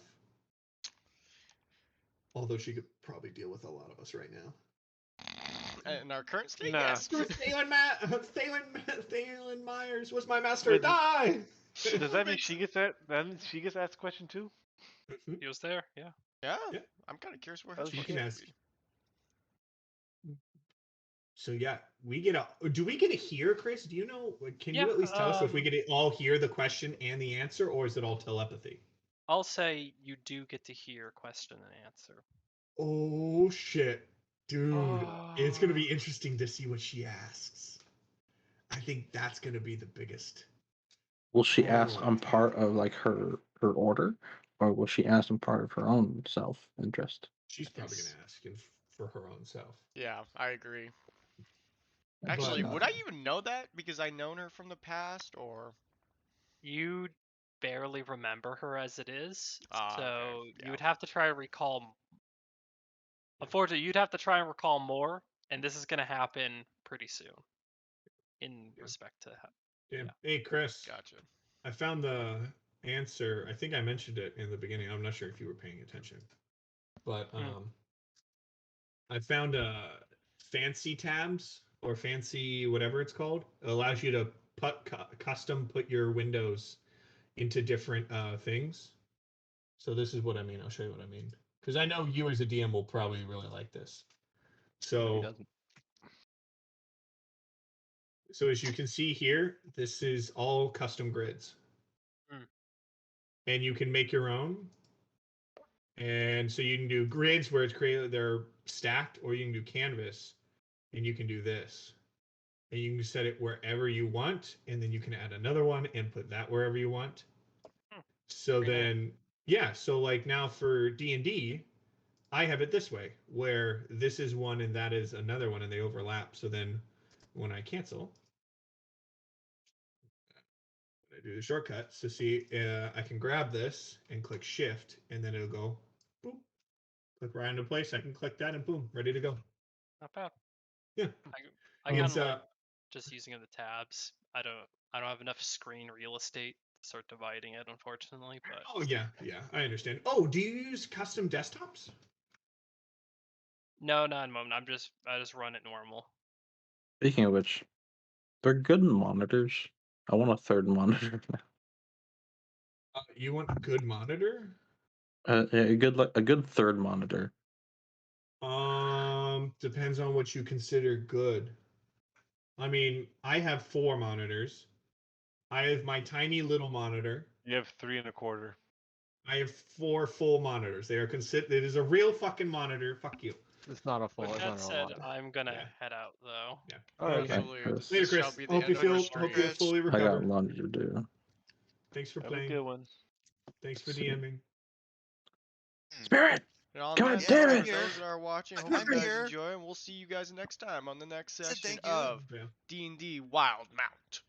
Although she could probably deal with a lot of us right now. In our current state, Nah. yes. Thalen Myers was my master. Wait, Die! Does that mean she gets that? That means she gets asked a question too? He was there, yeah. Yeah, Yeah. I'm kind of curious where Oh, his She question can would ask. be. So yeah, we get a. Do we get to hear, Chris? Do you know? Can you Yeah, at least tell us if we get to all hear the question and the answer, or is it all telepathy? I'll say you do get to hear question and answer. Oh shit, dude! It's gonna be Oh. interesting to see what she asks. I think that's gonna be the biggest. Will she ask Oh. on part of like her order, or will she ask on part of her own self interest? She's probably It's- gonna ask for her own self. Yeah, I agree. Actually, But, would I even know that because I known her from the past, or? You barely remember her as it is, Ah, so okay, you yeah. would have to try to recall. Unfortunately, you'd have to try and recall more, and this is going to happen pretty soon. In Yeah. respect to damn. Yeah. Hey, Chris. Gotcha. I found the answer. I think I mentioned it in the beginning. I'm not sure if you were paying attention, but I found fancy tabs or fancy whatever it's called. It allows you to custom put your windows into different things. So this is what I mean. I'll show you what I mean because I know you as a DM will probably really like this. He So doesn't. so as you can see here, this is all custom grids. Mm. And you can make your own. And so you can do grids where it's created, they're stacked, or you can do canvas and you can do this. And you can set it wherever you want, and then you can add another one and put that wherever you want. So Very nice. then, yeah, so like now for D&D, I have it this way, where this is one and that is another one, and they overlap. So then when I cancel, I do the shortcut. So see, I can grab this and click shift, and then it'll go, boop, click right into place. I can click that and boom, ready to go. Not bad. Yeah. I kind It's of like just using the tabs. I don't have enough screen real estate to start dividing it, unfortunately. But oh yeah, I understand. Oh, do you use custom desktops? no, not in a moment. I just run it normal. Speaking of which, they're good monitors. I want a third monitor. You want a good monitor? A good third monitor. Depends on what you consider good. I mean, I have 4 monitors. I have my tiny little monitor. You have 3 1/4. I have 4 full monitors. They are considered. It is a real fucking monitor. Fuck you. It's not a full. With It's that not a said, lot. I'm gonna Yeah. head out though. Yeah. All right. Okay. Absolutely. Chris. Later, This shall Chris. be the Hope you end of our feel stream. fully I got recovered. laundry to do. Thanks for Have a playing. good one. Thanks for See. DMing. Spirit! And on Come on, that damn note, it! for those that are watching, hope I'm you guys here. enjoy, and we'll see you guys next time on the next Said session thank you. of Yeah. D&D WildeMount